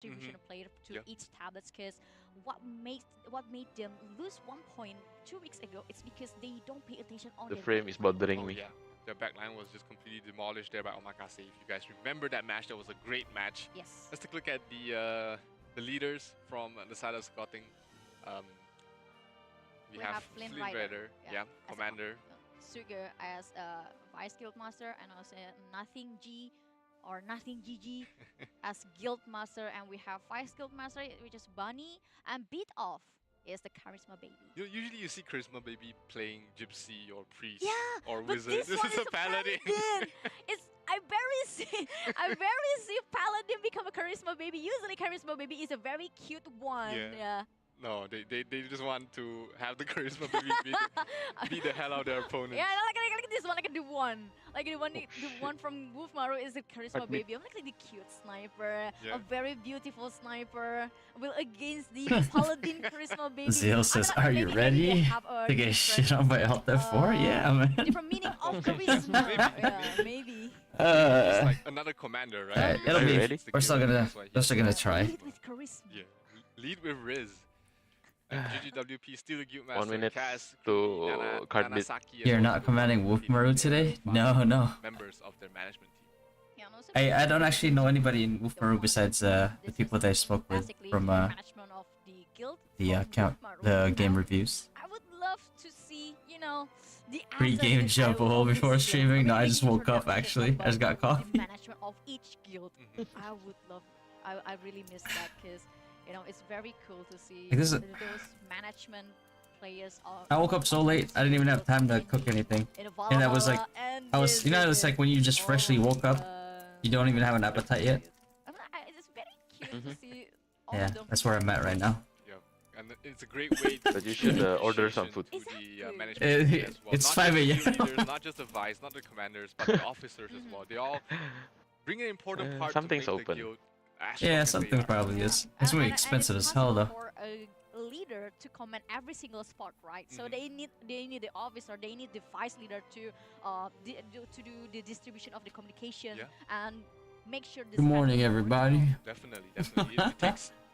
distribution of player to each tablets, because what made them lose 1 point 2 weeks ago, it's because they don't pay attention on The their frame game. is bothering Oh me. yeah, their backline was just completely demolished there by Omakase. If you guys remember that match, that was a great match. Yes. Let's take a look at the leaders from the side of scouting. Um, we have Flint Flint Rider, yeah, as a Commander. Sugar as a Vice Guild Master, and also Nothing G or Nothing GG as Guild Master, and we have Vice Guild Master, which is Bunny, and Beat Off is the Charisma Baby. Usually you see Charisma Baby playing Gypsy or Priest Yeah, or but Wizard. this one is a Paladin. It's I barely see Paladin become a Charisma Baby. Usually Charisma Baby is a very cute one. Yeah. No, they just want to have the Charisma Baby beat the hell out of their opponents. Yeah, like this one, like the one. Like the one from Wolf Maru is a Charisma Admit. Baby. I'm like the cute sniper, Yeah. a very beautiful sniper. Well, against the Paladin Charisma Baby. Zeal says, I "Are mean, you like, maybe they ready have a to get different, shit on by Alt F4?" Yeah, man. different meaning of charisma. Yeah, maybe. It's like another commander, right? Alright, Because it'll Are you be. ready? it's the We're still guild, gonna. that's why We're still gonna he's- try. Lead with charisma. Yeah, lead with Riz. And GGWP still the guild master. 1 minute Kaz, to Kumi, card bid. Nanasaki, and You're also not commanding Wolf Kumi, Maru and today? five No. members of their management team. Yeah, and also I don't actually know anybody in Wolf Maru besides the people that I spoke with basically from the management of the guild, the from account, Wolf Maru. the game I would- reviews. I would love to see, the Pre-game assets jump that I all will before always streaming? build. No, I Maybe just making woke sure up that we actually. talk I just got about coffee. the management of each guild. I would love. I really miss that, because it's very cool to see Like, this is- those management players. I woke up so late, I didn't even have time to cook anything. And I was like, it's like when you just freshly woke up, you don't even have an appetite yet. It's very cute to see. all Yeah, of them that's where I'm at right now. Yeah, and it's a great way to But you should order some appreciation food. to Exactly. the management team as well. It's Not 5 just the a.m. guild leaders, not just the vice, not the commanders, but the officers as well. They all bring an important part something's to make open. the guild as strong Yeah, as they something are. probably is. It's And- gonna be and expensive it's as hell possible though. for a leader to command every single spot, right? So they need the officer, they need the vice leader to do the distribution of the communication and make sure. Good morning, everybody. Definitely.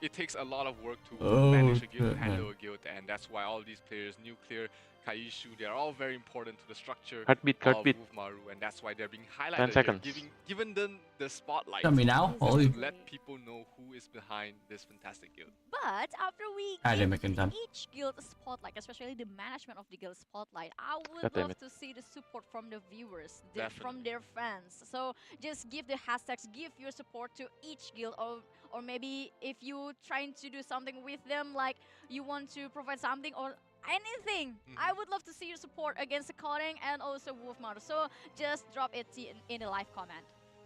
It takes a lot of work to Oh, manage a guild, shit, to handle man. a guild, and that's why all these players, Nuclear, Kaishu, they are all very important to the structure Heartbeat, of heartbeat. Wolf Maru, and that's why they're being 10 highlighted here, seconds. given them the spotlight. Tell me now. Just Holy. To let people know who is behind this fantastic guild. But after we I didn't give make it done. each guild a spotlight, especially the management of the guild spotlight, I would God damn love it. to see the support from the viewers, from Definitely. their fans. So just give the hashtags, give your support to each guild, or maybe if you trying to do something with them, like you want to provide something or anything, I would love to see your support against the coding and also Wolf Maru. So just drop it in the live comment.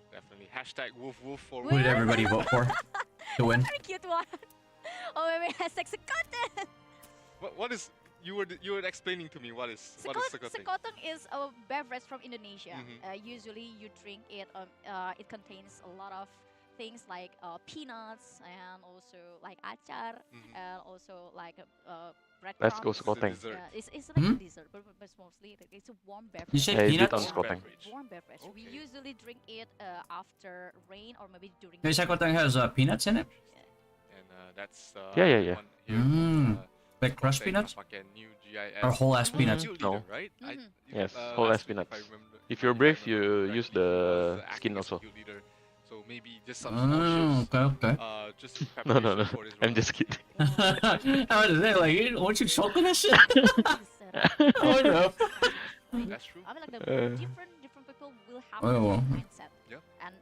Definitely. Hashtag Wolf Wolf for Who did everybody vote for to win? Very cute one. Or maybe hashtag Sekoteng. What is you were explaining to me what is Sekoteng? Sekoteng is a beverage from Indonesia. Mhm. Usually you drink it. It contains a lot of things like peanuts and also like achar and also like breadcrumbs. Let's go It's a Sekoteng. dessert. It's like a dessert, but it's mostly it's a warm beverage. You say Hey, peanuts? on Sekoteng. Warm beverage. We Okay. usually drink it after rain or maybe during. Your Sekoteng has peanuts in it? And that's Yeah. one here Mm. from, Like crushed Sekoteng, peanuts? pakai new GIS. Or whole ass peanuts? Guild No. leader, right? Yes, last whole ass week, peanuts. I remember- If you're I brave, remember you use correctly, he the was skin acting as a also. guild leader. So maybe just some small Oh, shifts, okay. just in No. preparation for his I'm run. just kidding. I was there like, weren't you choking that shit? Setup. Oh no. That's true. I mean, like Uh. different people will have Oh, well. different mindset Yeah.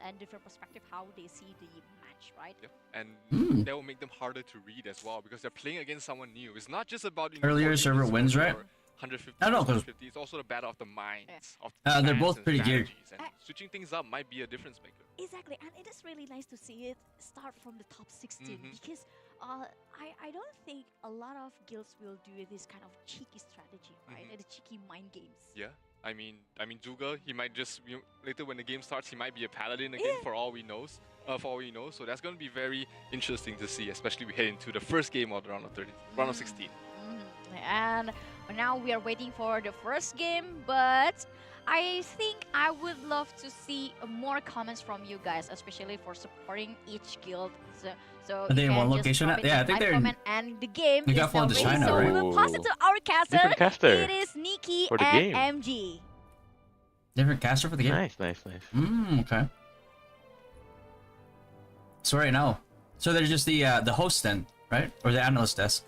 and different perspective how they see the match, right? Yep. And Mm. that will make them harder to read as well because they're playing against someone new. It's not just about Earlier 40 server minutes wins, or right? 150. I know, 'cause- 150. It's also the battle of the minds. Of they're plans both and pretty geared. strategies, and switching things up might be a difference maker. Exactly, and it is really nice to see it start from the top 16 because I don't think a lot of guilds will do this kind of cheeky strategy, right? The cheeky mind games. Yeah. I mean, Juga, he might just later when the game starts, he might be a paladin again for all we knows. For all we know, so that's going to be very interesting to see, especially we head into the first game of the round of 16. And now we are waiting for the first game, but I think I would love to see more comments from you guys, especially for supporting each guild. So Are you they in can one just location? drop it Yeah, I in think live they're in. comment, and the game They got is now flown to ready. China, So we right? will pass it to our caster. Different caster It is Nikki for the and game. MG. Different caster for the game. Nice. Okay. So right now, so they're just the host then, right? Or the analyst desk.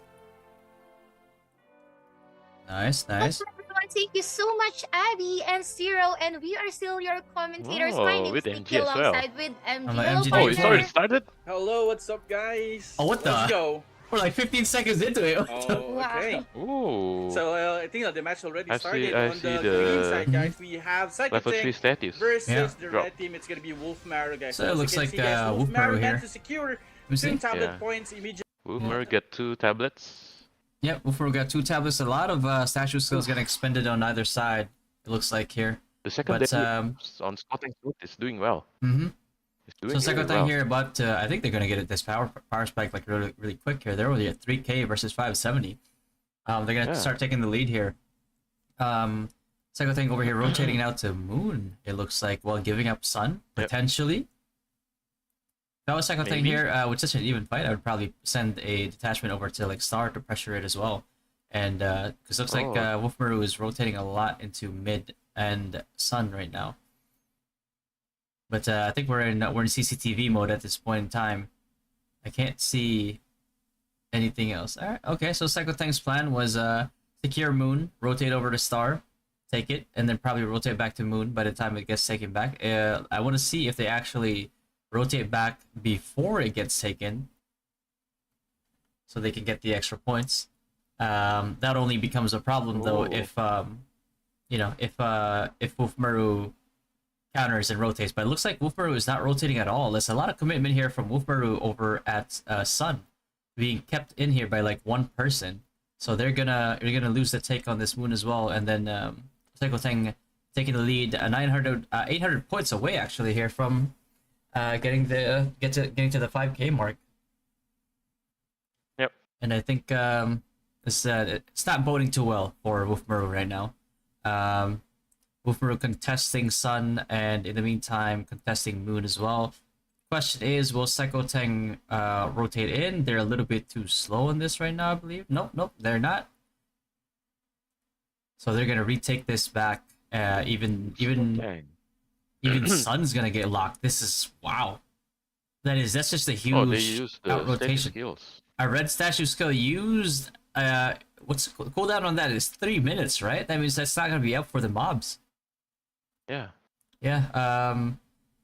Nice. What's up, everyone? Thank you so much, Abby and Zero, and we are still your commentators. My Oh, name with is MG Nikki as well. alongside with MG. I'm like, Hello, MG, Oh, it's Partner. already started? Hello, what's up, guys? Oh, what the? Let's go. We're like 15 seconds into it. Oh, okay. Ooh. So I think the match already I started. see- I On see the the- green side, guys, we have Level 3 Psychotech status. versus Yeah. the Drop. red team. It's gonna be Wolfmaro, guys. So it as you looks can like, see, guys, Wolfmaro Wolfmaro here. managed to secure me see. 2 tablet Yeah. points immediately. Woomer get 2 tablets. Yep, Wolfmaro got 2 tablets. A lot of statue skills getting expended on either side. It looks like here. The second But on spotting foot is doing well. mm-hmm. It's doing So second really thing well. here, but I think they're gonna get this power spike like really quick here. They're only at 3K versus 570. They're gonna Yeah. start taking the lead here. Second thing over here, rotating out to Moon. It looks like, while giving up Sun Yep. potentially. If that was second thing Maybe. here, with such an even fight, I would probably send a detachment over to like Star to pressure it as well. And because it looks like Oh. Wolfmaru is rotating a lot into mid and Sun right now. But I think we're in CCTV mode at this point in time. I can't see anything else. All right, okay. So Psycho Tank's plan was secure Moon, rotate over to Star, take it, and then probably rotate back to Moon by the time it gets taken back. I want to see if they actually rotate back before it gets taken, so they can get the extra points. That only becomes a problem though Ooh. if if Wolfmaru counters and rotates. But it looks like Wolfmaru is not rotating at all. There's a lot of commitment here from Wolfmaru over at Sun, being kept in here by like one person. So they're gonna lose the take on this Moon as well. And then Psycho Tang taking the lead, 800 points away actually here from getting to the 5K mark. Yep. And I think it's not boding too well for Wolfmaru right now. Wolfmaru contesting Sun, and in the meantime contesting Moon as well. Question is, will Psycho Tang rotate in? They're a little bit too slow on this right now, I believe. Nope, they're not. So they're gonna retake this back. Even Sun's gonna get locked. This is wow. That's just a huge Oh, they use the out status rotation. skills. A red statue skill used. What's cooldown on that is 3 minutes, right? That means that's not gonna be up for the mobs. Yeah. Yeah.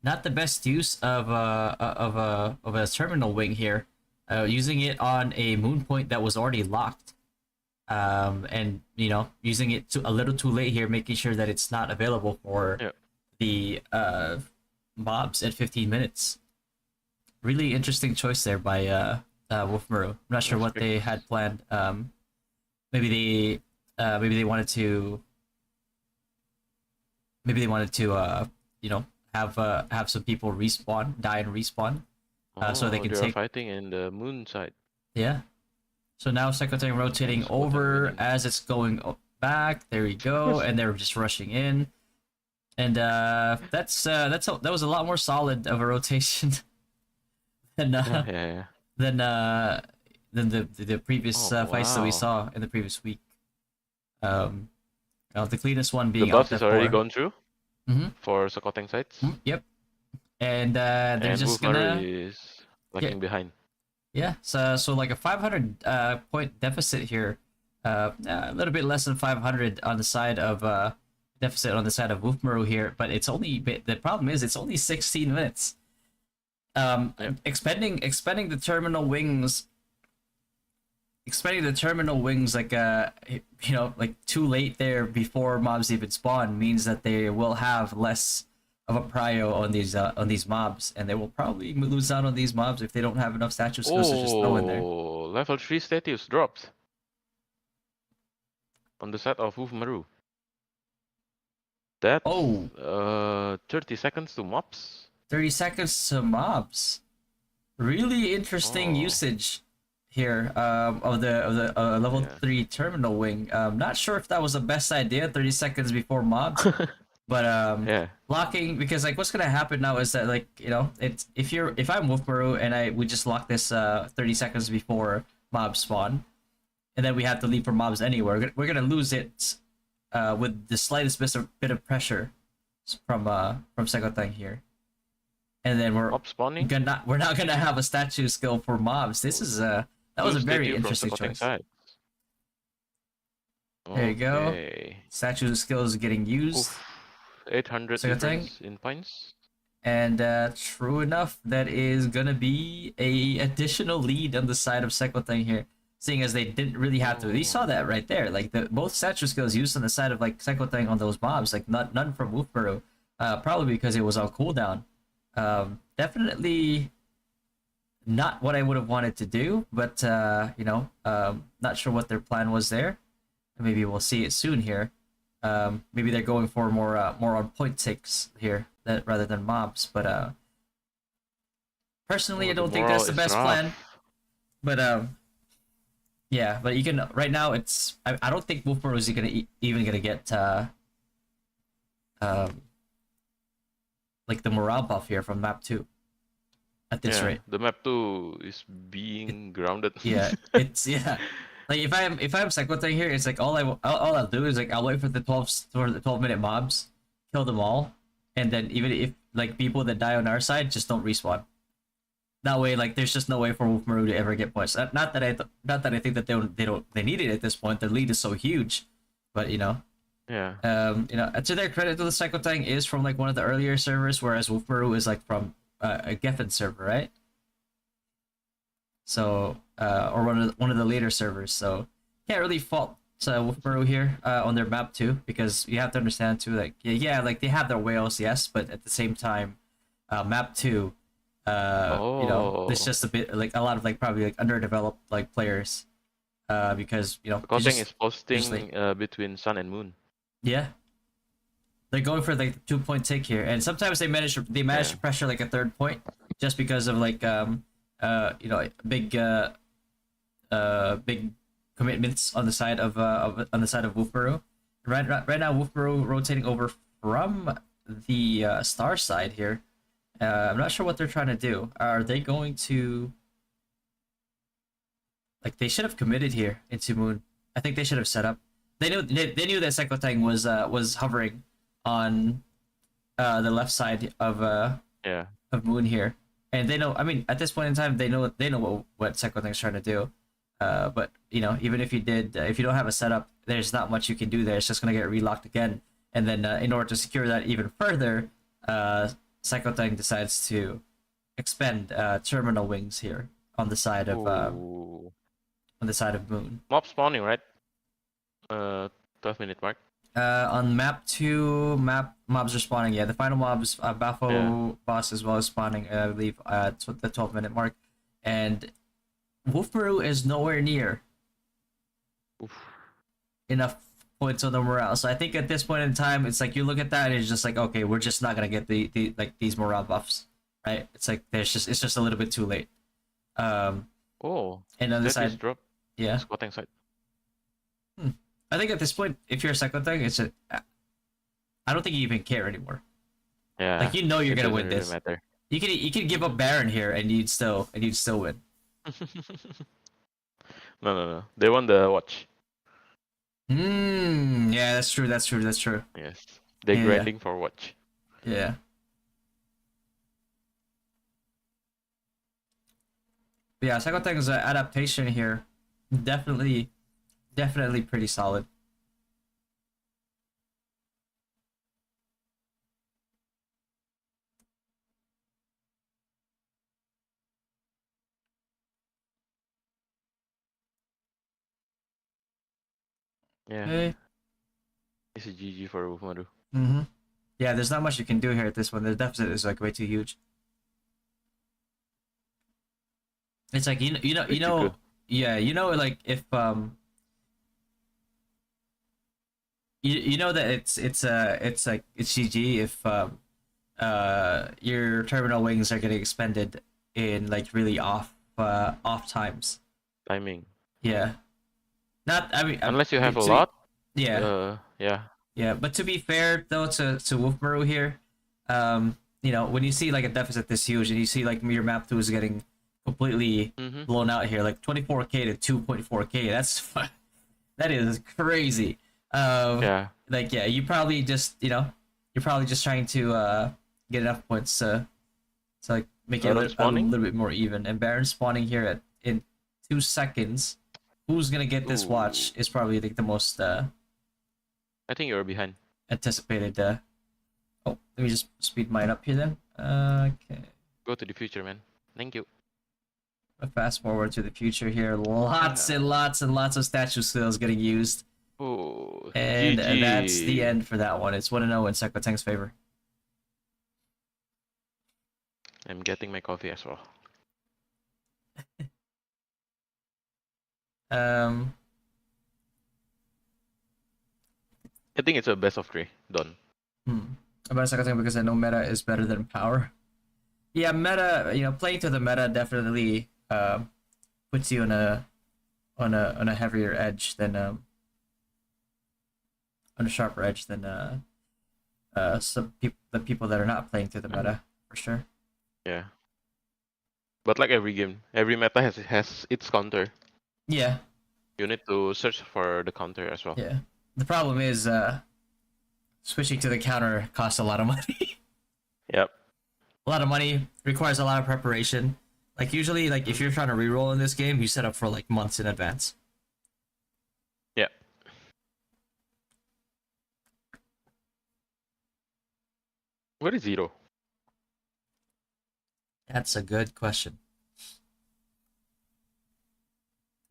Not the best use of a terminal wing here. Using it on a moon point that was already locked. And using it a little too late here, making sure that it's not available for the mobs at 15 minutes. Really interesting choice there by Wolfmaru. I'm not sure what they had planned. Maybe they wanted to have some people die and respawn, so they can are take. fighting in the moon side. Yeah. So now Psycho Tang rotating That's what over they're doing. as it's going back. There we go, and they're just rushing in, and that was a lot more solid of a rotation than Yeah. than the previous Oh, fights that we wow. saw in the previous week. The cleanest one being The bus Alpha is already 4. gone through Mhm. for Sokoteng sites. Yep. And they're And just Wolfmaru gonna is lagging behind. so like a 500 point deficit here. A little bit less than 500 on the side of deficit on the side of Wolfmaru here, but the problem is it's only 16 minutes. Expending the terminal wings. Expending the terminal wings like too late there before mobs even spawn means that they will have less of a prio on these mobs, and they will probably lose out on these mobs if they don't have enough statue skills to just throw in there. Oh, level 3 status dropped on the side of Wolfmaru. That's 30 seconds to mobs. 30 seconds to mobs. Really interesting Oh. usage here of the level Yeah. 3 terminal wing. Not sure if that was the best idea. 30 seconds before mobs. But Yeah. locking, because like what's gonna happen now is that like it's if I'm Wolfboro and we just lock this 30 seconds before mobs spawn, and then we have to leave for mobs anyway, we're gonna lose it with the slightest bit of pressure from Sekotang here, and then Mob spawning. we're not gonna have a statue skill for mobs. This is that was a Blue very statue from interesting Sekotang choice. side. There you go. Okay. Statue skill is getting used. Oof. 800 Sekotang. difference in points. And true enough, that is gonna be a additional lead on the side of Sekotang here, seeing as they didn't really have to. You saw that right there, like both statue skills used on the side of like Sekotang on those mobs, like none from Wolfboro, probably because it was on cooldown. Definitely not what I would have wanted to do, but not sure what their plan was there. Maybe we'll see it soon here. Maybe they're going for more on point takes here rather than mobs. But personally, I don't think that's the best plan. But yeah. But you can right now. I don't think Wolfboro is even gonna get like the morale buff here from map 2 at this rate. The map 2 is being grounded. Yeah, it's Like if I'm Sekotang here, it's like all I'll do is like I'll wait for the 12-minute mobs, kill them all, and then even if like people that die on our side just don't respawn. That way, like there's just no way for Wolfmaru to ever get points. Not that I think that they need it at this point. The lead is so huge, but Yeah. To their credit, the Sekotang is from like one of the earlier servers, whereas Wolfmaru is like from a Geffen server, right? So or one of the later servers. So can't really fault Wolfboro here on their map too, because you have to understand too, like like they have their whales, yes, but at the same time, map 2, there's just a bit like a lot of like probably like underdeveloped like players, because Sekotang is posting between sun and moon. Yeah. They're going for like the 2-point take here, and sometimes they manage to pressure like a third point just because of like big commitments on the side of Wolfboro. Right now, Wolfboro rotating over from the star side here. I'm not sure what they're trying to do. Are they going to like they should have committed here into moon? I think they should have set up. They knew that Sekotang was hovering on the left side of moon here. And they know. I mean, at this point in time, they know what Sekotang's trying to do. But even if you don't have a setup, there's not much you can do there. It's just gonna get relocked again. And then in order to secure that even further, Sekotang decides to expend terminal wings here on the side of moon. Mob spawning, right? 12-minute mark. On map 2, mobs are spawning. Yeah, the final mobs, Bafo boss as well as spawning. I believe at the 12-minute mark, and Wolfboro is nowhere near enough points on the morale. So I think at this point in time, it's like you look at that and it's just like, okay, we're just not gonna get these morale buffs, right? It's like it's just a little bit too late. And on the side, drop. Yeah. Sekotang side. I think at this point, if you're a Sekotang, I don't think you even care anymore. Yeah. Like you're gonna win this. Matter. You could give up Baron here and you'd still win. No. They won the watch. Yeah, that's true. That's true. Yes. They're grinding for watch. Yeah. But yeah, Sekotang's adaptation here definitely pretty solid. Yeah. Okay. It's a GG for Wolfmaru. Yeah, there's not much you can do here at this one. The deficit is like way too huge. It's like like if that it's GG if your terminal wings are getting expended in like really off times. Timing. Yeah. Not I mean unless you have a lot. Yeah. Yeah. Yeah, but to be fair though to Wolfmaru here, you know, when you see like a deficit this huge and you see like your map 2 is getting completely blown out here, like 24k to 2.4k, that is crazy. Yeah. Like yeah, you probably just you're probably just trying to get enough points to like make it a little bit more even. And Baron spawning here in 2 seconds. Who's gonna get this watch is probably like the most I think you're behind. anticipated. Oh, let me just speed mine up here then. Okay. Go to the future, man. Thank you. Fast forward to the future here. Lots and lots and lots of statue skills getting used. Oh, And GG. that's the end for that one. It's 1-0 in Sekoteng's favor. I'm getting my coffee as well. I think it's a best of 3. Done. About Sekoteng because I know meta is better than power. Yeah, meta. Playing to the meta definitely puts you on a heavier edge than on a sharper edge than the people that are not playing to the meta for sure. Yeah. But like every game, every meta has its counter. Yeah. You need to search for the counter as well. Yeah. The problem is switching to the counter costs a lot of money. Yep. A lot of money, requires a lot of preparation. Like usually, like if you're trying to reroll in this game, you set up for like months in advance. Yeah. What is Zero? That's a good question.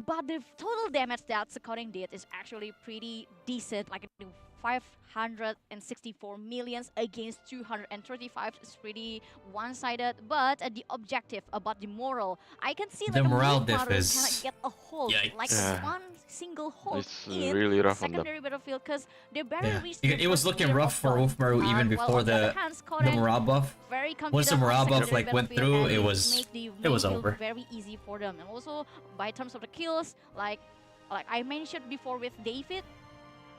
But the total damage that Sekoteng did is actually pretty decent, like 564 millions against 235 is pretty one-sided. But the objective about the moral, I can see like The a morale Wolf diff Maru is- cannot get a hold, Yikes. like Yeah. one single hold It's in really rough on them. secondary battlefield because they barely Yeah. reached. It was looking rough for Wolfmaru even before the morale buff. Very Once the confident on morale buff secondary like went battlefield, through, and it it was make the it was main field over. very easy for them. And also by terms of the kills, like I mentioned before with David,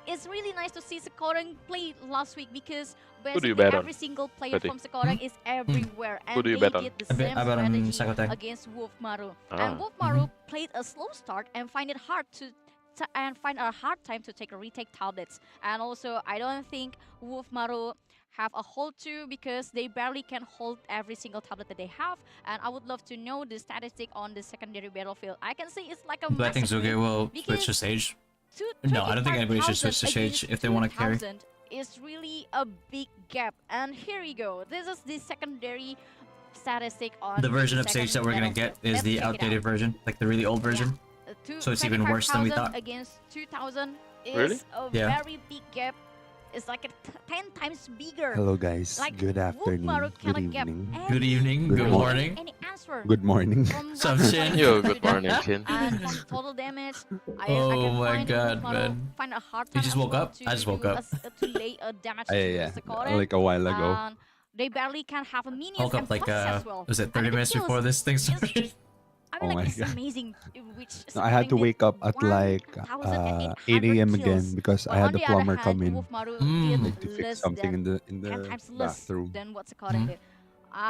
it's really nice to see Sekoteng play last week because Who do you basically bet on, every single player Fatih? from Sekoteng is everywhere, and Who do you they bet on? did the I bet- same I bet on strategy Sekoteng. against Wolfmaru. Ah. And Wolfmaru played a slow start and find it hard and find a hard time to take a retake tablets. And also, I don't think Wolfmaru have a hold too because they barely can hold every single tablet that they have. And I would love to know the statistic on the secondary battlefield. I can say it's like a Do I think massive Zuge win will because switch to Sage? to No, I don't think anybody should switch to 25,000 Sage if they want to carry. against 2,000 is really a big gap. And here you go. This is the secondary statistic on The version of second Sage that we're gonna get battlefield. is the Let's check it outdated out. version, like the really old version. So it's even worse than we 25,000 thought. against 2,000 is Really? a Yeah. very big gap. It's like 10 times bigger. Hello guys, Like good afternoon, Wolfmaru good cannot get evening, Good evening, Good good morning. any answer good morning. from Sup, what Shin? Sekoteng Yo, did good to them. morning, Shin. And from total damage, I Oh can my find God, Wolfmaru man. find a hard You time just as woke well up? to I just woke do up. to lay a damage Yeah, to Sekoteng. like a while ago. And they barely can have a minions Woke and up like flashes as well. was it And 30 the minutes kills before this thing is- started? I Oh mean, like, my it's God. amazing. Which No, I had to Sekoteng wake did up at like 8 a.m. kills. again because But I on had the the other plumber hand, come in Wolfmaru Mm. did to fix less something than in 10 the times less bathroom. than what Sekoteng did.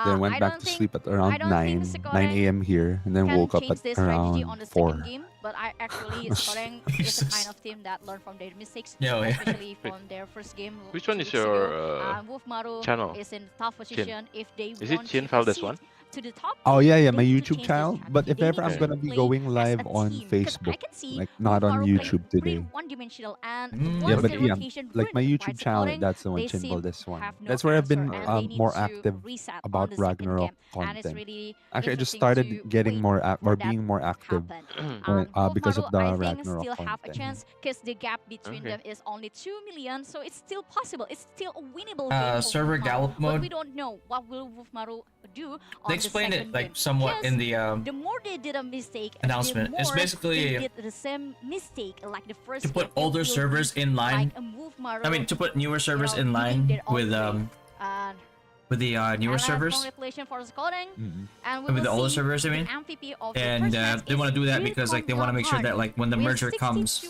Then went I back don't to think sleep at I around don't think 9 Sekoteng a.m. here, and then can woke up change at their strategy on around the 4. second game, but I actually Sekoteng is the Jesus. kind of team that learn from their mistakes, Yeah, yeah. especially from their first game. Which 2 one is weeks your ago. Wolfmaru channel? is in tough position if they Is it want Chin to Valdez proceed one? to the top. Oh yeah, they yeah, my need to YouTube change their channel. But strategy. if They ever need I'm to gonna be play going as live a on team, 'cause I Facebook, can see like not on Wolfmaru YouTube playing pretty today. one-dimensional, and Mm. once Yeah, but the yeah, rotation like my ruined YouTube by channel, Sekoteng, that's the one, they Chin seem Valdez one. have no That's where I've answer, been and they need more to active reset on about the second Ragnarok game. And it's content. really Actually, I just interesting started to getting wait more for or that being more active happen. because of Wolfmaru, the I think, Ragnarok still have a content. chance because the gap between Okay. them is only 2 million, so it's still possible. It's still a winnable game for Server Wolfmaru, gallop but we mode. don't know what will Wolfmaru do on They the explained second it like game. somewhat in Because the the more they did a mistake, announcement. the It's more basically they did the same mistake like the first to put game. It older will servers be in line. like a Wolfmaru, I mean, to put newer servers in leading line their own with way. And newer servers. Congratulations for Sekoteng. Mhm. And we With will the older see servers, I the mean. MVP of the And first match they is want to do that really because like they quite want to make sure hard that like when the with merger comes, 62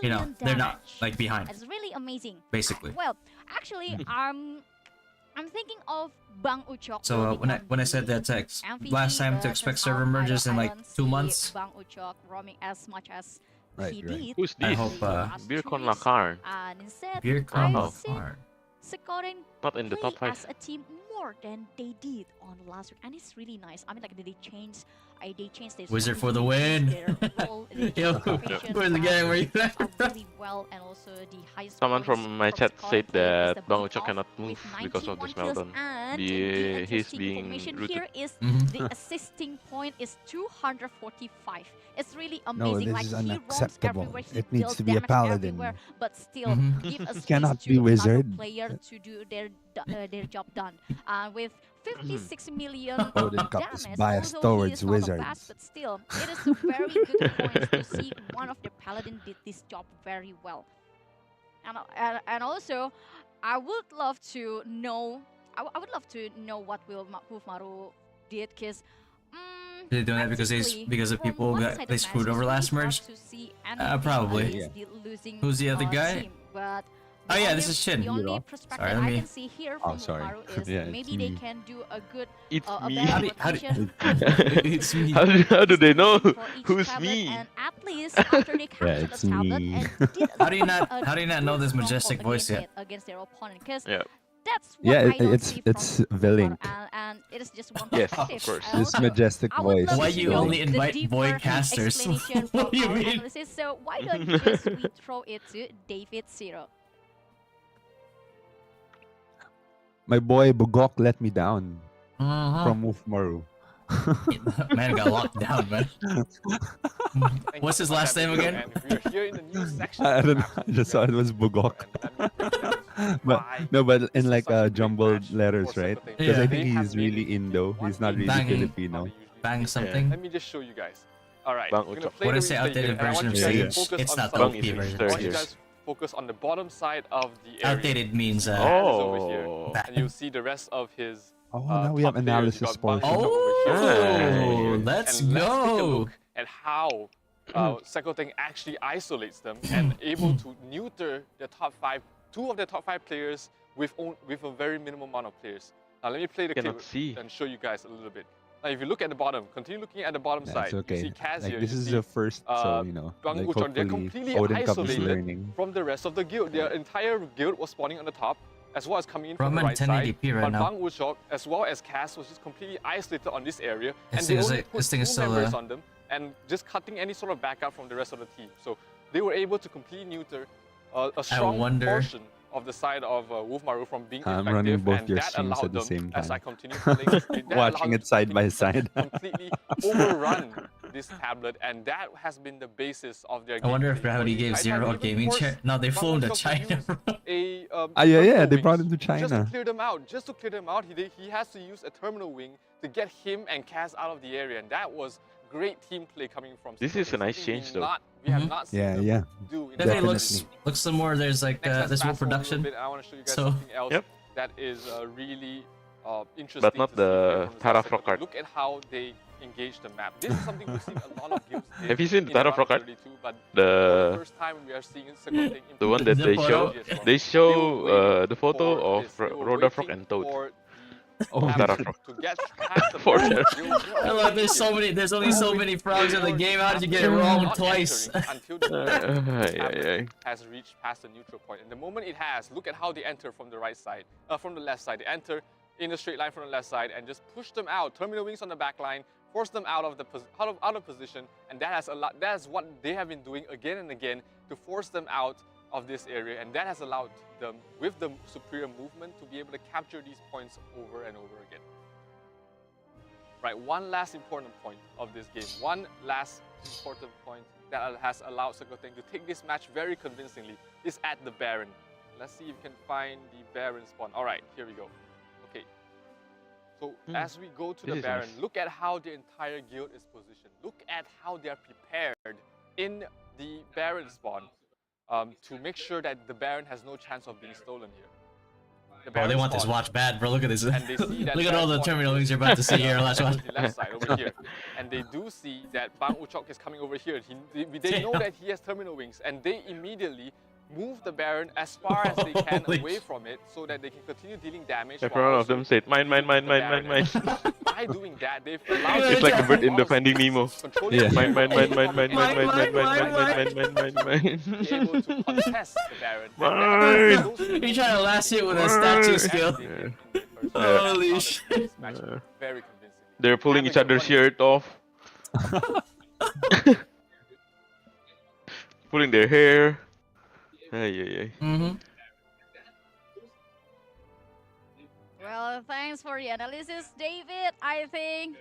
you know, million they're not damage. like behind. It's really amazing. basically. Well, actually, I'm thinking of Bang Uchok. So when I said that last time to expect server merges in like 2 months, Bang Uchok roaming as much as Right, he right. did. Who's I this? hope, Birkon Lakarn. And instead, Beer I Con see Farm. Scoring Not in the play top 5. as a team more than they did on last week, and it's really nice. I mean, like they changed their Wizard for the strategy, win. their role, their Yo, formation, where's the game? Where you at? really well, and also the highest. Someone points from my from chat scoring said play is that the Bang beat Ucha off cannot with move because of the 91 kills, Smeldon. and The- the he's interesting being information rooted. here is Mhm. the assisting point is 245. It's really No, amazing. this like is he roams unacceptable. everywhere, he It needs deals to be a damage paladin. everywhere, but still Mhm. give a space Cannot to be another wizard. player to do their job done. With 56 million Odin Cup is damage, biased although he towards is not a wizards. fast, but still, it is a very good point to see one of the paladin did this job very well. And also, I would love to know. I would love to know what Wolfmaru did, because. They're doing that because the people they screwed over last merge. Probably. Who's the other guy? But Oh yeah, this is Chin. the only Hero. perspective Sorry, let I me- can see here Oh, from sorry. Wolfmaru is Yeah, it's maybe they me. can do a good It's a me. better How do- rotation It's me. How do they know? for each Who's tablet, me? and at least after they captured it's the tablet me. and did How do you not- a how do you not know this good majestic stronghold voice yet? against their opponent? Because Yeah. that's what Yeah, I don't it's see from Vilink. Wolfmaru, and it is just one Yes, perspective. of course. And This also, majestic I would voice. love Why to you know only the invite boy deeper casters? explanation What from do you our mean? analysis. So why don't just we throw it to David Zero? My boy Bugok let me down Uh-huh. from Wolfmaru. Man got locked down, man. Thank What's you his so much, last name Abigail, again? and we're here in the news section. I of don't the know. I map, just saw it was Bugok. and let me break down But why no, but this in is like such a great jumbled match letters, for right? Secoteng. Because I Yeah. think They have he's made really it Indo. one He's not game really Banging. how Filipino. they usually Bang play. something. Let me just show you guys. All right, Bang we're gonna Ucho. play What the is the replay outdated here, and I version want of you guys to Sage? focus It's on not the something. OP Bang is version. third I want you year. guys to focus on the bottom side of the area. Outdated means Kaz is over Oh. here, and you'll see the rest of his Oh, now we have top players. You analysis got Bang portion. Ucho over here. Oh, Yeah. let's And let's take a go. look at how Secoteng actually isolates them and able to neuter the top 5, 2 of the top 5 players with a very minimal amount of players. Now let me play the Cannot clip see. and show you guys a little bit. Now if you look at the bottom, continue looking at the bottom side. That's okay. You see Kaz Like here. this you is see the first, so you know, Bang like Uchon. They're hopefully completely Odin Cup is isolated learning. from the rest of the guild. Their entire guild was spawning on the top, as well as coming in from Bro, the I'm in right side. 1080p right but now. Bang Uchok, as well as Kaz, was just completely isolated on this area, and This they thing is only like- put this thing is 2 still, members on them, and just cutting any sort of backup from the rest of the team. So they were able to completely neuter a strong wonder- portion of the side of Wolfmaru from being I'm effective, running both and your that streams allowed at the them, same as I time. continue playing, that Watching allowed it side by them to side. completely overrun this tablet, and that has been the basis of their I wonder if gameplay. Gravity I gave tried Zero a even gaming force chair. No, they Bang flew him to Uchok China. use a Yeah, terminal they brought wings him to just to China. clear them out. Just to clear them out, he has to use a terminal wing to get him and Kaz out of the area, and that was great team play coming from. This is a nice something change, though. We have Mhm. not seen Yeah, them yeah. do in Definitely the looks some more. There's like Next, let's there's more fast forward a little production. bit. I want to show you guys So- something else Yep. that is really interesting. But not to see here the from Tara side. Frog card. Look at how they engage the map. This is something we've seen a lot of guilds did Have you seen the in Tara round Frog card? 32, but for The the first time we are seeing Secoteng the one that The they photo? show. They They show were the photo for of this. They were Roda Frog waiting and Toad. for Oh, the Tara map Frog. to get past the For map. sure. Hello, there's so many. There's only so many frogs in the game. How did you get it wrong Not twice? entering until the Ay. has reached past the neutral point. And the moment it has, look at how they enter from the right side, from the left side. They enter in a straight line from the left side and just push them out. Terminal wings on the back line, force them out of the out of position, and that is what they have been doing again and again to force them out of this area, and that has allowed them, with the superior movement, to be able to capture these points over and over again. Right, one last important point of this game, one last important point that has allowed Secoteng to take this match very convincingly is at the Baron. Let's see if we can find the Baron spawn. All right, here we go. Okay. So as we go to This the is Baron, nice. look at how the entire guild is positioned. Look at how they are prepared in the Baron spawn to make sure that the Baron has no chance of being stolen here. The Bro, they Baron want this spawn, watch bad, bro. Look at this. and they see that Look at all the Baron spawn terminal is wings you're about to see here. Let's on watch. the left side over here, and they do see that Bang Uchok is coming over here. They know that he has terminal wings, and they immediately move the Baron as far as they can Holy away from it so that they can continue dealing damage. Every while one of also them said, mine, mine, mine, moving the mine, mine, Baron. mine. And by doing that, they've allowed It's It's like the the bird in the Finding Nemo. controlling Yeah. the Mine, mine, mine, Baron mine, mine, from mine, the mine, right mine, side mine, mine, mine, mine, to be able to mine. contest the Baron. Mine. You're trying to last hit with a statue skill. Holy Holy shit. Very convincing. They're pulling each other's shirt off. Pulling their hair. Ay, ay, ay. Mm-hmm. Well, thanks for the analysis, David. I think,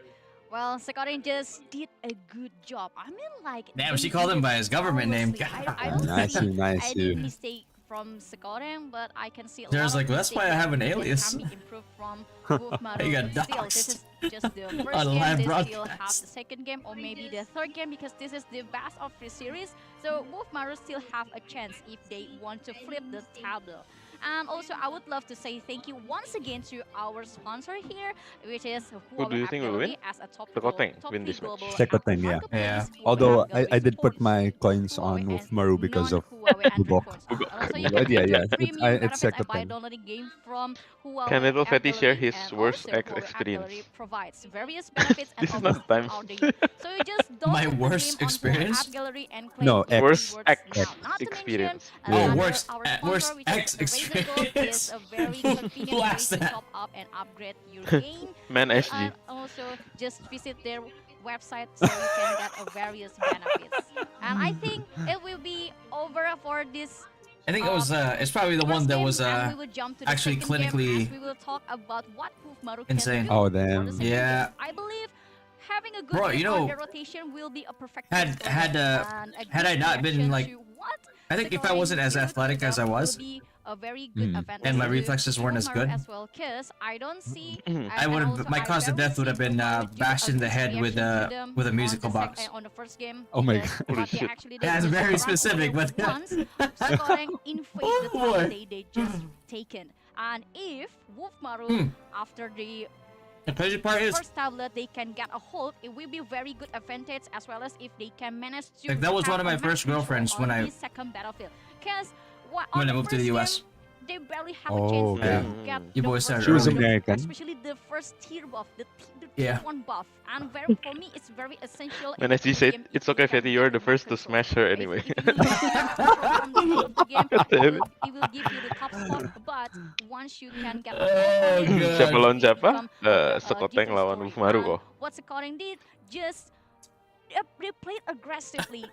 well, Sekoring just did a good job. I mean, like, Damn, she they called him did by his government name. flawlessly. I don't Nice see you, nice any you. mistake from Sekoring, but I can see a There's lot like, of that's why I mistakes have an that alias. can be improved from Wolfmaru. You got Still, doxed this is just the first on game. live They still have broadcast. the second game or maybe the third game because this is the best of the series. So Wolfmaru still have a chance if they want to flip the tableau. And also, I would love to say thank you once again to our sponsor here, which is Who do you think will win? as a top Sekoteng top win three this match. global Sekoteng, app yeah. marketplace. Yeah. Huawei Although app gallery I did put supports my coins Huawei on and Wolfmaru because of non-Huawei Android Bugok. phones. And also, you But can yeah, enjoy yeah, premium it's benefits by Sekoteng. downloading game from Huawei Can Little app Fatty share gallery, his and worst also Huawei app experience? gallery provides various benefits and This is not offers the time. throughout the year. So you just My download the worst game on Huawei experience? app gallery and claim No, your X. Worst rewards X now. Not to mention, experience. Yeah. Oh, under worst, our worst sponsor, which is X Razor Gold, experience. is a very convenient Who way asked to that? top up and upgrade your game. Man SG. And also just visit their website so you can get a various benefits. And I think it will be over for this I think it was, it's probably the one first that game, was, and we will jump to the actually second game clinically as we will talk about what Wolfmaru insane. can do Oh, for the damn. second Yeah. game. I believe having a good Bro, game you on know, the rotation will be a perfect had- fit for had, them, uh, and a had good I not been, reaction like- to what I think if I Sekoring wasn't as did to athletic as I them was, will be a very good advantage and my to reflexes weren't as Wolfmaru good, as well, because I don't see I would have, my cause of death would have been bashed in the head with a musical box. on the first game. Oh my because God. Holy what they shit. actually did Yeah, it's was very run specific, over but- once, Scoring invade the Oh, boy. target they just taken. And if Wolfmaru, after the The crazy part is, first tablet they can get a hold, it will be very good advantage as well as if they can manage to Like, that was have one of my a first match girlfriends control when on I- the second battlefield. Because when I moved to the US. they barely have a Oh, chance okay. to get You the boys first are She was buff, American. especially the first tier buff, the tier Yeah. 1 buff. And very, for me, it's very essential. When in SG the said, game it's if okay, you can Fatty, get you're the the first to control. smash her If- anyway. if you lose control from the start of the game, Damn it. it will give you the top spot. But once you can get a Oh, hold on it, God. Siapa lawan siapa? become a Sekoteng different lawan story. Wolfmaru And kok. what Scoring did, just they played aggressively.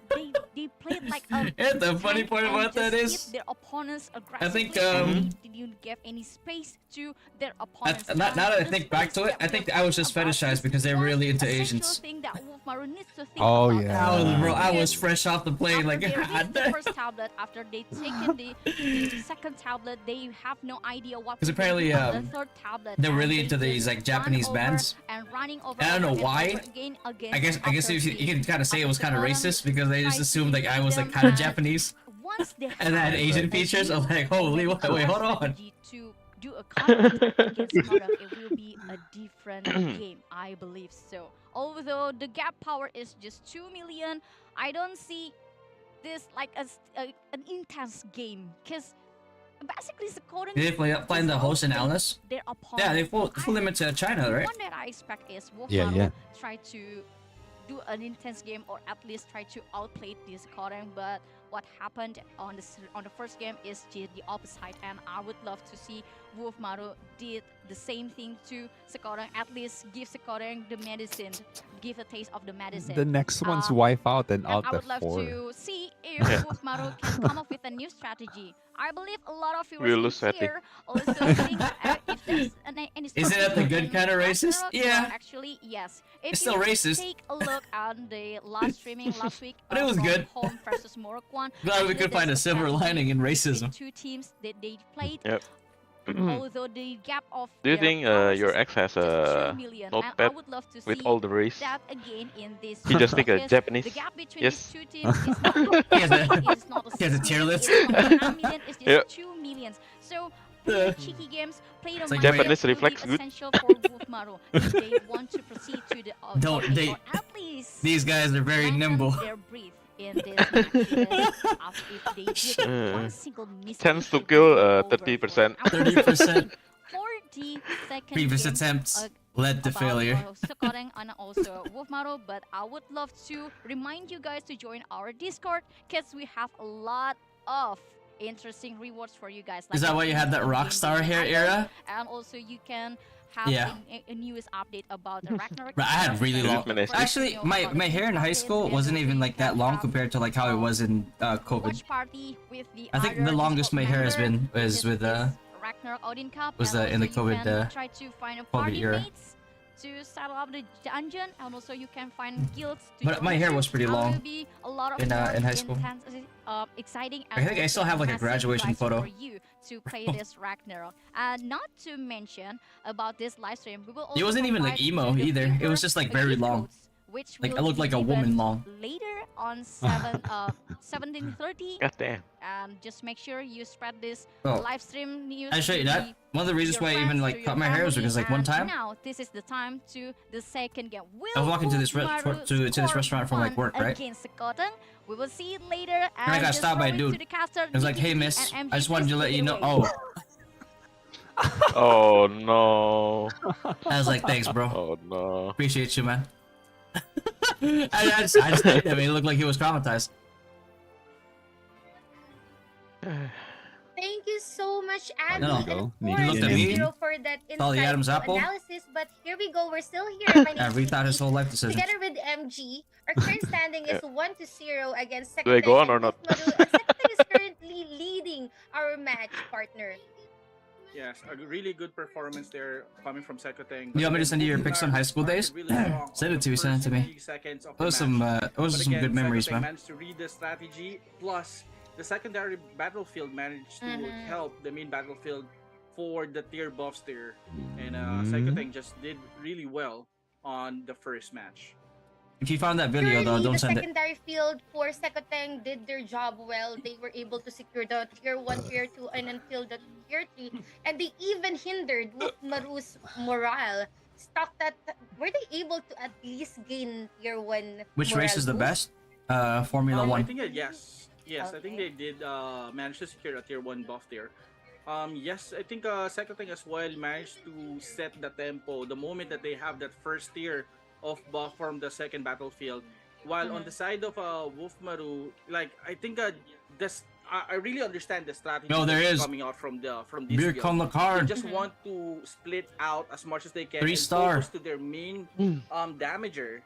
They played like a Yeah, the funny tank part and about that just is, hit their opponents aggressively. think, and they didn't give any space to their opponents. now that I And think the back to space it, I that think we're I was just talking about fetishized is because they were one really into essential Asians. thing that Wolfmaru needs to think Oh, about yeah. as well. Bro, I was Because fresh off the plane, after like, they released God the damn. first tablet, after they taken the second tablet, they have no idea what. 'Cause to do apparently, with the third tablet. they're and really they into these, just like, run Japanese over bands. and running over. I don't know over and why. over again I guess after you they- can kind of say it was after kind of Scoring racist because they just tried to assumed like I was like invade kind of them, and Japanese once they and have had Asian a features. new I'm like, holy, or wait, hold on. strategy to do a counter against Modern, it will be a different game, I believe so. Although the gap power is just 2 million, I don't see this like an intense game because basically Scoring Did they find the host in Alice? their opponent. Yeah, they flew them into China, The right? one that I expect is Wolfmaru Yeah, yeah. try to do an intense game or at least try to outplay this Scoring, but what happened on the first game is the opposite, and I would love to see Wolfmaru did the same thing to Scoring, at least give Scoring the medicine, give a taste of the medicine. The next one's Um, wipe out and And out I the would love 4. to see if Wolfmaru can come up with a new strategy. I believe a lot of We'll lose viewers Fatty. here also think if there's any Isn't that the good in kind of racist? Ragnarok, Yeah. well, actually, yes. If It's still you racist. take a look at the last streaming last week, But it was from good. Home versus Morocco one. Glad we actually could find a there's silver strategy lining in between racism. two teams that they played. Yep. Although the gap of Do you their think powers your is ex has just 2 a million, and I notepad would love to with see all the race? that again in this. He just take a because Japanese. The gap between Yes. these two teams is not, He has a- it's not a he has a 6 tier million, list. It's not 9 million, it's just Yep. 2 millions. So play cheeky games, play the It's like mind Japanese games will reflex be good. essential for Wolfmaru if they want to proceed to the Don't top eight, they- or at least These guys are very lengthen nimble. their breath in this matches if they did one single mistake. Tends to it kill will be over for 30%. them. 30%. For the second Previous game, attempts led to about failure. Sukoden and also Wolfmaro, but I would love to remind you guys to join our Discord because we have a lot of interesting rewards for you guys. Is that why you had that Rockstar hair era? And also you can have Yeah. a newest update about the Ragnarok. But I had really long. Actually, my hair in high school wasn't even like that long compared to like how it was in COVID. Watch party with the I think the other longest my hair has been was with Ragnarok Odin Cup. was and in the also you COVID, can try to find a COVID party era. mates to settle up the dungeon, and also you can find guilds. To But my join hair you. was pretty And long will be a lot of in more high school. intense, exciting. I think I still have, like, a massive graduation live stream photo. for you to play this Ragnarok. And not to mention about this live stream, we will also It wasn't even like provide emo the either. It viewer was just like a very gift long. codes, which Like I will looked be like a given woman long. later on 17:30. God damn. Just make sure you spread this Oh. live stream news. I show you to that. One of the reasons your why I even friends, to like your cut my hair was family, because like one and time now this is the time to the second game. I was walking to this Wolfmaro to this score restaurant from like one work, right? Against Sukoden. We will see it later. I got just stopped by a throw it to dude. the caster, It was like, "Hey, DDT, miss, and I just MG, wanted to please let take you it know." away. Oh, Oh no. I was like, "Thanks, bro. Oh no. Appreciate you, man." I just looked at him. He looked like he was traumatized. Thank you so much, Abby, No. and Go. of He course, looked at me. Zero for that Saw the Adam's insightful apple. analysis. But here we go. We're still here. My I name is rethought his Kiki. whole life decision. Together with MG, our current standing is 1-0 against Do I go on Sekoteng or and not? Wolfmaro, and Sekoteng is currently leading our match partner. Yes, a really good performance there coming from Sekoteng. You want me to send you your pics on high school days? Send it to me, send it to me. Those are some good memories, man. Managed to read the strategy, plus the secondary battlefield managed to help the main battlefield for the tier buffs there. And Sekoteng just did really well on the first match. If you found that video though, Currently, don't the send it. secondary field for Sekoteng did their job well. They were able to secure the tier 1, tier 2, and until the tier 3. And they even hindered Wolfmaro's morale. Stuck that, were they able to at least gain tier 1 Which morale race is the boost? best? Formula I 1. think yes. Yes, I think they did manage to secure a tier 1 buff there. Yes, I think Sekoteng as well managed to set the tempo the moment that they have that first tier of buff from the second battlefield. While on the side of Wolfmaro, like I think this I really understand the strategy No, there that's is. coming out from this Beer guild. come the They card. just want to split out as much as they can 3-star. and focus to their main damager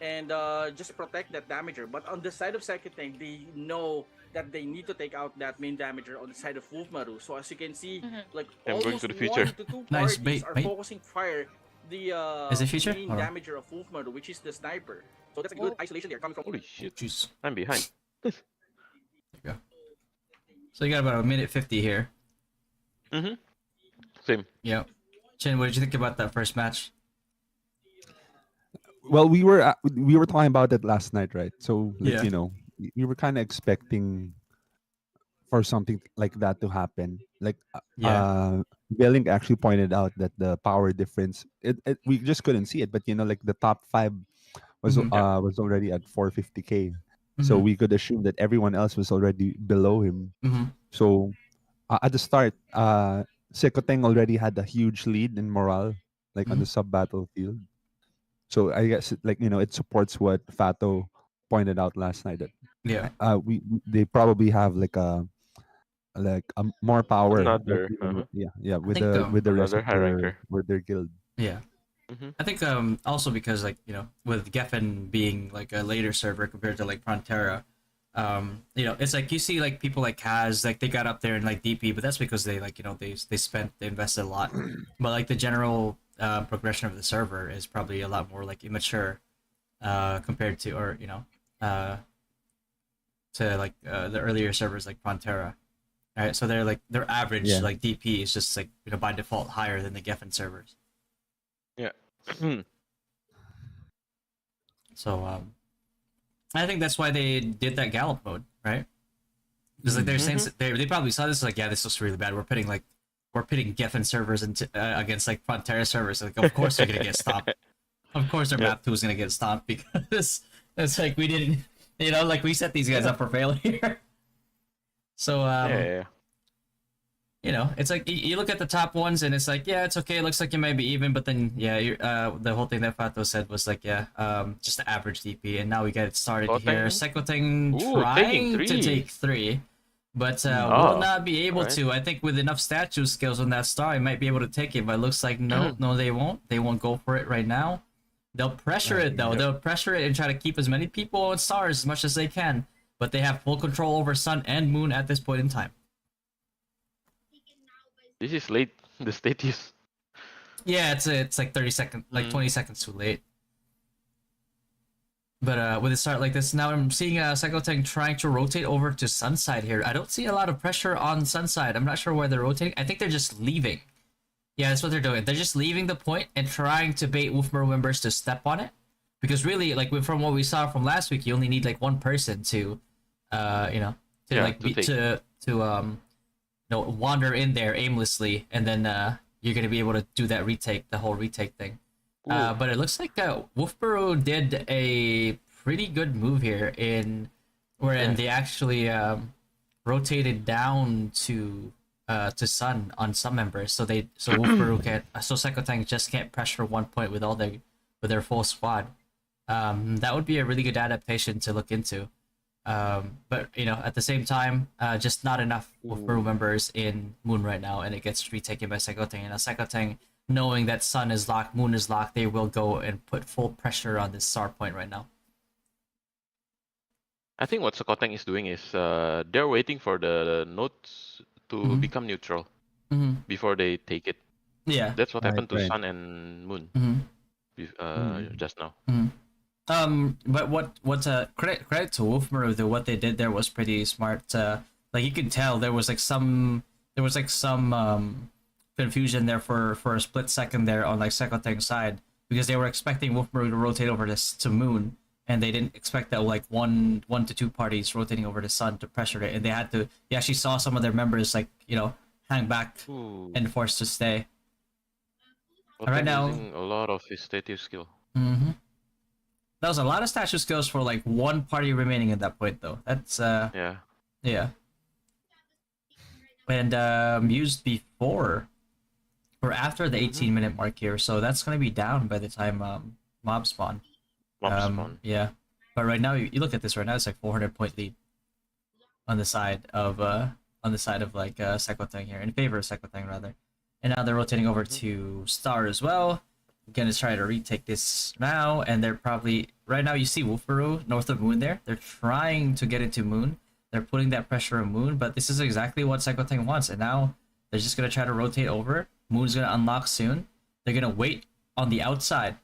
and just protect that damager. But on the side of Sekoteng, they know that they need to take out that main damager on the side of Wolfmaro. So as you can see, like I'm going almost to the future. 1 to 2 Nice, parties bait, are bait. focusing fire the Is it future? main Hold on. damager of Wolfmaro, which is the sniper. So that's a good isolation there coming from. Holy shit. Jeez. I'm behind. So you got about a minute 50 here. Mm-hmm. Same. Yeah. Chin, what did you think about that first match? Well, we were talking about it last night, right? So like, Yeah. you know, we were kind of expecting for something like that to happen. Like Belling actually pointed out that the power difference, we just couldn't see it, but you know, like the top 5 was Mhm. was already at 450k. So we could assume that everyone else was already below him. Mhm. So at the start, Sekoteng already had a huge lead in morale, like on the sub battlefield. So I guess like you know it supports what Fato pointed out last night that Yeah. they probably have like a more power. Another, like, even with, with think, the rest another of high ranker. their guild. Yeah. Mhm. I think also because like, you know, with Geffen being like a later server compared to like Frontera, you know, it's like you see like people like Kaz, like they got up there in like DP, but that's because they like, you know, they invested a lot. But like the general progression of the server is probably a lot more like immature compared to, or you know, to like the earlier servers like Frontera. Right, so they're like their average like DP is just like, you know, by default higher than the Geffen servers. Yeah. So I think that's why they did that gallop mode, right? Because like they're saying they probably saw this like, yeah, this looks really bad. We're pitting Geffen servers into against like Frontera servers. Like, of course they're gonna get stomped. Of course, their map 2 is gonna get stomped because it's like we didn't You know, like we set these guys up for failure. So Yeah. you know, it's like you look at the top ones and it's like, yeah, it's okay. It looks like you might be even, but then yeah, the whole thing that Fato said was like, yeah, just the average DP, and now we get it started here. Sekoteng? Sekoteng Ooh, taking trying to 3. take 3, but will Oh, not be able alright. to. I think with enough statue skills on that star, he might be able to take it, but it looks like no, they won't. They won't go for it right now. They'll pressure it though. Yep. They'll pressure it and try to keep as many people on stars as much as they can, but they have full control over sun and moon at this point in time. This is late. The status. Yeah, it's like 30 seconds, like 20 seconds too late. But with a start like this, now I'm seeing Sekoteng trying to rotate over to Sunside here. I don't see a lot of pressure on Sunside. I'm not sure where they're rotating. I think they're just leaving. Yeah, that's what they're doing. They're just leaving the point and trying to bait Wolfmer members to step on it. Because really, like from what we saw from last week, you only need like one person to, you know, to Yeah, like to take. you know, wander in there aimlessly, and then you're gonna be able to do that retake, the whole retake thing. But it looks like Wolfboro did a pretty good move here wherein they actually rotated down to Sun on some members, so Wolfboro can't, so Sekoteng just can't pressure 1 point with their full squad. That would be a really good adaptation to look into. But you know, at the same time, just not enough Wolfboro members in Moon right now, and it gets retaken by Sekoteng. And Sekoteng, knowing that Sun is locked, Moon is locked, they will go and put full pressure on this star point right now. I think what Sekoteng is doing is they're waiting for the nodes to become neutral before they take it. Yeah. That's what happened to right. Sun and Moon just now. But what credit to Wolfmer, though, what they did there was pretty smart. Like you could tell there was like some confusion there for a split second there on like Sekoteng's side, because they were expecting Wolfmer to rotate over to Moon, and they didn't expect that like one to two parties rotating over to Sun to pressure it, and they actually saw some of their members like, you know, hang back and forced to stay. Right now, using a lot of his stative skill. That was a lot of statue skills for like one party remaining at that point, though. That's Yeah. And used before or after the 18-minute mark here, so that's gonna be down by the time mob spawn. Spawn. Yeah, but right now you look at this right now, it's like 400-point lead on the side of like Sekoteng here, in favor of Sekoteng rather. And now they're rotating over to Star as well. Gonna try to retake this now, and they're probably right now. You see Wolfboro north of Moon there. They're trying to get into Moon. They're putting that pressure on Moon, but this is exactly what Sekoteng wants. And now they're just gonna try to rotate over. Moon's gonna unlock soon. They're gonna wait on the outside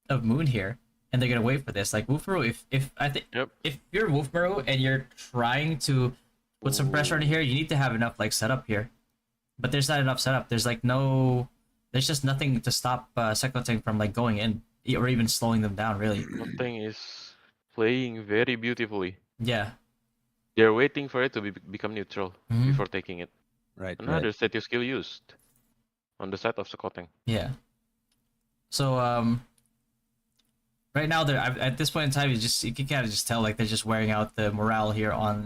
of Moon here, and they're gonna wait for this. Like Wolfboro, if you're Wolfboro and you're trying to put some pressure on here, you need to have enough like setup here. But there's not enough setup. There's just nothing to stop Sekoteng from like going in or even slowing them down, really. Sekoteng is playing very beautifully. Yeah. They're waiting for it to become neutral before taking it. Right. Another stative skill used on the side of Sekoteng. Yeah. So right now they're at this point in time, you can kind of just tell like they're just wearing out the morale here on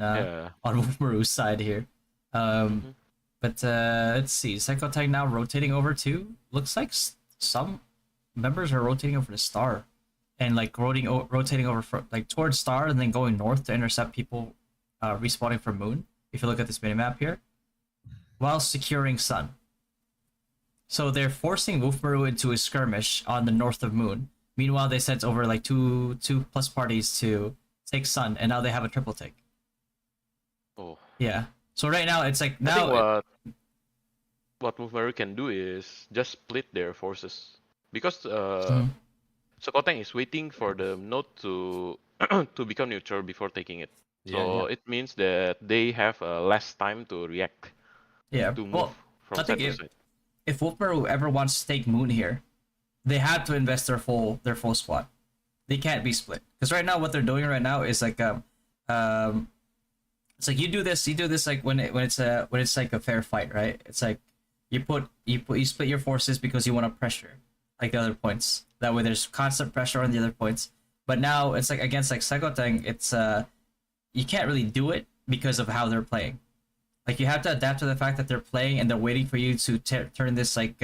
Wolfmaru's side here. But let's see, Sekoteng now rotating over to, looks like some members are rotating over to Star, and like rotating over like towards Star and then going north to intercept people respawning from Moon. If you look at this minimap here, while securing Sun. So they're forcing Wolfmaru into a skirmish on the north of Moon. Meanwhile, they sent over like two plus parties to take Sun, and now they have a triple take. Oh. Yeah. So right now it's like I think what Wolfmaru can do is just split their forces, because Sekoteng is waiting for the node to to become neutral before taking it. So it means that they have less time to react. Yeah. To move from side to side. If Wolfmaru ever wants to take Moon here, they have to invest their full squad. They can't be split, because right now what they're doing right now is like it's like you do this like when it's like a fair fight, right? It's like you split your forces because you want to pressure like the other points. That way there's constant pressure on the other points. But now it's like against like Sekoteng, it's you can't really do it because of how they're playing. Like you have to adapt to the fact that they're playing and they're waiting for you to turn this like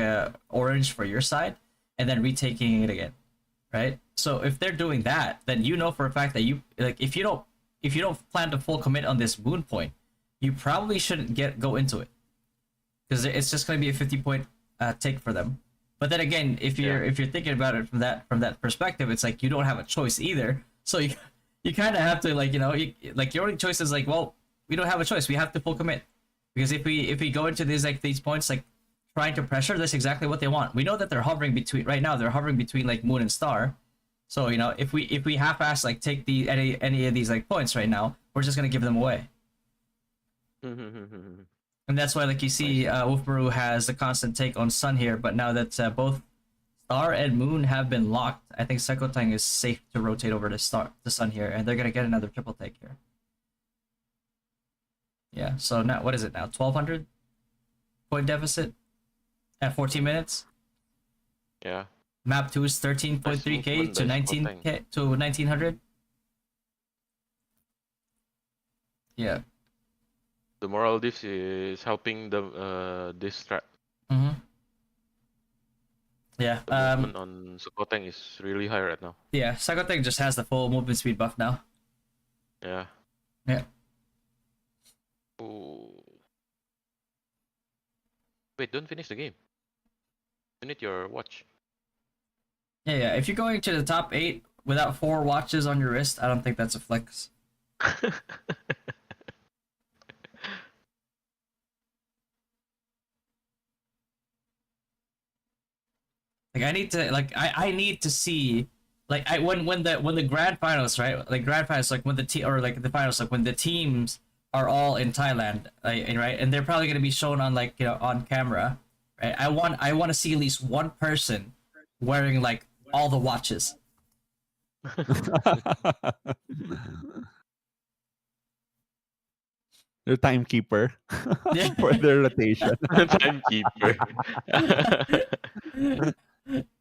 orange for your side, and then retaking it again, right? So if they're doing that, then you know for a fact that you like if you don't plan to full commit on this moon point, you probably shouldn't go into it because it's just going to be a 50 point take for them. But then again, if you're thinking about it from that perspective, it's like you don't have a choice either. So you kind of have to like like your only choice is like, well, we don't have a choice. We have to full commit because if we go into these points like trying to pressure, that's exactly what they want. We know that they're hovering between right now. They're hovering between like moon and star. So if we half-ass like take any of these like points right now, we're just gonna give them away. And that's why, like you see, Wolfmaru has the constant take on Sun here. But now that both Star and Moon have been locked, I think Sekotang is safe to rotate over to Sun here, and they're gonna get another triple take here. Yeah. So now, what is it now? 1,200 point deficit at 14 minutes. Yeah. Map 2 is 13.3k to 19k to 1900. Yeah. The moral diff is helping the this strat. Yeah. The movement on Sekoteng is really high right now. Yeah, Sekoteng just has the full movement speed buff now. Yeah. Yeah. Ooh. Wait, don't finish the game. You need your watch. Yeah. If you're going to the top 8 without 4 watches on your wrist, I don't think that's a flex. Like I need to see when the grand finals, right? Like grand finals, like when the finals, like when the teams are all in Thailand, right? And they're probably gonna be shown on on camera, right? I want to see at least one person wearing like all the watches. Their timekeeper Yeah. for their rotation. Timekeeper.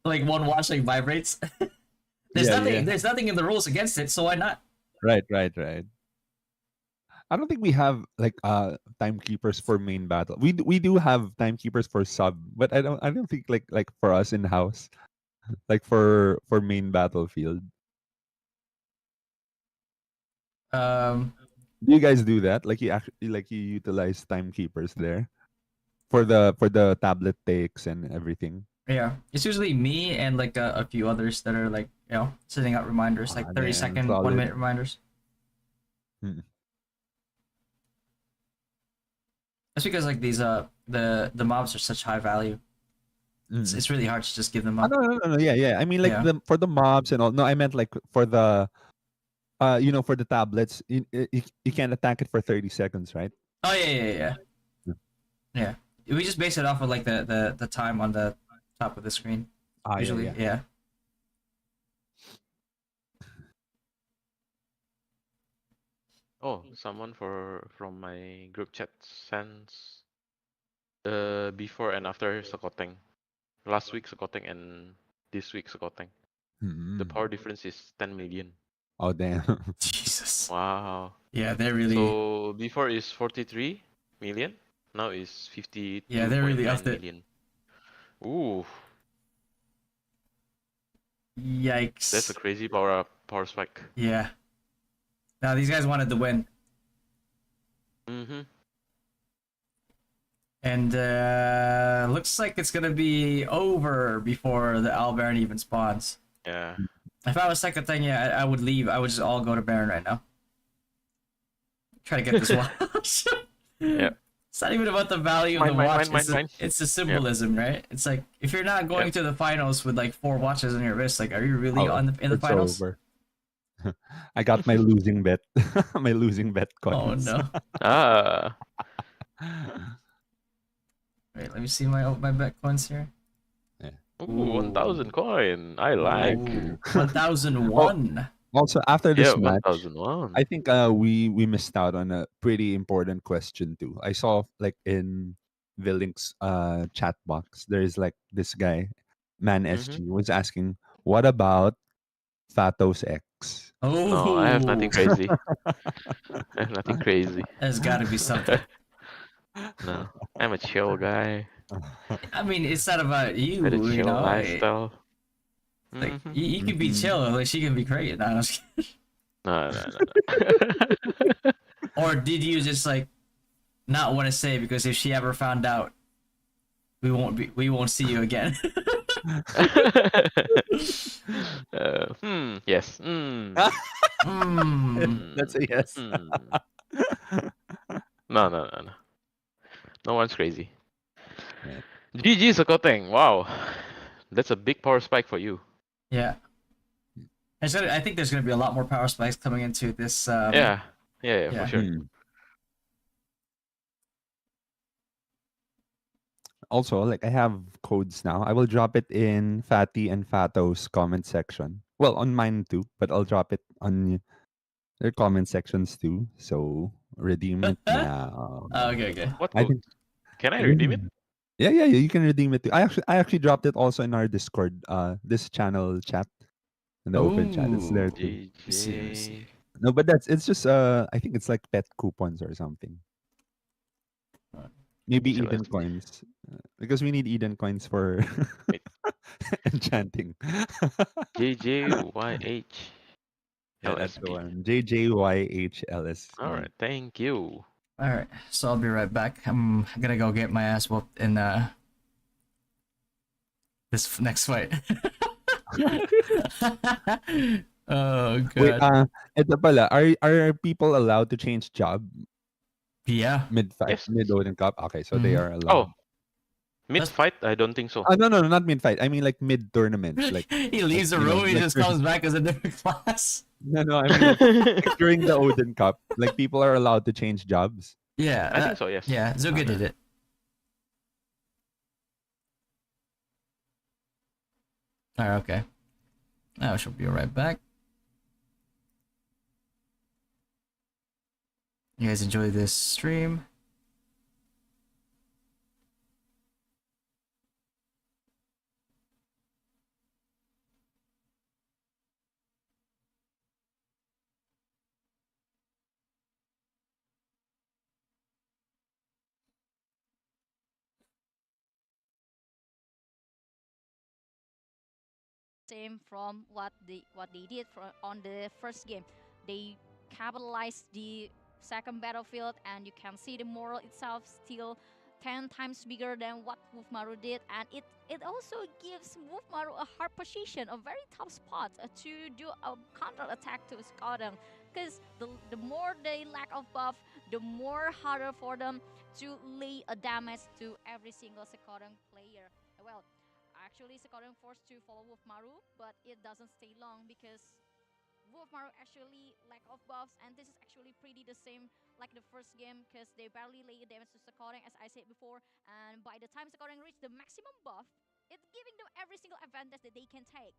Like one watch like vibrates. There's nothing in the rules against it, so why not? Right. I don't think we have like timekeepers for main battle. We do have timekeepers for sub, but I don't think like for us in house, like for main battlefield. Do you guys do that? Like you utilize timekeepers there for the tablet takes and everything. Yeah, it's usually me and like a few others that are like sending out reminders, like 30-second, solid. 1 minute reminders. That's because like these the mobs are such high value. It's really hard to just give them up. No. Yeah. I mean, like for the mobs and all. No, I meant like for the for the tablets, you can't attack it for 30 seconds, right? Oh yeah. Yeah. We just base it off of like the time on the top of the screen. Usually, yeah. Oh, someone from my group chat sends the before and after Sekoteng. Last week Sekoteng and this week Sekoteng. The power difference is 10 million. Oh damn. Jesus. Wow. Yeah, they're really. So before is 43 million. Now is 52.9 Yeah, they're really up there. million. Ooh. Yikes. That's a crazy power spike. Yeah. Now these guys wanted to win. And looks like it's gonna be over before the Al Baron even spawns. Yeah. If I was Sekoteng, yeah, I would leave. I would just all go to Baron right now. Try to get this watch. Yeah. It's not even about the value of the watch. It's the symbolism, right? It's like if you're not going to the finals with like 4 watches on your wrist, like are you really in the finals? Over. I got my losing bet. My losing bet coins. Oh no. Wait, let me see my bet coins here. Ooh, 1,000 coin. I like. 1,001. Also, after this match, 1,001. I think we missed out on a pretty important question too. I saw like in Villink's chat box, there's like this guy, Man SG, was asking, what about Fatos X? X. No, I have nothing Oh, crazy. I have nothing crazy. there's got to be something. No, I'm a chill guy I mean, it's not about with a you, you chill know. lifestyle. Like Hmm. you can be chill, like she can be crazy. No, I'm just kidding. No, no, no, Or did you just like not want to say because if she ever found out, we won't see you again. Yes. Hmm. Hmm. That's a yes. Hmm. No, no, no, no. No one's crazy. Yeah. GG Sakoteng. Wow. That's a big power spike for you. Yeah. I think there's gonna be a lot more power spikes coming into this. Yeah. Yeah, for Yeah. sure. Also, like I have codes now. I will drop it in Fatty and Fato's comment section. Well, on mine too, but I'll drop it on their comment sections too. So redeem it now. Okay. Okay. What I code? think Can I I think redeem it? yeah, you can redeem it too. I actually dropped it also in our Discord, this channel chat, in the open chat. It's there Oh. too. Let me see. GG. No, but it's just I think it's like pet coupons or something. Maybe So Eden let's see. coins. Because we need Eden coins for Wait. enchanting. JJYH Yeah, that's the LSP. one. JJYHLSP. All right. Thank you. All right. So I'll be right back. I'm gonna go get my ass whooped in this next fight. Oh Wait, god. ito pala, are people allowed to change job Yeah. mid-fight, Yes. mid-Odin Cup? Okay, so they Mhm. are allowed. Oh, mid fight? I don't think so. No, not mid-fight. I mean like mid-tournament. He leaves the room. He just comes back as a different class. No, I mean like during the Odin Cup, like people are allowed to change jobs. Yeah. I think so, yes. Yeah. Zuga did Okay. it. All right. Okay. I shall be right back. You guys enjoy this stream? Same from what they did on the first game. They capitalized the second battlefield, and you can see the moral itself still 10 times bigger than what Wolfmaru did, and it also gives Wolfmaru a hard position, a very tough spot to do a counter attack to Skadang, because the more they lack of buff, the more harder for them to lay a damage to every single Skadang player. Well, actually, Sekoden forced to follow Wolfmaru, but it doesn't stay long because Wolfmaru actually lack of buffs, and this is actually pretty the same like the first game because they barely lay damage to Sekoden, as I said before. And by the time Sekoden reached the maximum buff, it's giving them every single advantage that they can take.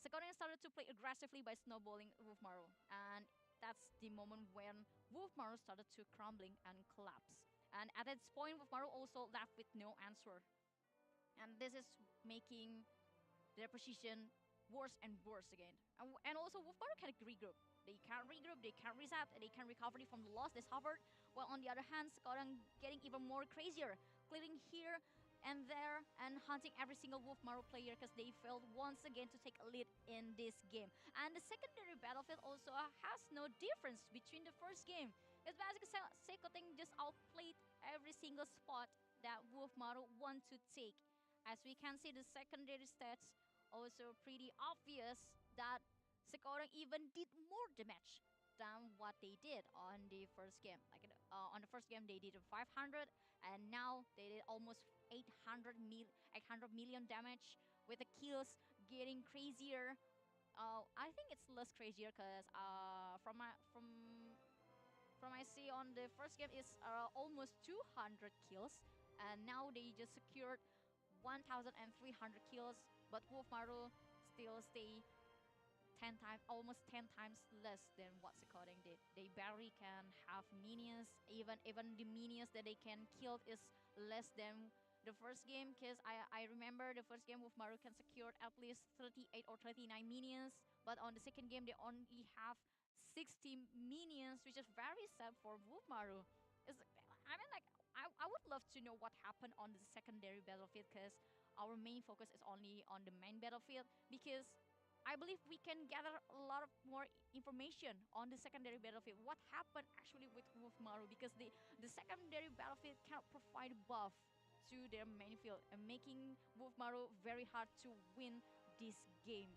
Sekoden started to play aggressively by snowballing Wolfmaru, and that's the moment when Wolfmaru started to crumbling and collapse. And at this point, Wolfmaru also left with no answer, and this is making their position worse and worse again. And also, Wolfmaru can regroup. They can regroup, they can reset, they can recover from the loss they suffered. While on the other hand, Skarang getting even more crazier, clearing here and there and hunting every single Wolfmaru player because they failed once again to take a lead in this game. And the secondary battlefield also has no difference between the first game. It's basically Sekoting just outplayed every single spot that Wolfmaru want to take. As we can see, the secondary stats also pretty obvious that Sekoring even did more damage than what they did on the first game. Like on the first game, they did 500, and now they did almost 800 million damage with the kills getting crazier. I think it's less crazier because from I see on the first game is almost 200 kills, and now they just secured 1,300 kills, but Wolfmaru still stay 10 times, almost 10 times less than what Sekoding did. They barely can have minions. Even the minions that they can kill is less than the first game, because I remember the first game Wolfmaru can secure at least 38 or 39 minions, but on the second game they only have 60 minions, which is very sad for Wolfmaru. I mean, like, I would love to know what happened on the secondary battlefield, because our main focus is only on the main battlefield, because I believe we can gather a lot of more information on the secondary battlefield. What happened actually with Wolfmaru, because the secondary battlefield cannot provide buff to their main field, and making Wolfmaru very hard to win this game.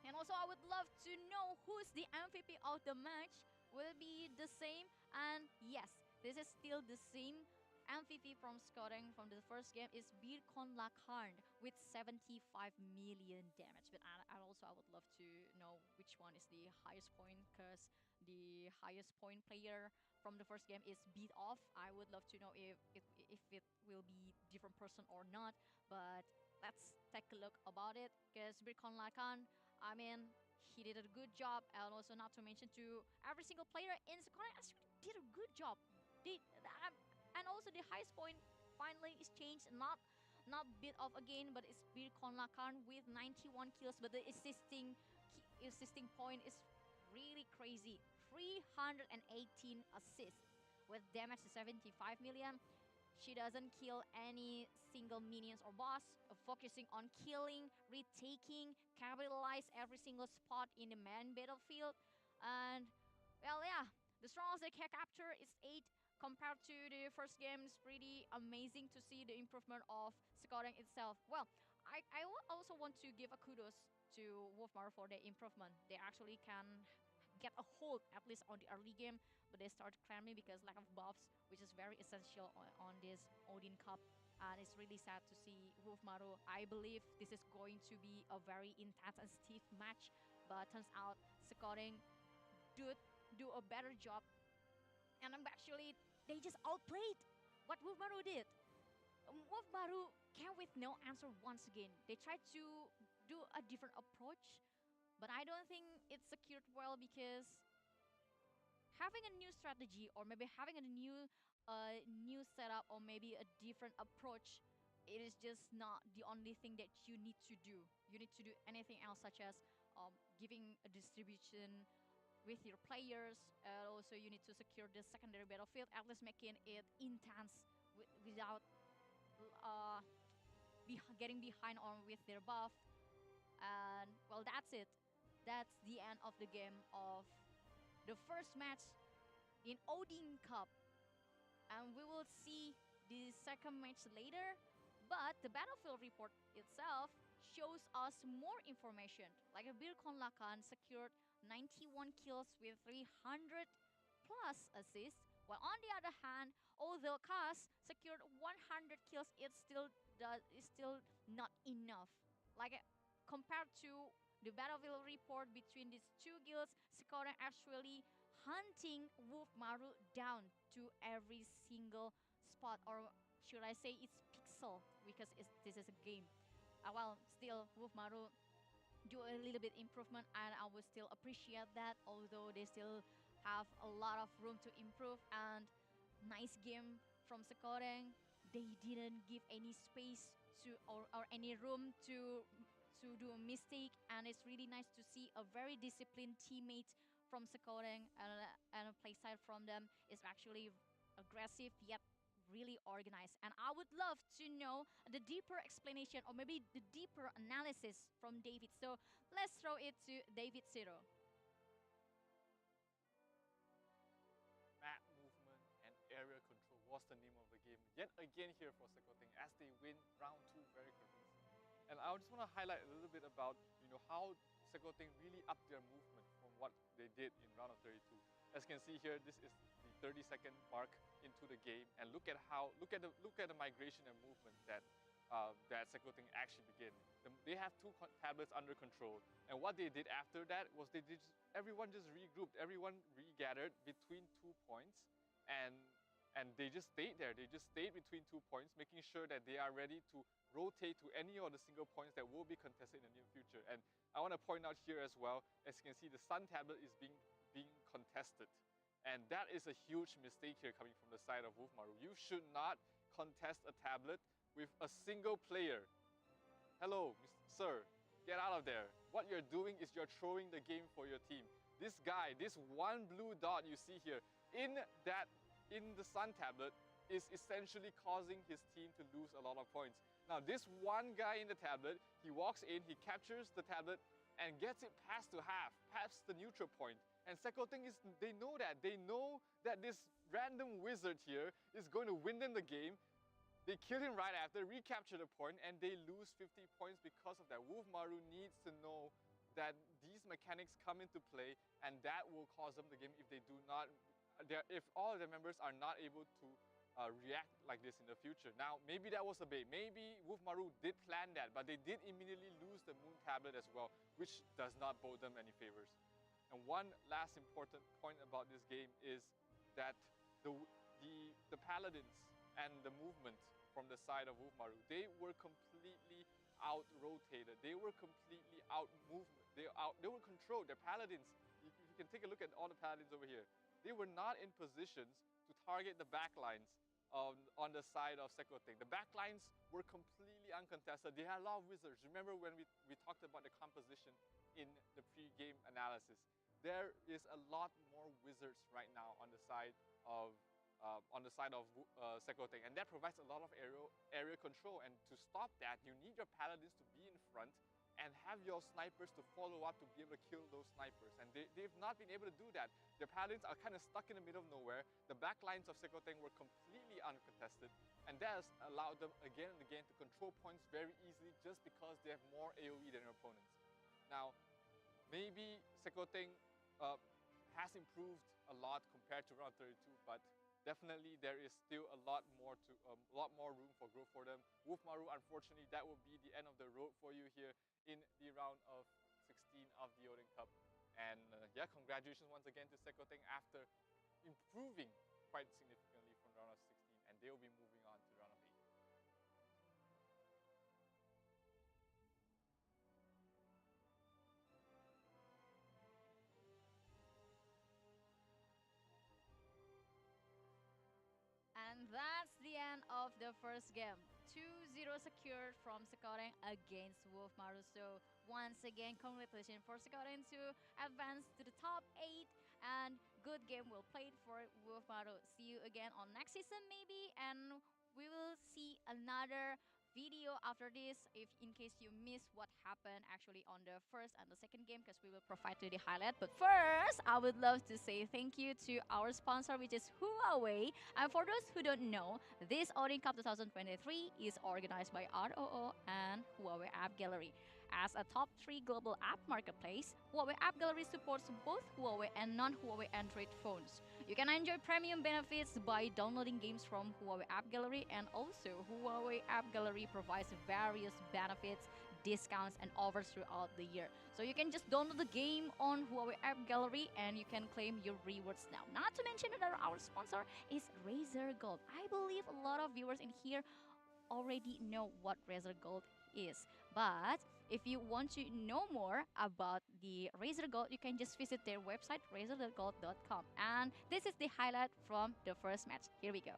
And also, I would love to know who's the MVP of the match. Will it be the same? And yes, this is still the same MVP from scoring from the first game is Birkon Lakarn with 75 million damage. But I would love to know which one is the highest point, because the highest point player from the first game is beat off. I would love to know if it will be different person or not. But let's take a look about it, because Birkon Lakarn, I mean, he did a good job, and also not to mention to every single player in Sakura actually did a good job. They, and also the highest point finally is changed, not bit off again, but it's Birkon Lakarn with 91 kills, but the assisting point is really crazy. 318 assists with damage to 75 million. She doesn't kill any single minions or boss, focusing on killing, retaking, capitalize every single spot in the main battlefield. And, well, yeah, the strongest they can capture is 8. Compared to the first game, it's pretty amazing to see the improvement of scoring itself. Well, I also want to give a kudos to Wolfmaru for the improvement. They actually can get a hold, at least on the early game, but they start cramming because lack of buffs, which is very essential on this Odin Cup. And it's really sad to see Wolfmaru. I believe this is going to be a very intense and stiff match, but turns out scoring do a better job. And actually, they just outplayed what Wolfmaru did. Wolfmaru came with no answer once again. They tried to do a different approach, but I don't think it's secured well, because having a new strategy, or maybe having a new setup, or maybe a different approach, it is just not the only thing that you need to do. You need to do anything else, such as giving a distribution with your players. Also, you need to secure the secondary battlefield, at least making it intense without getting behind on with their buff. And, well, that's it. That's the end of the game of the first match in Odin Cup. And we will see the second match later. But the battlefield report itself shows us more information. Like Birkon Lakarn secured 91 kills with 300 plus assists, while on the other hand, although Kaz secured 100 kills, it's still not enough. Like, compared to the battlefield report between these two guilds, Sakura actually hunting Wolfmaru down to every single spot, or should I say it's pixel, because this is a game. Well, still Wolfmaru do a little bit improvement, and I would still appreciate that, although they still have a lot of room to improve. And nice game from Sekoreng. They didn't give any space to or any room to do a mistake, and it's really nice to see a very disciplined teammate from Sekoreng, and a play style from them is actually aggressive yet really organized. And I would love to know the deeper explanation, or maybe the deeper analysis from David. So let's throw it to David Zero. Map movement and area control was the name of the game yet again here for Sekoteng, as they win round 2 very convincingly. And I just want to highlight a little bit about how Sekoteng really upped their movement from what they did in round of 32. As you can see here, this is the 30-second mark into the game, and look at the migration and movement that Sekoteng actually began. They have 2 tablets under control, and what they did after that was everyone just regrouped, everyone regathered between 2 points, and they just stayed there. They just stayed between 2 points, making sure that they are ready to rotate to any of the single points that will be contested in the near future. And I want to point out here as well, as you can see, the Sun tablet is being contested. And that is a huge mistake here coming from the side of Wolfmaru. You should not contest a tablet with a single player. Hello, sir, get out of there. What you're doing is you're throwing the game for your team. This guy, this one blue dot you see here, in the Sun tablet, is essentially causing his team to lose a lot of points. Now, this one guy in the tablet, he walks in, he captures the tablet, and gets it past to half, past the neutral point. And second thing is, they know that. They know that this random wizard here is going to win them the game. They kill him right after, recapture the point, and they lose 50 points because of that. Wolfmaru needs to know that these mechanics come into play, and that will cause them the game if they do not, if all of the members are not able to react like this in the future. Now, maybe that was a bait. Maybe Wolfmaru did plan that, but they did immediately lose the Moon Tablet as well, which does not bode them any favors. And one last important point about this game is that the Paladins and the movement from the side of Wolfmaru, they were completely out-rotated. They were completely out-movement. They were controlled. The Paladins, you can take a look at all the Paladins over here. They were not in positions to target the backlines on the side of Sekoteng. The backlines were completely uncontested. They had a lot of wizards. Remember when we talked about the composition in the pre-game analysis? There is a lot more wizards right now on the side of Sekoteng, and that provides a lot of area control. And to stop that, you need your paladins to be in front and have your snipers to follow up to be able to kill those snipers. And they've not been able to do that. Their paladins are kind of stuck in the middle of nowhere. The back lines of Sekoteng were completely uncontested, and that has allowed them again and again to control points very easily just because they have more AoE than their opponents. Now, maybe Sekoteng has improved a lot compared to round 32, but definitely there is still a lot more room for growth for them. Wolfmaru, unfortunately, that will be the end of the road for you here in the round of 16 of the Odin Cup. And yeah, congratulations once again to Sekoteng after improving quite significantly from the round of 16, and they will be moving on to the round of 8. And that's the end of the first game. 2-0 secured from Sekoteng against Wolfmaru. So once again, congratulations for Sekoteng to advance to the top 8. And good game well played for Wolfmaru. See you again on next season maybe. And we will see another video after this if in case you missed what happened actually on the first and the second game, because we will provide to the highlight. But first, I would love to say thank you to our sponsor, which is Huawei. And for those who don't know, this Odin Cup 2023 is organized by ROO and Huawei App Gallery. As a top 3 global app marketplace, Huawei App Gallery supports both Huawei and non-Huawei Android phones. You can enjoy premium benefits by downloading games from Huawei App Gallery, and also Huawei App Gallery provides various benefits, discounts, and offers throughout the year. So you can just download the game on Huawei App Gallery and you can claim your rewards now. Not to mention that our sponsor is Razer Gold. I believe a lot of viewers in here already know what Razer Gold is. But if you want to know more about the Razer Gold, you can just visit their website, razergold.com. And this is the highlight from the first match. Here we go.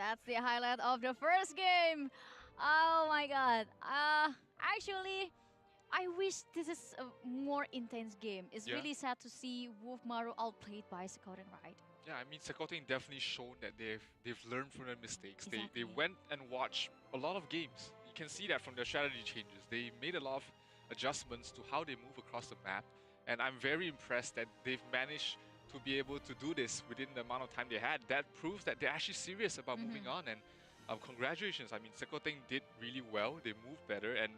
That's the highlight of the first game. Oh my god. Actually, I wish this is a more intense game. It's Yeah. really sad to see Wolf Maru outplayed by Sakoten, right? Yeah, I mean, Sakotin definitely shown that they've learned from their mistakes. They Exactly. went and watched a lot of games. You can see that from their strategy changes. They made a lot of adjustments to how they move across the map, and I'm very impressed that they've managed to be able to do this within the amount of time they had. That proves that they're actually serious about moving on, and congratulations. I mean, Sakotin did really well. They moved better, and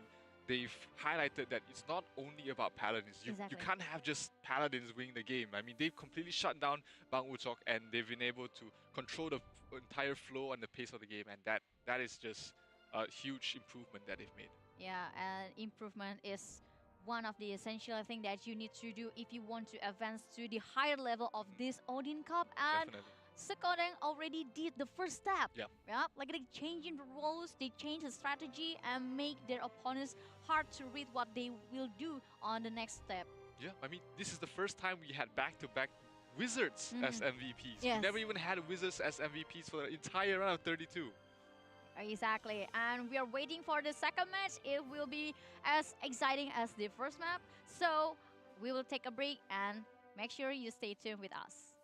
they've highlighted that it's not only about paladins. You Exactly. can't have just paladins winning the game. I mean, they've completely shut down Bang Wuchok, and they've been able to control the entire flow and the pace of the game, and that is just a huge improvement that they've made. Yeah, and improvement is one of the essential things that you need to do if you want to advance to the higher level of this Odin Cup. And Definitely. Sakoten already did the first step. Yeah. Yeah, like they changing the roles, they change the strategy and make their opponents hard to read what they will do on the next step. Yeah, I mean, this is the first time we had back-to-back Wizards as MVPs. We Yes. never even had Wizards as MVPs for the entire round of 32. Exactly, and we are waiting for the second match. It will be as exciting as the first map. So we will take a break and make sure you stay tuned with us.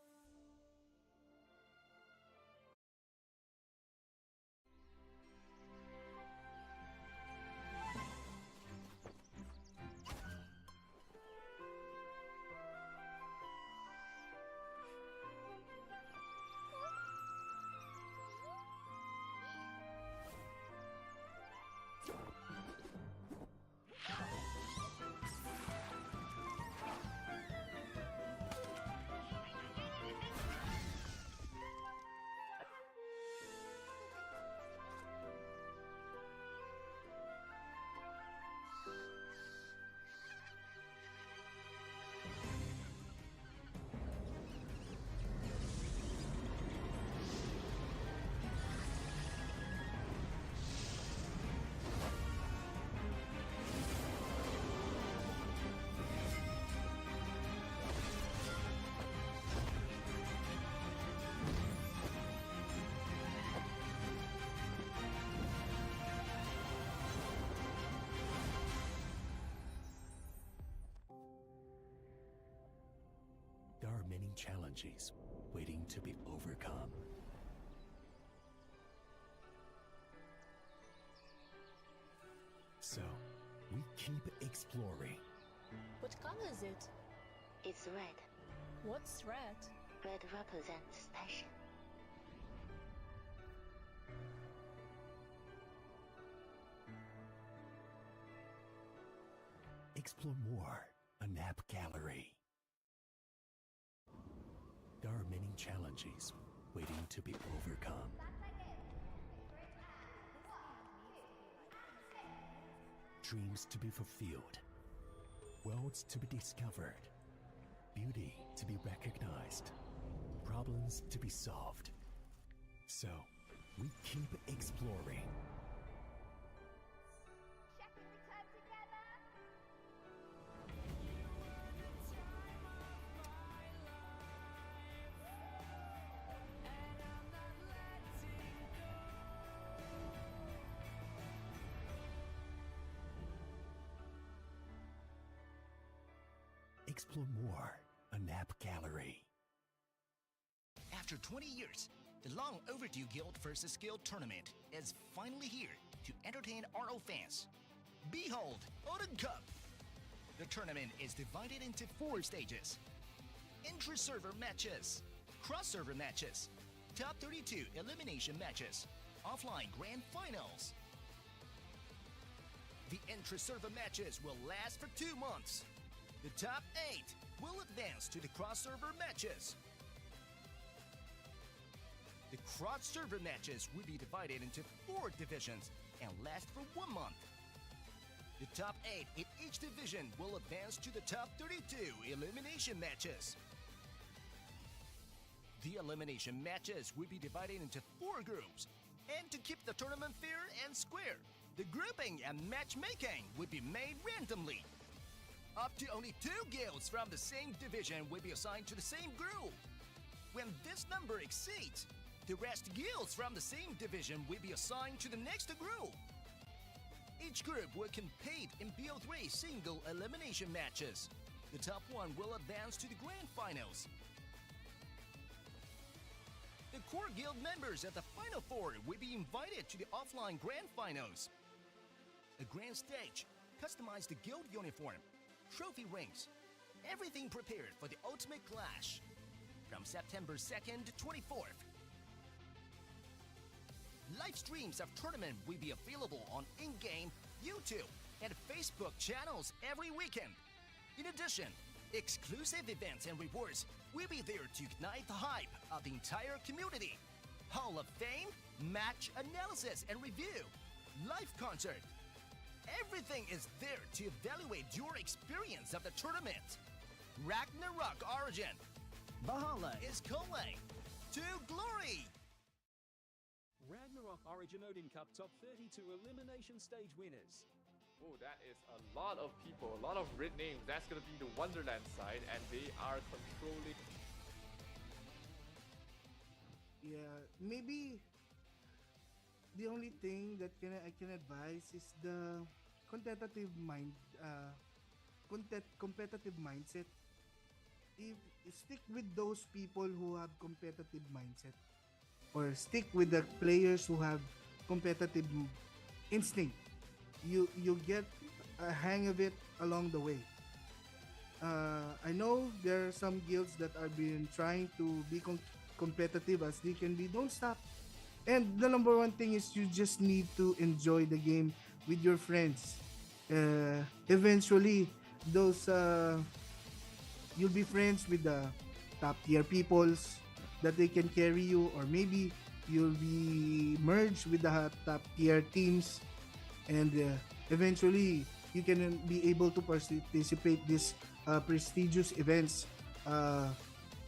There are many challenges waiting to be overcome. So, we keep exploring. What color is it? It's red. What's red? Red represents passion. Explore more, a nap gallery. There are many challenges waiting to be overcome. Dreams to be fulfilled, worlds to be discovered, beauty to be recognized, problems to be solved. So, we keep exploring. Explore more, a nap gallery. After 20 years, the long overdue Guild vs. Guild tournament is finally here to entertain RO fans. Behold, Odin Cup! The tournament is divided into 4 stages. Intra-server matches, cross-server matches, top 32 elimination matches, offline grand finals. The intra-server matches will last for 2 months. The top 8 will advance to the cross-server matches. The cross-server matches will be divided into 4 divisions and last for 1 month. The top 8 in each division will advance to the top 32 elimination matches. The elimination matches will be divided into 4 groups, and to keep the tournament fair and square, the grouping and matchmaking will be made randomly. Up to only 2 guilds from the same division will be assigned to the same group. When this number exceeds, The rest guilds from the same division will be assigned to the next group. Each group will compete in BO3 single elimination matches. The top one will advance to the grand finals. The core guild members at the final four will be invited to the offline grand finals. A grand stage, customize the guild uniform, trophy rings, everything prepared for the ultimate clash. From September 2nd to 24th. Live streams of tournament will be available on in-game, YouTube, and Facebook channels every weekend. In addition, exclusive events and rewards will be there to ignite the hype of the entire community. Hall of Fame, match analysis and review, live concert. Everything is there to evaluate your experience of the tournament. Ragnarok Origin. Valhalla is calling to glory. Ragnarok Origin Odin Cup Top 32 Elimination Stage winners. Oh, that is a lot of people, a lot of red names. That's going to be the Wonderland side, and they are controlling. Yeah, maybe the only thing that I can advise is the competitive mindset. If stick with those people who have competitive mindset, or stick with the players who have competitive instinct. You get a hang of it along the way. I know there are some guilds that are been trying to be competitive as they can be. Don't stop. And the number one thing is you just need to enjoy the game with your friends. Eventually, those you'll be friends with the top tier peoples that they can carry you, or maybe you'll be merged with the top tier teams, and eventually you can be able to participate these prestigious events.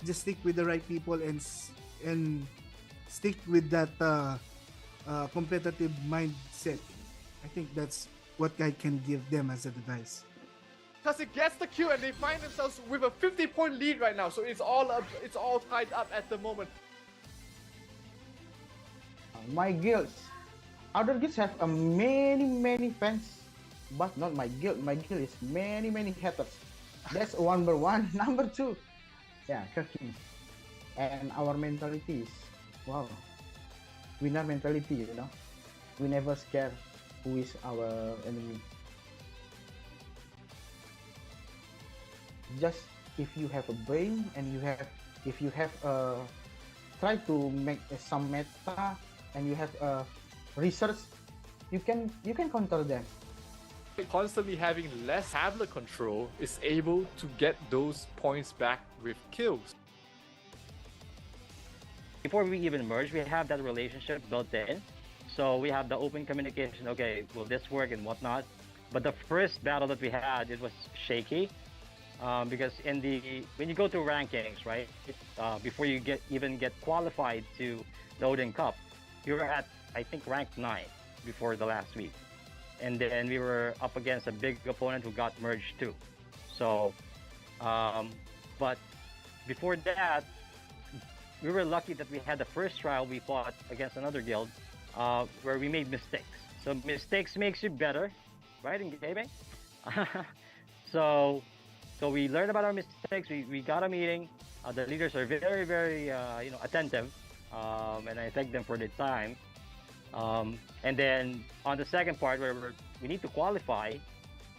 Just stick with the right people and stick with that competitive mindset. I think that's what I can give them as advice. Because it gets the kill and they find themselves with a 50-point lead right now, so it's all tied up at the moment. My guilds, other guilds have many fans, but not my guild. My guild is many haters. That's number one. Number two, yeah, Kirking. And our mentality is, wow, winner mentality, you know. We never scare who is our enemy. Just if you have a brain and if you have try to make some meta and you have research, you can counter them. Constantly having less tablet control is able to get those points back with kills. Before we even merge, we have that relationship built in. So we have the open communication, okay, will this work and whatnot. But the first battle that we had, it was shaky. Because when you go through rankings, right, before you even get qualified to the Odin Cup, you were at, I think, rank 9 before the last week, and then we were up against a big opponent who got merged too. So, but before that, we were lucky that we had the first trial we fought against another guild, where we made mistakes. So mistakes makes you better, right, in gaming? So we learned about our mistakes. We got a meeting. The leaders are very attentive, and I thank them for their time. And then on the second part, where we need to qualify,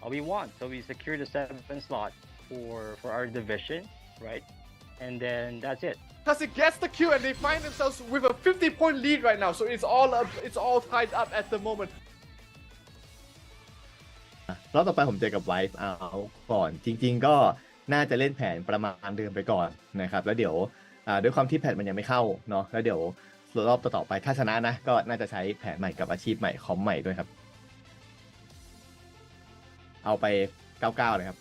we won. So we secured the 7th slot for our division, right? And then that's it. Because it gets the kill and they find themselves with a 50-point lead right now. So it's all tied up at the moment. รอบต่อไปผมเจอกับไวฟ์เอาก่อนจริงๆก็น่าจะเล่นแผนประมาณเดิมไปก่อนนะครับแล้วเดี๋ยวด้วยความที่แผนมันยังไม่เข้าเนาะแล้วเดี๋ยวรอบต่อไปถ้าชนะนะก็น่าจะใช้แผนใหม่กับอาชีพใหม่คอมใหม่ด้วยครับเอาไป99เลยครับ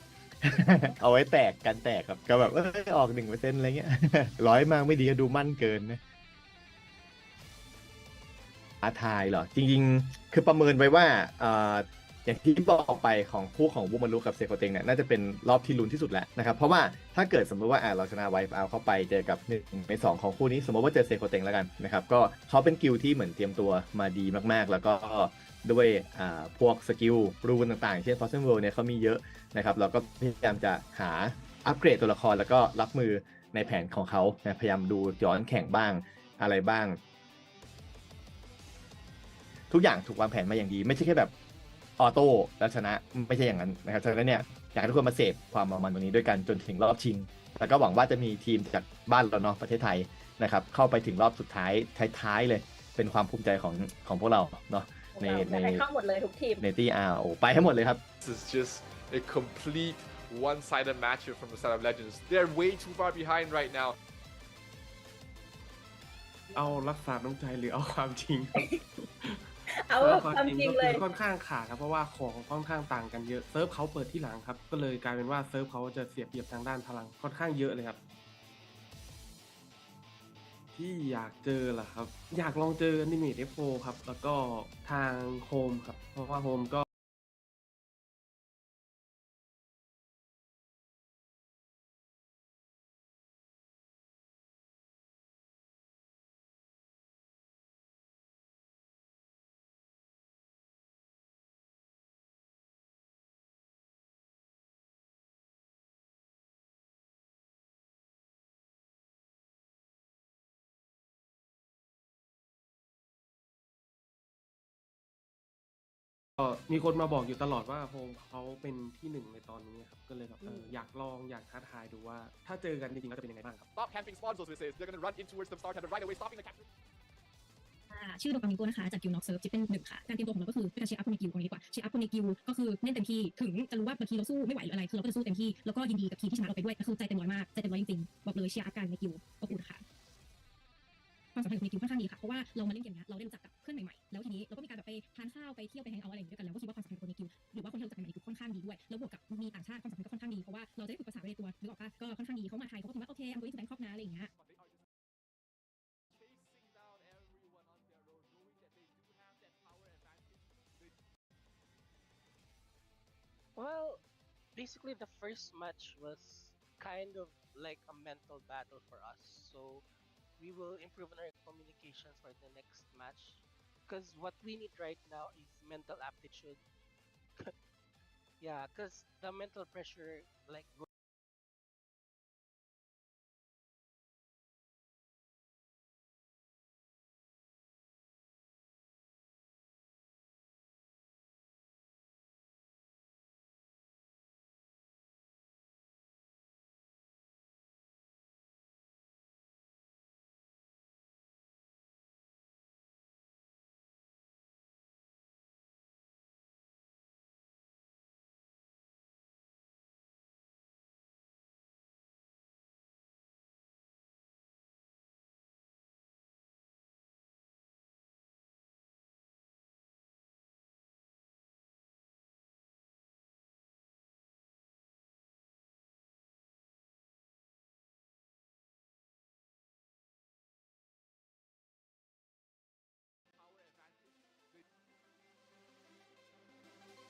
เอาไว้แตกกันแตกครับก็แบบออก 1% อะไรเงี้ย 100มาไม่ดีก็ดูมั่นเกินนะท้าทายเหรอจริงๆคือประเมินไว้ว่า อย่างที่บอกไปของคู่ของวูมารุกับเซโคเต็งเนี่ยน่าจะเป็นรอบที่ลุ้นที่สุดแล้วนะครับเพราะว่าถ้าเกิดสมมติว่าเราชนะไวฟ์เอาเข้าไปเจอกับ1ใน 2ของคู่นี้สมมติว่าเจอเซโคเต็งแล้วกันนะครับก็เขาเป็นกิลที่เหมือนเตรียมตัวมาดีมากๆแล้วก็ด้วยพวกสกิลรูนต่างๆเช่น Frozen World เนี่ยเขามีเยอะนะครับเราก็พยายามจะหาอัปเกรดตัวละครแล้วก็รับมือในแผนของเขาพยายามดูย้อนแข่งบ้างอะไรบ้าง ทุกอย่างถูกวางแผนมาอย่างดีไม่ใช่แค่แบบออโต้แล้วชนะไม่ใช่อย่างนั้นนะครับฉะนั้นเนี่ยอยากให้ทุกคนมาเสพความมันตรงนี้ด้วยกันจนถึงรอบชิงแล้วก็หวังว่าจะมีทีมจากบ้านเราเนาะประเทศไทยนะครับเข้าไปถึงรอบสุดท้ายเลยเป็นความภูมิใจของพวกเราเนาะในเข้าหมดเลยทุกทีมในที่ไปให้หมดเลยครับ This is just a complete one-sided matchup from the side of Legends. They're way too far behind right now. เอารักษาน้ำใจหรือเอาความจริง เอาความจริงเลย ค่อนข้างขาดครับเพราะว่าของค่อนข้างต่างกันเยอะเซิร์ฟเขาเปิดที่หลังครับก็เลยกลายเป็นว่าเซิร์ฟเขาจะเสียเปรียบทางด้านพลังค่อนข้างเยอะเลยครับที่อยากเจอล่ะครับอยากลองเจออนิเมะ F4 ครับแล้วก็ทางโฮมครับเพราะว่าโฮมก็มีคนมาบอกอยู่ตลอดว่าโฮมเขาเป็นที่1ในตอนนี้ครับก็เลยแบบอยากลองอยากท้าทายดูว่าถ้าเจอกันจริงๆแล้วจะเป็นยังไงบ้างครับ Stop camping spawns, those missiles. They're gonna run in towards them, start right away, stopping the capture. ชื่อโดปามิงโกนะคะจากกิลน็อกเซิร์ฟจิ๊บเป็น1ค่ะการเตรียมตัวของเราก็คือเป็นการเชียร์อัพคนในกิลตรงนี้ดีกว่าเชียร์อัพคนในกิลก็คือเล่นเต็มที่ถึงจะรู้ว่าบางทีเราสู้ไม่ไหวหรืออะไรคือเราก็จะสู้เต็มที่แล้วก็ยินดีกับทีมที่ชนะเราไปด้วยก็คือใจเต็มร้อยมากใจเต็มร้อยจริงๆบอกเลยเชียร์อัพกันในกิลอบอุ่นค่ะความสัมพันธ์กับในกิลค่อนข้างดีค่ะเพราะว่าเรามาเล่นเกมนี้เราได้รู้จักกับเพื่อนใหม่ๆแล้วทีนี้เราก็มีการแบบไปทานข้าวไปเที่ยวไปแฮงเอาท์อะไรอย่างเงี้ยด้วยกันแล้วก็คิดว่าความสัมพันธ์กับในกิลหรือว่าคนที่รู้จักกันใหม่ในกิลค่อนข้างดีด้วยแล้วบวกกับมีต่างชาติความสัมพันธ์ก็ค่อนข้างดีเพราะว่าเราจะได้ฝึกภาษาไปในตัวนึกออกปะก็ค่อนข้างดีเขามาไทยเขาก็บอกว่าโอเคI'm going to Bangkokนะอะไรอย่างเงี้ย Well, basically the first match was kind of like a mental battle for us. So we will improve on our communications for the next match. Because what we need right now is mental aptitude. Yeah, because the mental pressure, like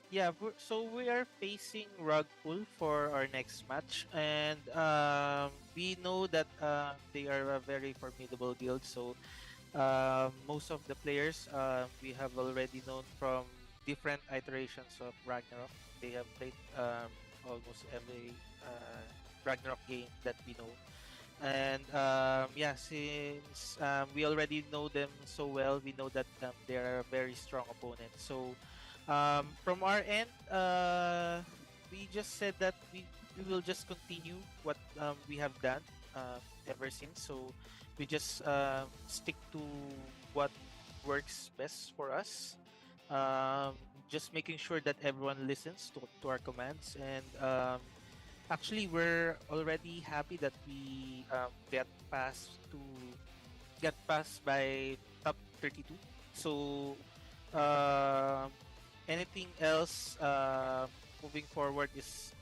Yeah, so we are facing Rugpool for our next match, and we know that they are a very formidable guild. So most of the players we have already known from different iterations of Ragnarok. They have played almost every Ragnarok game that we know. And yeah, since we already know them so well, we know that they are a very strong opponent. So from our end, we just said that we will just continue what we have done ever since. So we just stick to what works best for us. Just making sure that everyone listens to our commands. And actually, we're already happy that we get passed by top 32. So anything else moving forward is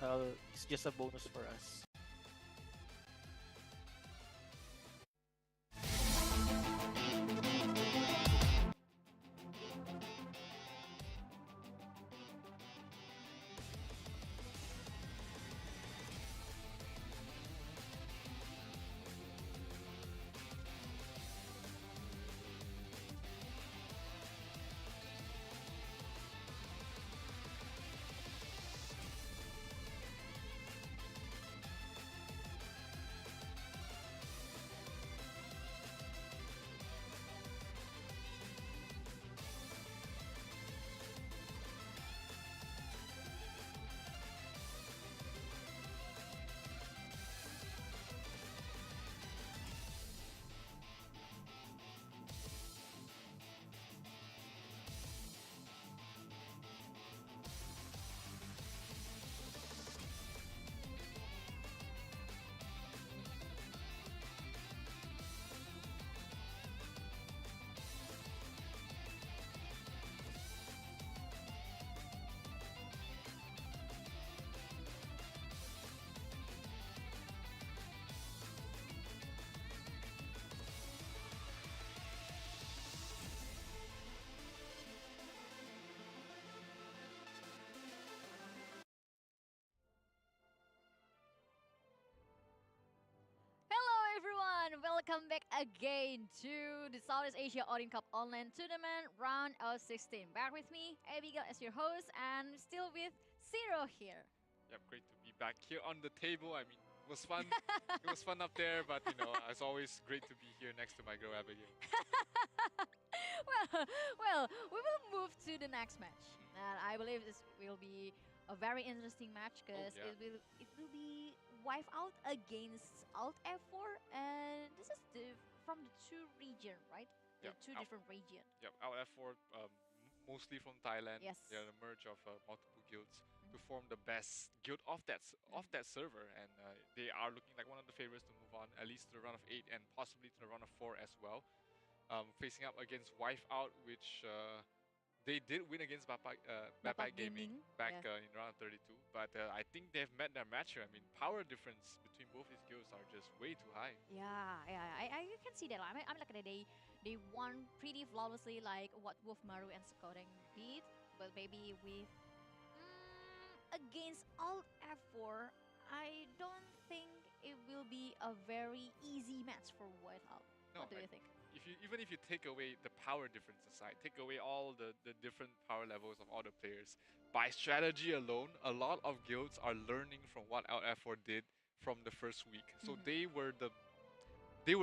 just a bonus for us. welcome back again to the Southeast Asia Odin Cup Online Tournament round of 16. Back with me, Abigail as your host, and still with Zero here. Yep, great to be back here on the table. I mean, it was fun. It was fun up there, but it's always great to be here next to my girl Abigail. well, we will move to the next match, and I believe this will be a very interesting match because it will be wipe out against Alt F4, and this is from the two region, right? The two different region. Yep, Alt F4 mostly from Thailand. Yes. They are the merge of multiple guilds to form the best guild of that server, and they are looking like one of the favorites to move on at least to the round of 8 and possibly to the round of 4 as well. Facing up against Wipeout, which they did win against Vapon Gaming back in round 32, but I think they've met their match here. I mean, power difference between both these guilds are just way too high. I can see that. I mean like they won pretty flawlessly, like what Wolf Maru and Scouting did, but maybe with against Alt F4, I don't think it will be a very easy match for Whiteout. What do you think? Even if you take away the power difference aside, take away all the different power levels of all the players, by strategy alone, a lot of guilds are learning from what Alt F4 did from the first week. So they were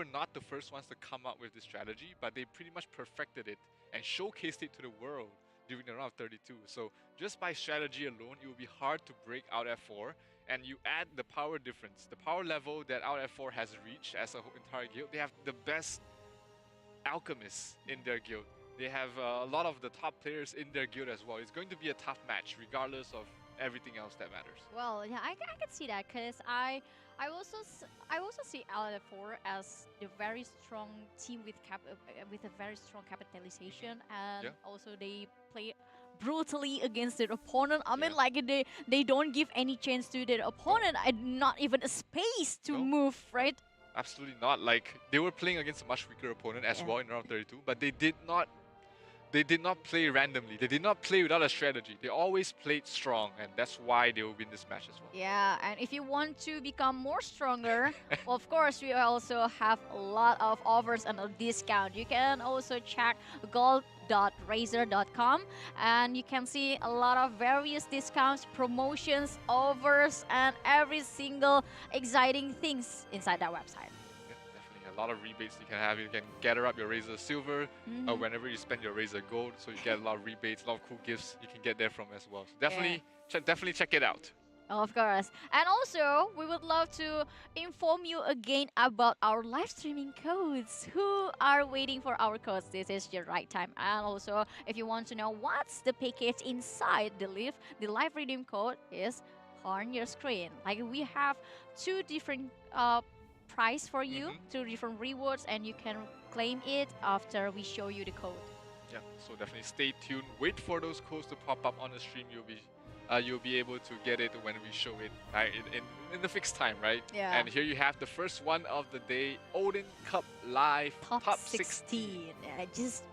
not the first ones to come up with this strategy, but they pretty much perfected it and showcased it to the world during the round 32. So just by strategy alone, it will be hard to break Alt F4. And you add the power difference, the power level that Alt F4 has reached as a whole entire guild. They have the best alchemists in their guild. They have a lot of the top players in their guild as well. It's going to be a tough match, regardless of everything else that matters. Well, yeah, I can see that because I also see LF4 as a very strong team with a very strong capitalization, and also they play brutally against their opponent. I mean, like they don't give any chance to their opponent, and not even a space to move, right? Absolutely not. Like, they were playing against a much weaker opponent as well in round 32, but they did not play randomly. They did not play without a strategy. They always played strong, and that's why they will win this match as well. Yeah, and if you want to become more stronger, well, of course, we also have a lot of offers and a discount. You can also check gold.razer.com, and you can see a lot of various discounts, promotions, offers, and every single exciting things inside that website. A lot of rebates you can have. You can gather up your Razer Silver whenever you spend your Razer Gold, so you get a lot of rebates, a lot of cool gifts you can get there from as well. So definitely check it out. Of course. And also, we would love to inform you again about our live streaming codes. Who are waiting for our codes? This is your right time. And also, if you want to know what's the package inside the live redeem code is on your screen. Like, we have two different price for you, two different rewards, and you can claim it after we show you the code. Yeah, so definitely stay tuned. Wait for those codes to pop up on the stream. You'll be able to get it when we show it in the fixed time, right? Yeah. And here you have the first one of the day, Odin Cup Live Top 16. Just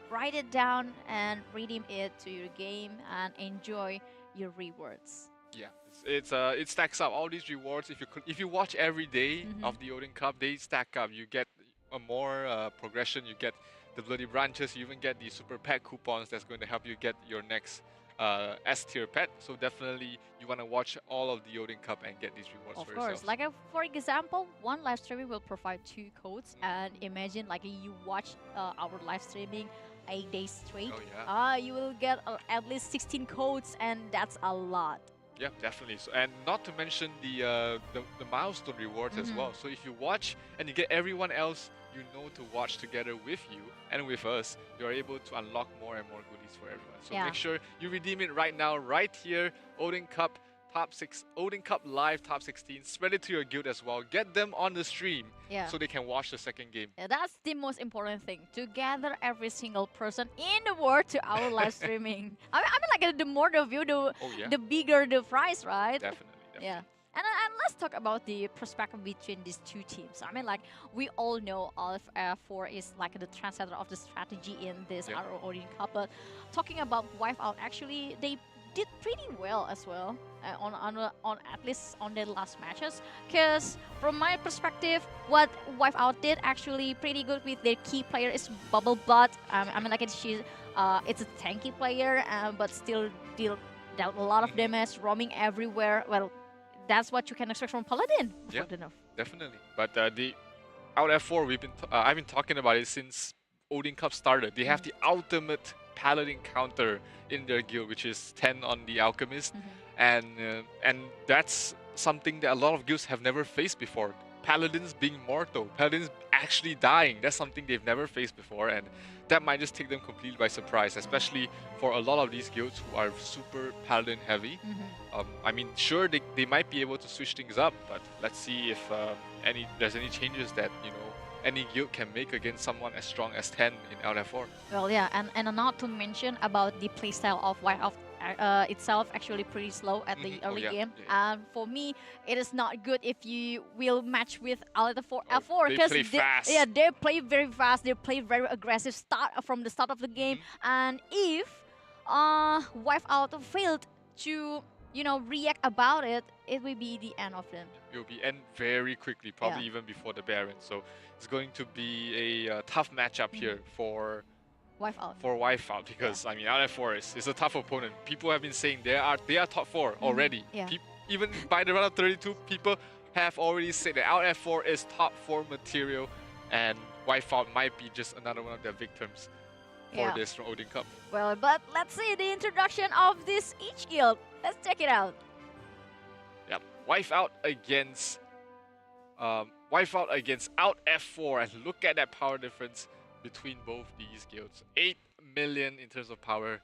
write it down and redeem it to your game and enjoy your rewards. Yeah, it stacks up. All these rewards, if you watch every day of the Odin Cup, they stack up. You get a more progression. You get the Bloody Branches. You even get the Super Pet coupons that's going to help you get your next S tier pet. So definitely you want to watch all of the Odin Cup and get these rewards for yourself. Of course, like for example, one live streaming will provide 2 codes, and imagine like you watch our live streaming 8 days straight. Oh yeah. You will get at least 16 codes, and that's a lot. Yeah, definitely. So, and not to mention the milestone rewards as well. So if you watch and you get everyone else you know to watch together with you and with us, you are able to unlock more and more goodies for everyone. So make sure you redeem it right now, right here. Odin Cup Odin Cup Live Top 16. Spread it to your guild as well. Get them on the stream so they can watch the second game. Yeah, that's the most important thing, to gather every single person in the world to our live streaming. I mean, like the more the view, the bigger the prize, right? Definitely. Yeah. And let's talk about the perspective between these two teams. I mean, like, we all know F4 is like the translator of the strategy in this Odin Cup. But talking about Wipeout, actually, they did pretty well as well on at least on their last matches. Because from my perspective, what Wipeout did actually pretty good with their key player is Bubble Butt. I mean, like it's a tanky player, but still dealt a lot of damage, roaming everywhere. Well, that's what you can expect from Paladin. Yeah, enough. definitely. But the out F4, I've been talking about it since Odin Cup started. They have the ultimate Paladin counter in their guild, which is 10 on the Alchemist, and that's something that a lot of guilds have never faced before. Paladins being mortal, Paladins actually dying. That's something they've never faced before, and that might just take them completely by surprise, especially for a lot of these guilds who are super Paladin heavy. I mean, sure, they might be able to switch things up, but let's see if there's any changes that, you know, any guild can make against someone as strong as 10 in LF4. Well, yeah, and not to mention about the playstyle of Whiteout itself, actually pretty slow at the early game. And for me, it is not good if you will match with F4 They because play fast. yeah, they play very fast. They play very aggressive from the start of the game. And if Wipeout failed to react about it, it will be the end of them. It will be end very quickly, probably even before the Baron. So it's going to be a tough matchup here for Wipeout because I mean LF4 is a tough opponent. People have been saying they are top 4 already. Even by the round of 32, people have already said that LF4 is top 4 material, and Wipeout might be just another one of their victims for this from Odin Cup. Well, but let's see the introduction of this each guild. Let's check it out. Yep, Wipeout against Out F4, and look at that power difference between both these guilds. 8 million in terms of power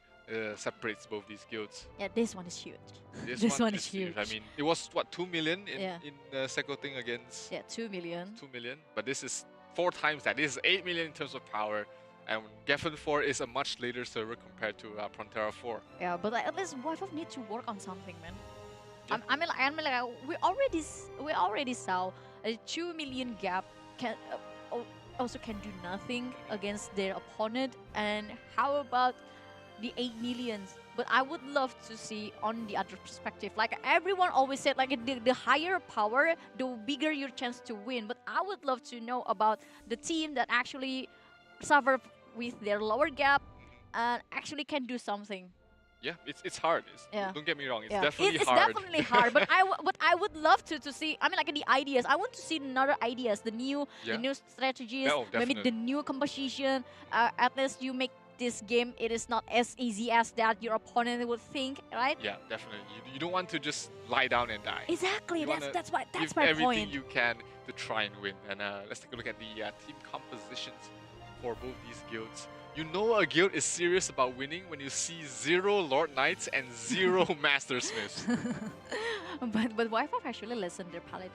separates both these guilds. Yeah, this one is huge. This one is huge. I mean, it was what, 2 million in the second thing against. Yeah, 2 million. 2 million, but this is 4 times that. This is 8 million in terms of power. And Geffen 4 is a much later server compared to Frontera 4. Yeah, but at least Wipeout need to work on something, man. Yeah. I mean, like we already saw a 2 million gap also can do nothing against their opponent. And how about the 8 millions? But I would love to see on the other perspective. Like everyone always said, like the higher power, the bigger your chance to win. But I would love to know about the team that actually suffer with their lower gap and actually can do something. Yeah, it's hard. Don't get me wrong, it's definitely it's hard. It's definitely hard, but I would love to see. I mean, like the ideas. I want to see another ideas, the new strategies, maybe the new composition. At least you make this game. It is not as easy as that your opponent would think, right? Yeah, definitely. You don't want to just lie down and die. Exactly. That's my give point. Everything you can to try and win. And let's take a look at the team compositions for both these guilds. You know a guild is serious about winning when you see 0 Lord Knights and 0 Master Smiths. but Wipeout actually listened their Paladin.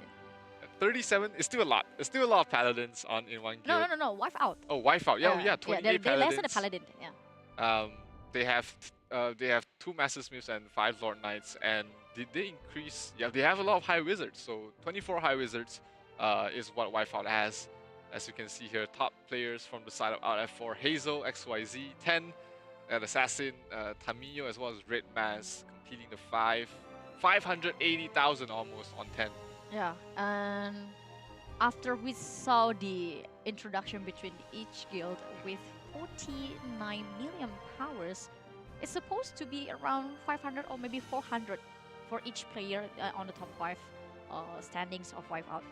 37 is still a lot. There's still a lot of Paladins in one guild. No. Wipeout. Oh, Wipeout. Yeah, 28 they Paladins. listen to Paladin. Yeah. They have 2 Master Smiths and 5 Lord Knights, and did they increase? Yeah, they have a lot of High Wizards. So 24 High Wizards is what Wipeout has. As you can see here, top players from the side of F4, Hazel, XYZ, 10, Assassin, Tamio, as well as Red Mass, completing the 580,000 almost on 10. Yeah, and after we saw the introduction between each guild with 49 million powers, it's supposed to be around 500 or maybe 400 for each player on the top 5 standings of Wipeout.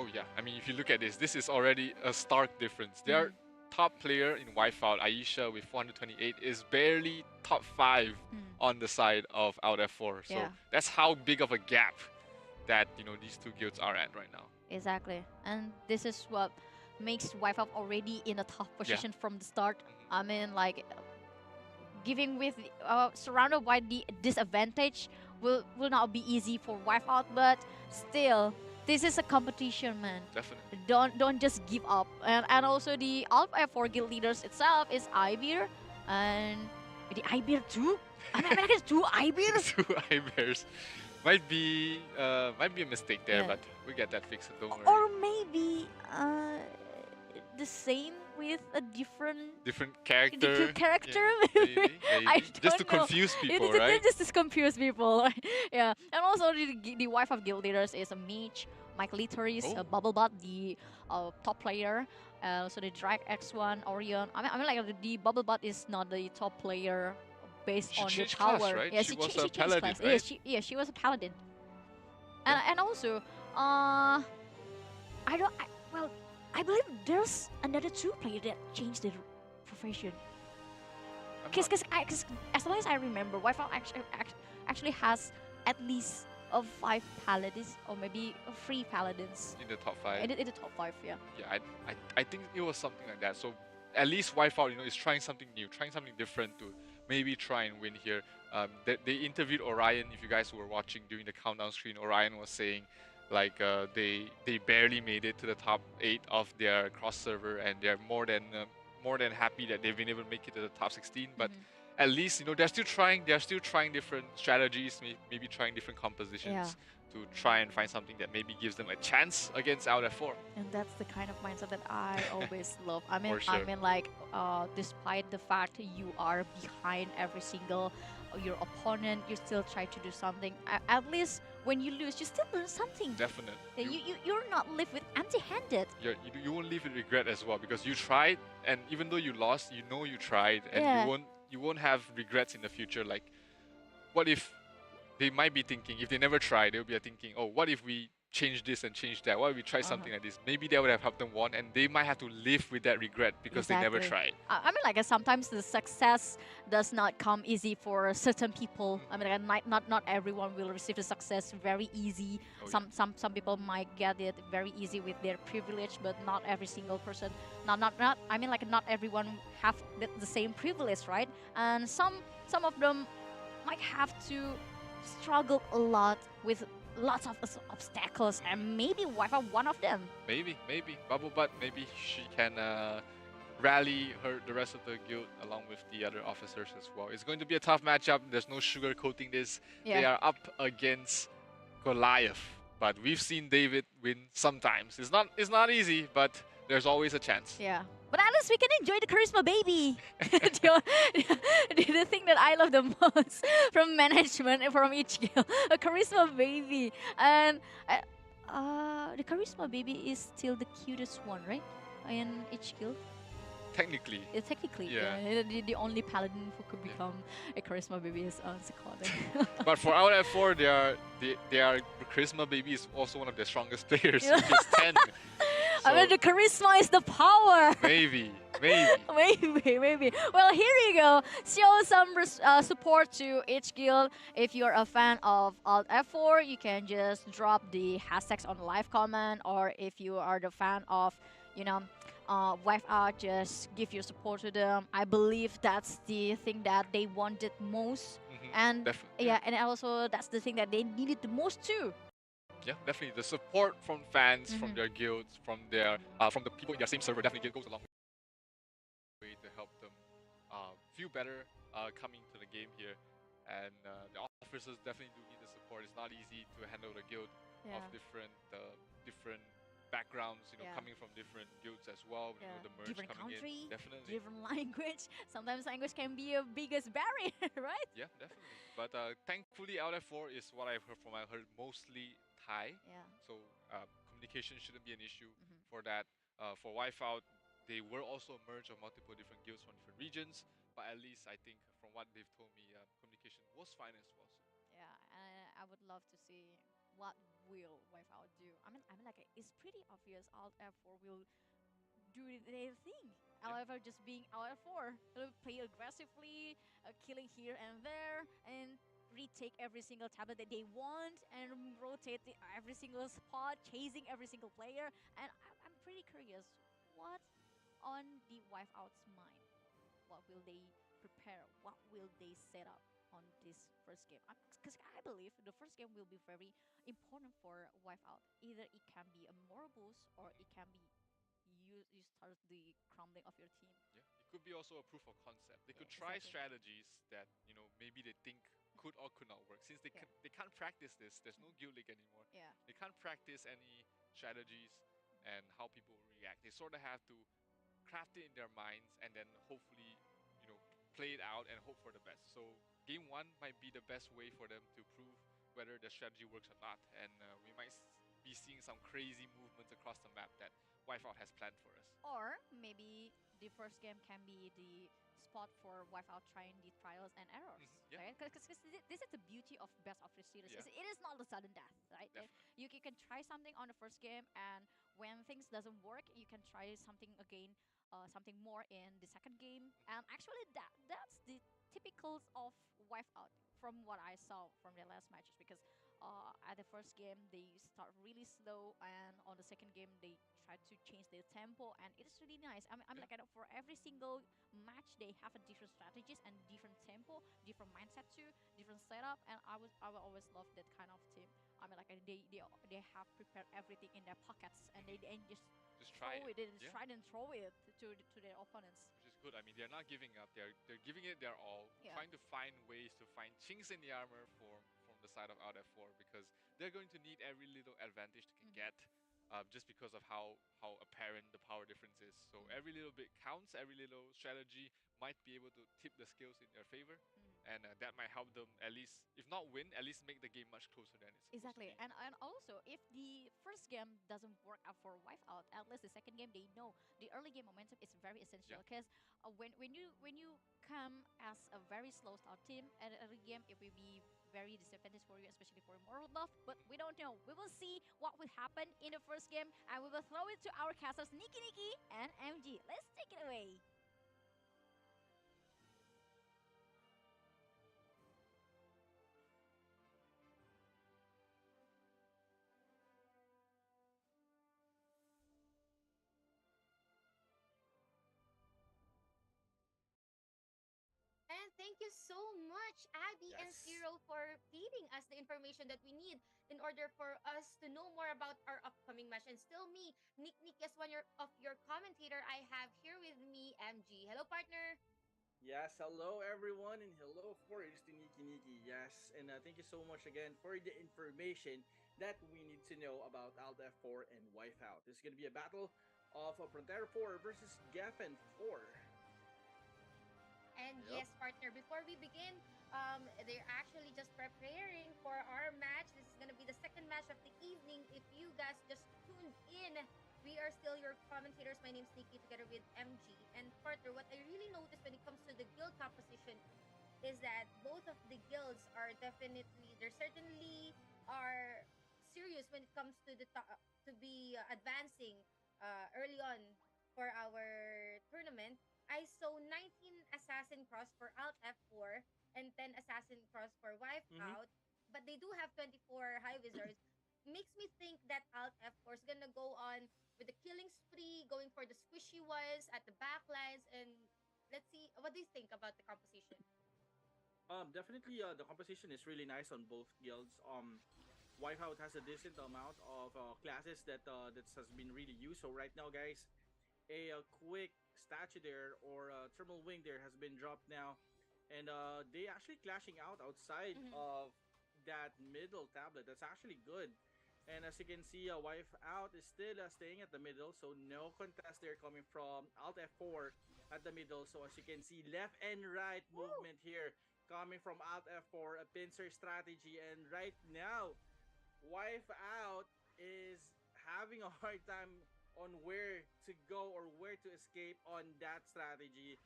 Oh yeah, I mean, if you look at this is already a stark difference. Their top player in Wipeout, Aisha, with 428, is barely top 5 on the side of Out F4. So that's how big of a gap that these two guilds are at right now. Exactly, and this is what makes Wipeout already in a tough position from the start. I mean, like giving with surrounded by the disadvantage will not be easy for Wipeout, but still. This is a competition, man. Definitely. Don't just give up. And also the F4 guild leaders itself is Ibir and the Ibir too. I mean, there's 2 Ibirs. 2 Ibirs. Might be a mistake there, but we get that fixed. Don't worry. Or maybe the same with a different character. character. Yeah, maybe. I Just to don't know. confuse people, It right? just to confuse people. Yeah, and also the wife of guild leaders is a mage, Mike Litoris, Oh. Bubblebot, the top player. So the Drag X1 Orion. I mean like the Bubblebot is not the top player based She on the changed power. class, right? Yeah, She she, was she a changed paladin, class. right? She was a paladin. And also, I don't. Well, I believe there's another two player that changed their profession. Because as long as I remember, Wi-Fi actually has at least of 5 paladins or maybe 3 paladins In the top 5. in the top 5. Yeah. Yeah, I think it was something like that. So at least Wipeout, is trying something new, trying something different to maybe try and win here. They interviewed Orion. If you guys were watching during the countdown screen, Orion was saying like they barely made it to the top 8 of their cross server, and they're more than happy that they've been able to make it to the top 16. But at least they're still trying. They're still trying different strategies, maybe trying different compositions to try and find something that maybe gives them a chance against out F4. And that's the kind of mindset that I always love. I mean, For sure. like, despite the fact you are behind every single your opponent, you still try to do something. At least when you lose, you still learn something. Definitely. You're not left with empty-handed. You won't leave with regret as well, because you tried, and even though you lost, you tried, and you won't have regrets in the future. Like, what if they might be thinking, if they never try, they'll be thinking, oh, what if we change this and change that? What if we try something like this? Maybe that would have helped them won, and they might have to live with that regret because they never tried. I mean, like, sometimes the success does not come easy for certain people. I mean, like, not everyone will receive the success very easy. Some people might get it very easy with their privilege, but not every single person. Not. I mean, like, not everyone have the same privilege, right? And some of them might have to struggle a lot with lots of obstacles, and maybe Wi-Fi one of them. Maybe Bubblebutt, maybe she can rally the rest of the guild along with the other officers as well. It's going to be a tough matchup. There's no sugarcoating this. They are up against Goliath, but we've seen David win sometimes. It's not easy, but there's always a chance. Yeah. But at least we can enjoy the charisma baby. the thing that I love the most from management and from each guild, a charisma baby. And the charisma baby is still the cutest one, right? In each guild. Technically. Yeah. The only paladin who could become a charisma baby is Sakota. But for out F4, they are charisma baby is also one of their strongest players, which is 10. I mean, the charisma is the power. Maybe. Well, here you go. Show some support to each guild. If you're a fan of Alt F4, you can just drop the hashtags on live comment. Or if you are the fan of, wife out, just give your support to them. I believe that's the thing that they wanted most. And and also that's the thing that they needed the most too. Yeah, definitely. The support from fans, from their guilds, from the people in their same server definitely goes a long way to help them feel better coming to the game here. And the officers definitely do need the support. It's not easy to handle the guild of different backgrounds, coming from different guilds as well. The merge Different coming country, in, definitely. different language. Sometimes language can be a biggest barrier, right? Yeah, definitely. But thankfully, out F4 is what I've heard from. I heard mostly Thai. Yeah. So communication shouldn't be an issue for that. For Wipeout, they were also a merge of multiple different guilds from different regions. But at least I think from what they've told me, communication was fine as well. So. Yeah, I would love to see what will Wipeout do. I mean, like, it's pretty obvious Alt F4 will do their thing. However, just being Alt F4, they'll play aggressively, killing here and there, and retake every single tablet that they want, and rotate every single spot, chasing every single player. And I'm pretty curious, what on the Wipeout's mind? What will they prepare? What will they set up on this first game? Because I believe the first game will be very important for Wipeout. Either it can be a moral boost, or it can be you start the crumbling of your team. Yeah, it could be also a proof of concept. They could try strategies that maybe they think could or could not work. Since they can't practice this, there's no guild league anymore. Yeah. They can't practice any strategies and how people will react. They sort of have to craft it in their minds, and then hopefully, you know, play it out and hope for the best. So game one might be the best way for them to prove whether the strategy works or not, and we might be seeing some crazy movements across the map that Wipeout has planned for us. Or maybe the first game can be the spot for Wipeout trying the trials and errors, yeah. right? Because this is the beauty of best of 3 series. Yeah. It is not a sudden death, right? You can try something on the first game, and when things doesn't work, you can try something again, something more in the second game. And actually, that's the typicals of Wipeout from what I saw from their last matches, because at the first game they start really slow, and on the second game they try to change their tempo, and it is really nice. I mean, like, for every single match they have a different strategies and different tempo, different mindset too, different setup, and I will always love that kind of team. I mean, like, they have prepared everything in their pockets, and they just try throw it. They just Yeah. try and throw it to their opponents. Which is good. I mean, they're not giving up. They're giving it their all, Yeah. trying to find ways to find chinks in the armor from the side of Out F4, because they're going to need every little advantage they can get, just because of how apparent the power difference is. So every little bit counts. Every little strategy might be able to tip the scales in their favor, and that might help them at least, if not win, at least make the game much closer than it's supposed to Exactly, be. and also if the first game doesn't work out for Wipeout, at least the second game they know the early game momentum is very essential. Yeah. Because when you come as a very slow start team at an early game, it will be very disadvantageous for you, especially for Immortal buff. But we don't know. We will see what will happen in the first game, and we will throw it to our casters Nikki and MG. Let's take it away. And thank you so much, Abby and Yes. Zero, for feeding us the information that we need in order for us to know more about our upcoming match. And still me, Nick, as one of your commentator, I have here with me MG. Hello, partner. Yes, hello everyone, and hello of course to Niki. Yes, and thank you so much again for the information that we need to know about Alt F4 and Wipeout. This is going to be a battle of Frontera 4 versus Geffen 4. And Yep. yes, partner, before we begin, they're actually just preparing for our match. This is going to be the second match of the evening. If you guys just tuned in, we are still your commentators. My name's Nikki, together with MG. And partner, what I really noticed when it comes to the guild composition is that both of the guilds are they certainly are serious when it comes to to be advancing early on for our tournament. I saw 19 Assassin Cross for Alt F4 and 10 Assassin Cross for Wipeout, but they do have 24 High Wizards. Makes me think that Alt F4 is gonna go on with the killing spree, going for the squishy ones at the backlines, and let's see, what do you think about the composition? Definitely, the composition is really nice on both guilds. Wipeout has a decent amount of classes that has been really used. So right now, guys, a quick statue there or thermal wing there has been dropped now, and they actually clashing out outside of that middle tablet. That's actually good. And as you can see, Wipeout is still staying at the middle, so no contest there coming from Alt F4 at the middle. So as you can see, left and right movement here coming from Alt F4, a pincer strategy, and right now, Wipeout is having a hard time on where to go or where to escape on that strategy.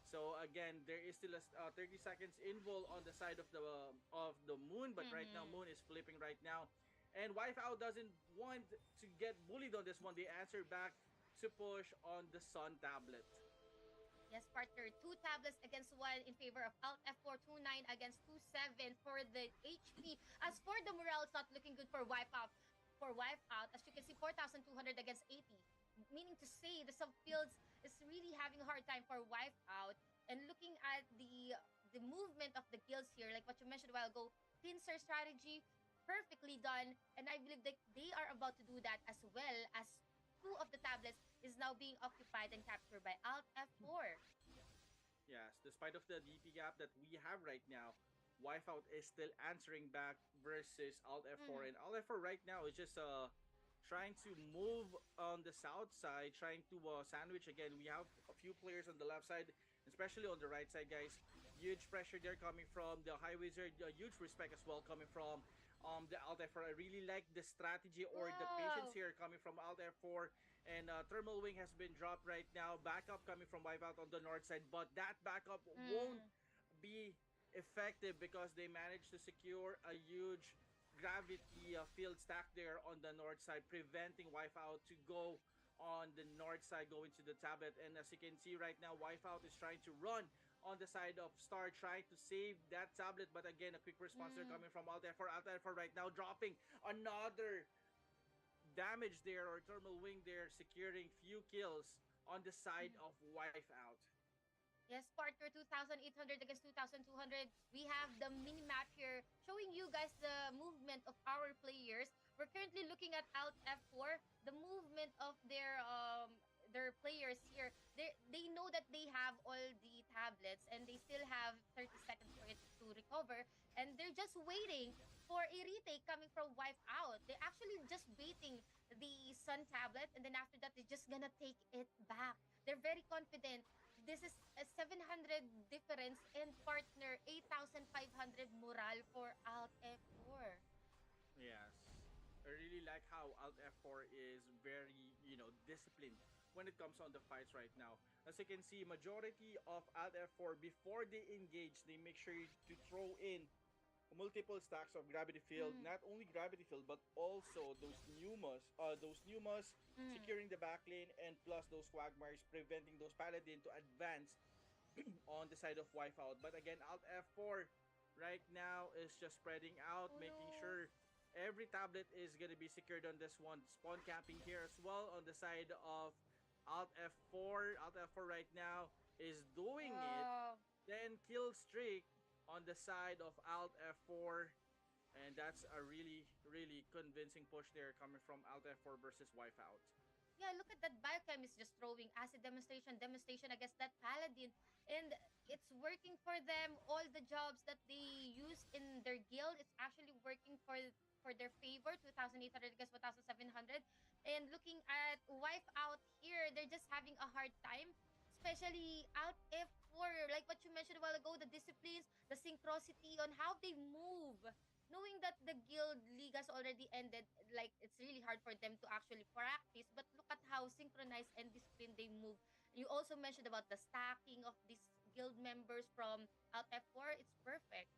So again, there is still a 30 seconds invul on the side of the moon, but right now moon is flipping right now, and Wipeout doesn't want to get bullied on this one. They answer back to push on the sun tablet. Yes, partner. 2 tablets against 1 in favor of Alt F4, 2-9 against 2-7 for the HP. As for the morale, it's not looking good for Wipeout. As you can see, 4,200 against 80. Meaning to say, the subfields is really having a hard time for Wipeout. And looking at the movement of the guilds here, like what you mentioned a while ago, pincer strategy, perfectly done. And I believe that they are about to do that as well, as 2 of the tablets is now being occupied and captured by Alt F4. Yes, despite of the DP gap that we have right now, Wipeout is still answering back versus Alt F4, and Alt F4 right now is just trying to move on the south side, trying to sandwich again. We have a few players on the left side, especially on the right side, guys. Huge pressure there coming from the High Wizard. Huge respect as well coming from the Alt F4. I really like the strategy or the patience Wow. here coming from Alt F4. And Thermal Wing has been dropped right now. Backup coming from Wipeout on the north side, but that backup won't Mm. be effective because they managed to secure a huge gravity field stack there on the north side, preventing Wipeout to go on the north side, going to the tablet. And as you can see right now, Wipeout is trying to run on the side of Star, trying to save that tablet. But again, a quick response there Mm. coming from Alt F4. Alt F4 right now dropping another damage there, or thermal wing there, securing few kills on the side Mm. of Wipeout. Yes, partner 2,800 against 2,200. We have the mini map here showing you guys the movement of our players. We're currently looking at Alt F4, the movement of their players here. They know that they have all the tablets and they still have 30 seconds for it to recover, and they're just waiting for a retake coming from Wipe Out. They're actually just baiting the Sun tablet, and then after that they're just gonna take it back. They're very confident. This is a 700 difference, and partner 8,500 moral for Alt F4. Yes. I really like how Alt F4 is very, disciplined when it comes on the fights right now. As you can see, majority of Alt F4, before they engage, they make sure to throw in multiple stacks of gravity field, Mm. not only gravity field, but also those pneumas Mm. securing the backlane, and plus those quagmires preventing those paladin to advance on the side of Wipeout. But again, Alt F4 right now is just spreading out, Oh making no. sure every tablet is gonna be secured on this one. Spawn camping here as well on the side of Alt F4. Alt F4 right now is doing it. Wow. Then kill streak on the side of Alt F4. And that's a really, really convincing push there coming from Alt F4 versus Wipeout. Yeah, look at that biochemist just throwing acid demonstration against that paladin. And it's working for them. All the jobs that they use in their guild, it's actually working for their favor. 2,800 against 1,700. And looking at Wipe Out here, they're just having a hard time. Especially out F4, like what you mentioned a while ago, the disciplines, the synchronicity on how they move, knowing that the guild league has already ended, like it's really hard for them to actually practice. But look at how synchronized and disciplined they move. You also mentioned about the stacking of these guild members from Alt F4. It's perfect.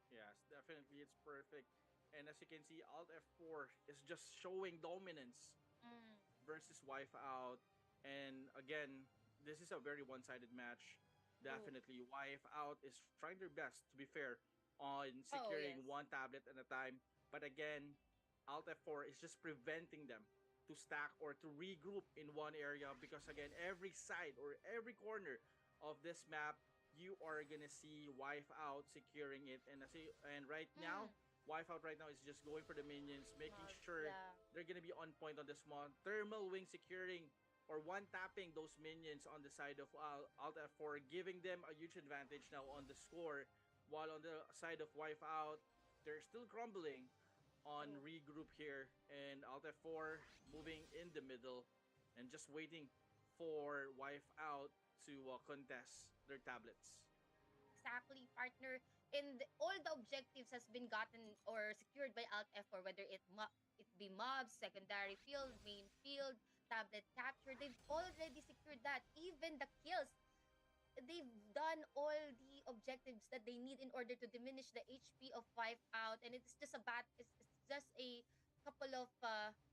Yes, definitely it's perfect. And as you can see, Alt F4 is just showing dominance Mm. versus Wipeout. And again, this is a very one-sided match. True. Definitely, Wipeout is trying their best, to be fair, on Oh yes. securing one tablet at a time. But again, Alt F4 is just preventing them to stack or to regroup in one area, because again, every side or every corner of this map, you are gonna see Wipeout securing it. And right now, Mm. Wipeout right now is just going for the minions, making Mobs, sure yeah. they're gonna be on point on this one. Thermal Wing securing or one tapping those minions on the side of Alt F4, giving them a huge advantage now on the score. While on the side of Wipeout, they're still crumbling on True. regroup here, and Alt F4 moving in the middle and just waiting for Wipeout to contest their tablets. Exactly, partner. And all the objectives has been gotten or secured by Alt F4, whether it be mobs, secondary field, main field, tablet capture. They've already secured that. Even the kills, they've done all the objectives that they need in order to diminish the HP of Wipeout. And it's just it's just a couple of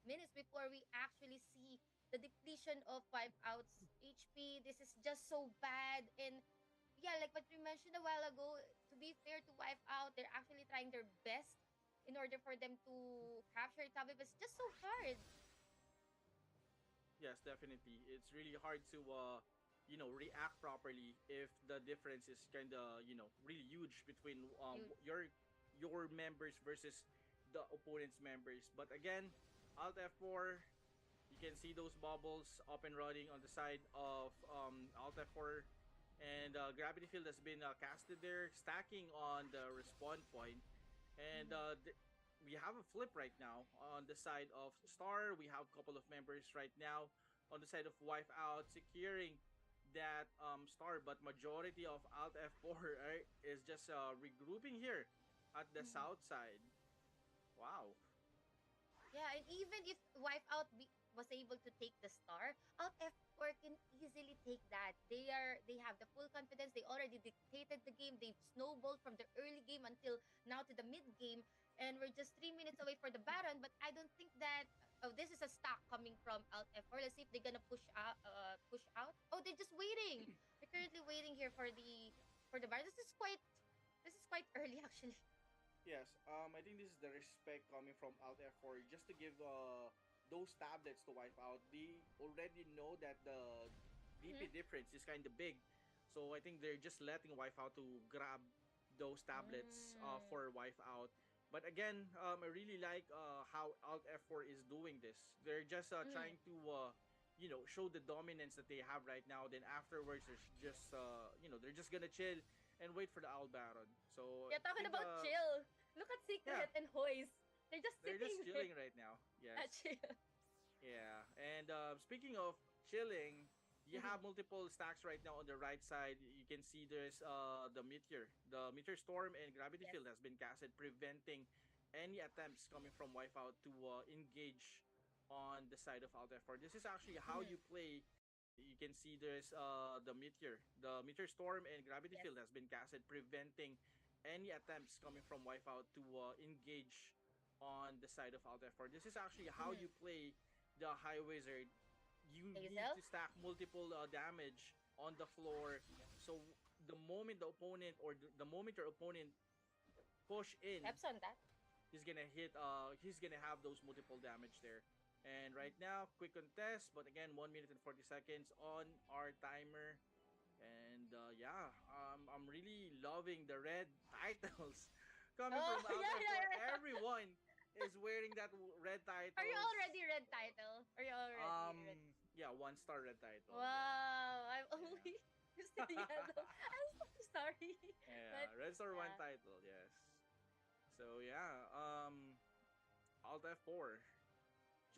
minutes before we actually see the depletion of Wipeout's HP. This is just so bad. And yeah, like what we mentioned a while ago, to be fair to Wipeout, they're actually trying their best in order for them to capture a tablet, but it's just so hard. Yes, definitely. It's really hard to react properly if the difference is kind of, really huge between Huge. your members versus the opponent's members. But again, Alt F4, you can see those bubbles up and running on the side of Alt F4, and Gravity Field has been casted there, stacking on the respawn point. And Mhm. we have a flip right now on the side of Star. We have a couple of members right now on the side of Wipeout securing that Star, but majority of Alt F4 right, is just regrouping here at the south side. Wow. Yeah, and even if Wipeout was able to take the star, Alt F4 can easily take that. They have the full confidence. They already dictated the game. They've snowballed from the early game until now to the mid game, and we're just 3 minutes away for the Baron. But I don't think that. Oh, this is a stock coming from Alt F4. Let's see if they're gonna push out. Push out. Oh, they're just waiting. They're currently waiting here for the Baron. This is quite early actually. Yes, I think this is the respect coming from Alt F4 just to give those tablets to wipe out. They already know that the DP difference is kind of big, so I think they're just letting wipe out to grab those tablets for wipe out. But again, I really like how Alt F4 is doing this. They're just trying to show the dominance that they have right now. Then afterwards, there's just they're just gonna chill and wait for the Owl Baron. So Yeah, I talking think, about chill. Look at Secret and Hoist. They're just they're sitting just there. chilling right now. Yes. Chill. Yeah. And speaking of chilling, you have multiple stacks right now on the right side. You can see there's the meteor. The meteor storm and gravity field has been casted, preventing any attempts coming from Wipeout to engage on the side of Alt F4. This is actually how you play. You can see there's the meteor. The meteor storm and gravity field has been casted, preventing any attempts coming from Wipeout to engage on the side of Alt F4. This is actually how you play the High Wizard. You need to stack multiple damage on the floor. So the moment the opponent or the moment your opponent push in, Steps on that. he's gonna hit. He's gonna have those multiple damage there. And right now, quick contest, but again, 1 minute and 40 seconds on our timer. And I'm really loving the red titles coming from out there. Everyone is wearing that red title. Are you already red title? Are you already red? Yeah, 1-star red title. Wow, I'm only still yellow. I'm so sorry. Yeah, But, red star one title, yes. So yeah, Alt F4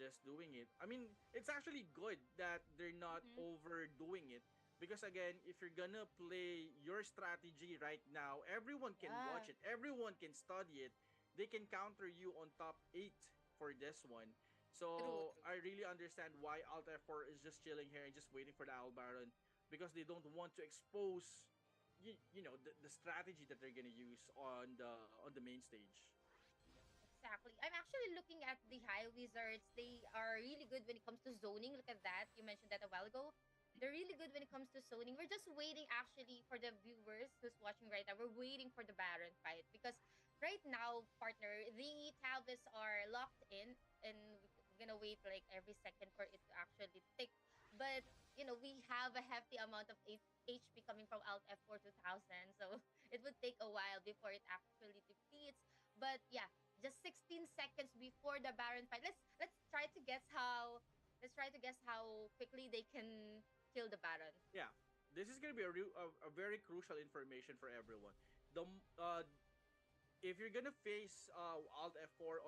just doing it. I mean, it's actually good that they're not overdoing it. Because again, if you're gonna play your strategy right now, everyone can watch it. Everyone can study it. They can counter you on top 8 for this one. So I really understand why Alt F4 is just chilling here and just waiting for the Owl Baron. Because they don't want to expose the strategy that they're gonna use on the main stage. Exactly. I'm actually looking at the High Wizards. They are really good when it comes to zoning. Look at that. You mentioned that a while ago. They're really good when it comes to zoning. We're just waiting actually for the viewers who's watching right now. We're waiting for the Baron fight because right now, partner, the tablets are locked in and we're gonna wait like every second for it to actually tick. But we have a hefty amount of HP coming from Alt F4 2000, so it would take a while before it actually defeats. But yeah, just 16 seconds before the Baron fight. Let's try to guess how quickly they can kill the Baron. Yeah, this is gonna be a very crucial information for everyone. The if you're gonna face Alt F4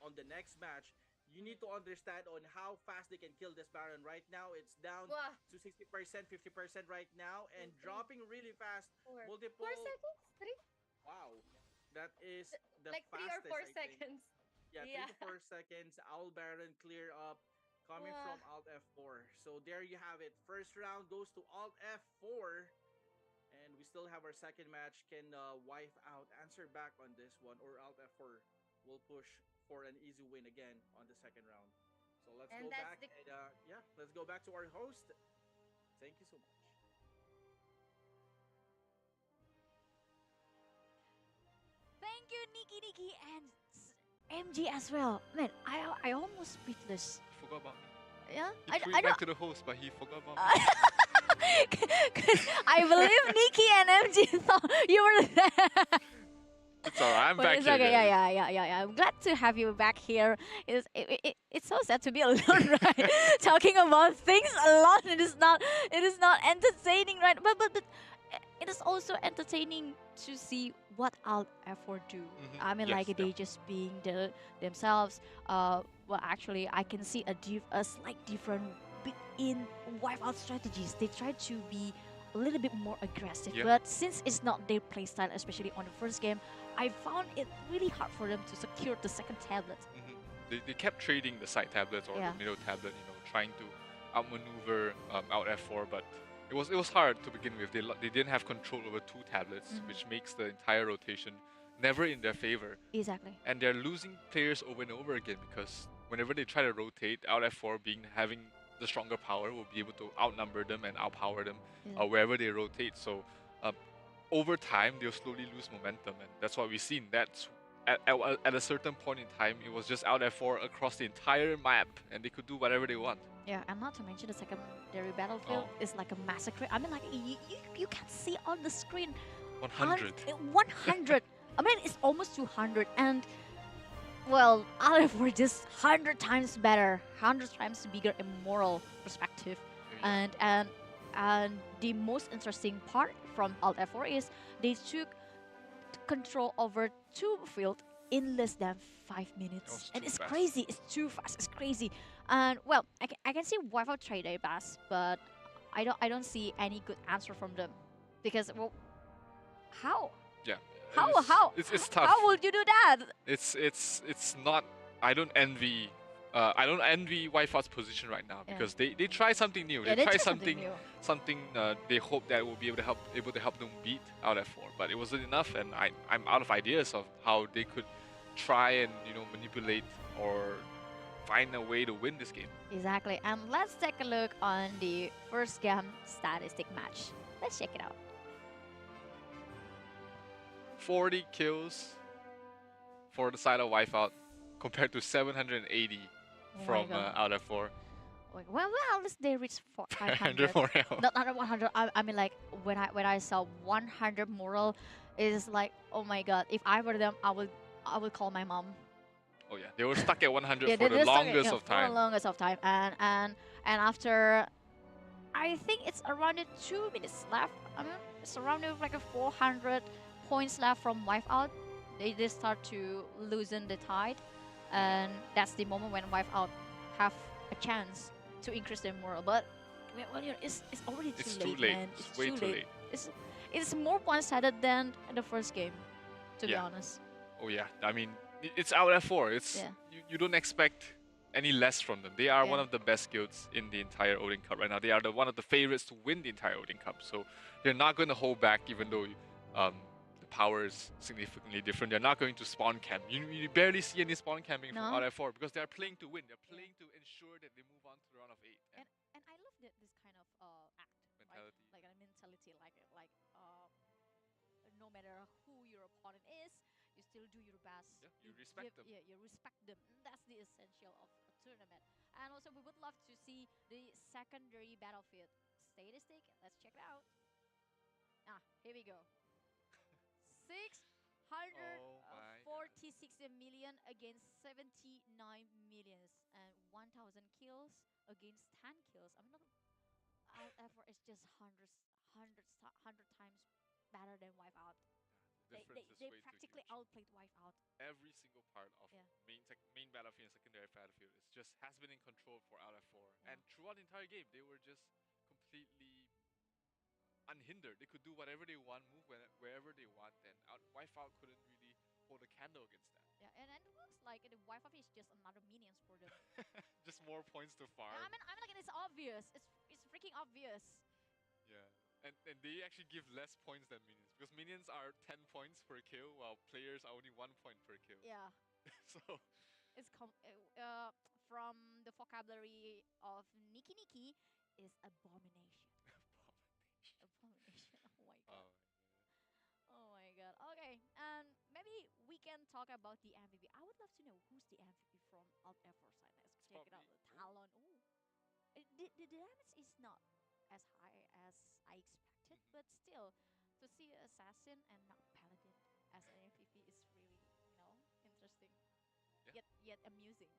on the next match, you need to understand on how fast they can kill this Baron. Right now, it's down to 60%, 50% right now, and dropping really fast. Multiple 4 seconds, 3. Wow, that is the like fastest. 3 or 4 I think. seconds. Yeah, 3 to 4 seconds. Owl Baron clear up, coming from Alt F4. So there you have it. First round goes to Alt F4. And we still have our second match. Can Wife Out answer back on this one? Or Alt F4 will push for an easy win again on the second round. So let's go back. And let's go back to our host. Thank you so much. Thank you, Nikki, and MG as well. Man, I almost speechless. He forgot about me. Yeah, He threw I it back don't. to the host, but he forgot about me. I believe Nikki and MG thought you were there. It's alright, I'm But back it's here. okay. guys. Yeah. I'm glad to have you back here. It's so sad to be alone, right? Talking about things alone. It is not entertaining, right? But it is also entertaining to see what Alt F4 do. I mean, Yes, like they just being themselves. Well, actually, I can see a slight different in Wipeout strategies. They try to be a little bit more aggressive, Yeah. but since it's not their playstyle, especially on the first game, I found it really hard for them to secure the second tablet. They kept trading the side tablets or Yeah. the middle tablet, trying to outmaneuver out F4, but it was hard to begin with. They didn't have control over two tablets, which makes the entire rotation never in their favor. Exactly. And they're losing players over and over again because whenever they try to rotate, out F4 having the stronger power will be able to outnumber them and outpower them wherever they rotate. So over time, they'll slowly lose momentum, and that's what we've seen. That's at a certain point in time, it was just out F4 across the entire map, and they could do whatever they want. Yeah, and not to mention the secondary battlefield is like a massacre. I mean, like you can see on the screen 100. 100. I mean, it's almost 200, and well, Aleph were just 100 times better, 100 times bigger in moral perspective, and the most interesting part from Alt F4 is they took control over two field in less than 5 minutes, and it's crazy. It's too fast. It's crazy, and well, I can see Wi-Fi trade their best, but I don't see any good answer from them, because well, how? Yeah. How? It's tough. How would you do that? It's not. I don't envy Wi-Fi's position right now because they try something new. Yeah, they try something something they hope that will be able to help them beat out F4, but it wasn't enough, and I'm out of ideas of how they could try and manipulate or find a way to win this game. Exactly, and let's take a look on the first game statistic match. Let's check it out. 40 kills for the side of Wipeout compared to 780 from out F4. Well, at least they reached 500. 500 morale. Not 100. I mean, like when I saw 100 moral, is like, oh my god. If I were them, I would call my mom. Oh yeah, they were stuck at 100 Yeah, for the longest of For time. the longest of time, and after, I think it's around 2 minutes left. I mean, it's around like a 400 points left from Wipeout. They start to loosen the tide, and that's the moment when Wipeout have a chance to increase their moral. But well, it's already too late, man. It's way too late. It's more one-sided than the first game, to be honest. Oh yeah, I mean it's out F4. It's you don't expect any less from them. They are one of the best guilds in the entire Odin Cup right now. They are one of the favorites to win the entire Odin Cup. So they're not going to hold back, even though the power is significantly different. They're not going to spawn camp. You barely see any spawn camping from out F4 because they're playing to win. They're playing to ensure that they move on to the round of 8. And I love this kind of act mentality. Like a mentality, like no matter who your opponent is, you still do your best. Yeah, you respect them. Yeah, you respect them. And that's the essential of a tournament. And also, we would love to see the secondary battlefield statistic. Let's check it out. Here we go. 646 million against 79 millions, and 1,000 kills against 10 kills. I mean, Alt F4 is just 100 times better than Wipeout. They practically outplayed Wipeout. Every single part of main battlefield and secondary battlefield has been in control for out F4, and throughout the entire game, they were just completely unhindered. They could do whatever they want, move wherever they want, and Wipeout couldn't really hold a candle against that. Yeah, and it looks like the Wipeout is just another minions for them. Just more points to farm. I mean, like it's obvious. It's freaking obvious. Yeah. And they actually give less points than minions, because minions are 10 points per kill, while players are only 1 point per kill. Yeah. So it's from the vocabulary of Niki is abomination. Abomination. Oh my god. Oh my god. Okay, and maybe we can talk about the MVP. I would love to know who's the MVP from Alt F4 side. Let's check it out. Talon. Ooh. The damage is not as high as I expected, but still, to see Assassin and not Paladin as an MVP is really, interesting. Yet amusing.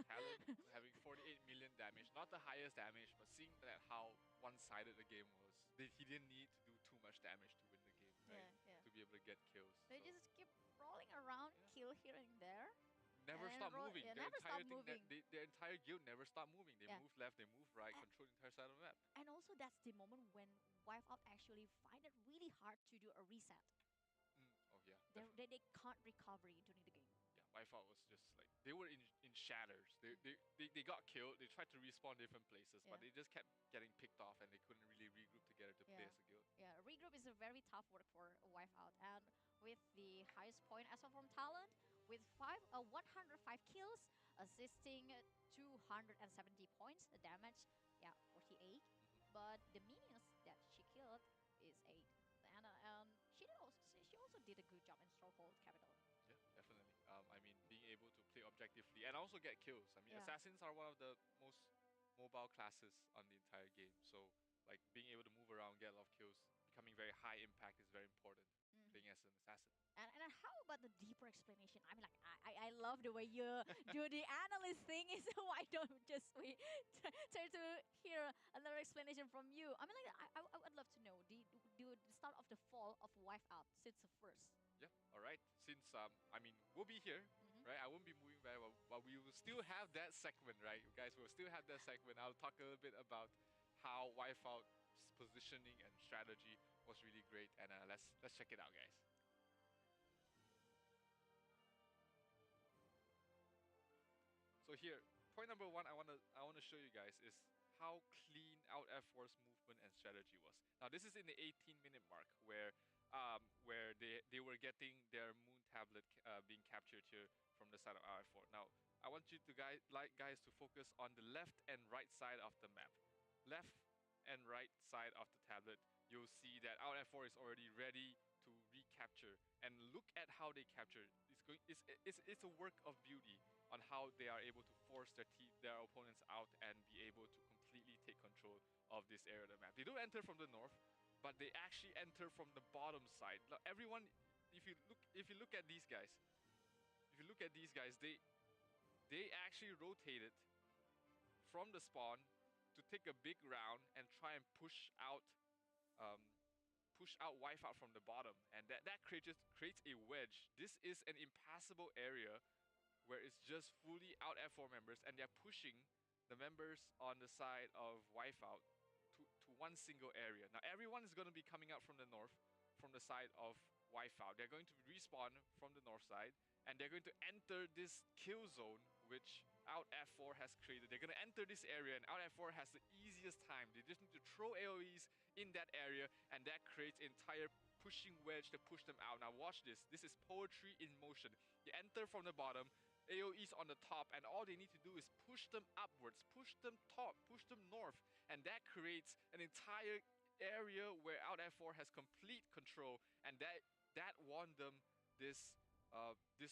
Talon having 48 million damage, not the highest damage, but seeing that how one-sided the game was, he didn't need to do too much damage to win the game, right? Yeah. To be able to get kills. They so. just keep rolling around, kill here and there. Never and stop roll- moving. yeah, Their never entire stop thing, moving. their entire guild never stopped moving. They Yeah. move left, they move right, control the entire side of the map. And also, that's the moment when Wipeout actually find it really hard to do a reset. Oh yeah. They can't recover during the game. Yeah, Wipeout was just like they were in shatters. They got killed. They tried to respawn different places, but they just kept getting picked off, and they couldn't really regroup together to play as a guild. Yeah, regroup is a very tough work for Wipeout, and with the highest point as well from talent, with 105 kills, assisting 270 points, the damage, 48. But the minions that she killed is 8. And she also did a good job in Stronghold Capital. Yeah, definitely. I mean, being able to play objectively and also get kills. I mean, Yeah. assassins are one of the most mobile classes on the entire game. So, like, being able to move around, get a lot of kills, becoming very high impact is very important. Playing as an assassin. And how about the deeper explanation? I mean, like, I love the way you do the analyst thing. So why don't just we try to hear another explanation from you? I mean, like, I would love to know the start of the fall of Wipeout since the first. Yeah, all right. Since, I mean, we'll be here, right? I won't be moving very well, but we will still have that segment, right? You guys will still have that segment. I'll talk a little bit about how Wipeout's positioning and strategy was really great, and let's check it out, guys. So here, point number one I wanna show you guys is how clean out F4's movement and strategy was. Now this is in the 18-minute mark where they were getting their moon tablet being captured here from the side of our F4. Now I want you to guys to focus on the left and right side of the map. Left and right side of the tablet, you'll see that our F4 is already ready to recapture. And look at how they capture. It's a work of beauty on how they are able to force their opponents out and be able to completely take control of this area of the map. They don't enter from the north, but they actually enter from the bottom side. Now, everyone, if you look at these guys, they actually rotated from the spawn to take a big round and try and push out Wipeout from the bottom, and that creates a wedge. This is an impassable area where it's just fully out F4 members, and they're pushing the members on the side of Wipeout to one single area. Now everyone is going to be coming out from the north, from the side of Wipeout. They're going to respawn from the north side, and they're going to enter this kill zone which out F4 has created. They're going to enter this area, and out F4 has the easiest time. They just need to throw AoEs in that area, and that creates entire pushing wedge to push them out. Now watch this. This is poetry in motion. You enter from the bottom, AoEs on the top, and all they need to do is push them upwards, push them top, push them north, and that creates an entire area where out F4 has complete control, and that won them this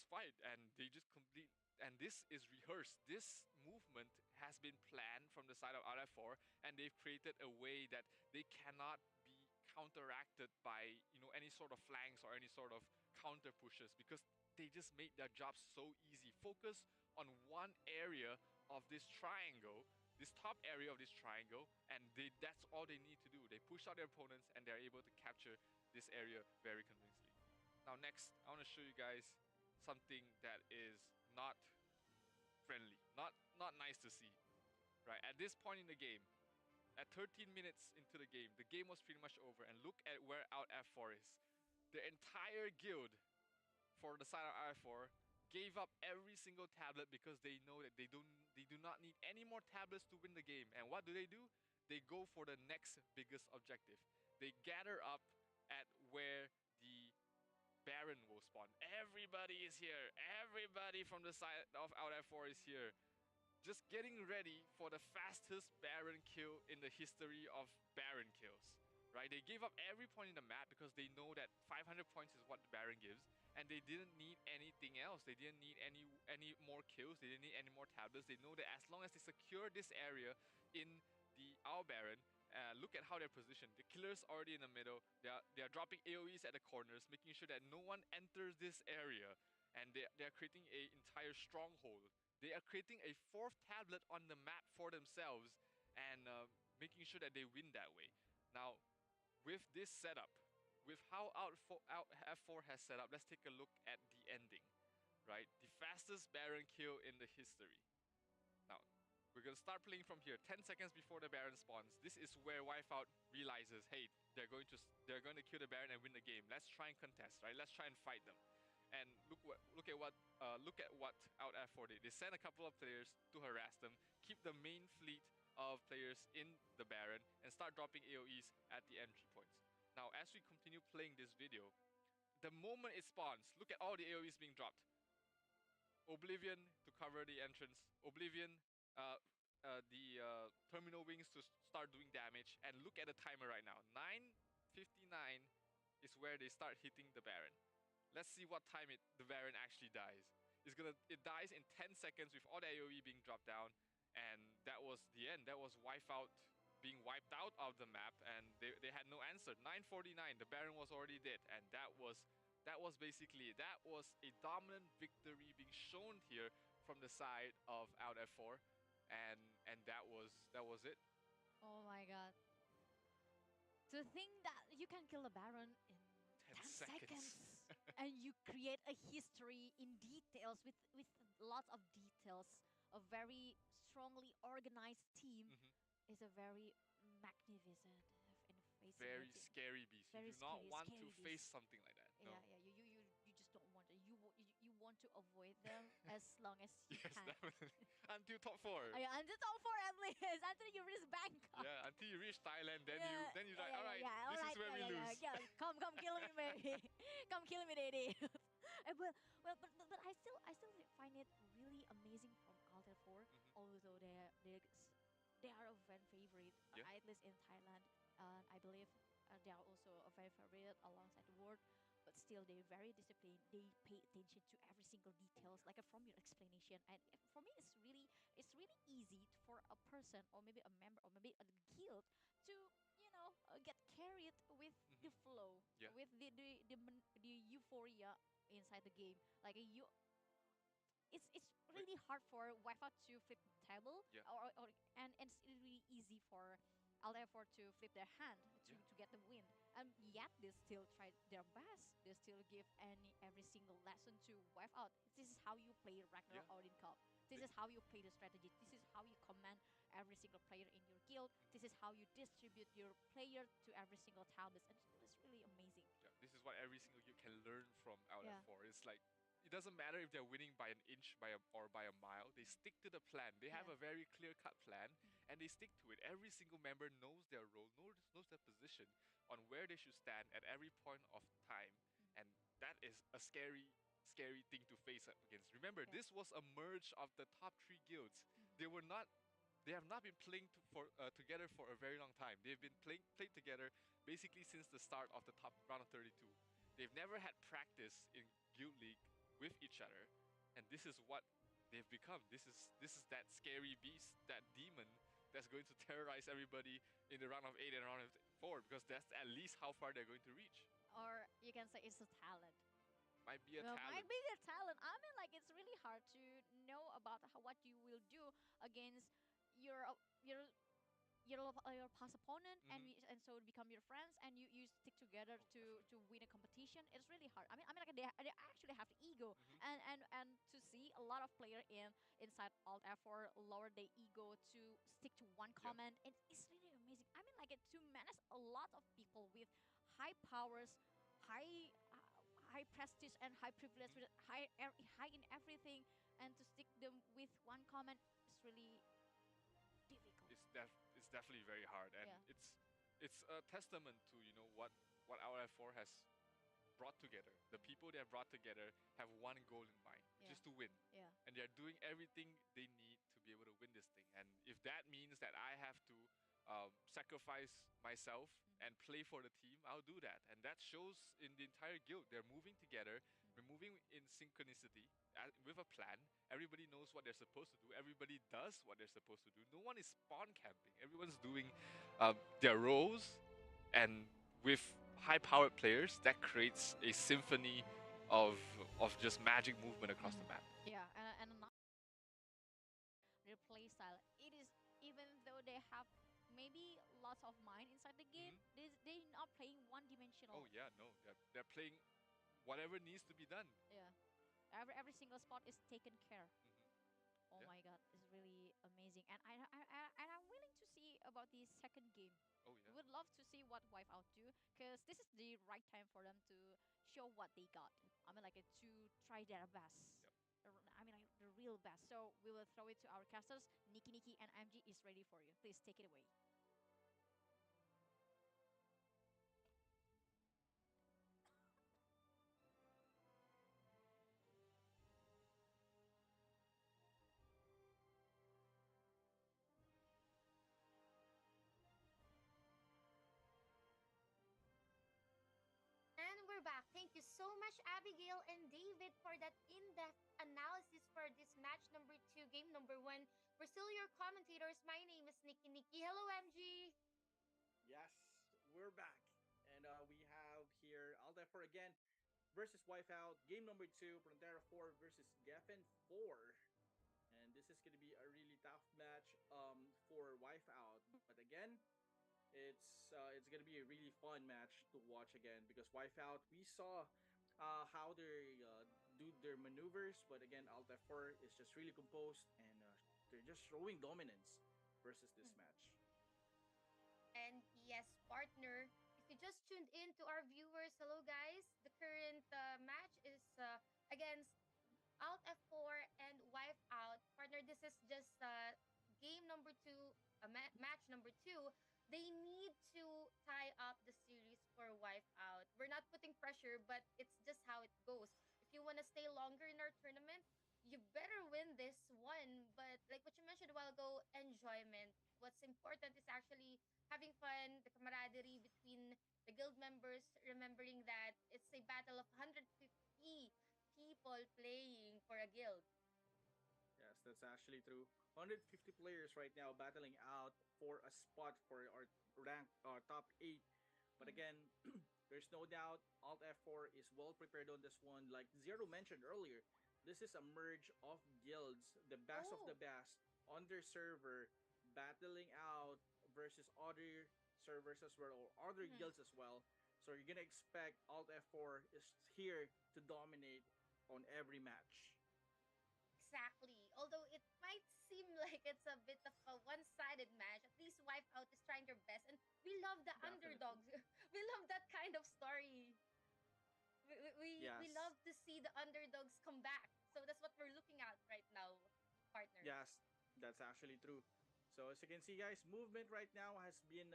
fight, and they just complete. And this is rehearsed. This movement has been planned from the side of out F4, and they've created a way that they cannot be counteracted by any sort of flanks or any sort of counter pushes, because they just made their job so easy. Focus on one area of this triangle, this top area of this triangle, and that's all they need to do. They push out their opponents, and they're able to capture this area very convincingly. Now next, I want to show you guys something that is not friendly, not nice to see. Right, at this point in the game, at 13 minutes into the game was pretty much over, and look at where out F4 is. The entire guild for the side of R4 gave up every single tablet because they know that they do not need any more tablets to win the game. And what do? They go for the next biggest objective. They gather up at where the Baron will spawn. Everybody is here. Everybody from the side of out F4 is here. Just getting ready for the fastest Baron kill in the history of Baron kills. Right? They gave up every point in the map because they know that 500 points is what the Baron gives, and they didn't need anything else. They didn't need any more kills. They didn't need any more tablets. They know that as long as they secure this area in the Owl Baron, look at how they're positioned. The killer's already in the middle. They are dropping AoEs at the corners, making sure that no one enters this area, and they are creating an entire stronghold. They are creating a fourth tablet on the map for themselves, and making sure that they win that way. Now, with this setup, with how out F4 has set up, let's take a look at the ending, right? The fastest Baron kill in the history. Now, we're gonna start playing from here. 10 seconds before the Baron spawns. This is where Wifeout realizes, hey, they're going to kill the Baron and win the game. Let's try and contest, right? Let's try and fight them. And look at what Out F4 did. They sent a couple of players to harass them, keep the main fleet of players in the Baron, and start dropping AoEs at the entry points. Now, as we continue playing this video, the moment it spawns, look at all the AoEs being dropped. Oblivion to cover the entrance, Oblivion, the terminal wings to start doing damage, and look at the timer right now. 9:59 is where they start hitting the Baron. Let's see what time the Baron actually dies. It dies in 10 seconds with all the AoE being dropped down, and that was the end. That was Wifeout being wiped out of the map, and they had no answer. 9:49, the Baron was already dead, and that was basically it. That was a dominant victory being shown here from the side of Out F4, and that was it. Oh my god. To think that you can kill a Baron in 10 seconds and you create a history in details with lots of details, a very strongly organized team is a very magnificent and facing Very it. scary beast. You do not want to face something like that. No. Yeah, you just don't want it. You want to avoid them as long as you Yes, can. definitely. Until top 4. Yeah, until top 4 at least. Until you reach Bangkok. Yeah, until you reach Thailand, then you're like, yeah, all right, yeah, this all is where we lose. Yeah. Come kill me, baby. Come kill me, daddy. but I still find it really amazing from Alter 4, although they are a fan favorite, at least in Thailand. I believe they are also a fan favorite alongside the world. But still, they're very disciplined. They pay attention to every single details, like from your explanation. And for me, it's really easy for a person or maybe a member or maybe a guild to get carried with the flow, with the euphoria inside the game. Like it's really hard for Wi-Fi to flip the table, and it's really easy for LF4 to flip their hand to get the win. And yet they still try their best. They still give every single lesson to wipe out. This is how you play Ragnarok Odin Cup. This is how you play the strategy. This is how you command every single player in your guild. This is how you distribute your player to every single tablets. And it's really amazing. Yeah, this is what every single guild can learn from LF4. It's like, it doesn't matter if they're winning by an inch or by a mile. They stick to the plan. They have a very clear-cut plan, and they stick to it. Every single member knows their role, knows their position on where they should stand at every point of time, and that is a scary thing to face up against. Remember, this was a merge of the top 3 guilds. They have not been playing together for a very long time. They've been played together basically since the start of the top round of 32. They've never had practice in Guild League with each other, and this is what they've become. This is that scary beast, that demon that's going to terrorize everybody in the round of 8 and round of 4, because that's at least how far they're going to reach. Or you can say it's a talent. Might be a talent. Might be a talent. I mean, like, it's really hard to know about what you will do against your past opponent, and so become your friends, and you stick together to win a competition. It's really hard. I mean like they actually have ego, and to see a lot of players inside Alt F4 lower their ego to stick to one command, it's really amazing. I mean, like, to manage a lot of people with high powers, high prestige and high privilege, with high in everything, and to stick them with one command is really difficult. It's definitely very hard, and it's a testament to what our F4 has brought together. The people they have brought together have one goal in mind, which is to win. And they're doing everything they need to be able to win this thing. And if that means that I have to sacrifice myself and play for the team, I'll do that. And that shows in the entire guild. They're moving together. We're moving in synchronicity with a plan. Everybody knows what they're supposed to do. Everybody does what they're supposed to do. No one is spawn camping. Everyone's doing their roles, and with high-powered players, that creates a symphony of just magic movement across the map. Yeah, and their play style. It is, even though they have maybe lots of mind inside the game. They're not playing one-dimensional. Oh yeah, no, they're playing whatever needs to be done. Yeah, every single spot is taken care. Oh Yeah. my god, it's really amazing, and I'm willing to see about the second game. Oh yeah. Would love to see what Wipeout do, because this is the right time for them to show what they got. I mean, like to try their best. Yep. I mean, like the real best. So we will throw it to our casters. Nikki and MG is ready for you. Please take it away. And we're back. Thank you so much, Abigail and David, for that in-depth analysis for this match number 2, game number 1. We're still your commentators. My name is Nikki. Hello, MG. Yes, we're back. And we have here Aldefor again versus Wipeout. Game number 2, Frontera 4 versus Geffen 4. And this is going to be a really tough match for Wipeout. But again, it's going to be a really fun match to watch again because Wipeout, we saw how they do their maneuvers. But again, Aldefor is just really composed and they're just showing dominance versus this match. And yes, partner, if you just tuned in to our viewers, hello guys. The current match is against Alt F4 and Wipeout. Partner, this is just game number 2, match number 2. They need to tie up the series for Wipeout. We're not putting pressure, but it's just how it goes. If you want to stay longer in our tournament, you better win this one. But like what you mentioned a while ago, enjoyment. What's important is actually having fun, the camaraderie between the guild members, remembering that it's a battle of 150 people playing for a guild. Yes, that's actually true. 150 players right now battling out for a spot for our rank, our top 8. But again, there's no doubt Alt F4 is well prepared on this one. Like Zero mentioned earlier, this is a merge of guilds, the best of the best on their server, battling out versus other servers as well, or other guilds as well. So you're gonna expect Alt F4 is here to dominate on every match. Exactly. Although it might seem like it's a bit of a one-sided match, at least Wipeout is trying their best, and we love the underdogs. We love that kind of story. We love to see the underdogs come back. So that's what we're looking at right now, partner. Yes, that's actually true. So as you can see, guys, movement right now has been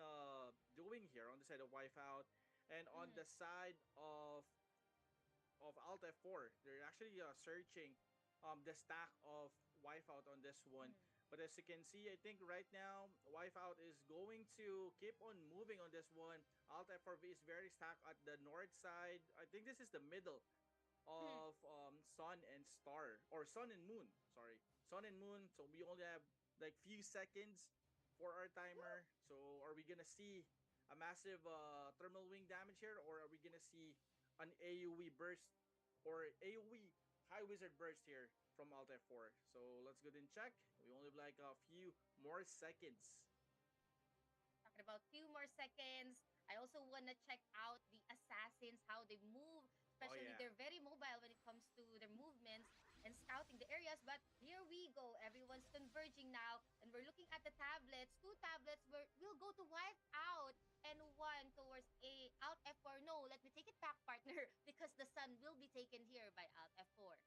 doing here on the side of Wipeout, and on the side of Alt F4, they're actually searching the stack of Wipeout on this one. But as you can see, I think right now Wipeout is going to keep on moving on this one. Alt F4V is very stacked at the north side. I think this is the middle of Sun and Star, or Sun and Moon. Sorry, Sun and Moon. So we only have like few seconds for our timer. So are we gonna see a massive thermal wing damage here, or are we gonna see an AoE burst or AoE high wizard burst here from Alt F4? So let's go ahead and check. We only have like a few more seconds. Talking about few more seconds. I also want to check out the assassins, how they move. Especially they're very mobile when it comes to their movements and scouting the areas. But here we go. Everyone's converging now. And we're looking at the tablets. 2 tablets we'll go to Wipeout. And 1 towards Alt F4. No, let me take it back, partner. Because the sun will be taken here by Alt F4.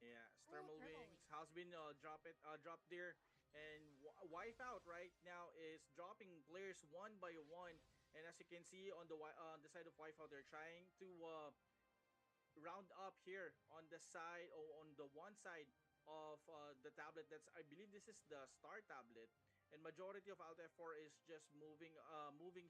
Yeah, thermal wings has been dropped there, and Wipeout right now is dropping players one by one. And as you can see on the side of Wipeout, they're trying to round up here on the side, or on the one side of the tablet. That's, I believe this is the star tablet, and majority of Alt F4 is just moving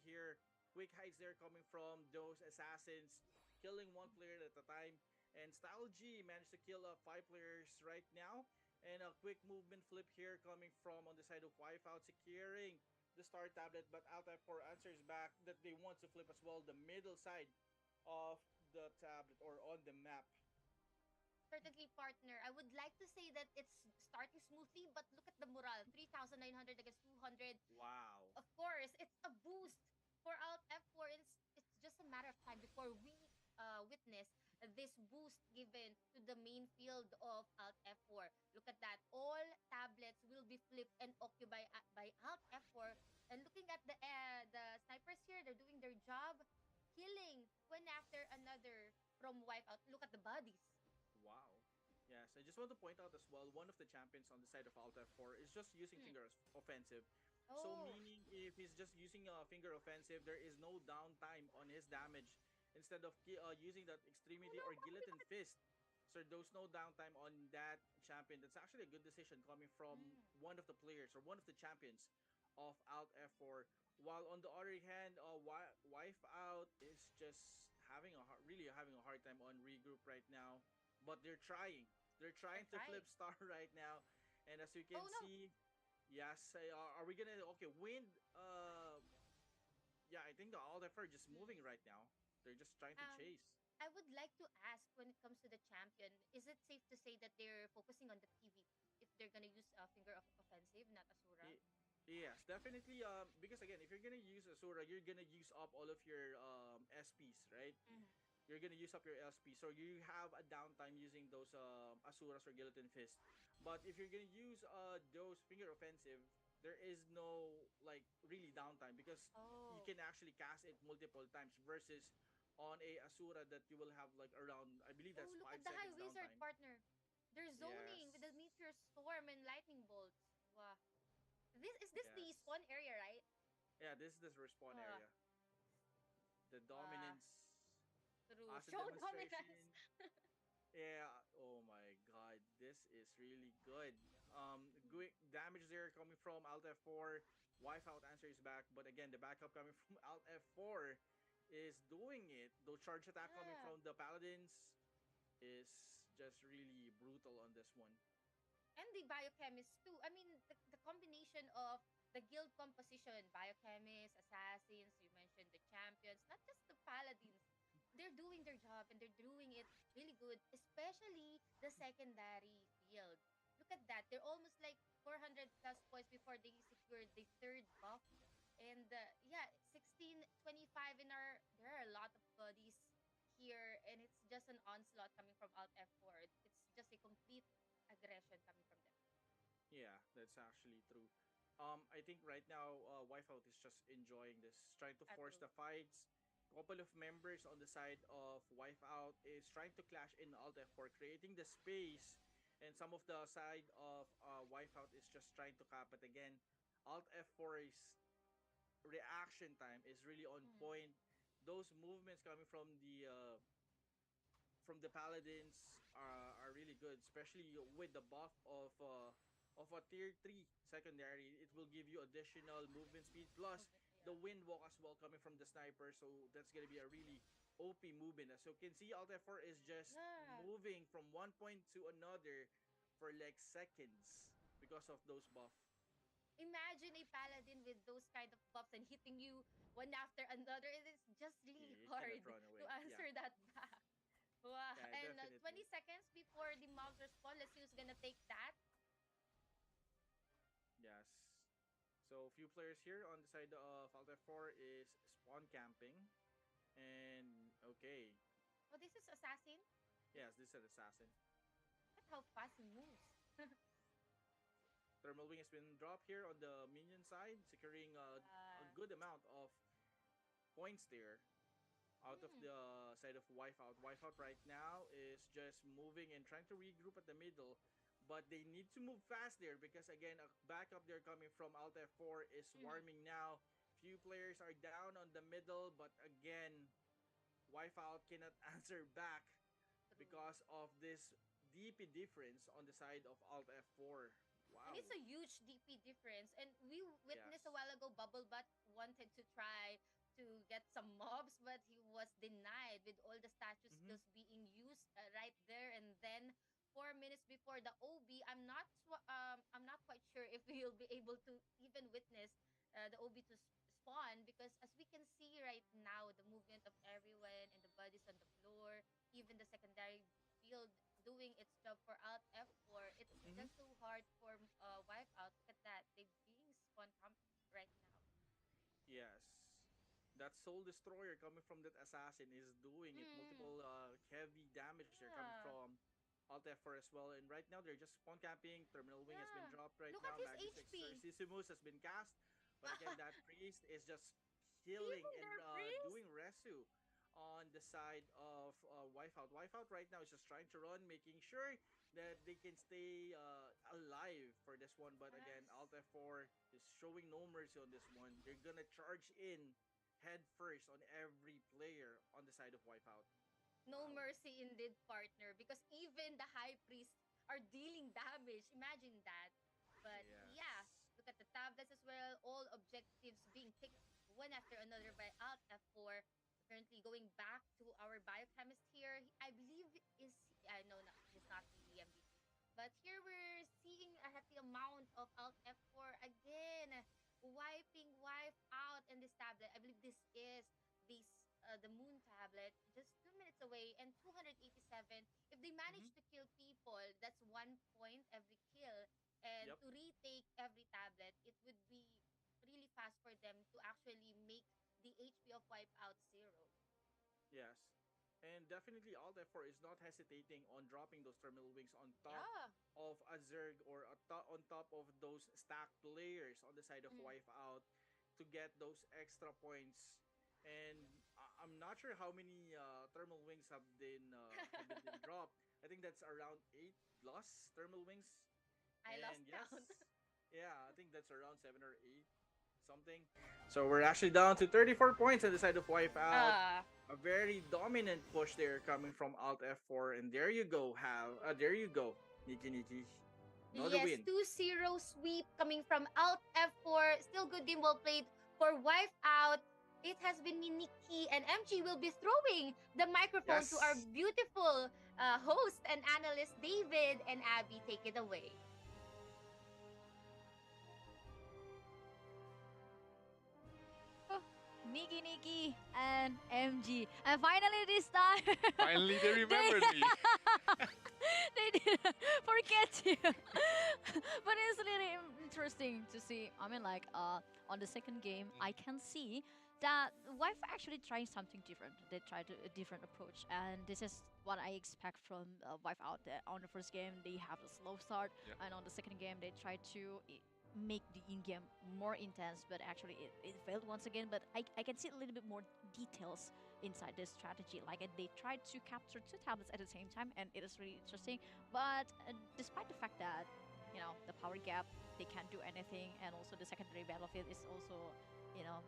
here. Quick hides there coming from those assassins, killing one player at a time. And Style G managed to kill 5 players right now. And a quick movement flip here coming from on the side of Wipeout, securing the star tablet. But Alt F4 answers back that they want to flip as well the middle side of the tablet, or on the map. Certainly, partner. I would like to say that it's starting smoothly, but look at the morale. 3,900 against 200. Wow. Of course, witness this boost given to the main field of Alt F4. Look at that. All tablets will be flipped and occupied by Alt F4. And looking at the snipers here, they're doing their job, killing one after another from Wipeout. Look at the bodies. Wow. Yes, I just want to point out as well, one of the champions on the side of Alt F4 is just using Hmm. finger offensive. So Oh. meaning if he's just using a finger offensive, there is no downtime on his damage. Instead of using that extremity or guillotine fist, so there's no downtime on that champion. That's actually a good decision coming from Mm. one of the players or one of the champions of Alt F4. While on the other hand, Wife Out is just having really having a hard time on regroup right now. But they're trying. They're They're trying to flip trying. star right now, and as you can Oh no. see, yes, are we gonna wind? Yeah, I think the all are just moving right now. They're just trying to Um, chase. I would like to ask when it comes to the champion, is it safe to say that they're focusing on the PvP if they're gonna use a finger of offensive, not Asura? Y- Yes, definitely. Because again, if you're gonna use Asura, you're gonna use up all of your SPs, right? Mhm. You're gonna use up your LSP, so you have a downtime using those Asuras or Guillotine Fist. But if you're gonna use those finger offensive, there is no like really downtime because you Oh. can actually cast it multiple times versus on a Asura that you will have like around I believe Oh, that's look at five the High seconds Wizard downtime. partner. They're zoning with the Yes. Meteor Storm and Lightning Bolts. Wow. This the Yes. spawn area, right? Yeah, this is the respawn Uh, area. The wow. dominance True. as a Show dominance. demonstration. Yeah. Oh my God, this is really good. Quick damage there coming from Alt F4. Wipeout answer is back, but again, the backup coming from Alt F4 is doing it. The charge attack coming Yeah. from the Paladins is just really brutal on this one. And the biochemists too. I mean, the combination of the guild composition, biochemists, assassins, you mentioned the champions, not just the paladins. They're doing their job and they're doing it really good, especially the secondary field. Look at that. They're almost like 400 plus points before they secured the third buff. And yeah, 1625 in our, there are a lot of bodies here, and it's just an onslaught coming from Alt F4. It's just a complete aggression coming from them. Yeah, that's actually true. I think right now, Wipeout is just enjoying this, trying to force True. the fights. Couple of members on the side of Wipeout is trying to clash in Alt F4, creating the space, and some of the side of Wipeout is just trying to cap it again. Alt F4's reaction time is really on Mm. point. Those movements coming from the paladins are really good, especially with the buff of a tier 3 secondary. It will give you additional movement speed plus the Yeah. wind walk as well coming from the sniper, so that's gonna be a really OP movement. As you can see, Alt F4 is just Yeah. moving from one point to another for like seconds because of those buff. Imagine a paladin with those kind of buffs and hitting you one after another. It is just Yeah, really you cannot hard run to away. Yeah, answer that back. Wow. yeah, And 20 definitely. seconds before the mobs respond, let's see who's gonna take that. Yes. So few players here on the side of Alt F4 is spawn camping. And okay, Oh, this is Assassin. yes, this is an assassin. Look at how fast he moves. Thermal wing has been dropped here on the minion side, securing a good amount of points there out of Hmm. the side of Wipeout. Wipeout right now is just moving and trying to regroup at the middle, but they need to move fast there because again, a backup there coming from Alt F4 is Mhm. warming now. Few players are down on the middle, but again, Wipeout cannot answer back True. because of this DP difference on the side of Alt F4. And it's Wow. a huge DP difference. And we witnessed a Yes. while ago, Bubblebutt wanted to try to get some mobs, but he was denied with all the statue Mm-hmm. skills being used right there. And then 4 minutes before the OB, I'm not quite sure if we'll be able to even witness the OB to spawn, because as we can see right now, the movement of everyone and the bodies on the floor, even the secondary field doing its job for Alt F4, it's Mm-hmm. just so hard for Wipeout. Look at that. They're being spawn camp right now. Yes. that soul destroyer coming from that assassin is doing it. Multiple heavy damage there coming Yeah. from Alt F4 as well. And right now they're just spawn camping. Terminal Wing has been Yeah. dropped right Look now. at his Magus HP. Exorcissimus has been cast. But again, that priest is just healing Even and their priest? doing resu on the side of Wipeout. Wipeout right now is just trying to run, making sure that they can stay alive for this one. But again, Alt F4 is showing no mercy on this one. They're gonna charge in head first on every player on the side of Wipeout. No mercy indeed, partner, because even the high priest are dealing damage. Imagine that. But yeah, look at the tablets as well. All objectives being picked one after another by Alt F4. Currently going back to our biochemist here. I believe is no, no, he's not the MVP. But here we're seeing a hefty amount of Alt F4 again, wiping wipe out in this tablet. I believe this is this the moon tablet, just 2 minutes away, and 287. If they manage to kill people, that's 1 point every kill, and to retake every tablet, it would be really fast for them to actually make the HP of Wipeout 0. Yes. And definitely Alt F4 is not hesitating on dropping those terminal wings on top of a Zerg or on top of those stack players on the side of Wipeout to get those extra points. And I'm not sure how many thermal wings have been dropped. I think that's around 8+ thermal wings. I lost count. Yeah, I think that's around 7 or 8 something. So we're actually down to 34 points on the side of Wipeout. A very dominant push there coming from Alt F4, and there you go, there you go, Nikki. Another Yes, win. 2-0 sweep coming from Alt F4. Still good game, well played for Wipeout. It has been me, Nikki, and MG will be throwing the microphone to our beautiful host and analyst, David and Abby. Take it away. Nikki and MG. And finally this time. Finally they remembered me. They didn't forget you. But it's really interesting to see. I mean, like, on the second game, I can see that Wi-Fi actually trying something different. They tried a different approach, and this is what I expect from Wi-Fi out there. On the first game, they have a slow start, and on the second game, they try to make the in-game more intense, but actually it failed once again. But I can see a little bit more details inside this strategy. Like, they tried to capture two tablets at the same time, and it is really interesting. But despite the fact that, you know, the power gap, they can't do anything, and also the secondary battlefield is also, you know,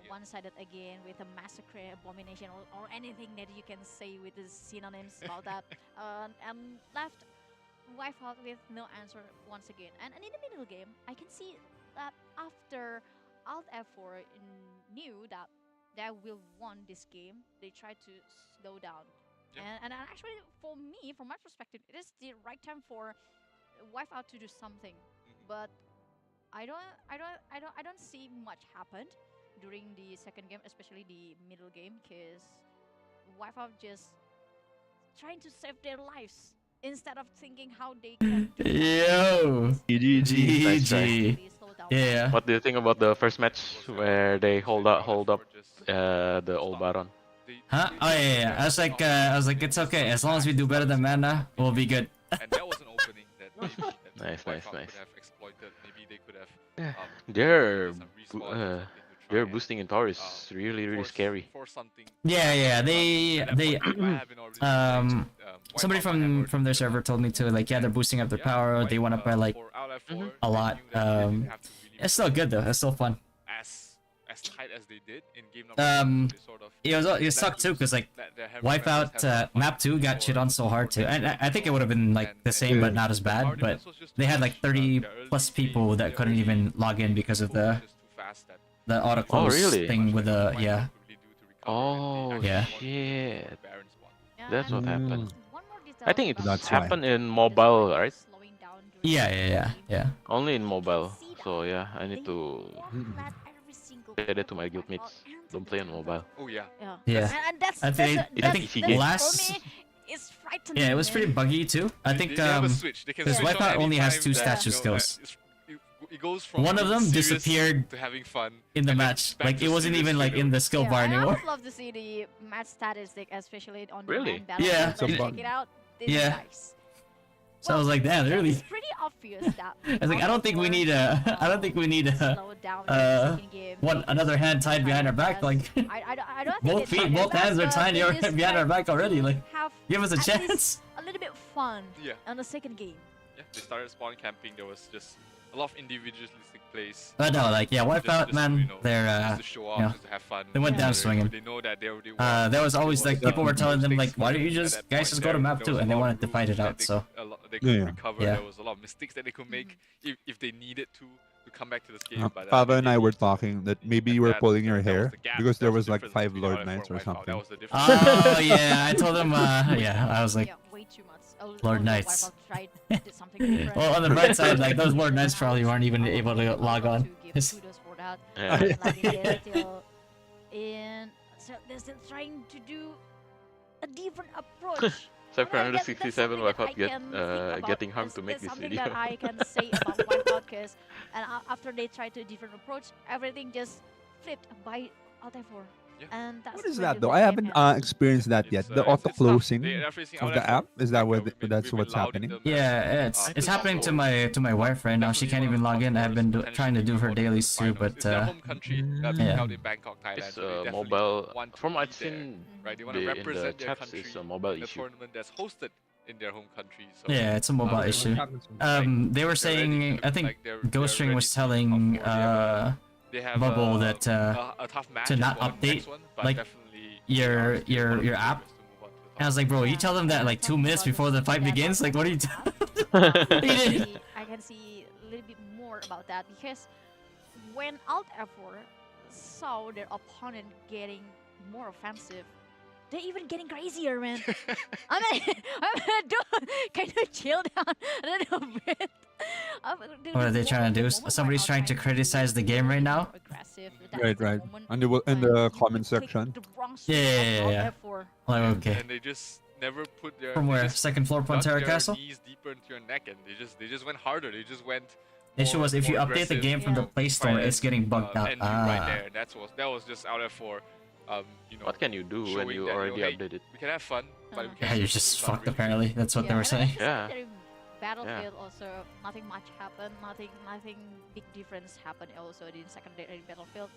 one-sided again with a massacre, abomination, or anything that you can say with the synonyms about that. And left Wipeout with no answer once again. And in the middle game, I can see that after Alt F4 knew that they will won this game, they tried to slow down. And actually, for me, from my perspective, it is the right time for Wipeout to do something. But I don't see much happened during the second game, especially the middle game, because Wipeout just trying to save their lives instead of thinking how they can do Yo, GG. Yeah. What do you think about the first match where they hold up the old Baron? Huh? Oh yeah. I was like, it's okay as long as we do better than Mana, we'll be good. And that was an opening that maybe Nice. could have exploited. Maybe they could have. Their boosting in power is really scary. Yeah. They somebody from their server told me to, like, yeah, they're boosting up their power. They went up by like a lot. It's still good though. It's still fun. As tight as they did in game number 2, it sucked too, because like Wipeout map 2 got shit on so hard too, and I think it would have been like the same but not as bad, but they had like 30+ people that couldn't even log in because of the auto close thing with the shit. That's what happened. I think it's happened in mobile, right? Yeah. Only in mobile. So yeah, I need to say that to my guildmates. Don't play on mobile. Oh yeah. Yeah. And that's I think last. for me, it's frightening. Yeah, it was pretty buggy too. I think because Wipeout only has 2 statue skills. it goes from one of being them serious disappeared to having fun in the and then match. back Like to it wasn't serious even like straight in away. the skill bar And I anymore. would love to see the match statistic, especially on the Really? man battlefield. Yeah. Let's check it out. This Yeah. is nice. So I was like, damn, really. It's pretty obvious that. I was like, I don't think we need a. I don't think we need a. Slow down in the second game. One another hand tied behind our back. Like I don't think both they feet, tried both their hands are best, tied but they just behind our tried back already. to Like, have give us a at least chance. a little bit fun Yeah. on the second game. Yeah, they started spawn camping. There was just a lot of individualistic plays. But no, like yeah, Wipeout, man, they're just to show off, you know, just to have fun. they went down swinging. They know that they won. There was always like people were telling them like, why don't you At just that guys point just go to there, map there 2, was and a they lot wanted of to fight it rules out. that So they could Yeah. recover. Yeah. There was a lot of mistakes that they could make if they needed to come back to this game. But Fava they and I didn't. were talking that maybe you were that- pulling your that was hair the gap. because That there was was the like difference 5 between Lord Wipeout Knights or and Wipeout. something. That was the difference. oh yeah, I told them yeah, I was like, Yeah, way too much. Lord Although Knights. Wipeout tried did something different. Well, on the bright side, like those Lord Knights probably weren't even able to log on. To give kudos for that. Yeah. And, like, they're still they're still trying to do a different approach. So I mean, that's 767 something that I Wipeout can think about. getting hung to make That's this something video. that I can say about Wipeout, because after they tried a different approach, everything just flipped by Alt F4. And that's What is when that you though? lose I the haven't game. experienced that yet. The auto tough. closing They're facing of Alt the F4. app, is that where We've been that's what's loud in happening? them Yeah, it's happening to my wife right now. She can't even log in. I've been trying to do her dailies too, but It's their home country. yeah. Out in Bangkok, Thailand. It's so they definitely mobile. want to From be I've there, seen right? They want to in the represent their chats, country it's a mobile in a issue. tournament that's hosted in their home country. So, Yeah, it's a mobile issue. They were saying, I think Ghostring was telling they have Bubble that a tough match to as not well, update next one, but like definitely your app. And I was like, bro, you tell them that like 2 minutes before the fight begins. Like, what are you? I can see a little bit more about that, because when Alt F4 saw their opponent getting more offensive, they're even getting crazier, man. I mean, dude, can you chill down a little bit? What are they trying to do? Somebody's trying to criticize the game right now. Right. And in the comment section. Yeah. Like, okay. And they just never put their From they where? just Second floor dug Pantera their Castle? knees deeper into your neck, and they just went harder. They just went. The issue was if you more update the aggressive, game from the Play Store, try it's getting bugged out. end you right there. That was just out of for, you know. What can you do when showing you that, already hey, updated? We can have fun, but we Yeah, can't. you're just fucked apparently. That's what they were saying. Yeah. Battlefield also nothing much happened. Nothing big difference happened also in secondary Battlefield.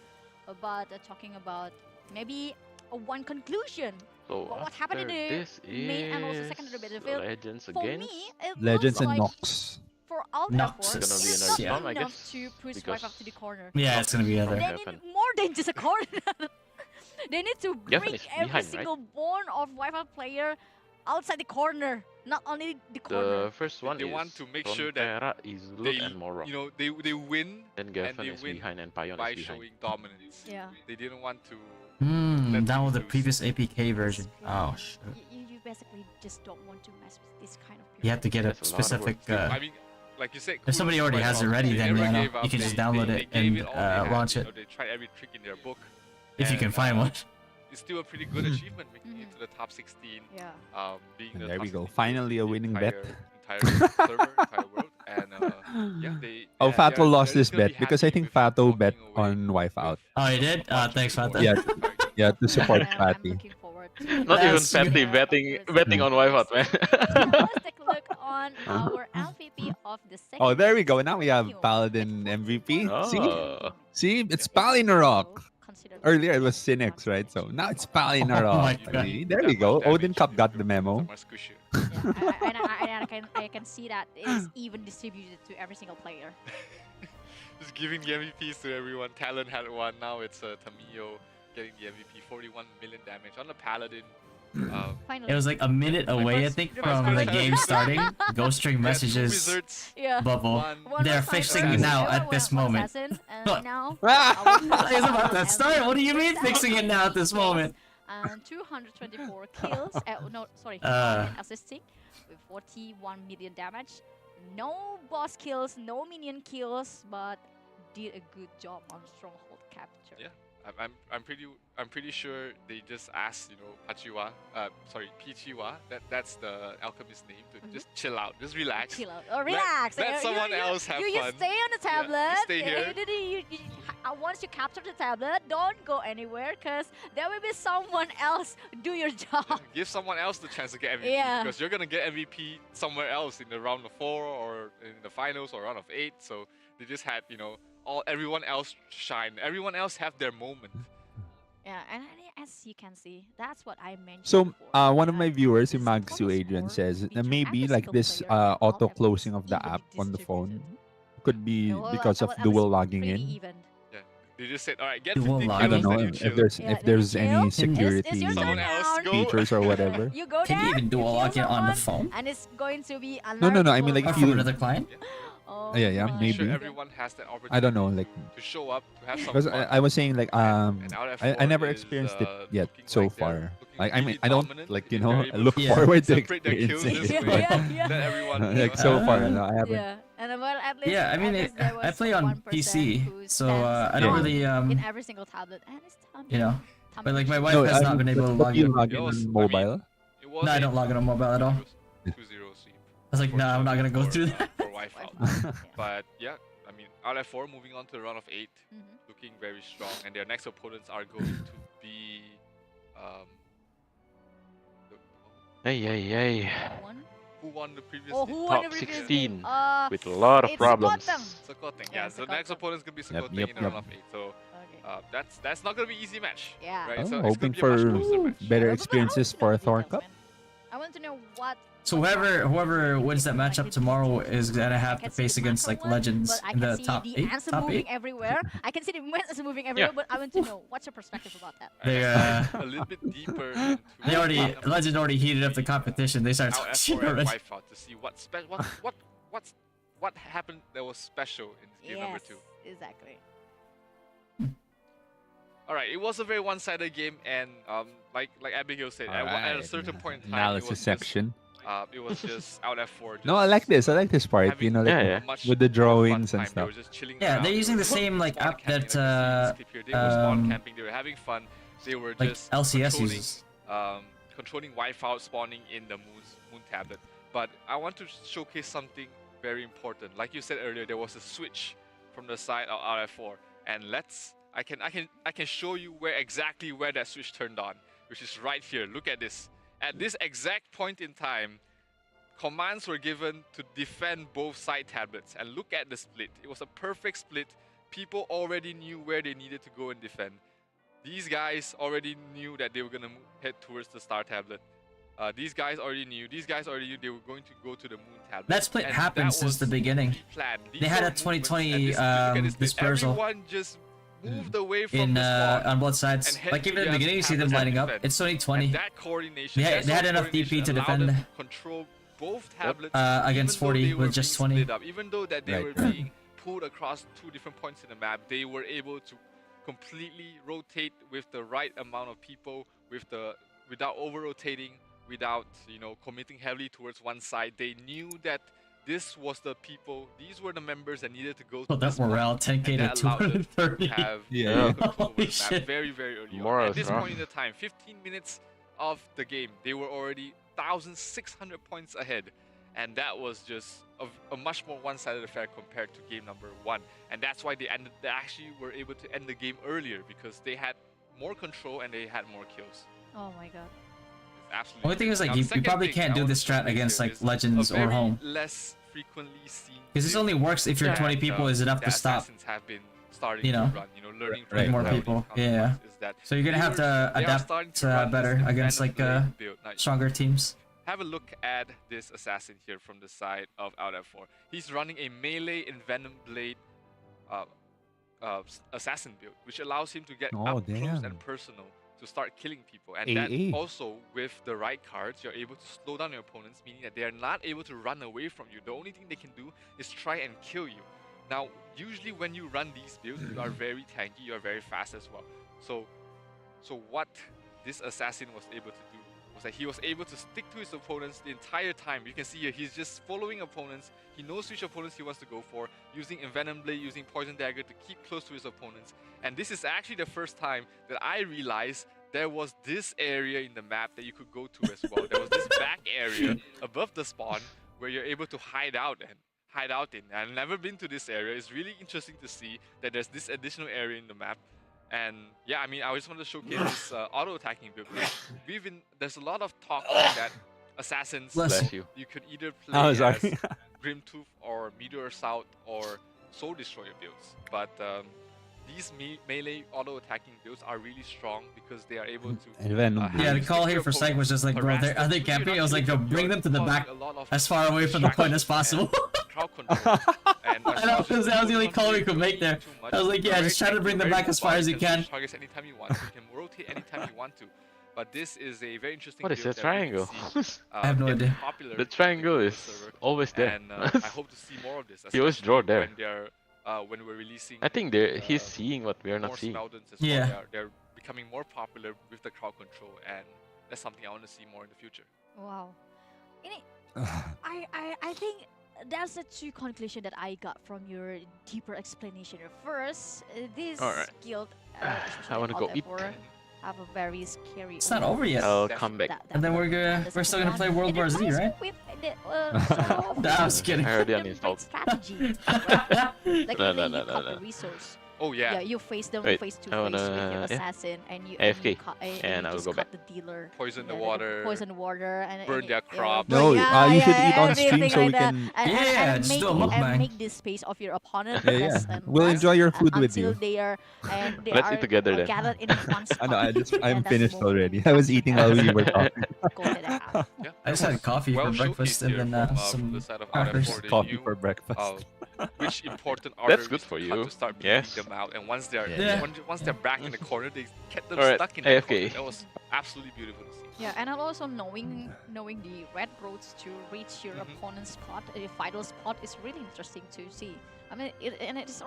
But talking about maybe one conclusion. So What happened in after the this main and also is secondary Battlefield? Legends For against. me, it Legends looks and like Nox. for Alt Nox F4, is gonna be it's another not storm, I enough guess, to push because Wipeout to the corner. Yeah, it's gonna be They other. need more than just a corner. They need to Geffen break is every behind, right? single bone of Wipeout player outside the corner, not only the corner. The first one They is want to make sure that Frontera, Isluk, they, and Morok. you know, they win Then and Geffen they is win behind and Pion by is behind. showing dominance. Yeah. They didn't want to. That was the previous APK version. Oh shit. You basically just don't want to mess with this kind of. You have to get a That's a lot of specific. work. I mean, like you said, If somebody kudos to already has it Wipeout. ready, They then never you know gave up. you can just They- download they it gave and it all they had. launch You it know, they tried every trick in their book. if you And, can find one. It's still a pretty good achievement, making it to the top 16. Yeah. Being And the there top we go. 16 Finally a in the winning bet. entire server, entire world, and yeah, they. Oh, yeah, Fato they're lost this gonna be bet because I happy think with Fato bet walking away on Wipeout. Oh, you did? Thanks, Fata. Yeah, to support Fatty. Not even That's Fatty betting on Wipeout, man. Let's take a look on our MVP of the second. Oh, there we go. Now we have Paladin MVP. Oh. See, it's Palinarok. Earlier it was Cynics, right? So now it's Palinarok. See? There we go. Odin Cup got the memo. I can see that it's even distributed to every single player. Just giving the MVPs to everyone. Talon had one. Now it's Tamiyo getting the MVP. 41 million damage on the Paladin. It was like a minute away, I think, from the game starting. Ghostring messages Bubble. They're fixing it now at this moment. Now, It's about that start. What do you mean fixing it now at this moment? 224 kills. No, sorry, assisting with 41 million damage. No boss kills, no minion kills, but did a good job on stronghold capture. Yeah, I'm pretty sure they just asked, you know, Pichiwa, that's the alchemist name, to just chill out, just relax. Chill out. Or relax. Let someone else have you fun. stay on the tablet. You stay here. Once you capture the tablet, don't go anywhere, because there will be someone else do your job. Yeah, give someone else the chance to get MVP, Yeah. because you're gonna get MVP somewhere else in the round of 4 or in the finals or round of 8. So they just had, you know, everyone else shine. Everyone else have their moment. Yeah, and as you can see, that's what I mentioned. So, before. one of my viewers, Magsu Adrian, says maybe like this auto closing of the app on the phone could be because of dual logging in. Even. Yeah, they just said, all right, get Dual 50 logging. I don't kills, know then you if chill. there's any security Someone else go. features or whatever. You go Can there, you even dual log it on the phone? and it's going to be No. I mean, like, Or if from you another client? Oh yeah, my maybe. Sure, everyone has that opportunity. I don't know, like, to show up, to have some because fun. I was saying like And out at I never four is, experienced it yet looking so like they're far. looking Like, I mean, really I don't dominant. like, you If know, they're able look to forward to separate their kills experiencing this it. way, let everyone, you Like, know, so have far, fun. no, I haven't. Yeah, and well, at least Yeah, I mean, there was I play on 1% PC, who so spends I don't time really in every single tablet, and it's you know. But like my wife No, has I not mean, been able to but log you in. log in on mobile. It was No, I a don't log in on mobile at all. 2-0 sweep. I was like, no, I'm not gonna go through that. For Wi-Fi. But yeah, I mean, out at 4, moving on to the round of 8, looking very strong, and their next opponents are going to be who won the previous Oh, game? who won Top the previous 16 game? with a lot of it's problems. Sukoteng. Sukoteng, Yeah, yeah. So the next Sukoteng. opponent's gonna be Yep, Sukoteng yep, in the yep. round of 8. So that's not gonna be easy match. Yeah. Right? Oh, So it's hoping gonna be a much for closer match. better experiences for Thor Cup. I want to know what. So whoever wins that matchup tomorrow is gonna have to face against like legends But I in can the see top the 8. answer Top moving 8. everywhere. I can see the answer moving everywhere, but I want to know what's your perspective about that. They a little bit deeper into they already legend already heated up the competition. They started out at talking 4 and already. Wi-Fi to see what happened that was special in game number 2. Exactly. All right, it was a very one-sided game, and like Abigail said, at a Alright, certain point in time, analysis section. It was just out at 4. No, I like this. I like this part. You know, like, with the drawings and They stuff. were just chilling Yeah, around. they're They using were the same like spawn app camping, that like you see in this clip here. They were spawn camping. They were having fun. They were like just LCS controlling, uses. controlling Wi-Fi spawning in the moon tablet. But I want to showcase something very important. Like you said earlier, there was a switch from the side of RF4, and I can show you exactly where that switch turned on, which is right here. Look at this. At this exact point in time, commands were given to defend both side tablets, and look at the split. It was a perfect split. People already knew where they needed to go and defend. These guys already knew that they were going to head towards the star tablet. These guys already knew. These guys already knew they were going to go to the moon tablet. That split And happened that since was the beginning. planned. They had a These were movements, 2020 and look at this. dispersal Everyone just moved away from in the spawn on both and sides. head Like to even in the the beginning, you see them tablets lining and up. defend. It's 2020. And that coordination, They had enough DP to allowed defend them to control both tablets against even though 40 they were with just being 20. split up. Even though that they Right, were right. being pulled across 2 different points in the map, they were able to completely rotate with the right amount of people, without over-rotating, without committing heavily towards one side. They knew that this was the people, these were the members that needed to go Oh, to that this point, morale, 10k and to that allowed them to 230. have Yeah. control over Holy the shit. map very, very early on. Morale At is this rough. point in the time, 15 minutes of the game, they were already 1,600 points ahead. And that was just a much more one-sided affair compared to game number 1. And that's why they actually were able to end the game earlier, because they had more control and they had more kills. Oh my god. It's absolutely Only thing is like Now, you the second probably thing can't I do wanna this strat showcase against here like is legends a or very home. less frequently seen Because this only works if your 20 people is enough to stop. Assassins have been starting You know, to run, learning from with the more Cloud people. counterparts Yeah. is that So you're gonna have to they are adapt starting to run better this against Venom like Blade build. Now, stronger teams. have a look at this assassin here from the side of Out F4. He's running a melee Venom Blade assassin build, which allows him to get Oh, up close damn. and personal to start killing people. And AA. that also, with the right cards, you're able to slow down your opponents, meaning that they are not able to run away from you. The only thing they can do is try and kill you. Now, usually when you run these builds, you are very tanky, you are very fast as well. So what this assassin was able to do was was that he was able to stick to his opponents the entire time. You can see here, he's just following opponents. He knows which opponents he wants to go for, using Envenom Blade, using Poison Dagger to keep close to his opponents. And this is actually the first time that I realized there was this area in the map that you could go to as well. There was this back area above the spawn where you're able to hide out in. I've never been to this area. It's really interesting to see that there's this additional area in the map. And yeah, I mean, I just wanted to showcase this auto-attacking build. There's a lot of talk like that assassins, you could either play as Grimtooth or Meteor Assault or Soul Destroyer builds. But these melee auto-attacking builds are really strong because they are able to... yeah, the call here for Psych was just like, bro, are they camping? I was like, bro, bring them to the back as far away from the point as possible. I know, because that was the only call we could make there. I was like, yeah, just try to bring them back as far as you can. Targets anytime you want to. You can rotate anytime you want to. But this is a very interesting What is the triangle? I have no idea. The triangle is always there. And I hope to see more of this. He always draw there. When we're releasing, I think he's seeing what we are not seeing. Yeah, they're becoming more popular with the crowd control, and that's something I want to see more in the future. Wow, I think that's the two conclusion that I got from your deeper explanation. First, this guild, I want to go eat. Have a very scary. It's not over yet. I'll come back. And then we're still gonna play World War Z, right? Nah, I was kidding. I already uninstalled. Strategy. Like No. resource. Oh yeah. Yeah, you face them Wait, face to I face with wanna- your yeah. assassin, and you AFK, and I you will just go cut back. the dealer. Poison the Yeah, water. Poison the water and burn their crops. No, you should eat on stream everything so we like that. can. And just make, do a and mukbang. make this space of your opponent. Yeah, less yeah. and We'll less enjoy your food with until you. they are and they Let's are eat together then. gathered in one spot. I know. I'm And that's finished the moment already. I was eating while we were talking. goal that I have. Yeah, I just had coffee for breakfast and then some the side of crackers. RF4, they Coffee knew, for breakfast. which important That's arteries good for to you. cut to start Yes. them out, and once they're Yeah. once they're back in the corner, they kept them Alright, stuck in the AFK. corner. That was absolutely beautiful to see. Yeah, and also knowing the red roads to reach your opponent's spot, the vital spot, is really interesting to see. I mean, it's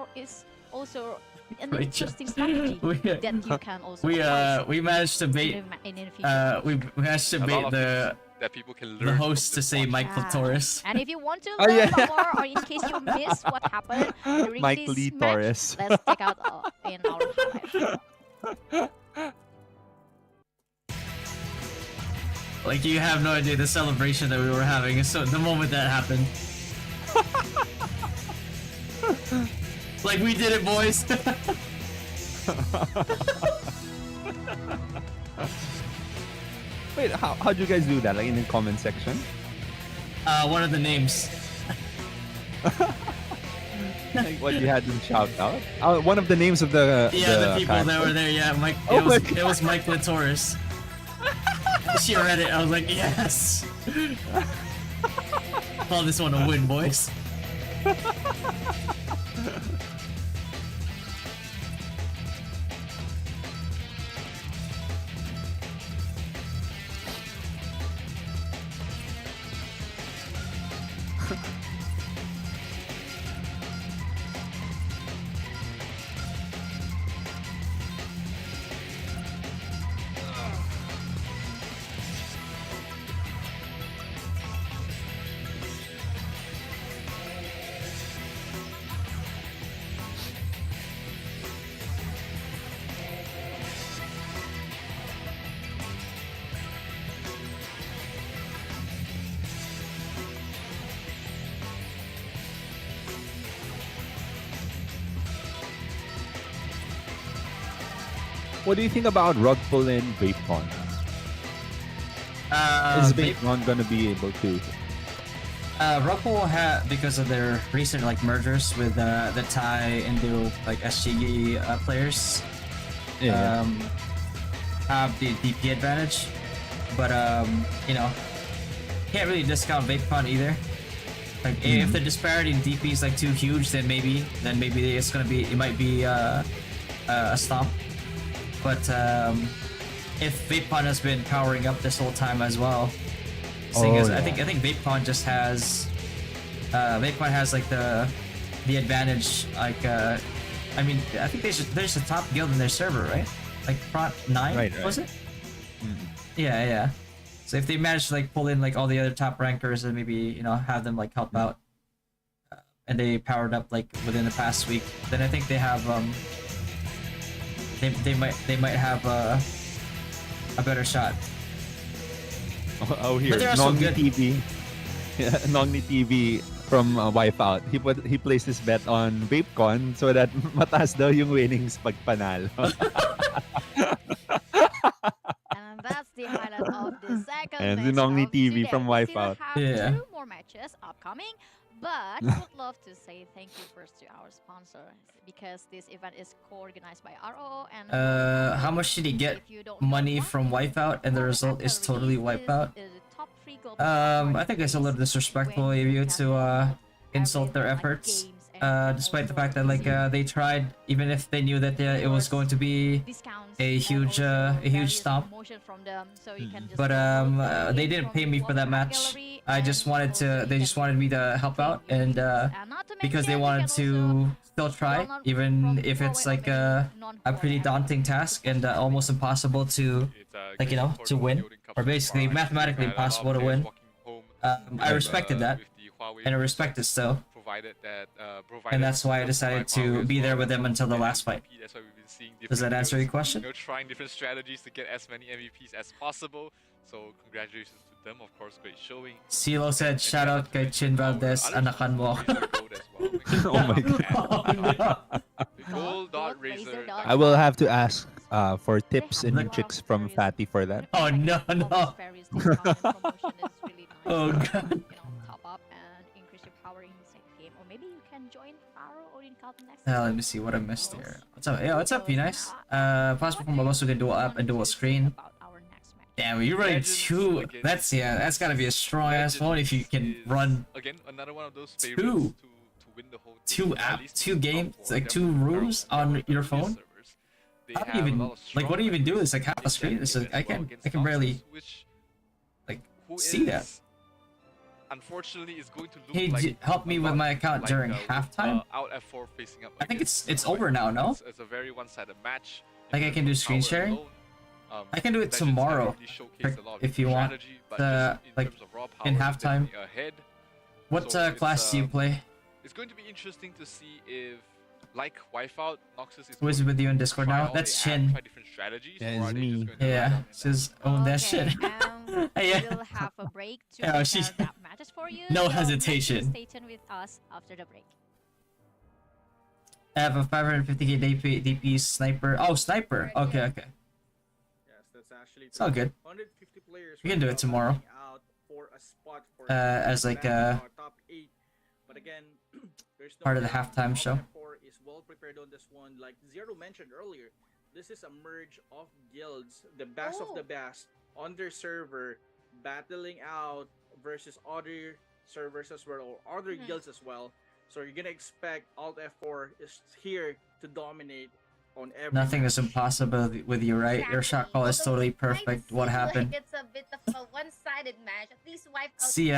also an Wait, interesting strategy we, that you can also apply we managed to bait in the future. we managed to A lot bait of the things that people can the learn host from to this say watch. Mike Torres. And if you want to Oh, learn yeah. more, or in case you missed what happened during Mike this Lee match, Torres. let's check out in our highlight. Like, you have no idea the celebration that we were having. So the moment that happened, like, we did it, boys. Wait, how'd you guys do that? Like in the comment section? One of the names. Like what you had them shout out? One of the names of the Yeah, the people that character? were there. Yeah, Mike. Oh my It was Mike Torres. She read it. I was like, yes. Call this one a win, boys. What do you think about rug pull in Vapon? Is Vapon gonna be able to? Rugpool had, because of their recent like mergers with the Thai Indo like SGE players, Yeah. have the DP advantage, but you know, can't really discount Vapon either. Like if the disparity in DP is like too huge, then maybe it's gonna be, it might be a stomp. But if Vapon has been powering up this whole time as well, seeing as I think Vapon just has Vapon has like the advantage. Like I mean, I think there's a top guild in their server, right? Like Prot 9, Right. was it? Yeah. So if they manage to like pull in like all the other top rankers and maybe have them like help out, and they powered up like within the past week, then I think they have they might have a better shot. Oh, here, But they're also Nongni good. TV. Yeah, Nongni TV from Wipeout. He placed his bet on Vapon so that mataas daw yung winnings pag panalo. And that's the highlight of the second And match Nongni of TV today. from We still Wipeout. have Yeah. 2 more matches upcoming, but would love to say thank you first to our sponsor because this event is co-organized by RO and How much did he get money from Wipeout, and the result is totally Wipeout? top 3 global I think it's a little disrespectful of you to insult their efforts. Despite the fact that like they tried, even if they knew that it was going to be a huge stomp. But they didn't pay me for that match. I just wanted to. They just wanted me to help out, and because they wanted to still try, even if it's like a pretty daunting task and almost impossible to like to win, or basically mathematically impossible to win. I respected that, and I respect it still. And that's why I decided to be there with them until the last fight. That's why we've been seeing Does that different answer your heroes, question? trying different strategies to get as many MVPs as possible. So congratulations to them, of course, great showing. Silo said, shout out kay Chin Valdez, anakan mo. Oh my god. Razor. I will have to ask for tips and tricks from Fatty for that. Oh no, no. Oh god. Top up and increase your power in the same game, or maybe you can join Faro Odin Cup next. Let me see what I missed here. What's up? Yeah, what's up, P-Nice? Possible from also can dual app and dual screen. Damn, you're running 2. That's gotta be a strong ass phone if you can run Again, another one of those 2 to win the whole 2 app, 2 games, like 2 rooms on your phone. How do you even like? What do you even do? It's like half a screen. It's like I can barely like see that. Unfortunately, it's going to look Hey, like help me with my account during halftime. Out F4 facing up. I think it's over now, no? It's a very one-sided match. Like I can do screen sharing. I can do it tomorrow if you want. Like in halftime. What class do you play? It's going to be interesting to see if, like Wipeout, Noxus is Who is with you in Discord now? That's Chin. Yeah, it's me. Yeah, she's own that shit. Yeah. We'll have a break to Yeah, prepare she's- that matches for you. no so hesitation. Stay tuned with us after the break. I have a 550k DP sniper. Oh, sniper. Okay, okay. Yes, that's actually It's all good. 150 players We can do it tomorrow. out for a spot for As like top 8. But again, there's no part of the doubt halftime show. F4 is well prepared on this one. Like Zero mentioned earlier, this is a merge of guilds, the best of the best on their server, battling out versus other servers as well, or other guilds as well. So you're gonna expect Alt F4 is here to dominate on every Nothing match. is impossible with you, right? Your shot call is totally perfect. What happened? Like it's a bit of a one-sided match. At least wipe out See,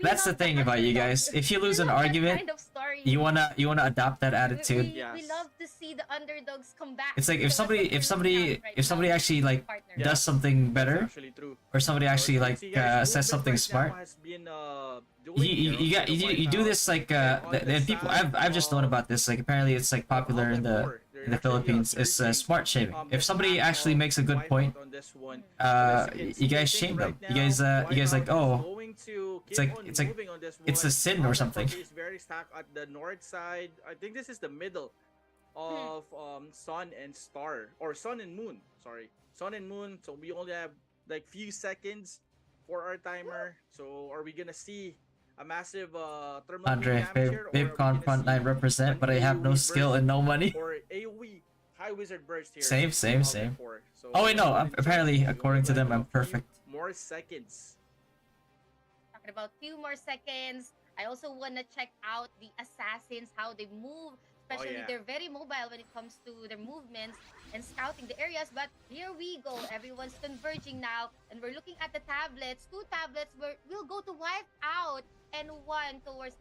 that's the thing about you guys. If you lose an argument, kind of story. you wanna adopt that attitude. We love to see the underdogs come back. It's like if somebody actually like does something better, or somebody actually like says something smart. You do this like and people I've just known about this, like apparently it's like popular in the Philippines. It's smart shaming. If somebody actually makes a good point, you guys shame them. You guys like, oh, it's like it's a sin or something. Is very stacked at the north side. I think this is the middle of Sun and Star, or Sun and Moon. Sorry, Sun and Moon. So we only have like few seconds for our timer. So are we gonna see a massive thermal Andre, damage here, or are we Vapcon gonna frontline see represent, but I an have no AoE skill and no money. or AoE high wizard burst here? Same. So Oh wait, no. Apparently, according to them, I'm perfect. more seconds. Talking about few more seconds. I also want to check out the assassins, how they move. Especially they're very mobile when it comes to their movements and scouting the areas. But here we go. Everyone's converging now. And we're looking at the tablets. 2 tablets we'll go to wipe out. And 1 towards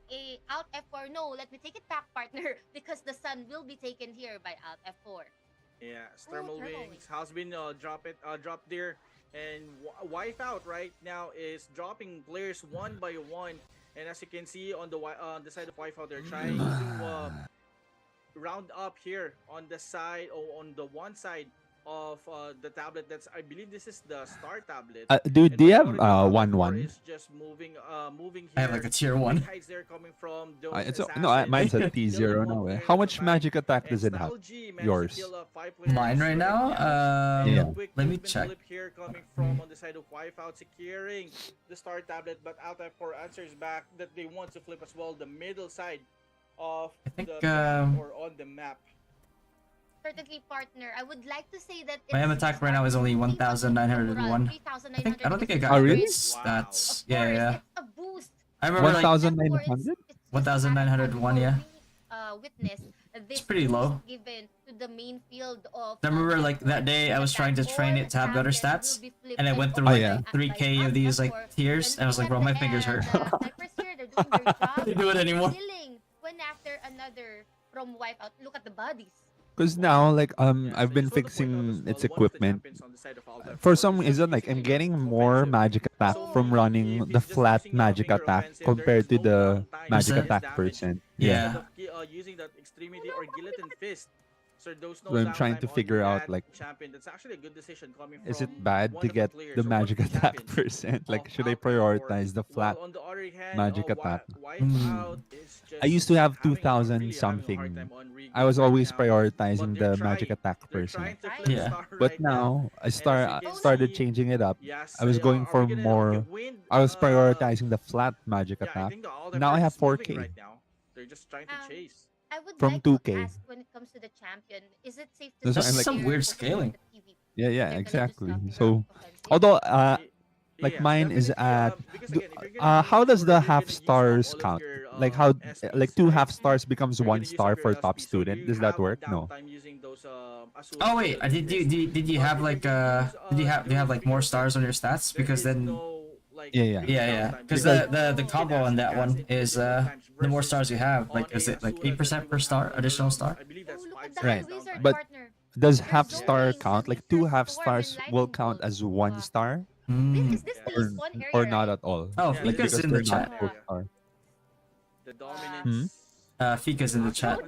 Alt F4. No, let me take it back, partner. Because the sun will be taken here by Alt F4. Yeah, thermal wings has been dropped there, and Wipeout right now is dropping players one by one. And as you can see on the side of Wipeout, they're trying to round up here on the side or on the one side of the tablet. That's, I believe this is the star tablet. Dude, And do what you the have Odin Cup opted for 1-1? is just moving I have here. like a tier Quick 1. hides there coming from those It's assassins. mine's a Kill them T0 all, now. Eh. clearing How them much back. magic attack And does it have? Style G managed to Yours. kill 5 players Mine right now? And Yeah. a quick Let me movement check. flip here coming from on the side of Wipeout, securing the star tablet, but Alta 4 answers back that they want to flip as well the middle side of the track or on the map. Certainly, partner. I would like to say that My aim attack right now is only 1,901. I think I don't think I got Oh, really? great stats. Yeah, yeah. It's a boost. I remember like 1,900? 1,901. Yeah. Witness It's this pretty boost low. given to the main field of I remember like that day I was trying to train it to have better stats, and I went through Oh, like yeah. 3K of these like tiers, and I was like, bro, my fingers hurt. Snipers here, they're doing their job. Can't do it anymore. Killing one after another from Wipeout. Look at the bodies. Because now, like, I've been fixing its equipment. For some reason, like, I'm getting more magic attack from running the flat magic attack compared to the magic attack percent. Yeah. Using that extremity or guillotine fist. So those So I'm trying to figure out, like, champion. That's actually a good decision coming from is it bad one to of get players the or one of magic the attack champions percent? Like, of should I Alpha 4. prioritize the flat While on the other hand, magic attack? Wipeout is just I used to have having 2,000 really having a hard something. time on I was right always now. prioritizing But they're the magic trying. attack They're percent. trying to flip Yeah. star But right now I And as you can started see, changing it up. yes, I was going are for we gonna more. win? I was prioritizing the flat magic Yeah, I attack. think the all Now I have is moving 4K right now. They're just trying to chase. I would from like to 2K. ask when it comes to the champion, is it safe to That's say why I'm like, that some they're weird focusing on scaling. the PvP? Yeah, yeah, They're gonna do exactly. stuff in So, offensive. although like Yes, mine is definitely. at Because do- again, if you're gonna how make does sure the that you're half gonna use up stars all of count? your Like how like SPs, 2 right? half stars becomes You're 1 gonna use star up your for top SP, so student. you Does that have a work? No. downtime using those Azure Oh wait, skills did you fist. did you But have if you're like gonna use do you have like more stars on your stats? there Because is then no like Yeah, yeah. really yeah, downtime. because Because the combo on that one is the more stars you have, like is it like 8% per star additional star? I believe that's Oh, look 5 at that Right. seconds wizard downtime. But partner. does They're half star zoning count? Like since 2 it's half storm stars and will lightning count bolts. as 1 star Is this the or spawn area, or not right? at all? Oh, Yeah, Fika's Because in the they're not chat. full star. The dominance. Fika's in the chat.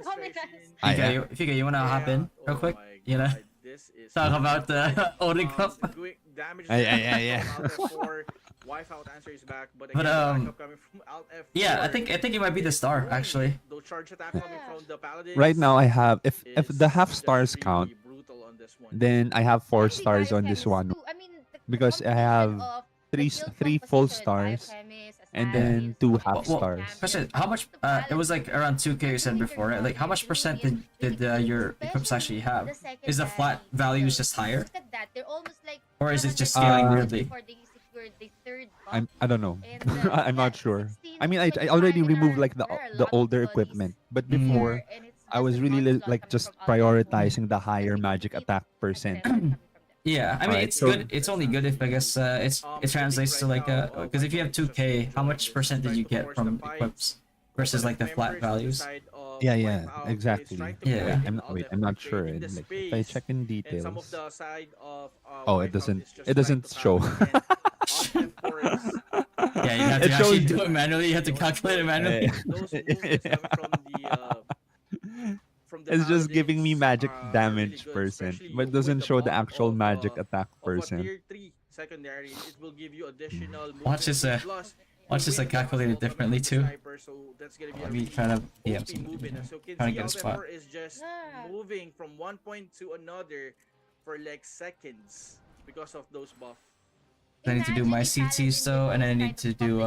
Ah, yeah. Fika, you wanna hop in real quick? my You know, God, this is talk about the Odin Cup. quick damage Yeah. from Alt F4. Wipeout answer is back, but But, again, the backup coming from Alt F4. Yeah, I think it might be the star actually. The charge attack coming from the paladins. Right now I have if the half is stars just count, really brutal on this one. then I have 4 stars on this one Too. I mean, the because I have of three the guild three full composition, stars biochemists, and then 2 half Well, stars. question: how much? It was like around 2K you said before, right? Like how much percent did your equips actually have? Is the flat values just higher, Look at that. They're almost like or is it just scaling weirdly? before they secured the third buff. I don't know. And, I'm not sure. I mean, I already removed like the older equipment, but before I was really like just prioritizing the higher magic attack percent. Yeah, I mean Alright, it's so- good. It's only good if I guess it translates to like because if you have 2K, how much percent did you get from equips versus like the flat values? Yeah, exactly. Yeah. I'm not sure. And, like, if I check in And some of details, the side of oh, it doesn't show. Yeah, you have to It actually shows- do it manually. You have to calculate it manually. Those movements coming from the It's just giving me paladins magic are damage really good, percent, especially but with doesn't the show the buff actual of, magic attack of a percent. tier 3 secondary. It will give you additional Watch this. movement plus Watch this. I calculate it differently too. sniper, so that's gonna be a Let me really try to DM OP something movement. here. As you can Trying to see, get a spot. Alpha is just moving from one point to another for like seconds because of those buff. I need to do my CTs though, and I need to do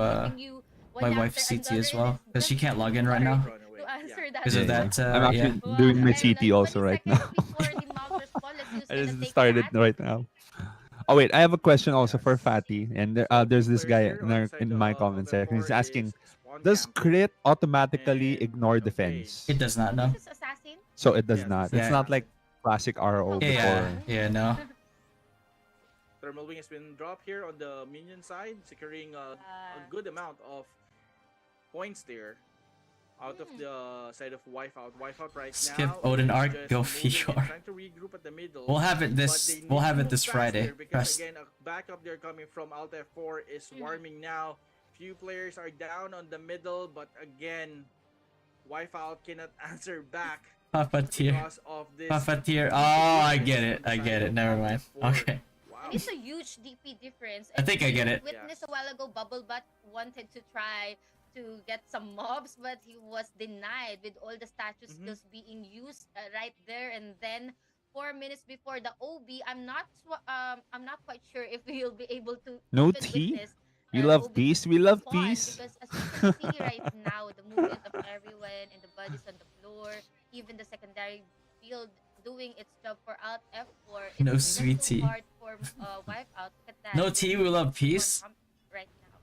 my wife's CT as well because she can't log in right now To answer that. because of that. I'm actually Yeah. doing my CT also right now. I just started right now. Oh wait, I have a question also for Fatty, and there's this guy in my comment section. He's asking, does crit automatically ignore defense? It does not, no. So it does not. It's Yeah. not like classic RO Yeah, before. yeah, no. Thermal wing has been dropped here on the minion side, securing a good amount of points there. out of the side of Wipeout. Wipeout right Skip now Odin is arc, just go moving and Fior. trying to regroup at the middle. We'll have it but this. they We'll need have to it move this fast Friday. here because Trust. again, a backup there coming from Alt F4 is warming now. Few players are down on the middle, but again, Wipeout cannot answer back Puppeteer. because of this. Puppeteer. DP Oh, I difference get on it. the I side get of it. Never Alt mind. F4. Okay. And it's a huge DP difference. I think I get it. Witnessed a while ago, Bubblebutt wanted to try to get some mobs, but he was denied with all the statue skills being used right there. And then 4 minutes before the OB, I'm not quite sure if we'll be able to No even tea? witness You the love OB peace? We love spawn, peace. because as you can see right now, the movement of everyone and the bodies on the floor, even the secondary field doing its job for Alt F4. No It's sweet just so tea. hard for Wipeout. Look at that. No tea. We love peace. Right now.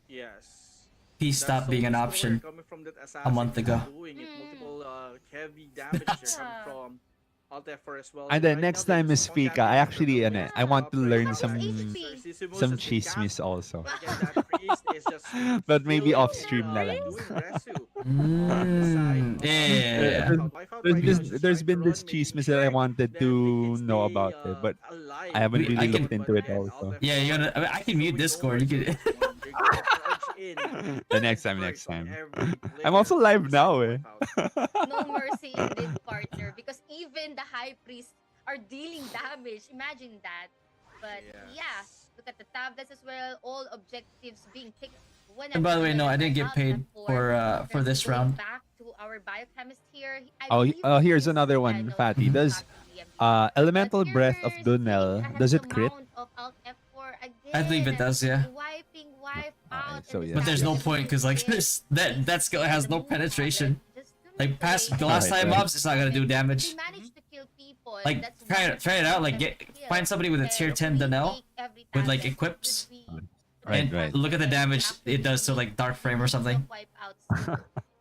Yes. Peace That's stopped being an Soul's option coming from that a month assassin ago. doing it. Multiple heavy damage there coming from Alt F4 as well. And then Right next now, time there's is one Fika. camping I on the actually middle. I want to learn Sisymus some has been chismis camped. also. But again, that priest is just But maybe feeling off it, stream na lang. doing resu. Yeah. There's been this chismis that I wanted to know about it, but I haven't I really can- looked into it also. Yeah, you gotta. I mean, I can mute Discord. You could. The next time. I'm also live now, eh. No mercy indeed, partner, because even the high priests are dealing damage. Imagine that. But yeah, look at the tablets as well. All objectives being picked. And by the way, no, I didn't get paid for this round. Back to our biochemist here. Here's another one, Fatty. Does Elemental Breath of Dunel, does it crit? I believe it does. Yeah. So yeah. But there's no point because like there's that skill has no penetration. Like past the last time mobs, it's not gonna do damage. Like try it out. Like find somebody with a tier 10 Dunel with like equips. Right, And right. look at the damage it does to like Dark Frame or something.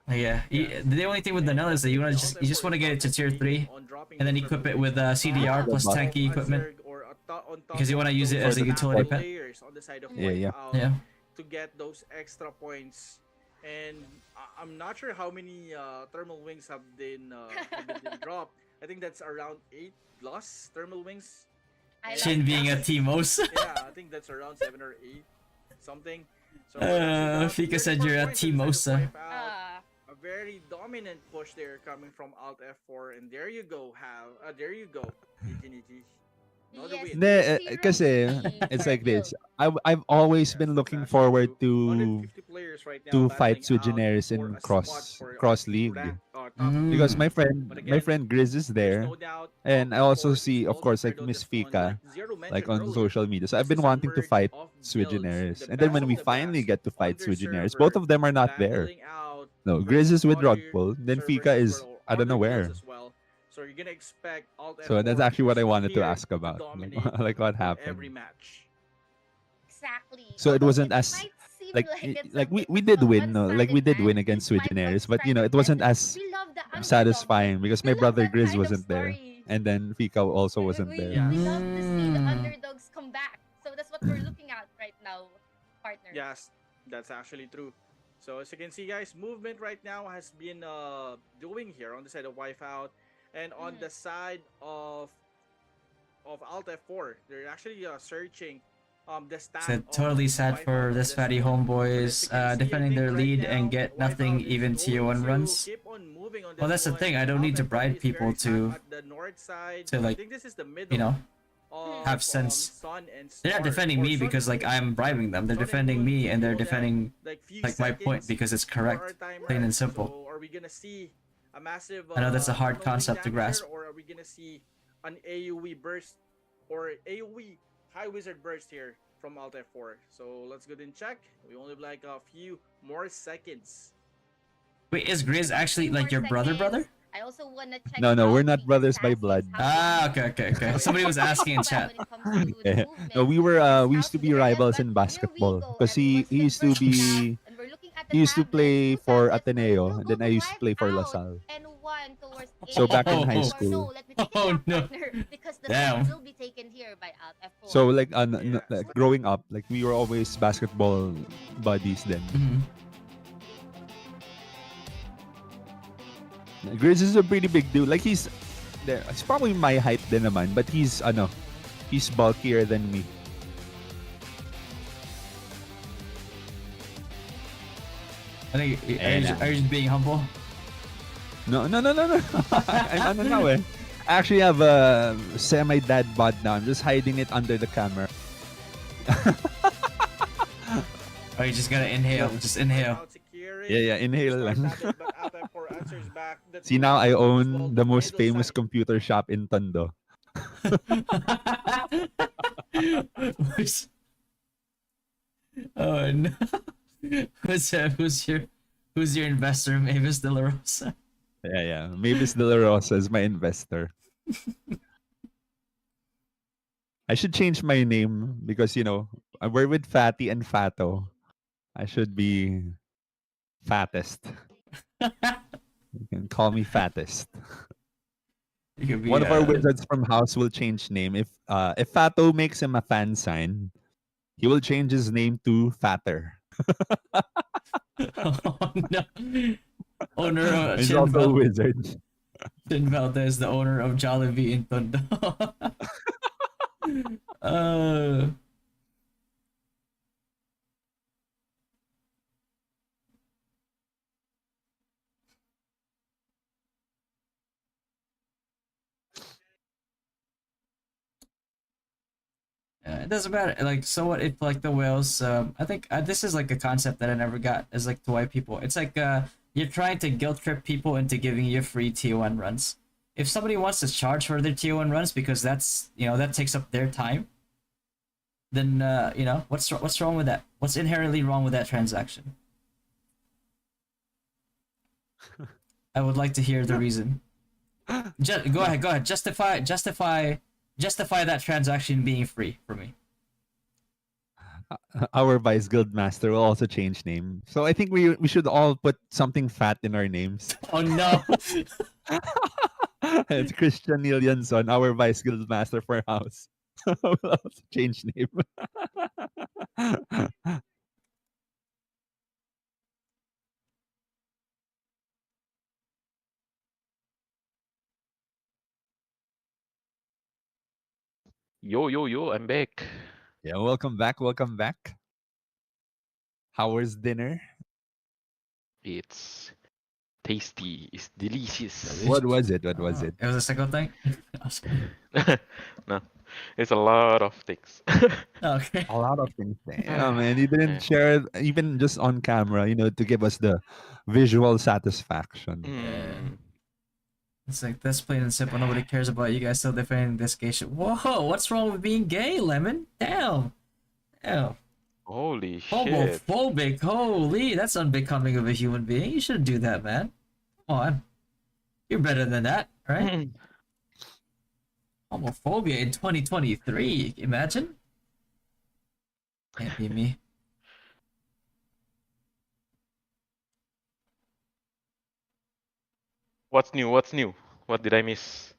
Yeah. The only thing with Dunel is that you just want to get it to tier 3, and then equip it with CDR plus tanky equipment because you want to use it as a utility pet. Yeah. To get those extra points. And I'm not sure how many thermal wings have been dropped. I think that's around 8 plus thermal wings. Shin being a Timos. Yeah, I think that's around 7 or 8 something. So Fika said you're a Timosa. A very dominant push there coming from Alt F4, and there you go, there you go, Niji. Hindi, kasi it's like this. I've always been looking forward to fights with Generis in cross league because my friend Grizz is there, and I also see, of course, like Miss Fika, like on social media. So I've been wanting to fight with Generis, and then when we finally get to fight with Generis, both of them are not there. No, Grizz is with Rugpull, then Fika is I don't know where. So you're gonna expect Alt So that's F4 actually what I wanted to here ask about, dominate like what happened. every match. Exactly. So it wasn't as like we did win, no? Like we did win against Swigenares, but it wasn't as satisfying because my brother Grizz wasn't there, and then Fika also wasn't there. We love to see the underdogs come back. So that's what we're looking at right now, partner. Yes, that's actually true. So as you can see, guys, movement right now has been doing here on the side of Wipeout, and on the side of Alt F4, they're actually searching the stat. So totally sad for this fatty homeboys defending their lead and get nothing even tier 1 runs. Well, that's the thing. I don't need to bribe people to like, have sense. They're not defending me because like I'm bribing them. They're defending me and they're defending like my point because it's correct, plain and simple. Are we gonna see a massive? I know that's a hard concept to grasp. Or are we gonna see an AOE burst or AOE high wizard burst here from Alt F4? So let's go and check. We only have like a few more seconds. Wait, is Grizz actually like your brother? I also wanna check. No, we're not brothers by blood. Ah, okay. Somebody was asking in chat. Yeah. No, we used to be rivals in basketball because he used to play for Ateneo, and then I used to play for LaSalle. So back in high school. Oh no! Damn. So like growing up, like we were always basketball buddies then. Grizz is a pretty big dude. Like he's probably my height din naman, but he's bulkier than me. I think are you just being humble? No. I'm now eh. I actually have a semi-dad bod now. I'm just hiding it under the camera. Oh, you just gotta inhale. Just inhale. Yeah, inhale lang. See, now I own the most famous computer shop in Tondo. Oh no. Who's your investor, Mavis De La Rosa? Yeah. Mavis De La Rosa is my investor. I should change my name because we're with Fatty and Fato. I should be fattest. You can call me fattest. You could be, one of our wizards from house will change name. If Fato makes him a fan sign, he will change his name to Fatter. Oh no. Owner of He's also a wizard. Chin Valdez, the owner of Jollibee in Tondo. It doesn't matter. Like, so what if like the whales? I think this is like a concept that I never got. Is like to white people. It's like you're trying to guilt trip people into giving you free T1 runs. If somebody wants to charge for their T1 runs because that's that takes up their time, then what's wrong with that? What's inherently wrong with that transaction? I would like to hear the reason. Go ahead. Justify that transaction being free for me. Our Vice Guild Master will also change name. So I think we should all put something fat in our names. Oh no. It's Christian Nilsson, our Vice Guild Master for house. We'll also change name. Yo, I'm back. Yeah, welcome back. How was dinner? It's tasty. It's delicious. What was it? It was a single thing? No, it's a lot of things. Okay. A lot of things. Damn, man. You didn't share even just on camera, to give us the visual satisfaction. It's like that's plain and simple. Nobody cares about you guys still defending this gay shit. Whoa, what's wrong with being gay, Lemon? Damn. Holy shit. Homophobic. Holy, that's unbecoming of a human being. You shouldn't do that, man. Come on. You're better than that, right? Homophobia in 2023. Imagine. Can't be me. What's new? What did I miss?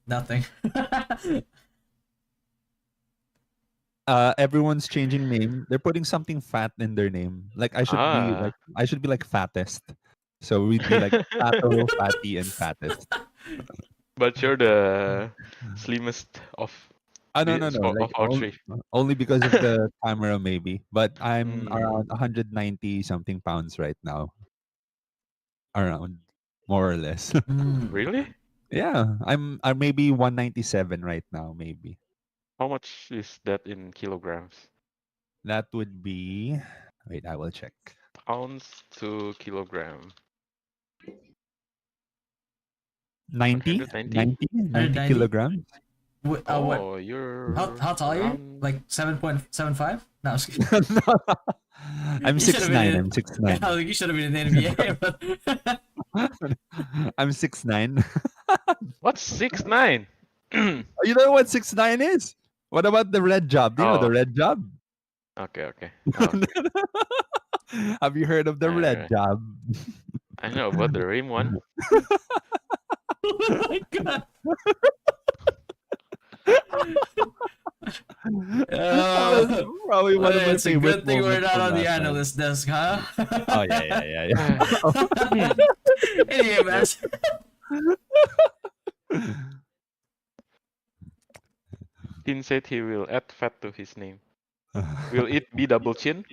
Nothing. Everyone's changing name. They're putting something fat in their name. Like I should be like fattest. So we'd be like Fato, Fatty, and fattest. But you're the slimmest of No. of Like, our three. only because of the camera, maybe. But I'm around 190 something pounds right now. Around, more or less. Really? Yeah, I'm maybe 197 right now, maybe. How much is that in kilograms? That would be. Wait, I will check. Pounds to kilogram. 90 kilograms. You're. How tall are you? Like 7.75? No, I'm just kidding. I'm 6'9". I'm 6'9". I was like, you should have been in the NBA. I'm 6'9". What's 6'9"? You know what 6'9" is? What about the red job? Do you know the red job? Okay. Have you heard of the red job? I know about the rim one. Oh my god. Probably one of my It's a good thing we're not on the analyst desk, huh? Oh yeah. Can you imagine? Tin said he will add fat to his name. Will it be double chin?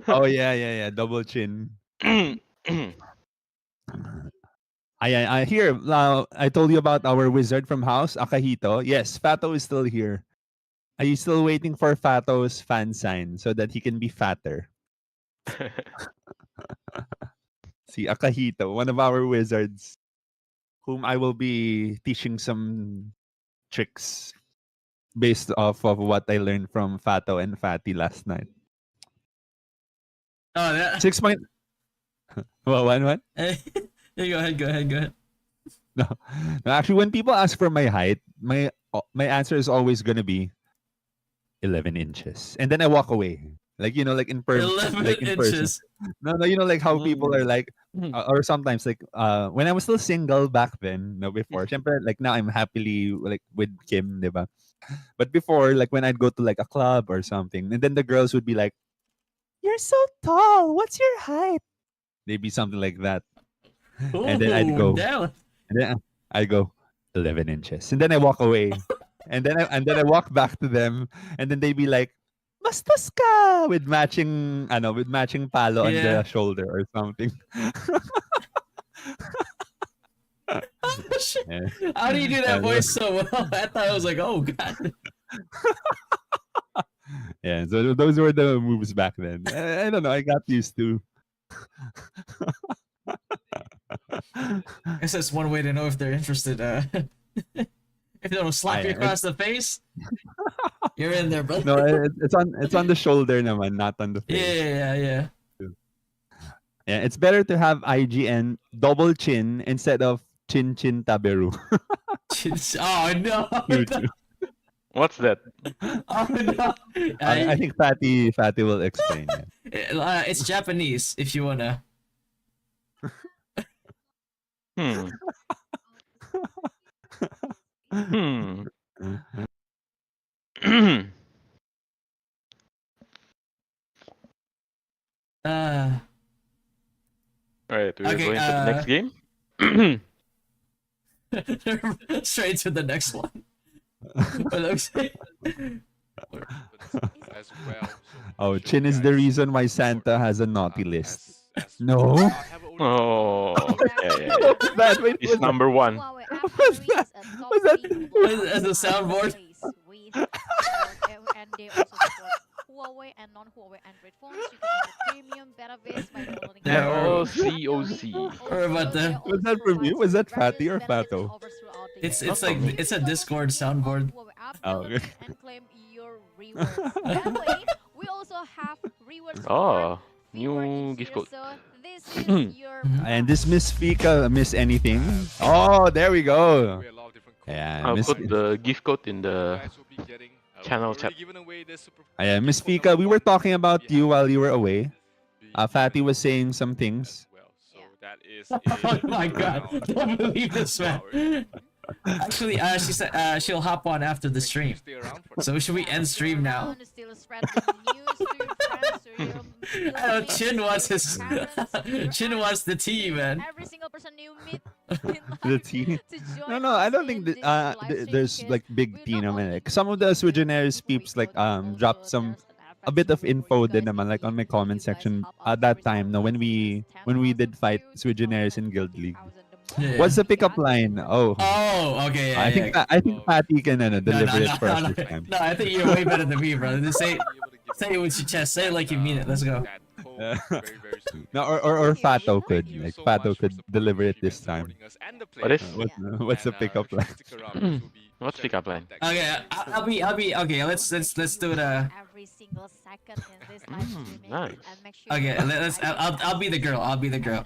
Oh yeah. Double chin. I here. I told you about our wizard from house, Akahito. Yes, Fato is still here. Are you still waiting for Fato's fan sign so that he can be fatter? See, Akahito, one of our wizards, whom I will be teaching some tricks based off of what I learned from Fato and Fatty last night. Oh, that. 6 point. Well, what? Go ahead. No, actually, when people ask for my height, my answer is always gonna be 11 inches, and then I walk away. Like 11 like in person. inches. No, like how people are like, or sometimes like when I was still single back then, no, before. Syempre, like now I'm happily like with Kim, diba? But before, like when I'd go to like a club or something, and then the girls would be like, "You're so tall. What's your height?" They'd be something like that, and then I'd go, Damn. and then I go 11 inches, and then I walk away, and then I walk back to them, and then they'd be like, "Bastos ka!" with matching palo on the Yeah. shoulder or something. Yeah. How do you do that Yeah, voice so well? I thought I was like, oh god. Yeah, so those were the moves back then. I don't know. I got used to. I guess that's one way to know if they're interested. If they don't slap you across the face, you're in there, brother. No, it's on the shoulder naman, not on the face. Yeah. Yeah, it's better to have IGN double chin instead of chin chin taberu. Oh no. True. What's that? Oh no. I think Fatty will explain it. It's Japanese if you wanna. Hmm. Alright, we're Okay, going to the next game. Straight to the next one. As well. Oh, chin is the reason why Santa has a naughty list. No. Oh, yeah. Wait, He's number one. What's that? As a soundboard. And they also support Huawei and non-Huawei Android phones. You can use the premium database by downloading OC. Was that from you? Was that Fatty or Fato? It's like it's a Discord soundboard. Oh, okay. and claim your rewards. That way, we also have rewards. Oh, new gift code. So this is your And this Miss Fika, Miss Anything. Oh, there we go. Yeah, I'll Miss put the gift code in the channel chat. yeah, Miss Fika, we were talking about you while you were away. Fatty was saying some things. Oh my god! Don't believe this man. Actually, she said she'll hop on after the stream. So should we end stream now? Chin wants his Chin wants the tea, man. Every single person you meet The tea? No, I don't think there's like big tea naman. Like, some of the Swigenaries peeps like dropped a bit of info din naman like on my comment section at that time. No, when we did fight Swigenaries in Guild League. Yeah. What's the pickup line? Oh, okay. Yeah, I think Patty can deliver it for us this time. No, I think you're way better than me, brother. Just say it with your chest. Say it like you mean it. Let's go. No, or Fato could. Like Fato could deliver it this time. What is? What's the pickup line? What's pickup line? Okay, I'll be okay. Let's do the. every single second in this live streaming. Nice. And make sure Okay, I'll be the girl. I'll be the girl.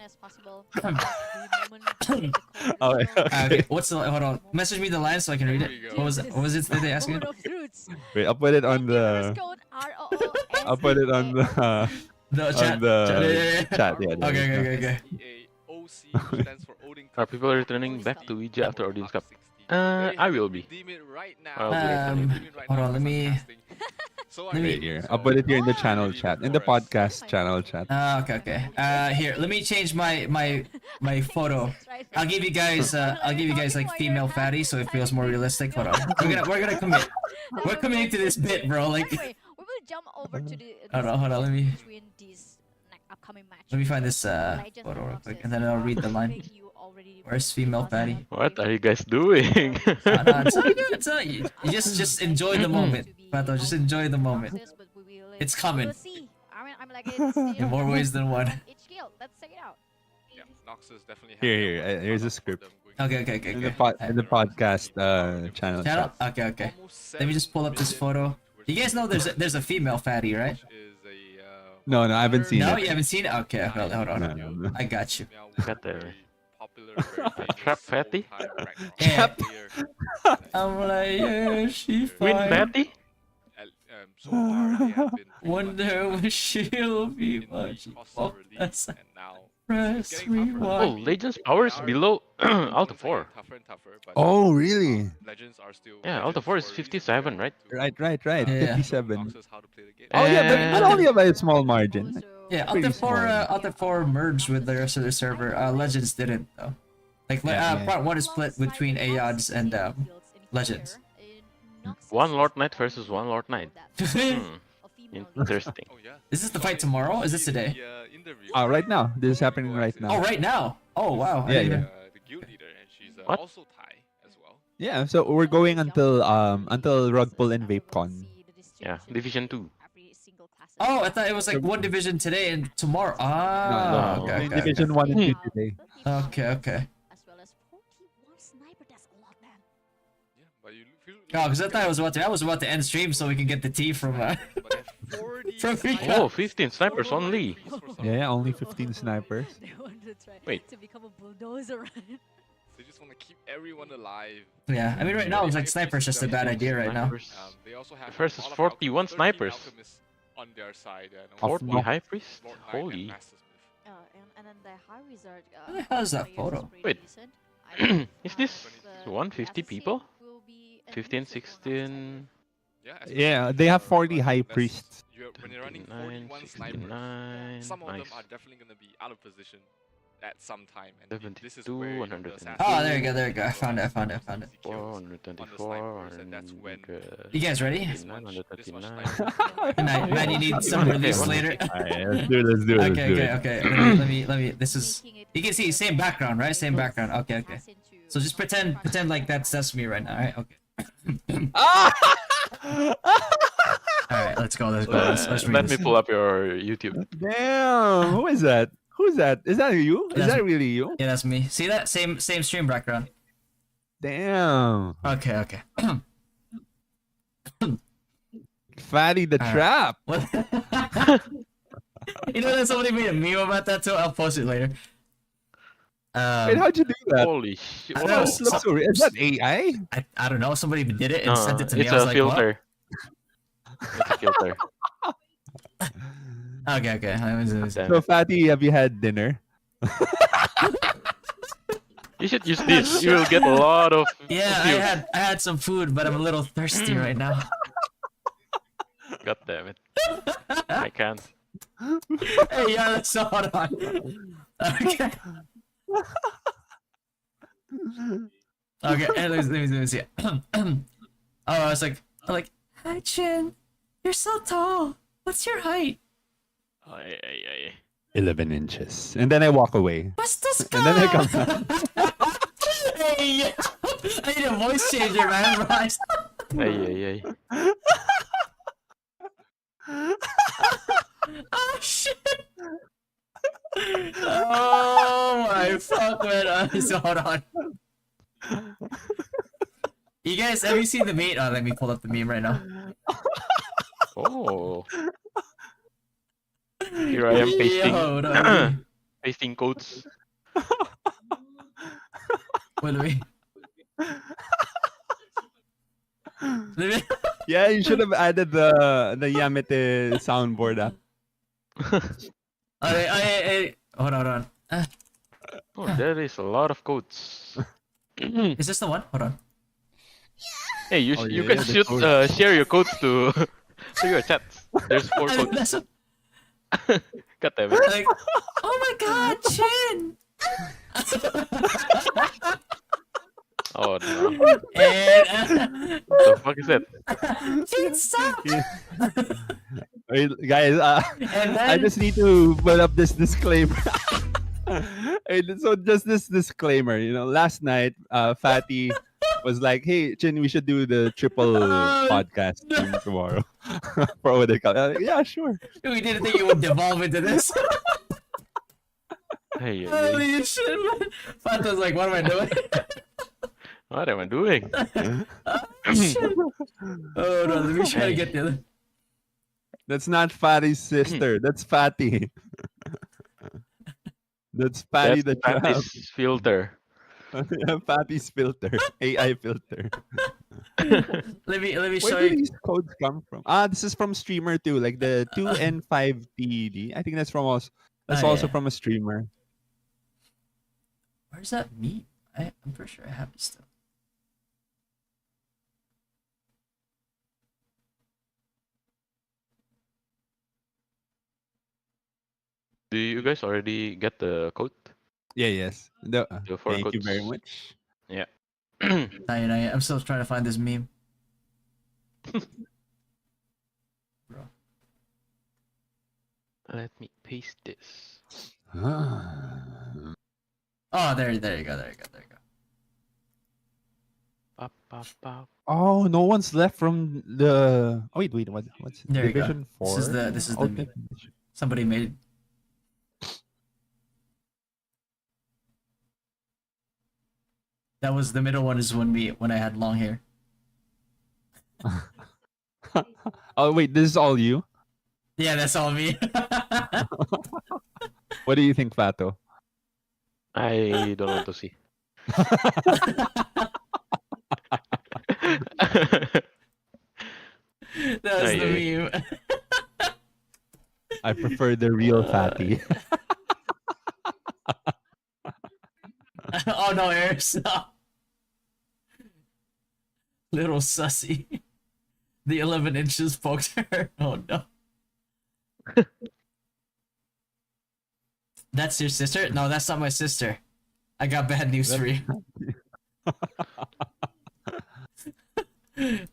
Okay, what's the hold on? Message me the line so I can read it. What was it that they asked me? Wait, I'll put it on the. I'll put it on the. chat. On the chat. Yeah. Okay. Are people returning back to Ouija after Odin Cup? I will be. Hold on, let me. So Let me- Here, I'll put it here in the channel really chat, in the podcast channel chat. Okay. Here, let me change my photo. I'll give you guys like female fatty, so it feels more realistic. Hold on, we're gonna commit. We're committing to this bit, bro. Like, Anyway, we will jump over to the hold on. Let me between these upcoming matches. let me find this Legends photo and real quick, Noxus. and then I'll read the line. Where's female fatty? What are you guys doing? No, it's not you. You just enjoy the moment, Pato. Just enjoy the moment. It's coming. We'll see. I'm like it's In more ways than one. each guild. Let's check it out. Yeah, Noxus definitely. Here's a script. Okay. In the podcast channel Channel? chat. Okay. Let me just pull up this photo. You guys know there's a female fatty, right? No, I haven't seen No, it. you haven't seen it? Okay, hold on. No. I got you. Got there. Trap fatty? Trap. I'm like, yeah, she Win fine. fatty? So far, they have been Wonder when she'll be much. and now Press Oh, rewind. Legends power is below Alta 4. tougher and tougher. But Oh, really? Legends are still. Yeah, Alta 4 is 57, right? Right. Yeah. 57. Oh yeah, but only by a small margin. Yeah, Pretty Alta 4 merged with the rest of the server. Legends didn't though. Like part 1 is split between AODs and Legends. One Lord Knight versus one Lord Knight. Interesting. Is this the fight tomorrow? Is this today? Right now. This is happening right now. Oh, right now. Oh, wow. Yeah. The guild leader, and she's What? also Thai as well. Yeah, so we're going until rug pull and Vapon. Yeah, Division 2. Oh, I thought it was like one division today and tomorrow. Ah, No. okay. Division 1 and 2 today. Okay. As well as 41 sniper. That's a lot, man. Yeah, but you feel. Oh, because I thought I was about to end stream so we can get the tea from from Rika. Oh, 15 snipers only. Yeah, only 15 snipers. They want to try Wait. to become a bulldozer, right? They just want to keep everyone alive. Yeah, I mean right now it's like sniper's just a bad idea right now. They also have Versus all of 41 13 snipers. alchemists on their side. And Of 40 no. High Priest? Lord Knight and Holy. Master Smith. And then the high wizard. What the hell is that players photo? pretty Wait. decent. I Is this the 150 SSC people? will be an 15, interesting one, 16... Yeah, they have 40 high priests. When you're running 59, 41 snipers, 69, some of them nice. are definitely going to be out of position at some time. And this is 72, where 110. Oh, there you go. I found it. 424, and that's when You guys ready? 139. Good night, man. You need some release later. Alright, let's do it. Okay. Let me. This is. You can see same background, right? Same background. Okay. So just pretend like that's me right now. Alright. Okay. Alright. Let's go. Let's read Let this. me pull up your YouTube. Damn, who is that? Who's that? Is that you? Is that really you? Yeah, that's me. See that same stream background. Damn. Okay. Fatty the Trap. What? You know that somebody made a meme about that too. I'll post it later. Wait, how'd you do that? Holy shit. I don't know, This looks so real. Is that AI? I don't know. Somebody did it and sent it to me. It's I was a like, filter. It's a filter. what? Okay. Let me see. So Fatty, have you had dinner? You should use this. You will get a lot of Yeah, views. I had some food, but I'm a little thirsty right now. God damn it. I can't. Hey, yeah, let's hold on. Okay. Okay, hey, let me see. Oh, I was like, hi, Chin. You're so tall. What's your height? 11 inches. And then I walk away. Basta And then I come back. Hey, yeah. I need a voice changer, man. Right? Ay. Oh, shit. Oh, my fuck, man. So, hold on. You guys, have you seen the meme? Oh, let me pull up the meme right now. Oh. Here I am pasting, pasting codes. Wait, Yeah, you should have added the Yamete soundboard app. Hold on. Oh, there is a lot of codes. Is this the one? Hold on. Hey, you Oh, you yeah, can the shoot code. share your codes to to your chat. There's 4 I mean, codes. that's God damn it. like, oh my god, Chin! Oh no. And What the fuck is that? Chin, stop! Wait, guys, And I then just need to put up this disclaimer. So just this disclaimer, last night, Fatty was like, "Hey, Chin, we should do the triple podcast stream tomorrow for Odin Cup." I was like, yeah, sure. we didn't think it would devolve into this. Hey, Holy shit, man. Fat was like, what am I doing? what am I doing? Shit. Oh no, let me try to get the other. That's not Fatty's sister. That's Fatty. That's Fatty the That's child. Fatty's filter. Fatty's filter. AI filter. Let me show Where do you. these codes come from? This is from streamer too, like the 2N5TD. I think that's from us. That's Oh, also yeah. from a streamer. Where's that meat? I'm pretty sure I have it still. Do you guys already get the code? Yeah, yes. The, The 4 thank you codes? very much. Yeah. Not yet. I'm still trying to find this meme. Bro. Let me paste this. Oh, there you go. Pop, pop, pop. Oh, no one's left from the. Oh wait, what's There you go. Division 4? This is the Ultimate meme. Division. Somebody made. That was the middle one. Is when I had long hair. Oh wait, this is all you. Yeah, that's all me. What do you think, Fato? I don't want to see. That was the meme. I prefer the real Fatty. Oh no, Eric, stop. Little sussy. The 11 inches poked her. Oh no. That's your sister? No, that's not my sister. I got bad news for you.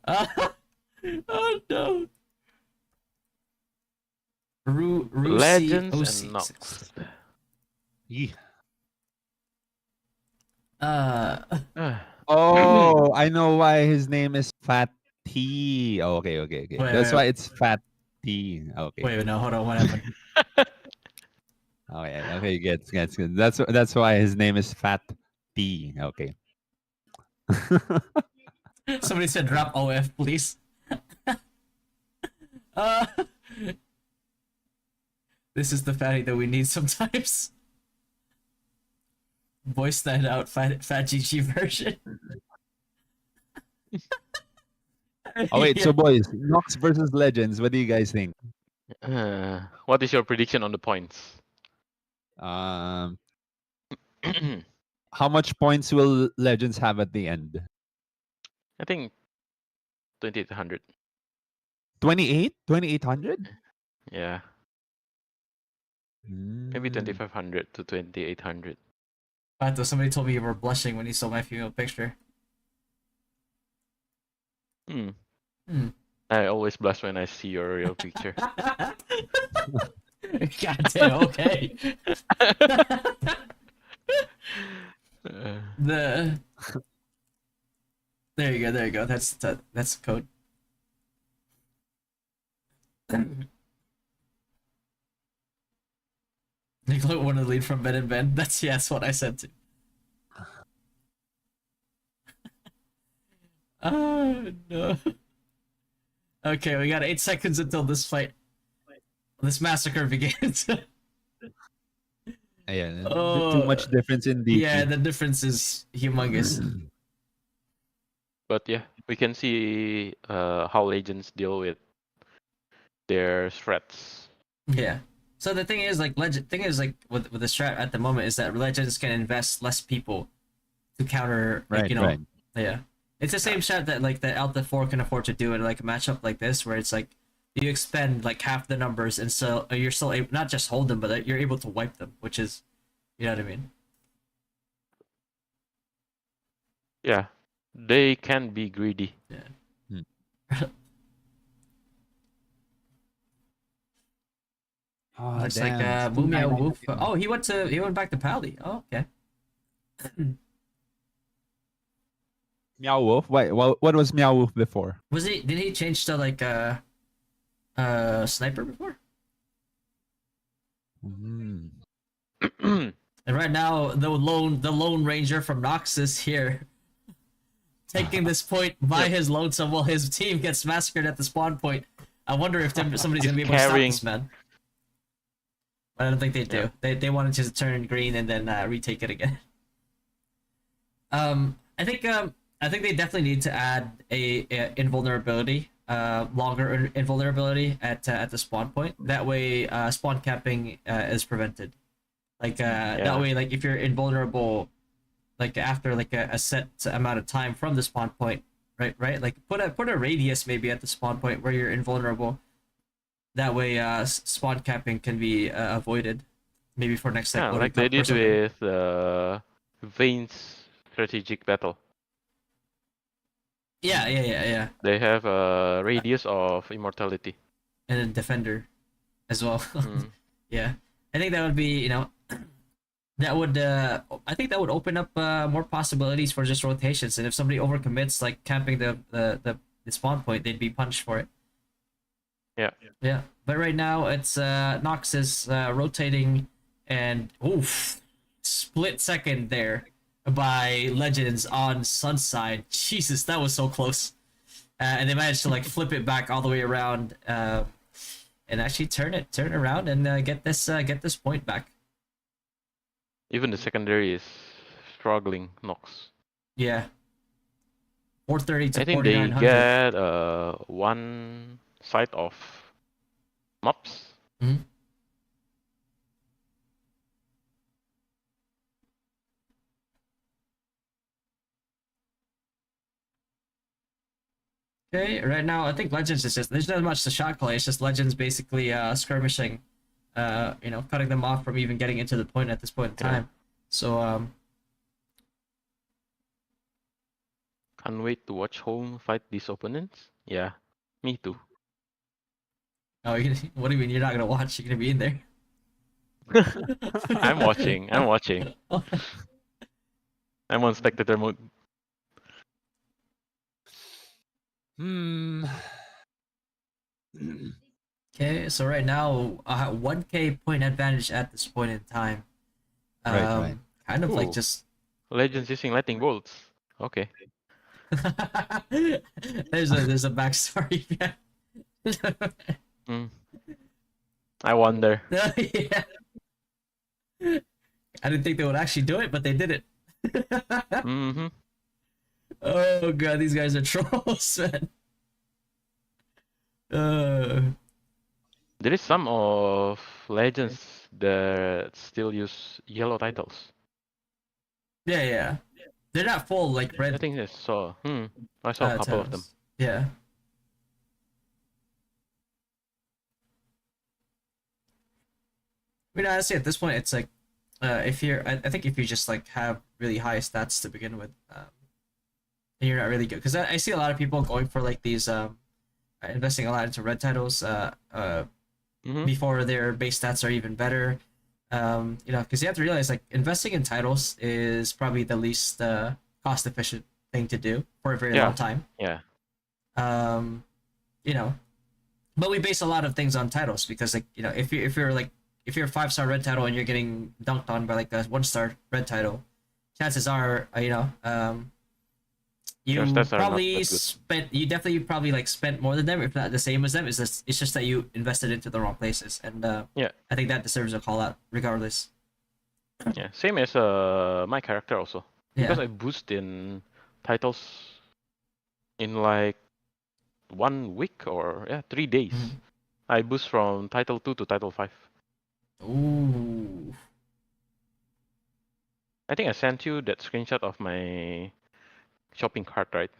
Oh no. Legends and Nox. Yeah. Oh, I know why his name is Fatty. Oh, okay. That's why it's Fatty. Okay. Wait, no, hold on. What happened? Oh yeah. Okay, gets good. That's why his name is Fatty. Okay. Somebody said drop OF, please. This is the Fatty that we need sometimes. Voice that out, fat GG version. Oh wait, so boys, Nox versus Legends. What do you guys think? What is your prediction on the points? How much points will Legends have at the end? I think 2800. 28? 2800? Yeah. Maybe 2500 to 2800. Pato, somebody told me you were blushing when you saw my female picture. I always blush when I see your real picture. Goddamn, okay. There you go. That's the code. Nicola wanted to lead from Ben and Ben. That's what I said too. Oh no. Okay, we got 8 seconds until this massacre begins. Yeah, too much difference in DP. Yeah, the difference is humongous. But yeah, we can see how Legends deal with their threats. Yeah. So the thing is, like, with the strat at the moment is that Legends can invest less people to counter, like, Right. Yeah. It's the same strat that like the Alpha 4 can afford to do in like a matchup like this, where it's like you expend like half the numbers, and so you're still able not just hold them, but you're able to wipe them, which is, you know what I mean? Yeah, they can be greedy. Yeah. Oh, Looks damn. like It's Mumia 299 Wolf. again. Oh, he went back to Pally. Oh, okay. Meow Wolf. Wait, what was Meow Wolf before? Was he? Did he change to like sniper before? Mm. And right now, the Lone Ranger from Noxus here, taking this point by his lonesome while his team gets massacred at the spawn point. I wonder if somebody's gonna be able to stop this man. But I don't think they do. They wanted to turn green and then retake it again. I think they definitely need to add a invulnerability, longer invulnerability at the spawn point. That way, spawn camping is prevented. Like that way, like if you're invulnerable, like after like a set amount of time from the spawn point, right? Like put a radius maybe at the spawn point where you're invulnerable. That way, spawn camping can be avoided. Maybe for next Yeah, Odin like Cup they or did something. with Vayne's strategic battle. Yeah. They have a radius of immortality. And then defender as well. Yeah, I think that would be, that would I think that would open up more possibilities for just rotations. And if somebody overcommits, like camping the spawn point, they'd be punished for it. Yeah. But right now it's Nox is rotating, and split second there by Legends on Sun's side. Jesus, that was so close. And they managed to like flip it back all the way around, and actually turn it around and get this point back. Even the secondary is struggling, Nox. Yeah. 430 to I think they 4900. get one side of mops. Okay, right now I think Legends is just there's not much to shot play. It's just Legends basically skirmishing, cutting them off from even getting into the point at this point in time. So Can't wait to watch home fight these opponents. Yeah, me too. oh, what do you mean you're not gonna watch? You're gonna be in there. I'm watching. I'm on spectator mode. Okay, so right now 1K point advantage at this point in time. Right. Kind of like Ooh. just Legends using lightning bolts. Okay. there's a backstory. I wonder. Yeah. I didn't think they would actually do it, but they did it. Oh god, these guys are trolls, man. There is some of Legends that still use yellow titles. Yeah. They're not full like red. I think I saw. I saw a couple of them. Yeah. I mean, honestly, at this point, it's like, if you're, I think if you just like have really high stats to begin with, and you're not really good, because I see a lot of people going for like these, investing a lot into red titles, before their base stats are even better, because you have to realize like investing in titles is probably the least cost efficient thing to do for a very long time. Yeah. But we base a lot of things on titles because like if you're a 5-star red title and you're getting dunked on by like a 1-star red title, chances are you definitely probably like spent more than them, if not the same as them. It's just that you invested into the wrong places, and I think that deserves a call out regardless. Yeah, same as my character also. Because I boost in titles in like 1 week or 3 days. I boost from title 2 to title 5. Ooh. I think I sent you that screenshot of my shopping cart, right?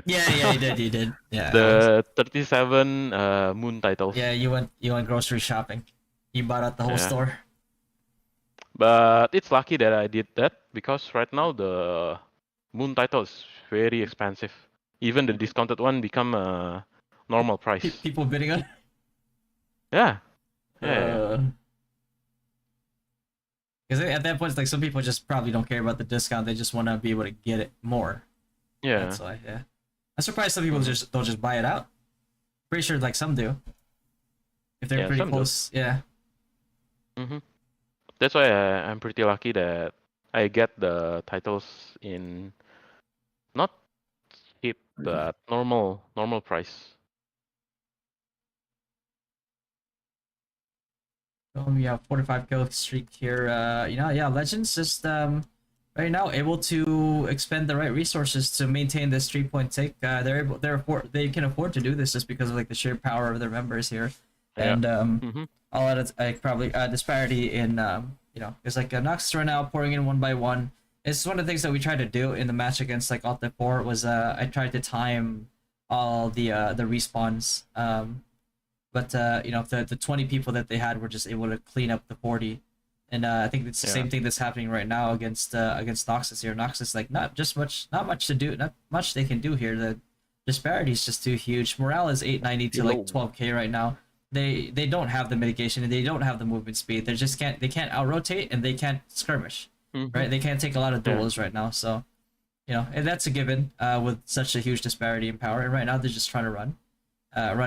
Yeah, you did. Yeah. The 37 moon titles. Yeah, you went grocery shopping. You bought out the whole Yeah. store. But it's lucky that I did that because right now the moon title is very expensive. Even the discounted one become a normal price. People bidding on it. Yeah. Yeah. Because at that point, it's like some people just probably don't care about the discount. They just want to be able to get it more. Yeah. That's why. Yeah. I'm surprised some people just don't just buy it out. Pretty sure like some do. If they're pretty some do. close, yeah. That's why I'm pretty lucky that I get the titles in not cheap but normal price. We have 45 kill streak here. Yeah, Legends just right now able to expend the right resources to maintain this 3-point take. They can afford to do this just because of like the sheer power of their members here, and all that it's like probably disparity in there's like Nox right now pouring in one by one. It's one of the things that we tried to do in the match against like Alt 4 was I tried to time all the respawns. But the 20 people that they had were just able to clean up the 40, and I think it's the same thing that's happening right now against Noxus here. Noxus like not much to do, not much they can do here. The disparity is just too huge. Morale is 890 to like 12k right now. They don't have the mitigation and they don't have the movement speed. They can't out rotate and they can't skirmish, right? They can't take a lot of duels right now. So, and that's a given with such a huge disparity in power. And right now they're just trying to run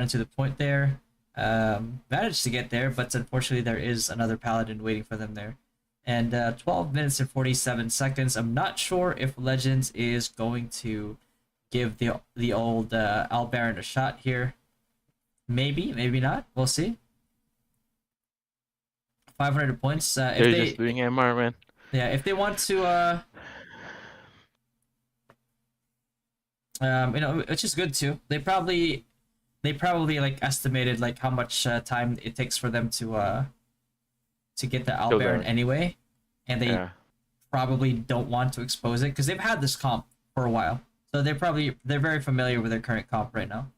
into the point there. Managed to get there, but unfortunately there is another paladin waiting for them there. And 12 minutes and 47 seconds. I'm not sure if Legends is going to give the old Al Baron a shot here. Maybe not. We'll see. 500 points. They're just doing MR, man. Yeah, if they want to, which is good too. They probably like estimated like how much time it takes for them to get the Al Baron anyway, and they probably don't want to expose it because they've had this comp for a while, so they're very familiar with their current comp right now.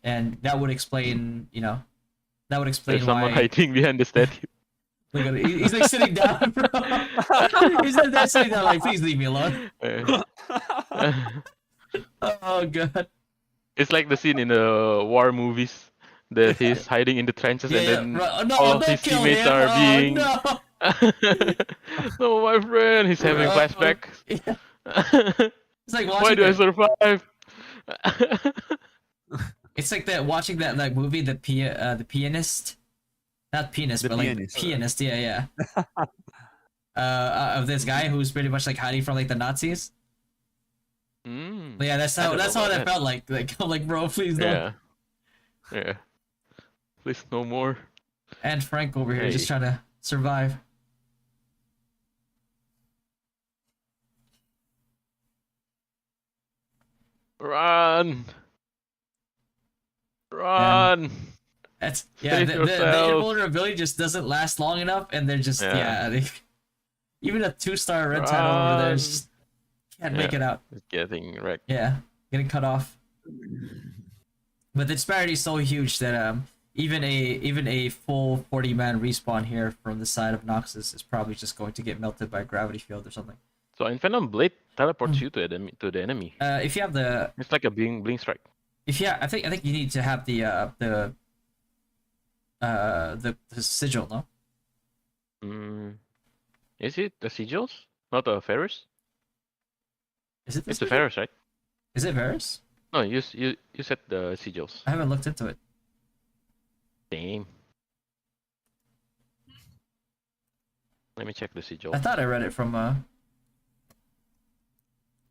And that would explain, There's why someone hiding behind the statue. Look at it. He's like sitting down, bro. He's there sitting down, like, please leave me alone. Oh god. It's like the scene in the war movies that he's hiding in the trenches and then all of his teammates are being. No, my friend, he's having flashback. It's like why do I survive? It's like that watching that like movie, the pianist, not pianist, but like pianist. Yeah. Of this guy who's pretty much like hiding from like the Nazis. But yeah, that's how that felt like. Like I'm like, bro, please don't. Yeah. Please no more. And Frank over here just trying to survive. Run. That's the invulnerability just doesn't last long enough, and they're just even a 2-star red title over there just can't make it out. It's getting wrecked. Yeah, getting cut off. But the disparity is so huge that even a full 40-man respawn here from the side of Noxus is probably just going to get melted by a gravity field or something. So Infinite Blade teleports you to the enemy. If you have the, it's like a blink strike. I think you need to have the sigil, no? Is it the sigils? Not the Ferris? Is it? It's the Ferris, right? Is it Varus? No, you said the sigils. I haven't looked into it. Damn. Let me check the sigil. I thought I read it from when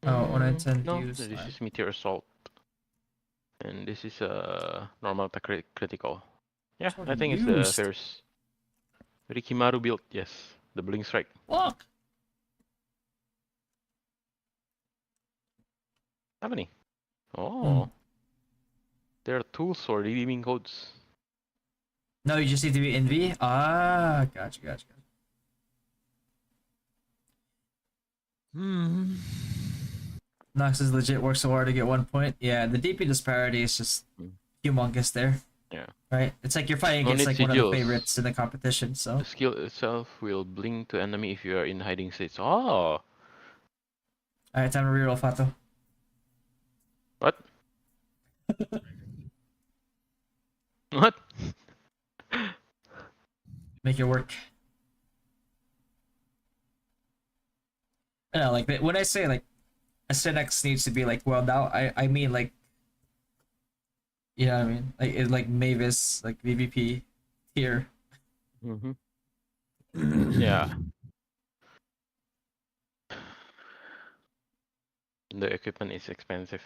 I intend to use. This is Meteor Assault. And this is normal attack critical. Yeah, I think it's the Ferris. Rikimaru build, yes. The Blink Strike. Look! How many? Oh. There are tools for redeeming codes. No, you just need to be in V? Ah, gotcha. Nox is legit works so hard to get 1 point. Yeah, the DP disparity is just humongous there. Yeah. Right? It's like you're fighting No against need like one of the sigils. favorites in the competition, so. The skill itself will blink to enemy if you are in hiding states. Oh. Alright, time to reroll Fato. What? What? Make it work. I know, like when I say like SNX needs to be like well now, I mean like, you know what I mean? Like it like Mavis, like VVP here. Yeah. The equipment is expensive.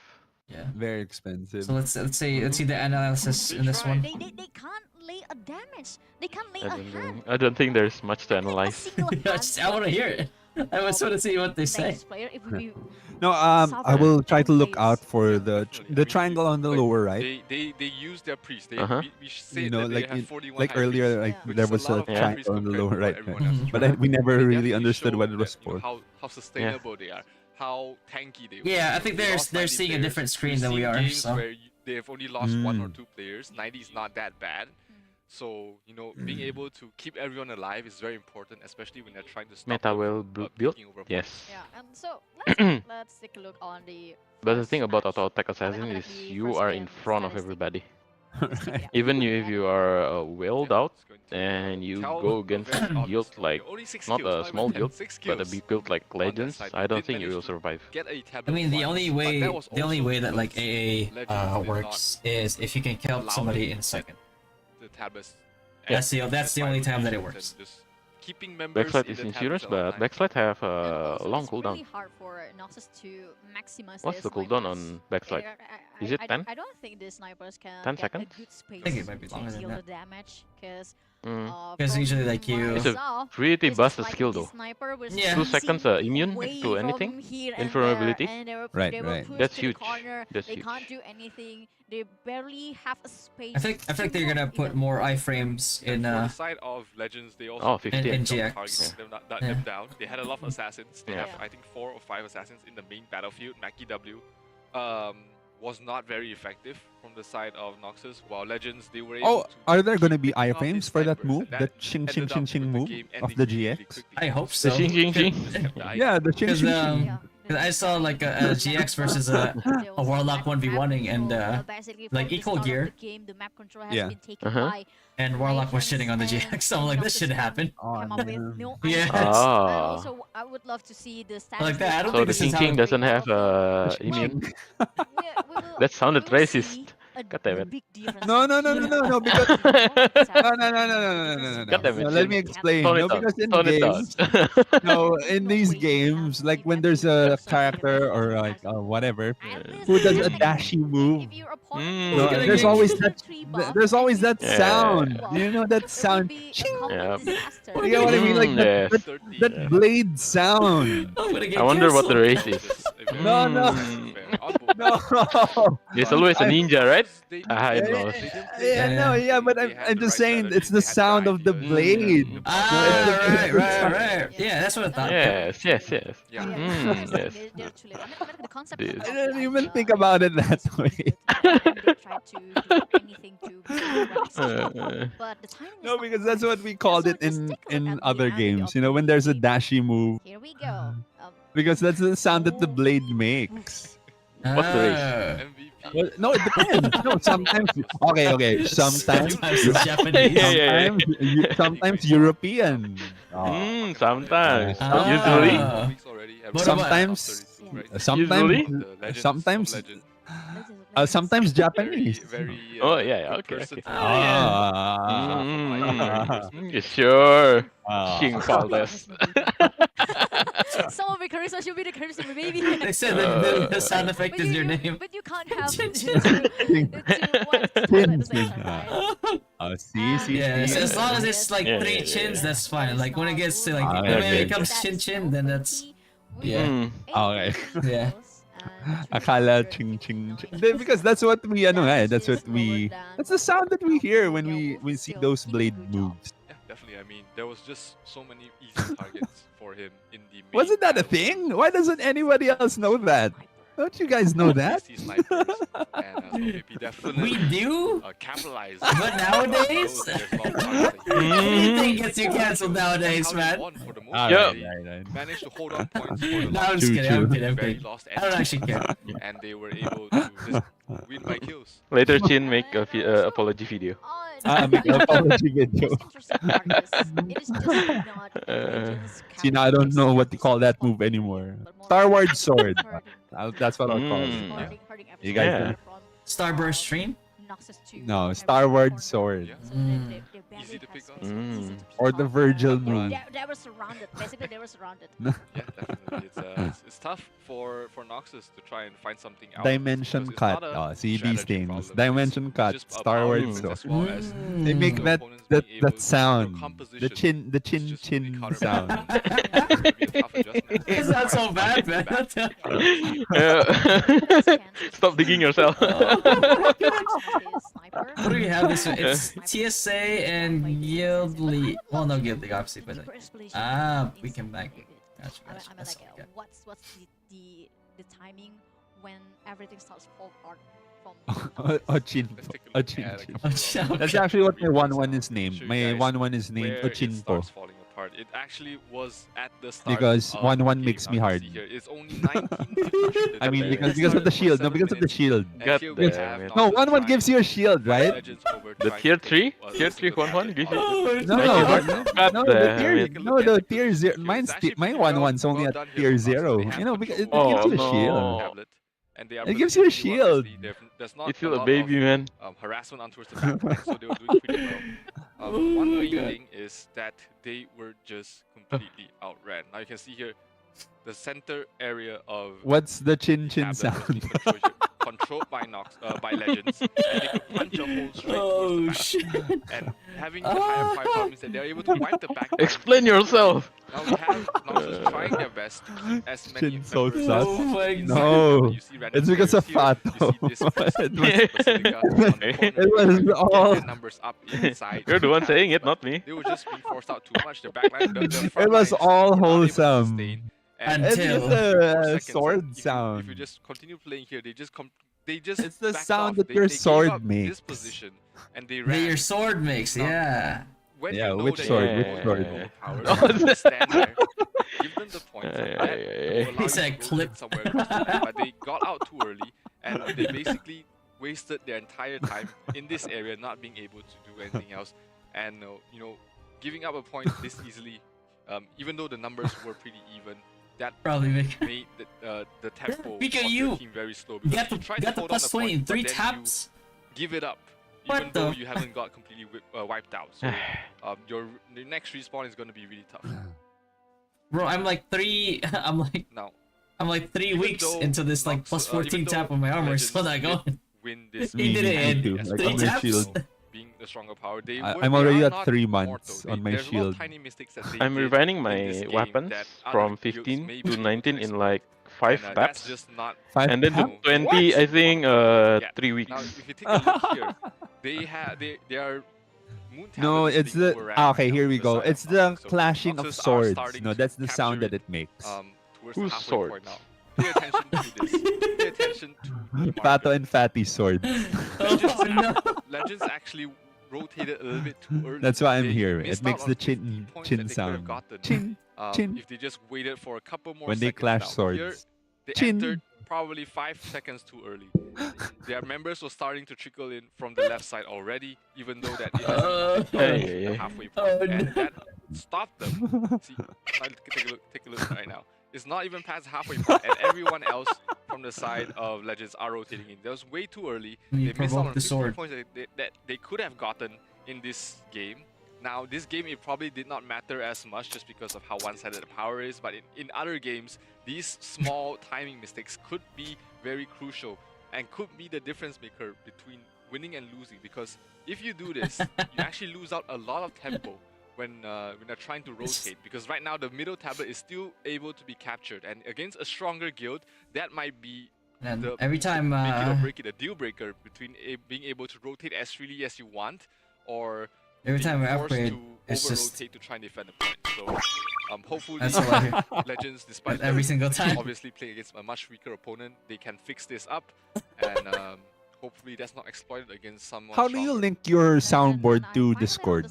Yeah. Very expensive. So let's see the analysis in this one. They can't lay a damage. They can't lay a hand. I don't think there's much to analyze. I want to hear it. I just want to see what they say. Player, if we No, I will try to look out for the triangle on the lower right. They use their priest. They, we say You know, that like they have 41 like high earlier, priests, like which there is was lot a of high priests triangle on the compared lower to right, what everyone else is but trying. we never They really definitely understood show what it was that, you know, for. how sustainable they are, how tanky they were. Yeah, I You think know, they they're lost they're 90 seeing a players. different screen We've than we seen are. games So. where they have only lost 1 or 2 players. 90 is not that bad. So, you know, being able to keep everyone alive is very important, especially when they're trying to stop Meta them will from build. taking over Yes. points. Yeah, and so let's take a look on the. But the thing about auto attack assassin is you are in front of everybody. Even if you are whaled out and you go against a guild like not a small guild, but a big guild like Legends, I don't think you will survive. I mean, the only way that like AA works is if you can kill somebody in a second. The Tabas. That's the only time that it works. Keeping members Backslide in is the insurance, Tabas but Backslide have a long It's cooldown. really hard for Noxus to maximize What's this, the like, cooldown this- on Backslide? Is it 10? I don't think the snipers can 10 get seconds? a good space I think it might be longer to than deal that. the damage, because Because usually like you. It's a pretty busted skill though. Yeah. 2 seconds immune to anything, invulnerability. Right, right. That's huge. That's They huge. can't do anything. They barely have a space. I think they're gonna put more iframes in For the side of Legends, they also Oh, 50. in some GX. targets them, Yeah. them down. They had a lot of assassins. They Yeah. have, I think, 4 or 5 assassins in the main battlefield. Mackie W was not very effective from the side of Noxus, while Legends, they were able Oh, to are there gonna be pick off iframes these for that snipers, move? and That ching ching ended ching up ching with the move game of ending the really GX? quickly. I hope The so. ching ching ching. Just kept dying. Yeah, the ching Because ching ching. I saw like a GX versus a Warlock 1v1ing and like equal gear. The map control has Yeah. been taken by And Warlock was shitting on the GX, so I'm like, this should happen. come up with no Yeah. items. And Ah. also, I would love to see the status. Like that, I don't So think the this is King how King it- doesn't have immune. That sounded racist. God damn it. No, because no, God damn it, no. Let Jin. me explain. Tone No, it down. because in Tone it down. games, no, in these games, like when there's a character or like whatever who does a dashy move, no, Mm. there's always that Yeah. sound. You know that sound? Yeah. You get what I mean? Like Yes. that blade sound. I wonder what the race is. No, no. No. It's always a ninja, right? I Yeah, know. yeah, but I'm just saying it's the sound of the blade. Ah, right. Yeah, that's what I thought. Yes. Yes. Yeah. Mm, yes. The concept This. I didn't even think about it that way. But the timing is No, because that's what we called it in other games. You know, when there's a dashy move, Here we go. because that's the sound that the blade makes. What's the race? Well, no, it depends. No, sometimes okay. Sometimes it's Japanese. Yeah. sometimes European. Sometimes. Ah. Usually. Sometimes Japanese. Oh yeah. Okay. Sure. King Faldes. Some of the charisma should be the charisma, baby. They said the sound effect is your name. But you can't have the see. Yeah, so as long as it's like 3 chins, that's fine. Like when it gets to like when it becomes chin, then that's yeah. Okay. Yeah. Akala ching ching. Because that's what we that's the sound that we hear when we see those blade moves. Yeah, definitely. I mean, there was just so many easy targets for him in the main Wasn't that a thing? Why doesn't anybody else know that? Don't you guys know that? PC snipers, and so VP definitely We do? capitalized. But nowadays? There's a lot of targets that Anything gets you cancelled nowadays, how man. they won for the most Alright, part. They right. managed to hold on points for the No, last I'm just kidding. I'm kidding. I'm barely kidding. lost I don't actually care. and they were able to just win by kills. Later, Chin make a apology video. Make an apology video. It is just not See, now I don't know what to call that move anymore. Starward Sword. That's what I'll call it. Mm. You guys Yeah. know? Starburst stream? No, Starward Sword. Easy to pick on. Or the Virgil move. They were surrounded. Basically, they were surrounded. Yeah, definitely. It's tough for Noxus to try and find something out. Dimension because cut. it's not a Oh, see these strategy things. problem. Dimension It's cut. just a Starward power Sword. as well as They make your that opponents being able that to- sound. your The composition chin sound. It's not so bad, man. Stop digging yourself. What do we have this week? It's TSA and Guild League. Well, no Guild League, obviously, but we can bank. Gotcha, gotcha. I'm That's like, all good. what's the timing when everything starts to fall apart from? Ochinpo. Ochinpo. That's Okay. actually what my 1-1 is named. show you My guys 1-1 is named where it Ochinpo. starts falling apart. It actually was at the start Because of 1-1 the game. makes Now me you can hard. see here, it's only 19 to push the I mean, barrier. because of the shield. No, because of the shield. And here we God have damn it. No, Noxus 1-1 trying gives you a shield, right? Legends over The trying tier to 3? take, Tier this 3 is the 1-1 gives you. No, God damn it. the tier 0. My 1-1's only at tier 0. You know, because it gives you a shield. tablet. And they are It gives you a positioned really well, shield. obviously. There's not It's still a lot baby, of, man. harassment on towards the backline, so they were doing pretty well. One main God. thing is that they were just completely outran. Now you can see here, the center area of What's the chin tablet sound? was being controlled by by Legends, and they could punch a hole straight towards the back. And having the higher firepower means that they're able to wipe the back. Explain yourself. Now we have Noxus trying their best to keep as many Chin so members sus. as possible inside the No, tablet. You see random it's because of players here. Fato. You see this first It was- Basilica on the corner. It was Trying to get all- their numbers up inside. You're the one saying it, not me. They were just being forced out too much. Their backline, the front It was lines all were not able to wholesome. sustain. And It's Until- just for a seconds, sword if sound. you just continue playing here, they just It's the backed sound off. that They your gave sword up makes. this position and they That ran. your sword makes, yeah. When Yeah, you know which that sword? you Which don't sword? have power, you just stand there, give them the points, and that will allow He you said to clip. rotate somewhere close to them. But they got out too early, and they basically wasted their entire time in this area, not being able to do anything else, and giving up a point this easily, even though the numbers were pretty even. That Probably made the tempo Mika, of you the team very slow. Because got you the tried to got the hold on plus the 20 in point, but 3 then taps. you give it up, What even though the you haven't got completely wiped out. So your next respawn is going to be really tough. Bro, I'm like 3 Now, I'm like 3 even weeks though into this like plus 14 even tap though on my armor, Legends still not did going. win this He did it in Like 3 on my taps. shield. being the stronger power. I'm they already are at not 3 mortal. months on my There's a lot shield. of tiny mistakes that they I'm did rewinding in my this game weapons that other from guilds 15 may to be 19 able in to like 5 and taps. that's just not. 5 And then to taps? 20, I think, Yeah. 3 Now, weeks. if you take a look here, they are moon No, tablets it's being the overran okay. right now here from we the go. side of It's the Noxus. So clashing of Noxus are swords. starting No, to that's the sound capture that it makes. Towards the Whose halfway sword? point now. Pay attention to this. Pay attention to the Fato marker. and Fatty swords. Legends actually rotated a little bit too early. That's why I'm They here. It missed makes out the on 50 chin points chin that they could have sound. gotten, Chin chin. if they just waited for a couple more When they seconds clash now. swords. Here, they Chin. entered probably 5 seconds too early. Their members were starting to trickle in from the left side already, even though that it hasn't Hey, the hey. halfway point, and that stopped them. See, take a look right now. It's not even past halfway point, and everyone else from the side of Legends are rotating in. That was way too early. You They missed out provoked on the 50 sword. points that they could have gotten in this game. Now, this game, it probably did not matter as much just because of how one-sided the power is, but in other games, these small timing mistakes could be very crucial and could be the difference maker between winning and losing, because if you do this, you actually lose out a lot of tempo when they're trying to rotate, because right now the middle tablet is still able to be captured, and against a stronger guild, that might be And the every time make it or break it, a deal breaker between being able to rotate as freely as you want, or Every being time we forced upgrade, to it's just over-rotate to try and defend the point. So hopefully That's all I hear. Legends, despite every them single time. obviously playing against a much weaker opponent, they can fix this up, and hopefully that's not exploited against someone How do you stronger. link your soundboard to Discord?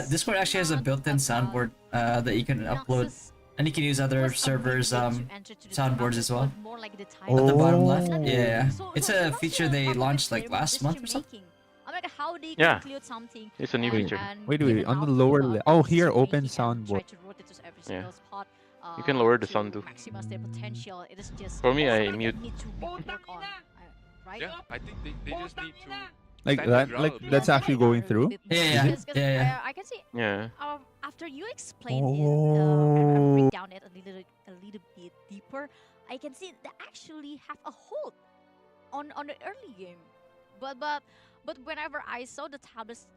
Discord actually has a built-in soundboard that you can upload, and you can use other servers' soundboards as well. At the bottom left, yeah, it's a feature they launched like last month or something. I'm like, how they Yeah. include something. It's a new feature. Wait, on the lower left. Oh, here, open soundboard. Yeah. You can lower the sound too. Maximize their potential. It is just For me, I something mute. that need to be worked on, right? Yeah, I think they just need to Like stand their that? ground Like a bit. that's actually going through? Yeah. Is it? I can see. Yeah. After you explain it, and break Oh. down it a little bit deeper, I can see they actually have a hold on the early game. But whenever I saw the tablets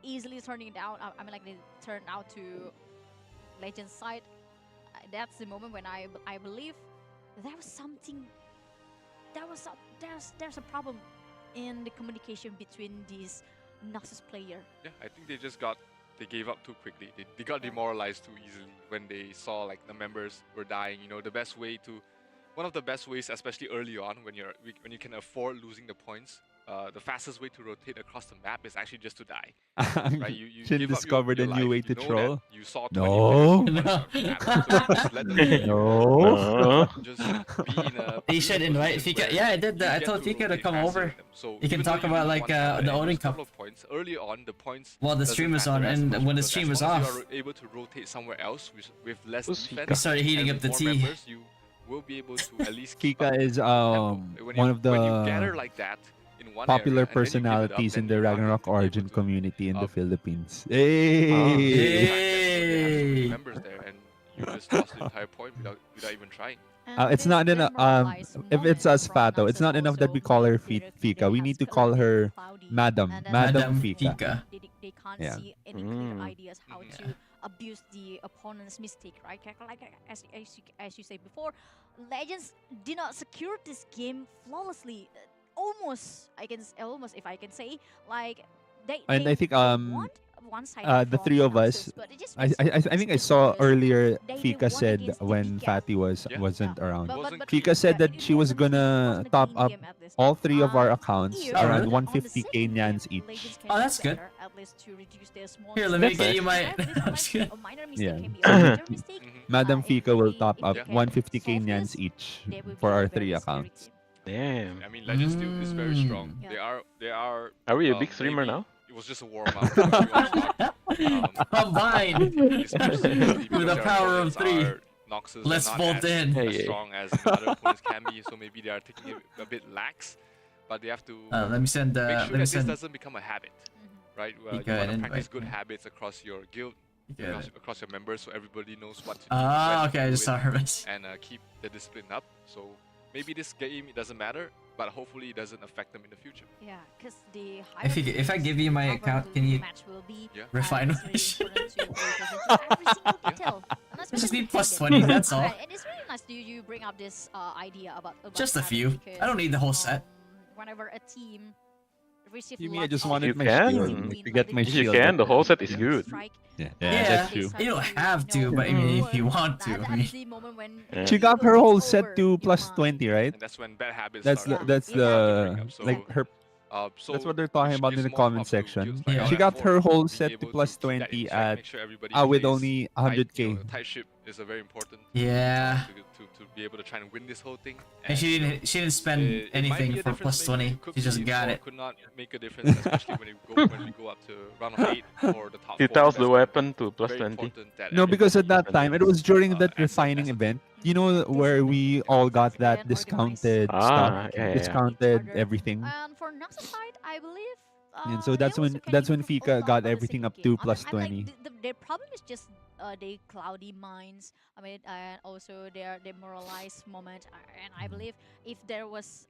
easily turning down, I mean like they turn out to Legends side, that's the moment when I believe there was something. There's a problem in the communication between these Noxus player. Yeah, I think they gave up too quickly. They got demoralized too easily when they saw like the members were dying. You know, one of the best ways, especially early on when you can afford losing the points, the fastest way to rotate across the map is actually just to die. Right? You Shin give up discovered your a new life. way You to know troll. that you saw 20 No. players on the map, so just let them do No. just be in a You should invite position Fika. where Yeah, I did that. I you told get Fika to rotate come faster over. than them. So You can even though talk you about lose like one tablet the and you Odin lose a Cup. couple of points early on, the points Well, the doesn't stream was on, matter as and much when the because stream as was long as off, you are able to rotate somewhere else with less Who's defense we started heating and up the with more tea. members, you will be able to at least keep Fika up is tempo. one of When you the gather like that in one popular area and then you give it up, personalities then in the you're not going Ragnarok to be able Origin to community in the Philippines. keep the Hey. fact that they have so many members there and you just lost the entire point without even trying. It's not enough. If it's us, Fato, it's not enough that we call her Fika. We need to call her Madam Fika. They can't Yeah. see any clear ideas how to abuse the opponent's mistake, right? Like as you said before, Legends did not secure this game flawlessly. Almost, if I can say, like And they I think want one side the three of us. I think I saw earlier Fika said when Fatty wasn't around. Fika said that she was gonna top up all three of our accounts around 150 Kenyans each. Oh, that's good. At least to reduce their small Here, let me mistakes. get you my. A minor mistake Yeah. can be a major mistake. Madam Fika will top up can 150 solve Kenyans this, each they will for be our a three very scary accounts. team. Damn. I mean, Legends still is very strong. Yeah. They are. Are we a big streamer maybe now? It was just a warm up. Combined with the power of three. Noxus Let's are bolt not in. as strong as other opponents can be, so maybe they are taking it a bit lax. But they have to Let me send. make Let sure me that this send. doesn't become a habit, right? You You want go ahead to and practice invite good me. habits across your guild, Yeah. across your members, so everybody knows what to do. Ah, when okay, to I do just it, saw her message. and keep the discipline up. So maybe this game it doesn't matter, but hopefully it doesn't affect them in the future. Yeah, because the If I give you my account, can you refine my shit? I just need plus 20, that's all. And it's really nice you bring up this idea about Just a habit few. because, I don't need the whole set. Whenever a team receives You mean I lots just of wanted You my can. shield to get my If you shield. can, the whole set is Yeah. good. Yeah, Yeah, that's true. you don't have to, but I mean, if you want to. I mean, the moment when Yeah. She got her whole set to plus 20, right? And that's when bad habits That's start. that's to bring the up. So, like her. so That's what they're talking which about in gives the more comment props to section. guilds like She ours got for her whole being set to able to plus keep that in 20 check, at make sure everybody with plays only tight. 100k. You know, the tight ship is a very important. Yeah. To be able to try and win this whole thing. And she didn't spend it might anything be a for difference, plus maybe 20. you could She just be got or it. could not make a difference, especially when we go up to round of 8 or the top 4. He tells That's the when weapon to plus very 20. important that No, because at that time it was during that as refining event. You know where we all got that discounted stuff, Ah, yeah. discounted everything. And for Noxus side, I believe. And so that's when Fika got everything up to plus 20. Their problem is just their cloudy minds. I mean, and also their demoralized moment. And I believe if there was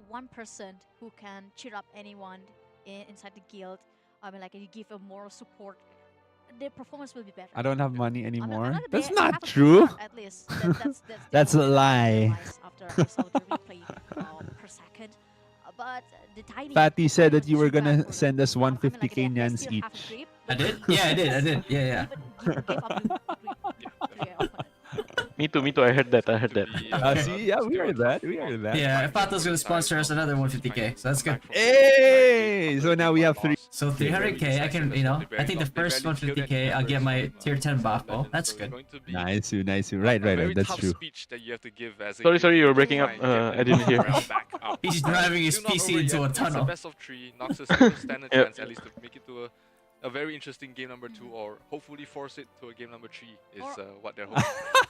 one person who can cheer up anyone inside the guild, I mean, like you give a moral support, their performance will be better. I don't have money anymore. Another That's day, not half a true. PR at least. That's That's a lie. after I saw the replay per second. but the tiny. Fatty said that you were too bad gonna for send us I mean, 150 like, they Kenyans still have to each. creep, I but did? Yeah, I did. Yeah. give up the creep. Me too. I heard that. See, yeah, we heard that. We heard that. Yeah, Fato's gonna sponsor us another 150k, so that's good. Hey! So now we have 3. So 300k, I can, I think the first 150k, I'll get my tier 10 Bako. That's good. Nice. Right. That's true. Sorry, you were breaking up. I didn't hear. He's driving his PC into a tunnel. Best of 3. Noxus still stand a chance at least to make it to a very interesting game number 2, or hopefully force it to a game number 3 is what they're hoping.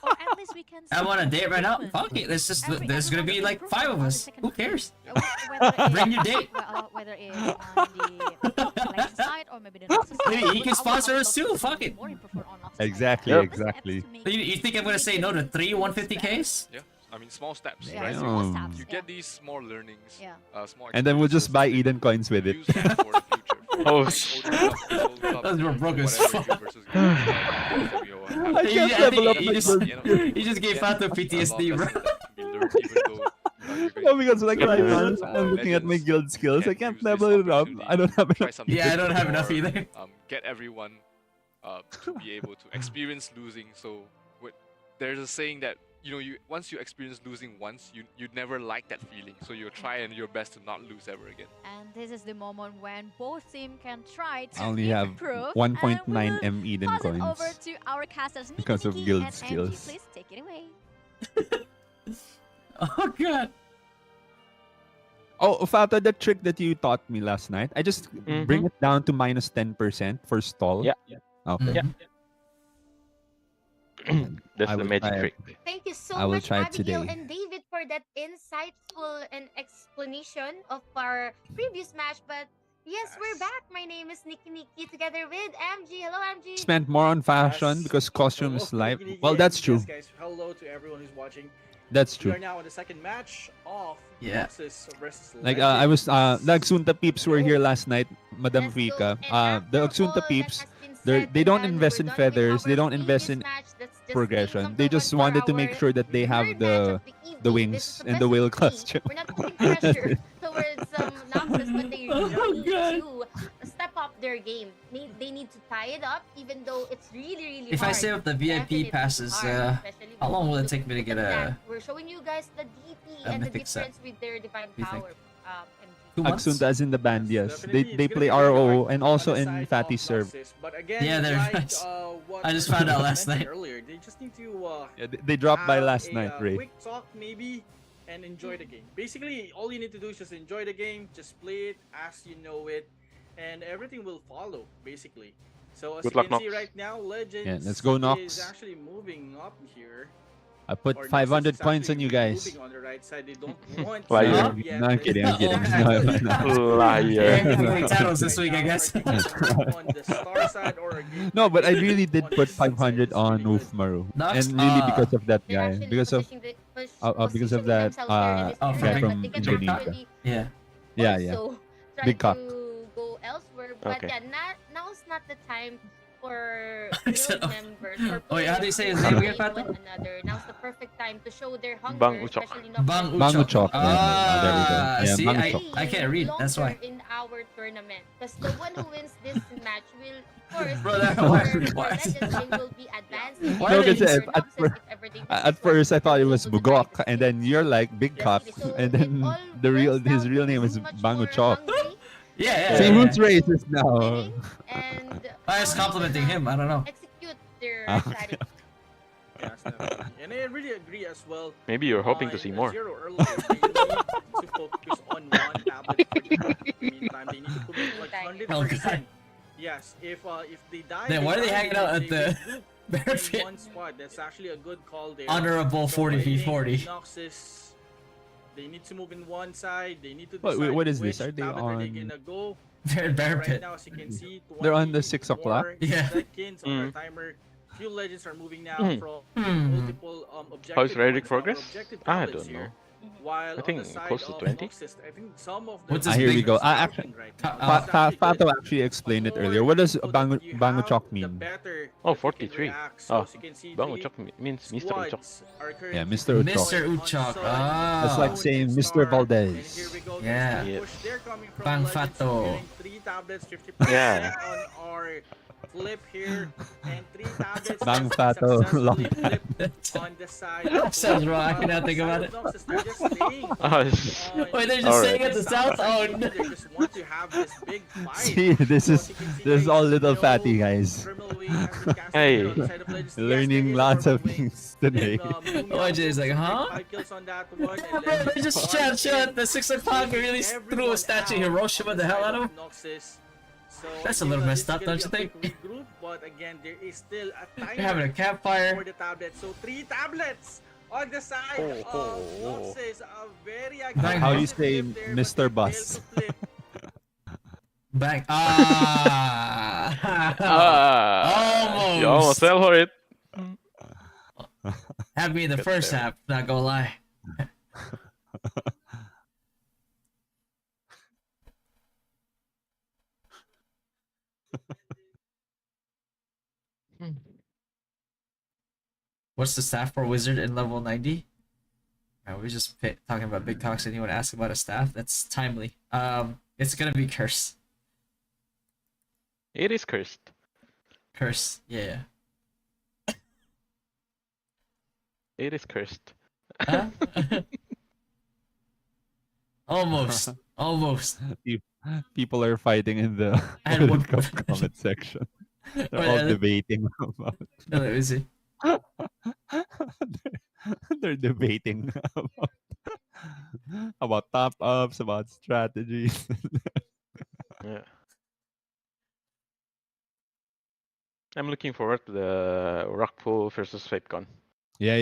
Or at least we can. I'm on a date right now. Fuck it. There's gonna be like 5 of us. Who cares? Bring your date. Whether it's on the collection side or maybe the Noxus side. Maybe he can sponsor us too. Fuck it. Exactly. You think I'm gonna say no to 3 150ks? Yeah. I mean, small steps, Yeah, right? small steps, You get these small learnings, Yeah. small And then we'll just buy Eden coins with it. use that for the future. Oh, Those were broke as fuck. I can't level up my guild. He just gave Fato PTSD, bro. No, because like right now, I'm looking at my guild skills. I can't level it up. I don't have enough. Yeah, I don't have enough either. Get everyone to be able to experience losing. So there's a saying that once you experience losing once, you'd never like that feeling. So you'll try and your best to not lose ever again. And this is the moment when both teams can try to I only have improve. 1.9 M Eden Pass it coins over to our casters, Nikki, because of Nikki, guild and skills. MG, please take it away. Oh god. Oh, Fata, the trick that you taught me last night, I just bring it down to minus 10% for stall. Yeah. Okay. Yeah. That's the magic trick. Thank you so I will much, try it Abigail today. and David, for that insightful and explanation of our previous match. But yes, we're back. My name is Nikki together with MG. Hello, MG. Spent more on fashion because costume is life. Well, that's true. Yes, guys. Hello to everyone who's watching. That's We true. are now in the second match of Yeah. Noxus versus Like Legend. I was like Sunta peeps were here last night, Madam Fika. The Sunta peeps, they don't invest in feathers, they don't invest in progression. They just wanted to make sure that they have the wings and the whale costume. We're not putting pressure towards Noxus, but they really need to step up their game. They need to tie it up, even though it's really If I hard. save up the VIP passes, especially how long will it with take me to get that. a We're showing you guys the DP a and the mythic set? difference with their divine You think? power. Agsunta is in the band, yes. They play RO and also in Fatty serve. But again, Yeah, they're like, nice. what I just found out last mentioned night. Earlier, they just need to Yeah, they dropped by have last a, night, Ray. quick talk maybe and enjoy the game. Basically, all you need to do is just enjoy the game, just play it as you know it, and everything will follow. Basically, so as Good you luck, can see Nox. right now, Legends Yeah, let's go, Nox. is actually moving up here. I put Or Noxus 500 is points on actually you guys. moving on the right side. They don't want Liar. to yet. No, I'm kidding. I'm kidding. Liar. Titles this week, I guess. on the star side or against No, but I really did put 500 on Ufmaru, Nox, and really because of that guy, because of that guy from Indonesia. Yeah. Yeah. Also Big try cock. to go elsewhere, but Okay. yeah, now's not the time for said, guild members or oh, yeah, how do you say his players name again, to Pato? one another. Now's the perfect time to show their hunger, Bang Uchok. especially not Bang Bang Uchok. Uchok. Yeah, there we go. Yeah, See, Bang I, Uchok. I can't read. That's why. in our tournament, because the one who wins this match will, of course, Brother, for why- Legends, they will be advancing. Why No, are they kasi just- at first I thought it was Bugok, and then you're like Big Cock, and then his real name is Bang Uchok. Yeah. See who's racist now. And I was complimenting him. I don't know. execute their Ah, strategy. Yes, definitely. And I really agree as well. Maybe you're hoping to on see more. Zero earlier, they need to focus on one tablet for the meantime. They need to commit like Oh, 100%. God. Yes, if they die, Then why are they die, hanging out at they the will bear group pit? in one spot. That's actually a good call there. Honorable So I 40v40. think Noxus, they need to move in one side. They need to Wait, decide what is which this? Are they tablet are they on- gonna go. They're in bear Right pit. now, as you can see, They're on the 20 6 o'clock? more Yeah. seconds on our Mm. timer. Few legends are moving now Mm. from Hmm. multiple objectives. How's Redick towards our progress? objective I tablets don't here. know. While I on the think side close to of 20. Noxus, I think some of the What's this Here we big? go. scouting right now. This is actually good. Fato actually explained it earlier. What does Bango Chok The mean? better Oh, that you can 43. react. So Oh, as you can see, Bang 3 Uchok means Mr. Uchok. squads are Yeah, currently Mr. Uchok. Mr. deployed on Uchok. Sun, That's like Ah. Moon, saying and Mr. Star. And Valdez. here we go, guys. Yeah. The push there coming from Bang Legends, Fato. securing 3 tablets, 50% Yeah. on our flip here, and 3 tablets Bang has Fato. successfully flipped on the side of Sounds wrong. I While cannot on the think side about of it. Noxus, they're just staying Wait, they're just Alright. saying it the south. Oh no. They just want to have this big fight. See, this is all little fatty guys. Terminal wing has been casted Hey. here on the side of Legends. Yes, there Learning is a lots of terminal wing. things today. OJ is like, huh? 5 kills on that one, and Bro, they Legends just are shot the 6 o'clock and really threw a statue of Hiroshima the hell out of him. Noxus. So That's a I think, little this messed is up, gonna don't you be a think? quick regroup, but again, there is still a timer They're having a campfire. for the tablets. So 3 tablets on the side of Noxus. A very How you aggressive say flip there, Mr. but they Bus? failed to flip. Back. Ah. Almost. You almost fell for it. Had me in the Good first there. half, not gonna lie. What's the staff for wizard in level 90? We're just talking about big talks. Anyone ask about a staff? That's timely. It's gonna be curse. It is cursed. Curse, yeah. It is cursed. Huh? Almost. Almost. People are fighting in the And Odin what- Cup comment section. They're Wait, all let- debating about. No, let me see. They're debating about top ups, about strategies. Yeah. I'm looking forward to the Rockpool versus Vapon. Yeah.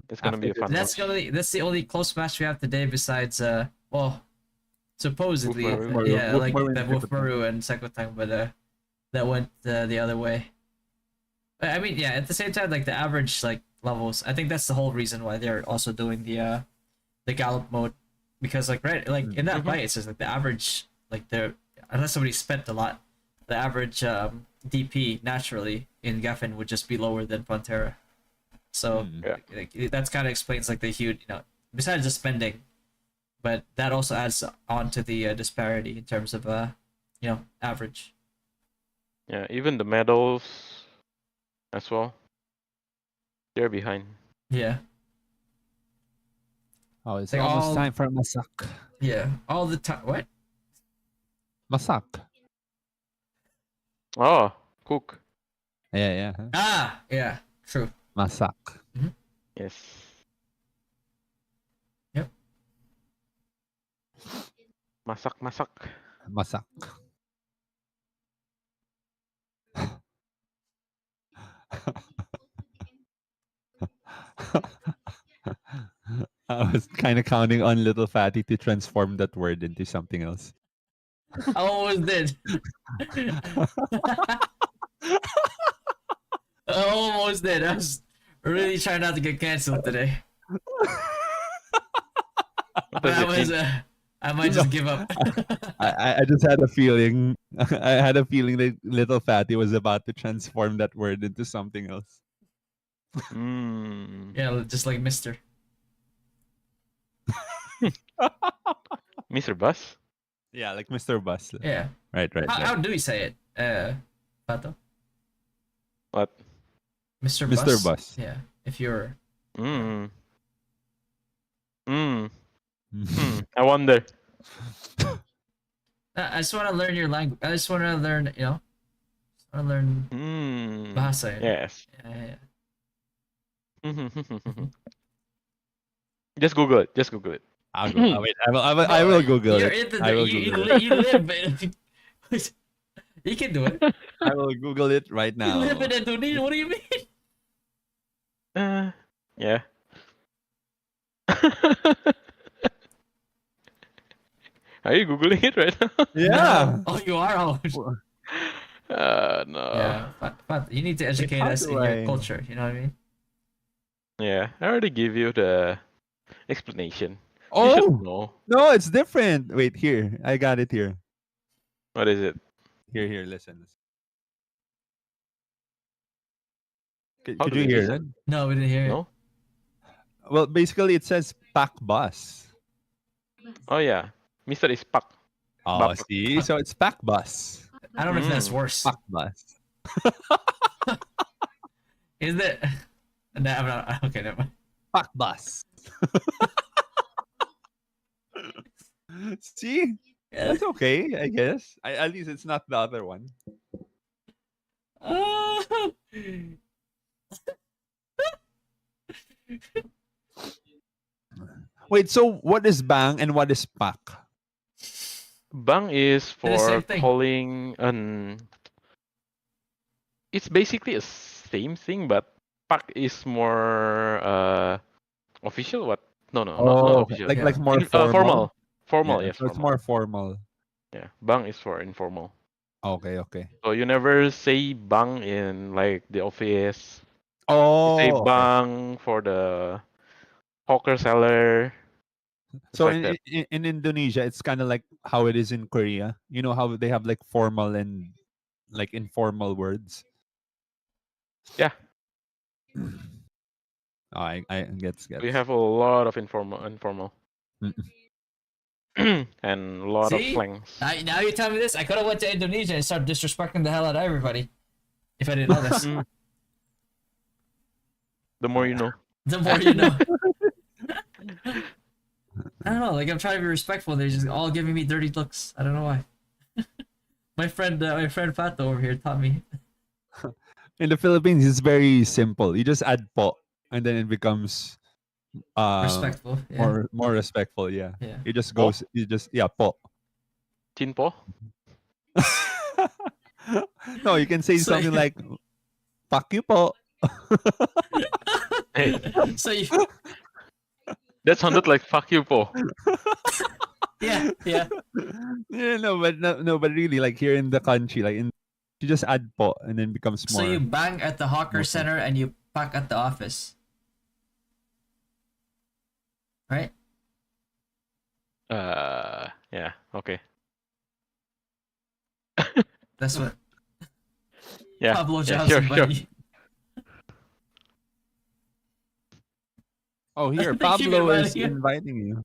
It's gonna be a fun That's match. that's the only close match we have today besides well supposedly Wolfmaru. yeah, Wolfmaru like and that Wolfmaru and Sekotang, but that went the other way. I mean, yeah, at the same time, like the average like levels, I think that's the whole reason why they're also doing the gallop mode, because like right like in that fight it says like the average like the unless somebody spent a lot, the average DP naturally in Geffen would just be lower than Pantera. So like, that's kind of explains like the huge, besides the spending, but that also adds on to the disparity in terms of average. Yeah, even the medals as well. They're behind. Yeah. Oh, it's Like almost all- time for Masak. Yeah, all the time. What? Masak. Oh, cook. Yeah. Ah, yeah, true. Masak. Yes. Yep. Masak. Masak. I was kind of counting on Little Fatty to transform that word into something else. I almost did. I almost did. I was really trying not to get canceled today. I might just give up. I just had a feeling. I had a feeling that Little Fatty was about to transform that word into something else. Yeah, just like Mister. Mr. Bus? Yeah, like Mr. Bus. Yeah. Right. How do we say it? Pato? What? Mr. Mr. Bus. Yeah. If you're. I wonder. I just want to learn your language. I just want to learn, I want to learn bahasa. Yes. Yeah. Just Google it. I'll go. Wait, I will Google You're it. in I will you Google it. live. You can do it. I will Google it right You now. live in Indonesia. What do you mean? Yeah. Are you Googling it right now? Yeah. Oh, you are. Oh. No. Yeah, but you need to educate how us do in your I- culture. You know what I mean? Yeah, I already give you the explanation. You should Oh know. no, it's different. Wait, here I got it here. What is it? Here, listen. How Could do you they hear use it? it? No, we didn't hear it. No. Well, basically, it says pack bus. Oh yeah, Mister is Pak. Oh, see, so it's pack bus. I don't know if that's worse. Pack bus. Is it? No, I'm not. Okay, never mind. Pack bus. See, that's okay, I guess. At least it's not the other one. Wait, so what is bang and what is pack? Bang is They're the for same thing. calling an. It's basically a same thing, but Pak is more official. What? No, not official. Like more formal. Formal. Formal, Yeah, yes. so it's Formal. more formal. Yeah, bang is for informal. Okay. So you never say bang in like the office. You say Oh, okay. bang for the hawker seller. It's So like that. in Indonesia, it's kind of like how it is in Korea. You know how they have like formal and like informal words. Yeah. Oh, I gets. We have a lot of informal. And a lot of See? slangs. Now you tell me this. I could have went to Indonesia and started disrespecting the hell out of everybody. If I didn't know this. The more you know. The more you know. I don't know. Like I'm trying to be respectful. They're just all giving me dirty looks. I don't know why. my friend Pato over here taught me. In the Philippines, it's very simple. You just add po, and then it becomes Respectful, yeah. more respectful. Yeah. Yeah. It just Po? goes. You just po. Tin po? No, you can say So something you- like "fuck you po." Hey, So you. that sounded like fuck you po. Yeah. Yeah, no, but really, like here in the country, like you just add po, and then becomes So more. you bang at the hawker center and you pack at the office. Right? Yeah, okay. That's what Yeah. Pablo yeah, Jobs sure, invited you. Oh, here, They keep Pablo is inviting you. inviting you.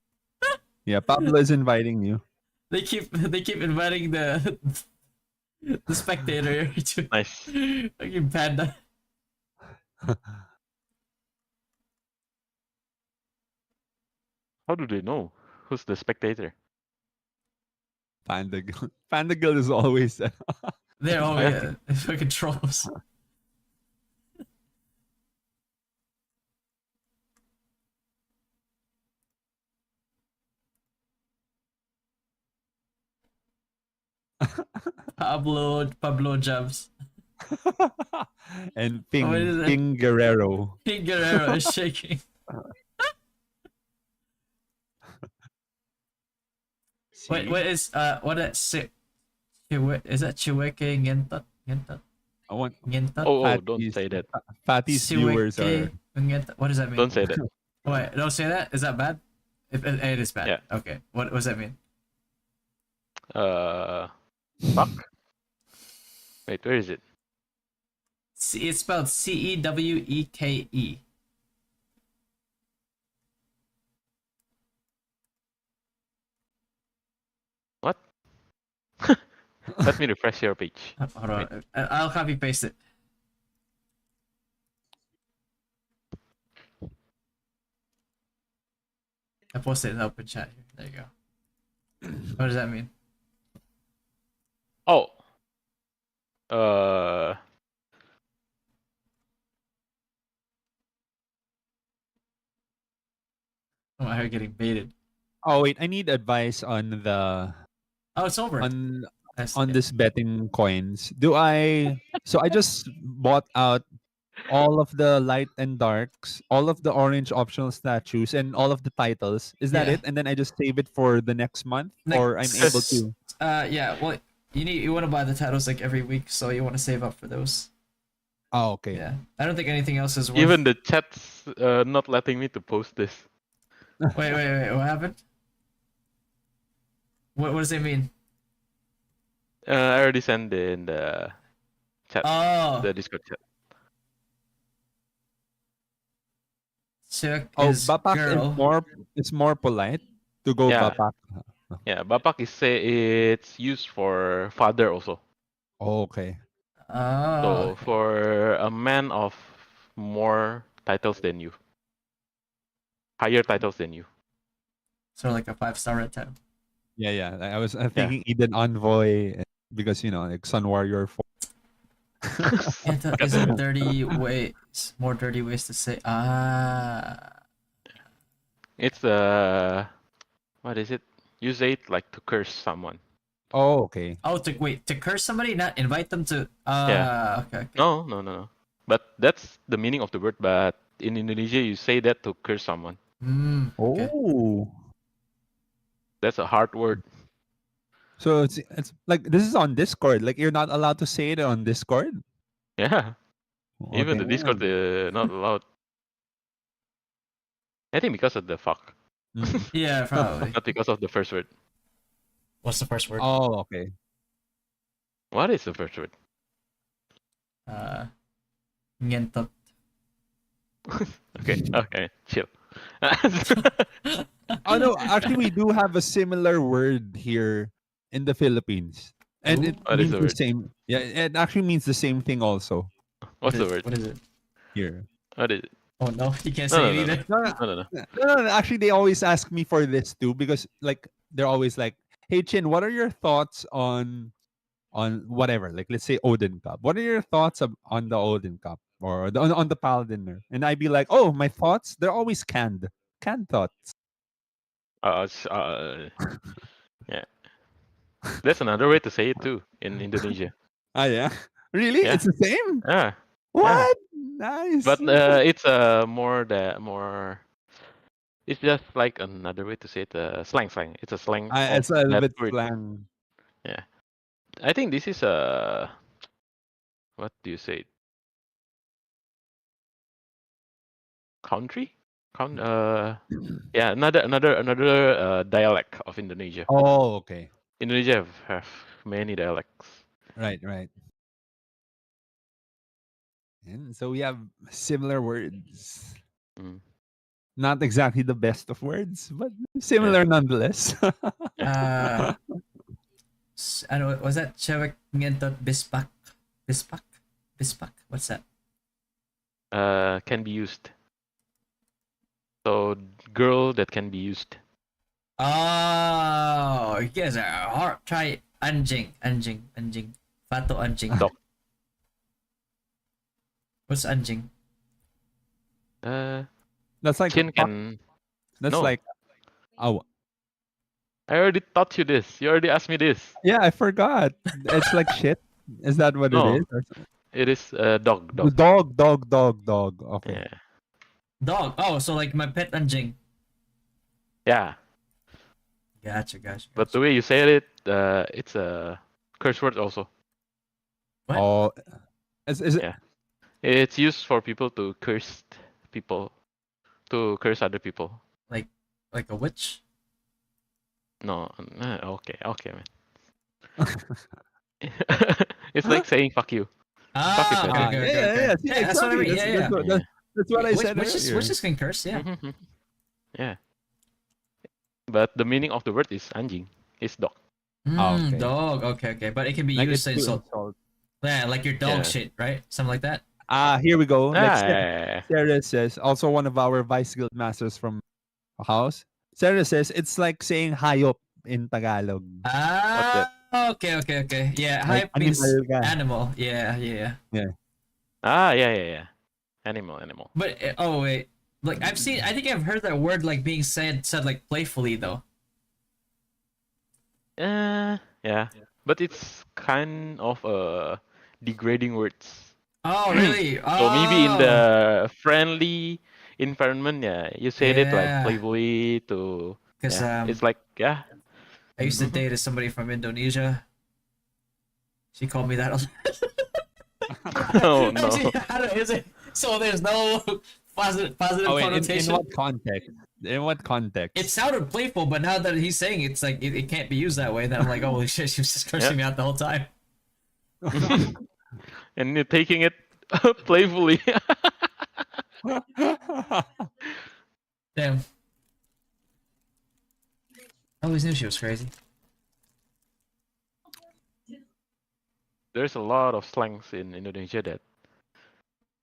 Yeah, Pablo is inviting you. They keep inviting the spectator to Nice. fucking panda. How do they know? Who's the spectator? Panda Girl. Panda Girl is always. They're always fucking trolls. Pablo Jobs. And Oh, what is it? Ping Guerrero. Pink Guerrero is shaking. Wait, what is what is that Chiweke Ngentot? I want Ngentot? Don't say that. Fatty's viewers are. Ngentot? What does that mean? Don't say that. Wait, don't say that? Is that bad? It is bad. Yeah. Okay. What does that mean? Fuck. Wait, where is it? It's spelled Ceweke. What? Let me refresh your page. Hold on. I'll copy paste it. I posted it in the open chat here. There you go. What does that mean? Oh. Oh, my hair getting baited. Oh wait, I need advice on the. Oh, it's over. On this betting coins. Do I? So I just bought out all of the light and darks, all of the orange optional statues, and all of the titles. Is that Yeah. it? And then I just save it for the next month, or I'm able to. Yeah. Well, you want to buy the titles like every week, so you want to save up for those. Oh, okay. Yeah. I don't think anything else is worth. Even the chat's not letting me to post this. Wait. What happened? What does it mean? I already sent in the chat. Oh. The Discord chat. Chuk is Bapak girl. is more polite to go Yeah. bapak. Yeah, Bapak is say it's used for father also. Oh, okay. So Oh. for a man of more titles than you, higher titles than you. Sort of like a 5-star red tab. Yeah. I was thinking Eden Envoy because like Sun Warrior 4. Is it more dirty ways to say It's what is it? You say it like to curse someone. Oh, okay. Oh, to curse somebody, not invite them to. Yeah. Okay. No. But that's the meaning of the word. But in Indonesia, you say that to curse someone. Okay. Oh. That's a hard word. So it's like this is on Discord. Like you're not allowed to say it on Discord. Yeah. Oh, Even the Discord not allowed. I think because of the fuck. Yeah, probably. Not because of the first word. What's the first word? Oh, okay. What is the first word? Ngentot. Okay, chill. Oh no, actually we do have a similar word here in the Philippines. And it What is means the the word? same. Yeah, it actually means the same thing also. What's the word? What is it? Here. What is it? Oh no, you can't say it either. No. Actually, they always ask me for this too because like they're always like, "Hey Chin, what are your thoughts on whatever? Like let's say Odin Cup. What are your thoughts on the Odin Cup or on the Paladin?" And I'd be like, "Oh, my thoughts? They're always canned thoughts." Yeah. That's another way to say it too in Indonesia. Ah, yeah. Really? Yeah. It's the same? Yeah. What? Nice. But it's more. It's just like another way to say it. Slang. It's a slang of It's a little that bit word. slang. Yeah. I think this is a. What do you say? Country? Yeah, another dialect of Indonesia. Oh, okay. Indonesia have many dialects. Right. And so we have similar words. Not exactly the best of words, but similar nonetheless. Ano, was that Chewek Ngentot Bispak? Bispak? What's that? Can be used. So girl that can be used. Oh, you guys are hard. Try anjing. Fato anjing. Dog. What's anjing? That's like Chin can. That's no. like oh. I already taught you this. You already asked me this. Yeah, I forgot. It's like shit. Is that what No. it is? Or It is dog. Dog. Okay. Yeah. Dog. Oh, so like my pet anjing. Yeah. Gotcha. But the way you say it, it's a curse word also. What? Oh, is it? Yeah. It's used for people to curse people, to curse other people. Like a witch? No. Okay, man. It's like saying fuck you. Fuck you, Freddy. Yeah. See, Yeah, that's what I mean. That's what I said earlier. Witches can curse, yeah. Yeah. But the meaning of the word is anjing. It's dog. Okay. Dog. Okay. But it can be Like used to it's insult. Yeah, like your dog shit, right? Something like that. Here we go. Like Yeah. Sarah says, also one of our Vice Guild masters from house. Sarah says it's like saying hayop in Tagalog. Okay. Yeah, Like hype means animal ka. animal. Yeah. Yeah. Yeah. Animal. But oh wait, like I think I've heard that word like being said like playfully though. Yeah. But it's kind of degrading words. Oh really? So maybe in the friendly environment, you say it like Yeah. playfully to. 'Cause, it's like I used to date somebody from Indonesia. She called me that. Oh no. So there's no positive Oh, wait, in connotation. what context? In what context? It sounded playful, but now that he's saying it's like it can't be used that way, then I'm like, holy shit, she was just cursing me out the whole time. And you're taking it playfully. Damn. I always knew she was crazy. There's a lot of slangs in Indonesia that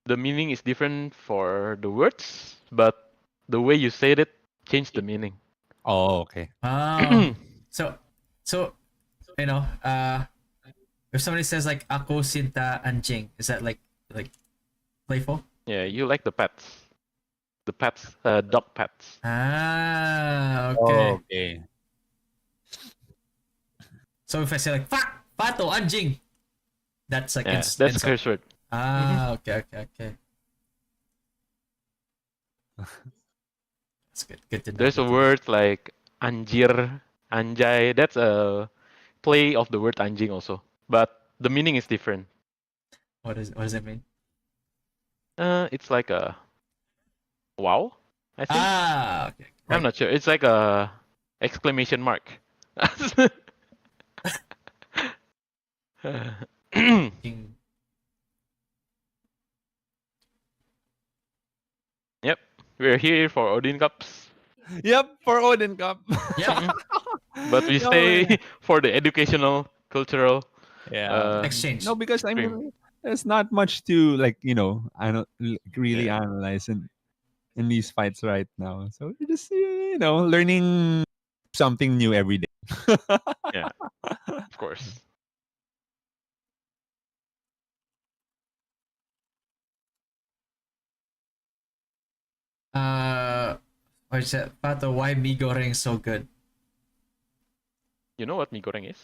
the meaning is different for the words, but the way you said it changed the meaning. Oh, okay. So, you know, if somebody says like "Ako cinta anjing," is that like playful? Yeah, you like the pets. The pets, dog pets. Ah, okay. Okay. So if I say like "Pato anjing," that's like Yeah, that's a curse word. Ah, okay. That's good. Good to know. There's a word like anjir, anjay. That's a play of the word anjing also, but the meaning is different. What does it mean? It's like a wow, I think. Ah, okay. Right. I'm not sure. It's like a exclamation mark. Yep, we're here for Odin Cups. Yep, for Odin Cup. Yeah. But we stay for the educational, cultural exchange. No, because I stream. mean, there's not much to I don't really Yeah. analyze in these fights right now. So we're just learning something new every day. Yeah, of course. What is that? Pato, why mi goreng so good? You know what mi goreng is?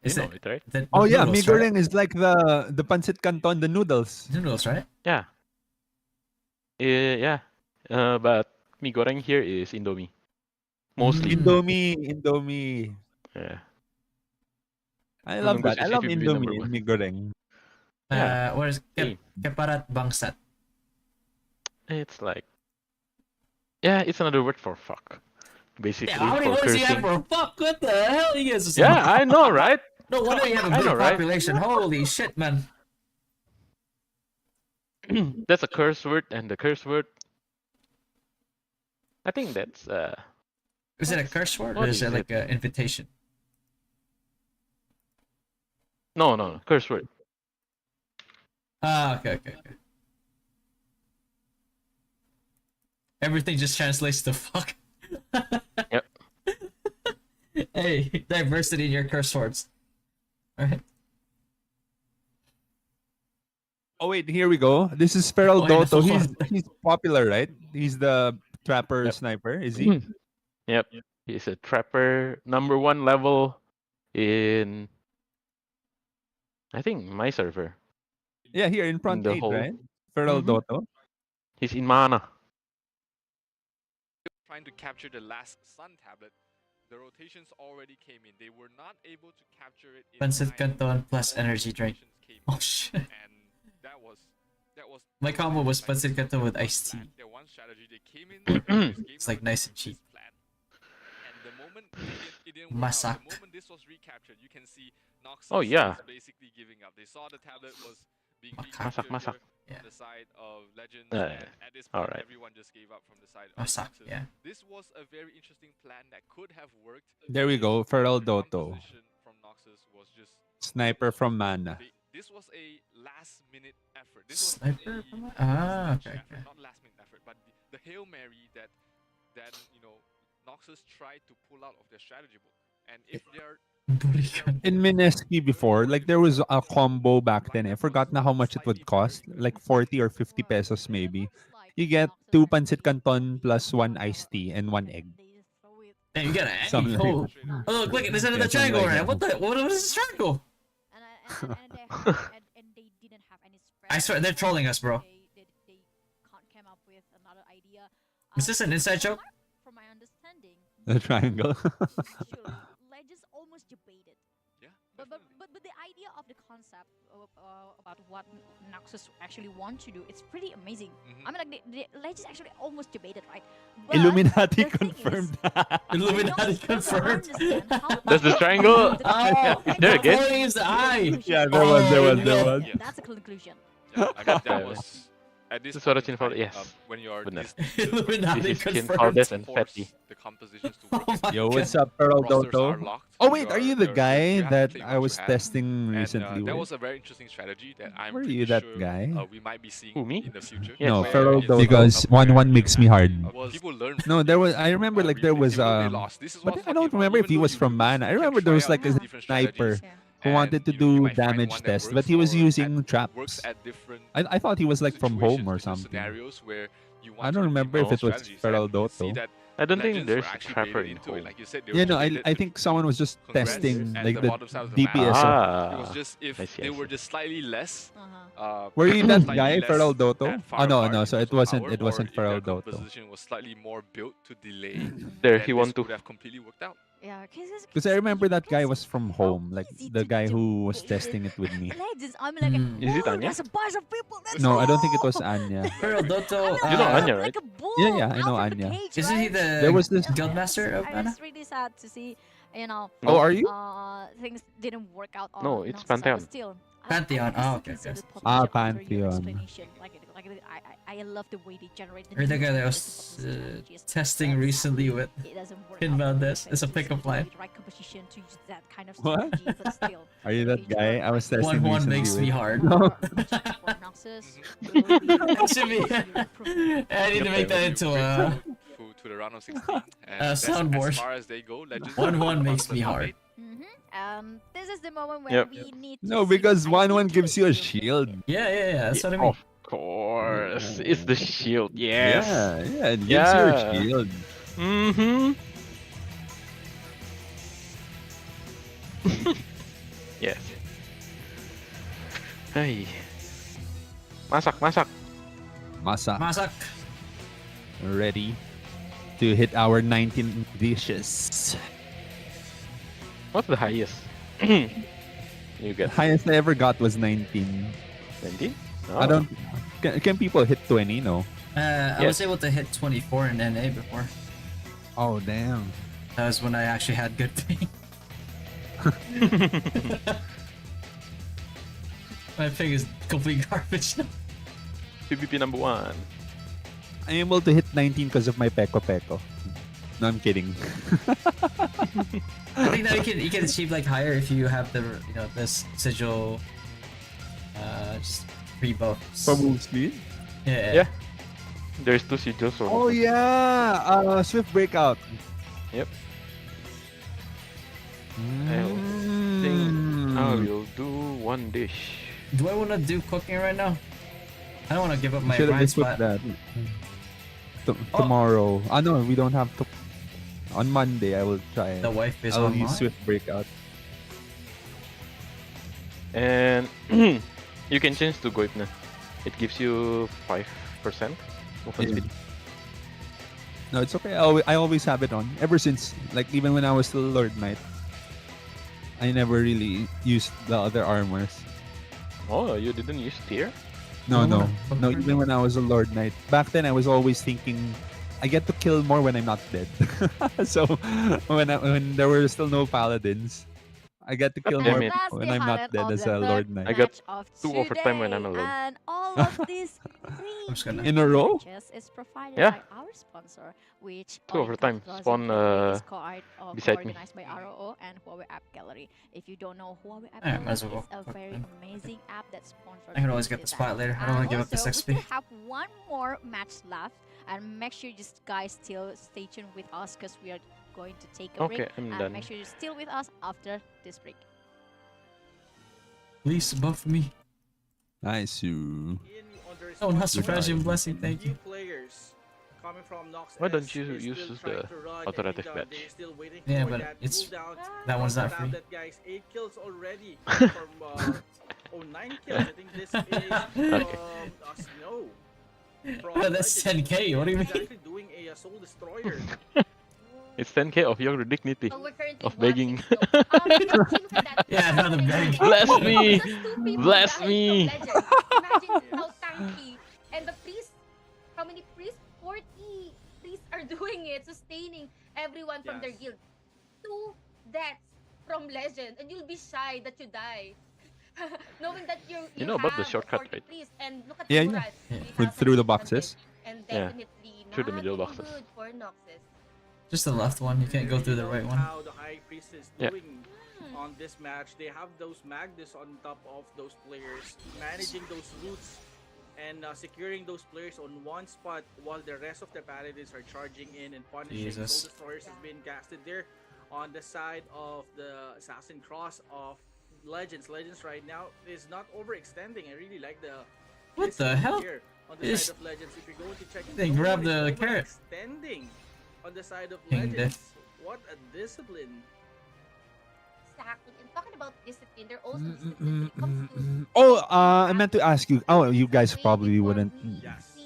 You know it, right? Oh yeah, noodles, mi right? goreng is like the pancit canton, the noodles. Noodles, right? Yeah. Yeah. But mi goreng here is Indomie. Mostly. Indomie. Yeah. I love that. I love CCTV number Indomie one. and mi goreng. Yeah. What is Same. keparat bangsat? It's like, yeah, it's another word for fuck. Basically, Yeah, how many for words do you have cursing. for fuck? What the hell? You guys are so Yeah, I know, right? No wonder you have a I big know, right? population. Holy shit, man. That's a curse word, and the curse word. I think that's Is it a curse word or what is it is like it? an invitation? No, curse word. Ah, okay. Everything just translates to fuck. Yep. Hey, diversity in your curse words. Alright. Oh wait, here we go. This is Feral Oh, I Doto. know. He's popular, right? He's the trapper sniper, is he? Yep. He's a trapper, #1 level in, I think, my server. Yeah, here in front the 8, whole. right? Feral Doto. He's in mana. Trying to capture the last Sun tablet, the rotations already came in. They were not able to capture it in Pancit time. canton plus energy drink. Oh shit. And that was My combo was pancit canton with iced tea. their one strategy. They came in It's like nice and cheap. and the moment it didn't work out, Masak. the moment this was recaptured, you can see Noxus Oh, yeah. was basically giving up. They saw the tablet was being Masak. recaptured here from the side of Legends, Yeah. and at this point, Alright. everyone just gave up from the side of Masak, Noxus. yeah. This was a very interesting plan that could have worked. There we go, Feral Doto. From Noxus was just Sniper from Mana. this was a last-minute effort. This was Sniper a from Mana? Ah, snatch okay. effort, not last-minute effort, but the Hail Mary that Noxus tried to pull out of their strategy book. And if they're In Mineski before, like there was a combo back then. I forgot na how much it would cost. Like 40 or 50 pesos maybe. You get 2 pancit canton plus 1 iced tea and 1 egg. Hey, you got an egg? Something like Oh, that. look, there's another Yeah, something triangle like right that. now. What is this triangle? And they didn't have any spread. I swear, they're trolling us, bro. They can't come up with another idea. Is this an inside joke? From my understanding, The triangle. actually, Legends almost debated. Yeah. but the idea of the concept about what Noxus actually want to do, it's pretty amazing. I mean, like the Legends actually almost debated, right? But Illuminati the thing is, confirmed. Illuminati confirmed. That's the triangle. Oh, Is there a the gate? point is the eye. Yeah, there was. That's a conclusion. Yeah, I mean, that was at this This is what point it's in called. time, Yes. when you are Goodness. this Illuminati This is skin confirmed. powders and force fatty. the compositions to work. my Yo, what's God. up, Pearl Rosters Doto? are locked. Oh wait, are you the you guy have to that play I what was you have. testing And recently that with? was a very interesting strategy that I'm Were pretty you that sure guy? we might be seeing Who, me? in the future. Yes. No, where Feral it's Doto. because Because 1-1 makes me hard. people learn No, from there this, was. I remember like there replays, was even though they lost. This is what but I'm I don't talking about. remember if Even he though was you from lose, mana. I you can remember there try was out like a different sniper strategies, who and wanted to you do might find damage one that test, works but he was for- using works traps. at different I thought he was like from home or situations, something. scenarios where you I want don't to remember if implement it was strategies, Feral and you see Doto. that I don't think Legends there's were a actually trapper baited in into it. home. Like you said, they were Yeah, no, baited I to think someone was just congrats testing at like the the bottom side of the map. DPS of. It was just if I see, they I were see. just slightly less. Were you that slightly guy, less Feral Doto? that far Oh no, apart no. in So terms it of wasn't. power, It or wasn't if their Feral Doto. composition was slightly more built to delay, There, then he this want to. would have completely worked out. Yeah, Because I remember that guy was from home, like the guy who was testing it with me. Legends. I'm like, Is it "Whoa, Anya? there's a bunch of people. Let's No, go!" I don't think it was Anya. Feral Doto. You know Anya, right? Like a bull Yeah, yeah, I know out of the Anya. cage, Isn't he right? the There was this. guildmaster of I mana? was really sad to see, you know, Oh, are you? things didn't work out on No, it's Noxus side, but Pantheon. still, Pantheon. I Oh, still okay, see okay. the potential Ah, after your Pantheon. explanation. I love the way they generate the Or the new guy that strategies was of the strategies. testing But recently with it doesn't work Pin out Valdez perfect. as a You pickup still line. need the right composition to use that kind of What? strategy, but still. Are you in that future, guy? I was like, testing 1-1 recently makes me with. hard. No. matchup for Noxus, it will be That should be. improvement. I need to make that into a To the round of 16, and that's soundboard. as far as they go. Legends 1-1 makes the me top hard. eight. This is the moment where Yep. we need to No, see because the 1-1 IQ gives you a shield. shield. Yeah, yeah, yeah. That's what I mean. Of course, it's the shield. Yes. Yeah, yeah, it gives you a Yeah. shield. Mm-hmm. Yes. Hey. Masak, masak. Masa, Masak. ready to hit our 19 dishes. What's the highest? You The get highest I ever got was 19. 20? I don't. Can people hit 20? No. I was able to hit 24 in NA before. Oh damn. That was when I actually had good ping. My ping is complete garbage now. PvP number 1. I'm able to hit 19 because of my Peko Peko. No, I'm kidding. I think that you can achieve like higher if you have the this sigil just free buffs. For move speed? Yeah. Yeah. There's 2 sigils. Oh yeah, Swift Breakout. Yep. I think I will do 1 dish. Do I want to do cooking right now? I don't want to give up my Should have grind just put spot. that tomorrow. Ah no, we don't have to. On Monday, I will try. The wife is I'll online? use Swift Breakout. And you can change to Goip na. It gives you 5% movement speed. No, it's okay. I always have it on. Ever since, like, even when I was still Lord Knight, I never really used the other armors. Oh, you didn't use tier? No. Even when I was a Lord Knight, back then I was always thinking, I get to kill more when I'm not dead. So when there were still no paladins, I get to kill more Damn it. when I'm not dead as a Lord Knight. I got 2 overtime when I'm alone. And all of these free In a row? matches is provided Yeah. by our sponsor, which 2 overtime. Plus Spawn is beside me. organized by ROO and Huawei App Gallery. If you don't know Huawei App Yeah, Gallery, might as well it's a cook very then. amazing app that's sponsored. I can always by get the this spot app. later. I don't want to give up this Also, XP. we still have one more match left, and make sure you guys still stay tuned with us because we are going to take a break. Okay, I'm and done. make sure you're still with us after this break. Please buff me. Nice. Oh, Master Fashion Blessing, thank you. Players coming from Nox Why don't S you is use still the trying to run, alternative and, badge? they're still waiting Yeah, for but that it's cooldown. that one's not Now free. that guys, 8 kills already from 9 kills. I think this is Snow. That's 10K, what do you mean? He's actually doing a Soul Destroyer. It's 10k of your dignity So we're currently of begging. imagine for that. Yeah, another beg. Bless me, Just two people bless died me. from Legends. Imagine how tanky. And the priests, how many priests? 40 priests are doing it, sustaining everyone from their guild. 2 deaths from Legend, and you'll be shy that you die. Knowing that you know about the have shortcut, 40 right? priests, and look at Yeah, the yeah. Murat, With through the boxes. and Yeah. definitely Through the not middle looking boxes. good for Noxus. Just the left one. You can't go through the right one. How the High Priest is Yeah. doing on this match. They have those Magnus on top of those players, managing those roots and securing those players on one spot while the rest of the paladins are charging in and punishing. Jesus. Soul Destroyers has been casted there on the side of the Assassin Cross of Legends. Legends right now is not overextending. I really like the What the discipline hell? here on the Is- side of Legends. If you're going to check, They no grabbed one is the carrot. overextending on the side of King Legends. What a discipline. Exactly. And talking about discipline, they're also disciplined when it comes to Oh, I meant to ask you. Oh, you guys probably wouldn't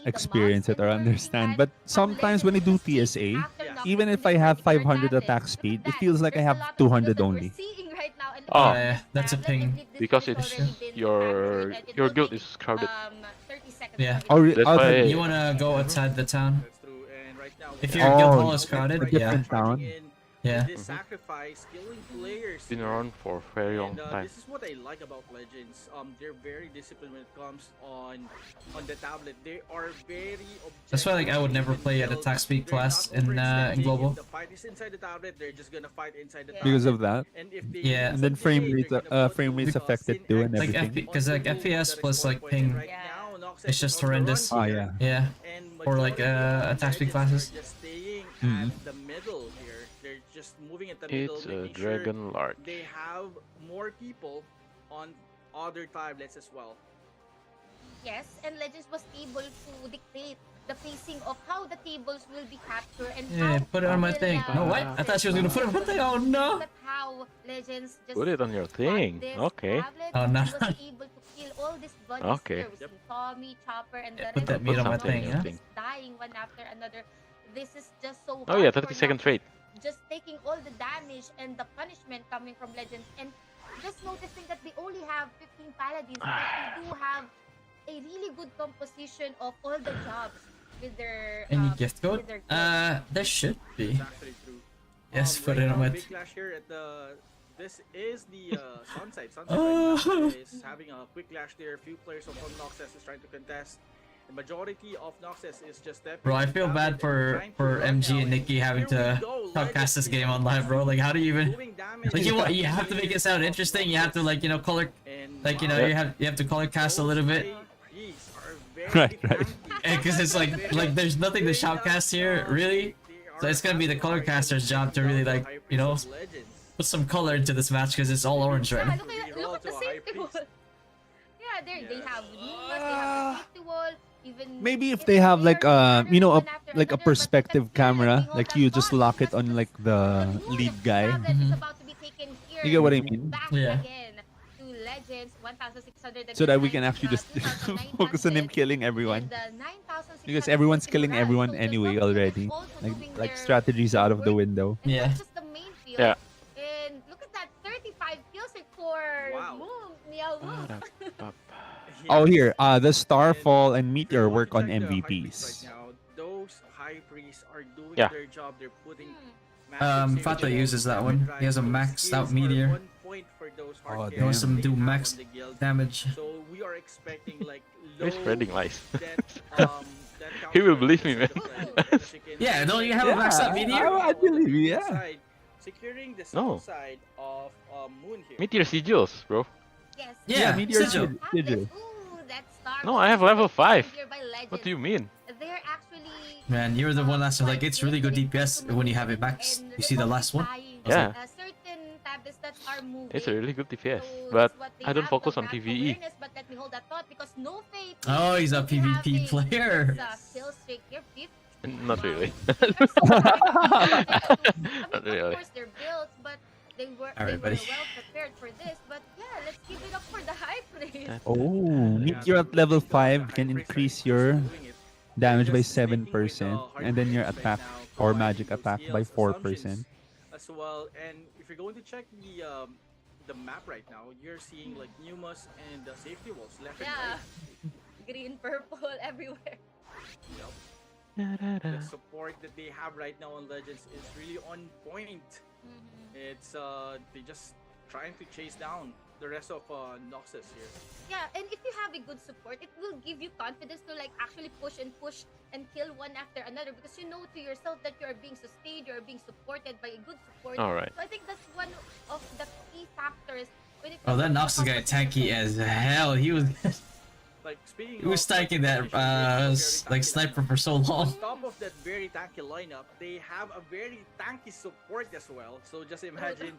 experience it or understand. But sometimes when I do TSA, even if I have 500 attack speed, it feels like I have 200 only. seeing right now. And Oh, yeah, that's a ping. Because it's your guild is crowded. 30 seconds. Yeah. Oh, That's oh, why. You wanna go outside the town? If your Oh, guild hall is crowded, a yeah. different town. Yeah. This sacrifice, killing players. Been around for a very long And time. this is what I like about Legends. They're very disciplined when it comes on the tablet. They are very objective. That's why like I would never play at attack speed class in global. If the fight is inside the tablet, they're just gonna fight inside the tablet. Because of that. And if they Yeah. And then frame rate's affected too and Like everything. because like FPS plus like ping, it's just horrendous. Oh yeah. Yeah. Or like attack speed classes. Just staying Mhm. at the middle here. They're just moving at the middle. It's a making sure dragon lark. They have more people on other tablets as well. Yes, and Legends was able to dictate the pacing of how the tables will be captured and Yeah, how put it on my will, thing. No, what? I thought she was gonna put it on my thing. Oh no! That's how Legends just Put it on your thing. this Okay. tablet. Oh, no. He was able to kill all these buddies Okay. here. We see Tommy, Chopper, and the Put rest that of meat the on my something thing, on yeah? your thing. dying one after another. This is just so Oh yeah, hard 30 for seconds Noxus. straight. Just taking all the damage and the punishment coming from Legends, and just noticing that they only have 15 paladins, but they do have a really good composition of all the jobs with their Any gift code? with their guild. There should be. It's actually true. Yes, put right it on now, my. Big Clash here at the. This is the Sunside. Sunside Oh. right now is having a quick clash there. Few players from Noxus is trying to contest. The majority of Noxus is just stepping. Bro, I feel bad for MG and Nikki having to podcast this game online, bro. Like, how do you even like you have to make it sound interesting. You have to like color, like you have to color cast a little bit. Right, right. Because it's like there's nothing to shoutcast here really, so it's gonna be the color caster's job to really like put some color into this match because it's all orange right Yeah, now. look at the safety wall. Yeah, they have Lumas, they have the safety wall. Even Maybe if they have like a perspective camera, like you just lock it on like the lead guy. You get what I mean? Yeah. To Legends 1600 So that we can actually just focus on him killing everyone. Because everyone's killing everyone anyway already. Like strategy's out of the window. Yeah. Yeah. And look at that, 35 kills for Meow Wolf. Oh here, the Starfall and Meteor work on MVPs. Now, those high priests are doing Yeah. their job. They're putting. Fata uses that one. He has a maxed out meteor. Oh, He wants to do max damage. So we are expecting like He's spreading lies. that He will believe me, man. Yeah, don't you have a maxed out meteor? I believe you, yeah. side, securing the No. south side of Moon here. Meteor sigils, bro. Yes. Yeah, Meteor Sigil. Sigil. No, I have level 5. What do you mean? They're actually Man, you're the one that's like it's really good DPS when you have it maxed. You see the last one? Yeah. certain tablets that are moving. It's a really good DPS, but I don't focus on PvE. But let me hold that thought because no fate. Oh, he's a PvP player. Kill streak here, fifth. Not really. Not really. Of course, they're built, but they were Alright, well buddy. prepared for this. But yeah, let's give it up for the high praise. Oh, Meteor at level 5 can increase your damage by 7%, and then your attack or I magic think those attack by skills, 4%. assumptions as well. And if you're going to check the map right now, you're seeing like Numas and safety walls left and Yeah. right. Green, purple, everywhere. Yep. The support that they have right now on Legends is really on point. It's they just trying to chase down the rest of Noxus here. Yeah, and if you have a good support, it will give you confidence to like actually push and kill one after another, because you know to yourself that you are being sustained, you are being supported by a good support. Alright. So I think that's one of the key factors when it Oh, comes that to Noxus guy competition. tanky as hell. He was Like speaking he was of, like, tanking that like sniper for so long. on top of that very tanky lineup, they have a very tanky support as well. So just imagine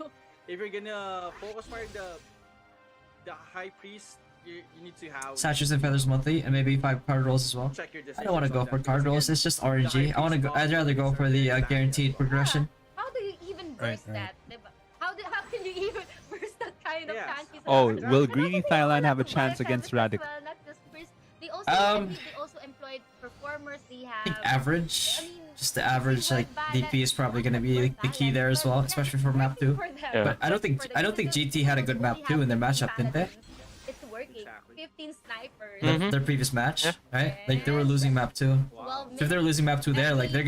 if you're gonna focus fire the high priest, you need to have Statues and Feathers monthly, and maybe 5 card rolls as well. Check your I don't want to go for card rolls. It's just RNG. I'd rather go for the guaranteed progression. How do you even burst that? Diba? How can you even burst that kind of tanky Oh, support? will Greedy Thailand have a chance against Radic? Well, not just burst. They also, I Um, believe they also employed performers. They I think have average, just the average like DP is probably gonna be the key there as well, especially for map 2. Yeah. But I don't think GT had a good map 2 in their matchup, didn't they? it's working. 15 snipers. Their previous match, right? Like they were losing map 2. Well, So if they're losing map 2 there, like their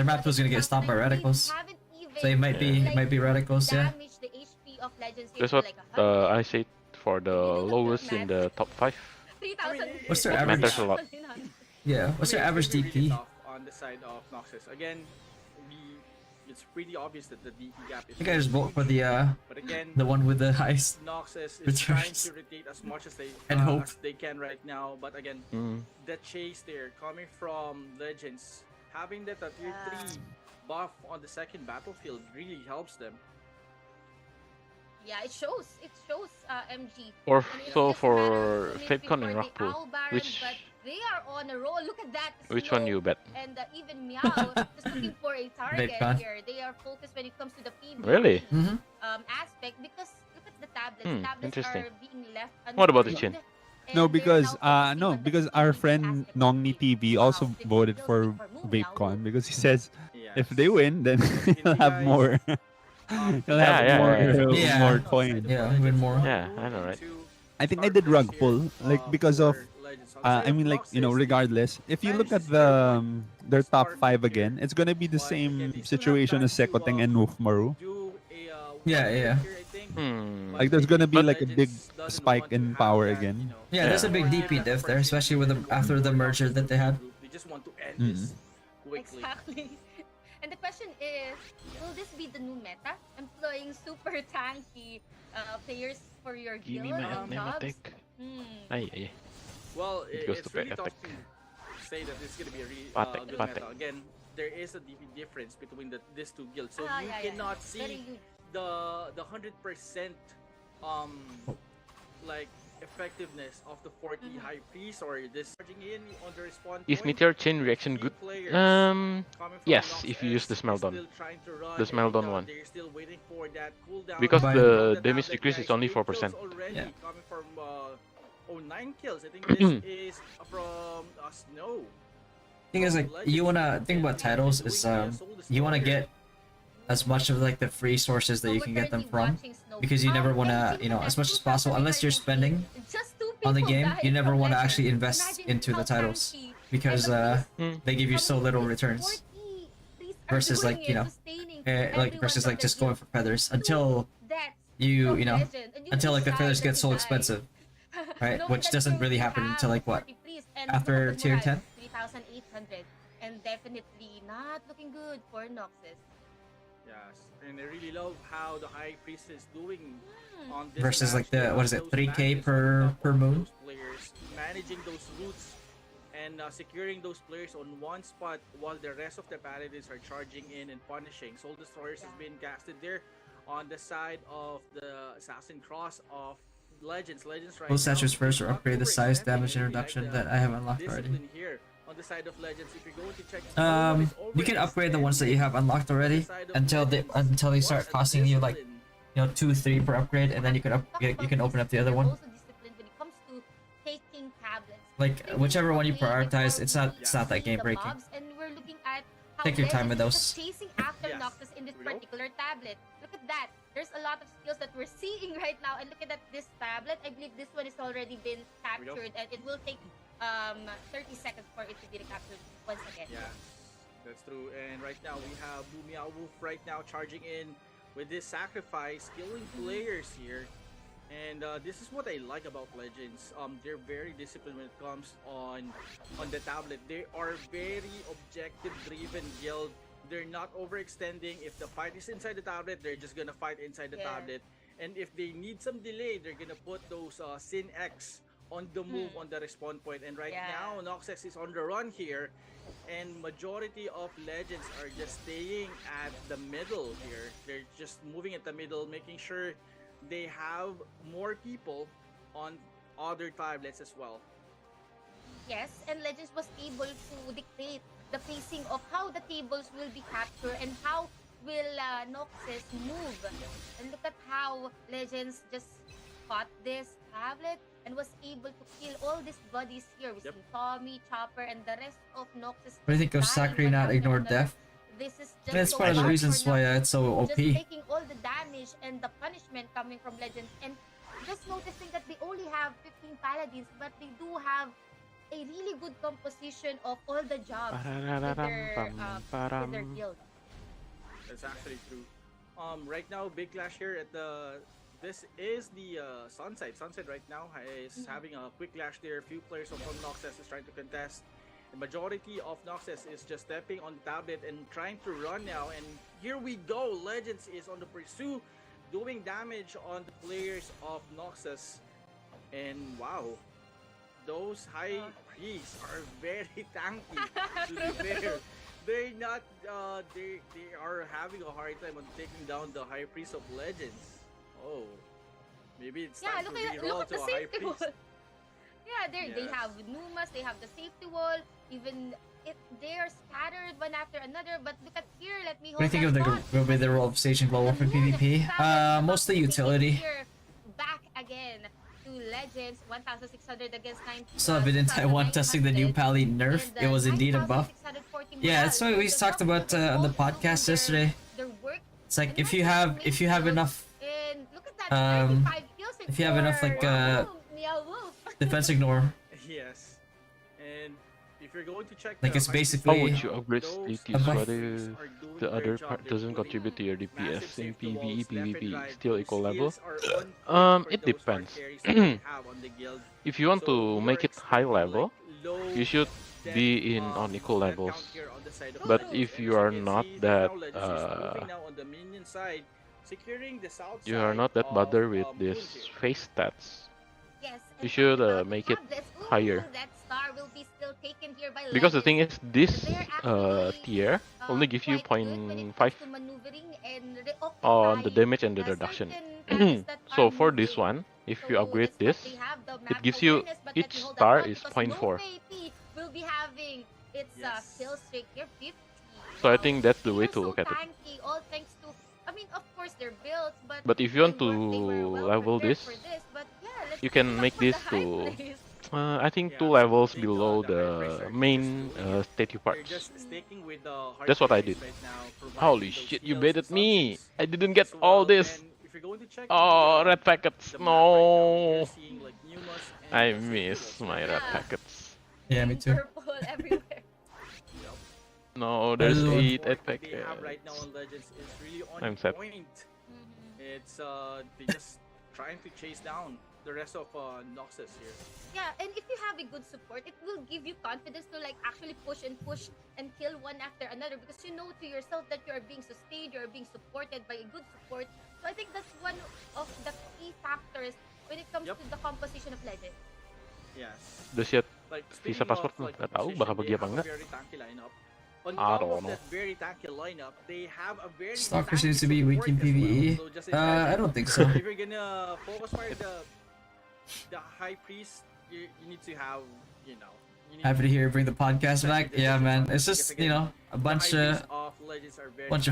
map 2 is gonna get stopped by radicals. So it might be radicals, yeah. Damage the HP of Legends That's into what like 100. I said for the lowest in the top 5. 3,000. What's their That average? matters a lot. Yeah, what's their average DP? on the side of Noxus. Again, it's pretty obvious that the DP gap is. I think I just vote for the but again, the one with the highest Noxus is trying returns. to rotate as much as And hope. as they can right now. But again, the chase there coming from Legends, having that tier 3 buff on the second battlefield really helps them. Yeah, it shows. It shows MG. Or And it's so just a matter for of minutes Vapon and before the Rockpool, Owl Baron, which but they are on a roll. Look at that. which Slow one you bet? And even Meow just looking for a target Vapon. here. They are focused when it comes to the feed Really? aspect, because look at the tablets. Tablets Interesting. are being left What about the unused. Chin? No, because because our friend Nongni TV also voted for VapeCon because he says if they win, then he'll have more. He'll have more coins. Yeah, win more. Yeah, I know, right? I think I did rug pull like because of. I mean, like regardless, if you look at their top 5 again, it's gonna be the same situation as Sekoteng and Wolfmaru. Yeah. Like there's gonna be like a big spike in power again. Yeah, there's a big DP diff there, especially with after the merger that they had. They just want to end this quickly. Exactly. And the question is, will this be the new meta? Employing super tanky players for your Give me guild my and jobs? pneumatic. Ay. Well, It goes it's to really pet tough attack. to say that it's gonna be a Patek, good patek. meta. Again, there is a DP difference between these two guilds, so you Yeah. cannot Very see huge. the 100% like effectiveness of the 40 high priest or this charging in on the respawn Is point. Meteor Chain reaction good? Players Yes, if you use the Smeldon. The Smeldon one. They're still waiting for that cooldown. Because from the damage tablet, decrease guys. is only 8 4%. kills already Yeah. coming from 9 kills. I think this is from Snow. Thing is, like, you wanna think about titles is you wanna get as much of like the free sources that you can get them from, because you never wanna, as much as possible, unless you're spending on the game, you never wanna actually invest into the titles because they give you so little returns. Versus like versus like just going for feathers until until like the feathers get so expensive, right? Which doesn't really happen until like what, after tier 10. 3,800, and definitely not looking good for Noxus. Yes, and I really love how the high priest is doing on this Versus like match. the what is it, Those 3K matches per moon? those players, managing those routes and securing those players on one spot while the rest of the paladins are charging in and punishing. Soul Destroyers has been casted there on the side of the Assassin Cross of Legends. Legends right Those now statues first is or upgrade the size, damage, and really like reduction the that I have unlocked already. discipline here on the side of Legends. If you're going to check, no one is You can already upgrade the ones that you have unlocked already until they start costing you like 2-3 per upgrade, and then you can open up the other one. Also disciplined when it comes to taking tablets. Like whichever one you prioritize, it's not that game breaking. And we're looking at how Take your time Legends with is just those. chasing after Yes. Noxus in this Here we go. particular tablet. Look at that. There's a lot of skills that we're seeing right now, and look at that, this tablet. I believe this one has already been Here we go. captured, and it will take 30 seconds for it to be recaptured once again. Yeah, that's true. And right now we have Boomiao Wolf right now charging in with this sacrifice, killing players here. And this is what I like about Legends. They're very disciplined when it comes on the tablet. They are very objective-driven guild. They're not overextending. If the fight is inside the tablet, they're just gonna fight inside the Yeah. tablet. And if they need some delay, they're gonna put those Sin X on the move on the respawn point. And right Yeah. now, Noxus is on the run here, and majority of Legends are just staying at the middle here. They're just moving at the middle, making sure they have more people on other tablets as well. Yes, and Legends was able to dictate the pacing of how the tables will be captured and how will Noxus move. And look at how Legends just caught this tablet and was able to kill all these bodies here. We see Tommy, Chopper, and the rest of Noxus. What do you think of dying Sakri one not after ignored another. death? This is I just mean, that's so one of the hard reasons for why Noxus. it's so OP. Just taking all the damage and the punishment coming from Legends, and just noticing that they only have 15 paladins, but they do have a really good composition of all the jobs with their guild. That's actually true. Right now, big clash here at the. This is the Sunside. Sunside right now is having a quick clash there. Few players from Noxus is trying to contest. The majority of Noxus is just stepping on the tablet and trying to run now. And here we go. Legends is on the pursuit, doing damage on the players of Noxus. And wow, those high priests are very tanky. To be fair, they're not. They are having a hard time on taking down the high priest of Legends. Oh, maybe it's time to reroll to a high safety priest. wall. Yeah, they Yes. have Numas, they have the safety wall. Even they are scattered one after another. But look at here. Let me What do you think of the role of Sage and Global for PvP? Mostly utility. Here, back again to Legends, 1,600 against 9. Saw a video in Taiwan testing the new Pally nerf. It was indeed a buff. Yeah, that's what we talked about on the podcast yesterday. It's like if you have enough if you have enough like defense ignore. Yes, and if you're going to check, Like it's How basically would you upgrade status? buff. What if the other part doesn't contribute to your DPS in PvE, PvP, still equal level? It depends. If you want to make it high level, you should be in on equal levels. But if you are not that you are not that bothered with this face stats, you should make it higher. Because the thing is, this tier only gives you 0.5 on the damage and the reduction. So for this one, if you upgrade this, it gives you each star is 0.4. Will be having its kill streak here 50. So I think that's the way to look at it. Tanky, all thanks to, I mean, of course they're built, But if you want to level this, you can make this to I think 2 levels below the main statue parts. That's what I did. Holy shit, you baited me! I didn't get all this! Oh, red packets! No! I miss my red packets. Yeah, me too. Purple everywhere. No, there's 8 What packets. they have right now on Legends is really on I'm sad. point. It's they just trying to chase down the rest of Noxus here. Yeah, and if you have a good support, it will give you confidence to like actually push and kill one after another, because you know to yourself that you are being sustained, you are being supported by a good support. So I think that's one of the key factors when it comes to the composition of Legend. Yes. Udah siap Like, visa password lu? Gak tau bakal pergi apa enggak. On I top don't of know. that very tanky lineup, they have a very Stalker tanky seems to be weak in support as well. PvE. So just I imagine, don't think so. If you're gonna focus for the high priest, you need to have, you know. You need Happy to hear you bring the podcast back. Yeah, man. It's just, you know, a bunch of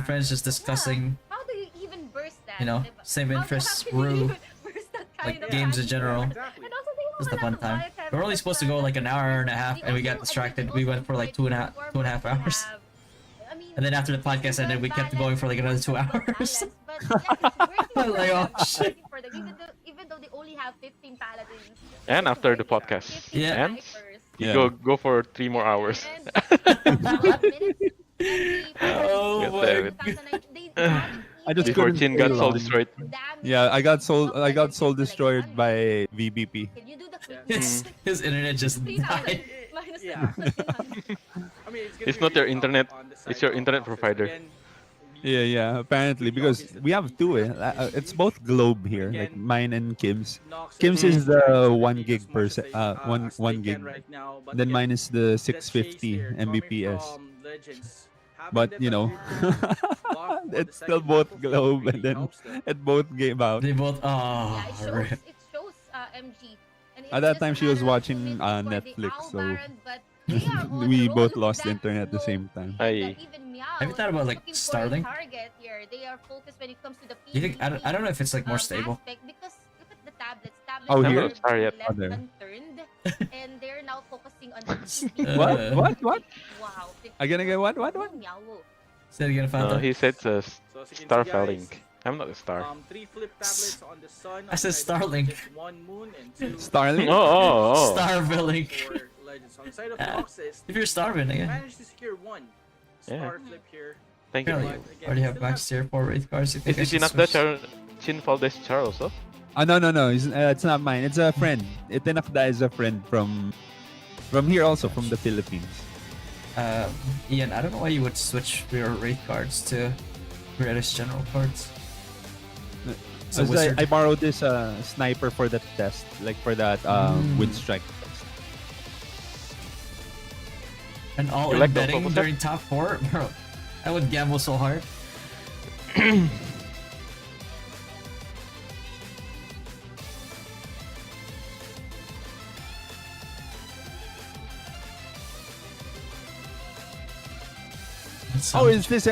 friends just discussing, How do you even burst that? you know, same interests, brew, like games in general. Just a fun time. We're only supposed to go like an hour and a half, and we got distracted. We went for like two and a half hours. I mean, And then after the podcast ended, we kept going for like another 2 hours. But yeah, it's working for Like, them. oh, It's shit. working for them. Even though they only have 15 paladins. And after the podcast 15 ends, snipers. you Yeah. go for 3 more hours. And 12 minutes. Every Oh God my damn it. I just Before couldn't Chin stay got soul long. destroyed. Yeah, I got soul destroyed by VBP. Can you do the quick His internet just died. Yeah. I mean, it's, It's not your internet, it's your internet provider. Yeah, apparently because we have two. It's both globe here, like mine and Kim's. Kim's is the 1 gig per one gig. Then mine is the 650 Mbps. But you know, it's still both globe, and then it both gave out. They both. Yeah, it shows MG. And At that time, she was watching Netflix, so we both lost internet at the same time. Have you thought about like Starlink? Target here. They are focused when it comes to the You think I don't know if it's like more stable. because look at the tablets. Oh, Tablets here? are Sorry, left Oh, there. unturned, and they're now focusing on the PvP. What? Wow. I gonna get what? Say it again, Fanta. He said So as you can Star see, guys, Link. I'm not a star. 3 flip tablets on the sun. I said Starlink. 1 moon and 2 Starlink? Oh. Starlink. for legends. On the side of Noxus, If you're starving, again. managed to secure 1 Yeah. star flip here. Thank you. Apparently, you already have max tier 4 wraith cards. You think I Is he should not the switch? Chin Faldes Char also? No. It's not mine. It's a friend. Itinakda is a friend from here also, from the Philippines. Ian, I don't know why you would switch your wraith cards to British general cards. So I borrowed this sniper for that test, like for that wind strike test. And all You in like the betting focus during top 4? Bro, I would gamble so hard. Oh, is this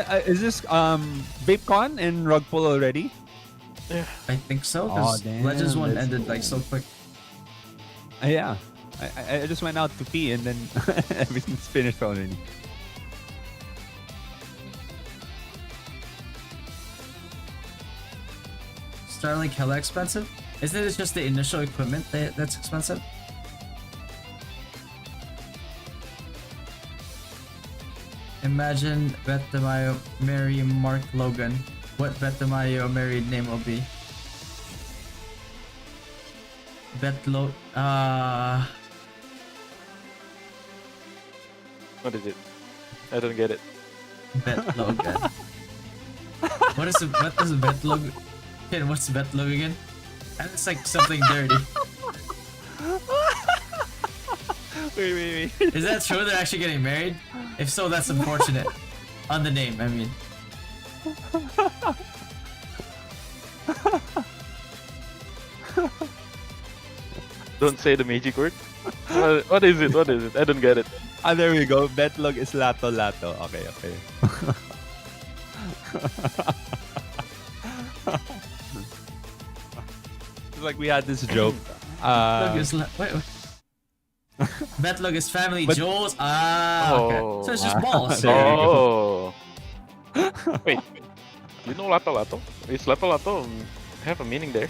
Vapon and Rugpull already? Yeah, I think so. Oh, Because damn, Legends 1 let's ended go. like so quick. Yeah. I just went out to pee and then everything's finished already. Starlink hella expensive? Isn't it just the initial equipment that's expensive? Imagine Betamayo marry Mark Logan. What Betamayo married name will be? What is it? I don't get it. Bet Logan. What is Bet Logan? What's Bet Logan again? And it's like something dirty. Wait. Is that true? They're actually getting married? If so, that's unfortunate. On the name, I mean. Don't say the magic word. What is it? What is it? I don't get it. There we go. Betlog is Lato. Okay. It's like we had this joke. Betlog is family But- jewels. Okay. So it's just balls. There you Oh. Wait. You know Lato Lato? Is Lato Lato have a meaning there?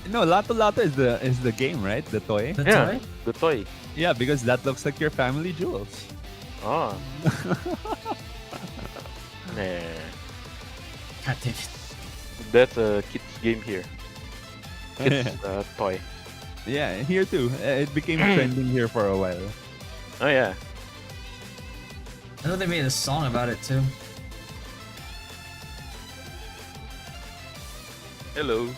No, Lato is the game, right? The toy. The Yeah, toy? the toy. Yeah, because that looks like your family jewels. Ah. Nah. God damn it. That's a kid's game here. Kids toy. Yeah, here too. It became trending here for a while. Oh yeah. I know they made a song about it too. Hello.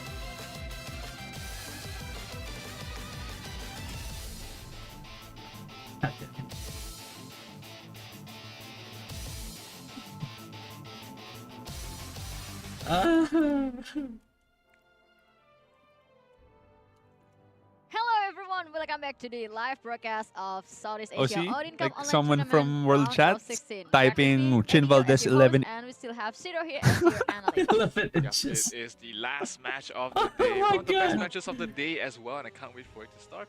Hello everyone, welcome back to the live broadcast of Southeast Oh, Asia see? Odin Cup Like online someone tournament from World round Chat of 16. typing Back to me, Chin Eddie Valdez as your host, 11. and we still have Ciro here as your analyst. 11 It inches. is the last match of the day. One of the best matches of the day as well, and I can't wait for it to start.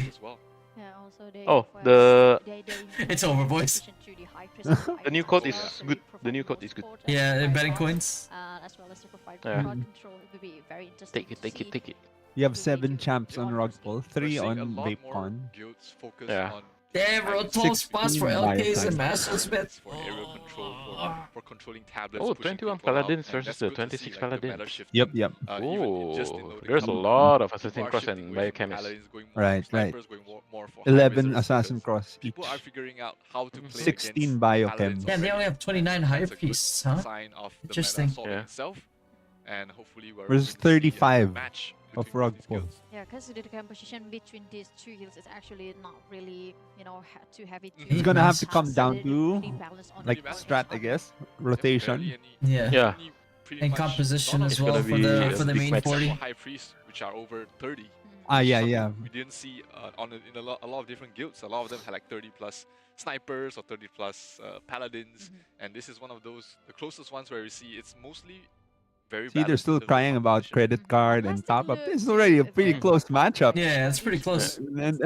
Sorry. as well. Yeah, also they Oh, It's over, boys. the new code is good. The new code is good. Yeah, betting coins. As well as to provide Yeah. crowd control. It would be very interesting. Take it. You have 7 champs on rug pull, 3 We're seeing a on lot more Vapon. guilds focus Yeah. on Damn, bro, 12 spots for 16 LKs and biotech. Master Smith. For aerial control, for controlling tablets, Oh, pushing 21 people out, Paladins and versus that's the good to 26 see, like, the meta Paladins. shifting. Yep. Even just in Oh, Odin there's Cup, a lot of people Assassin are Cross shifting and away from Biochemist. Paladins, going more Right, for right. snipers, going more for high 11 wizards, assassin because cross each. people are figuring out how to play 16 against biochem. Paladins Yeah, they already. only have 29 high That's a good priests, huh? sign of the meta Interesting. solving Yeah. itself, and hopefully we're Versus going to see a 35 match of between both these Rugpull. guilds. Yeah, because the composition between these two guilds is actually not really, too heavy. To It's gonna have to come so down they're to pretty balanced on like both strat, I sides. guess, rotation. Yeah. Yeah. Pretty And much composition none of as the well gonna for be the a for the big main match. 40. for high priests, which are over 30. Ah, which is yeah, something yeah. we didn't see in a lot of different guilds. A lot of them had like 30 plus snipers or 30 plus paladins, and this is one of those, the closest ones where we see it's mostly very See, they're balanced in still terms of crying about composition. credit card and Let's take top a up. look This is already a to pretty very close matchup. Yeah, it's pretty close. Then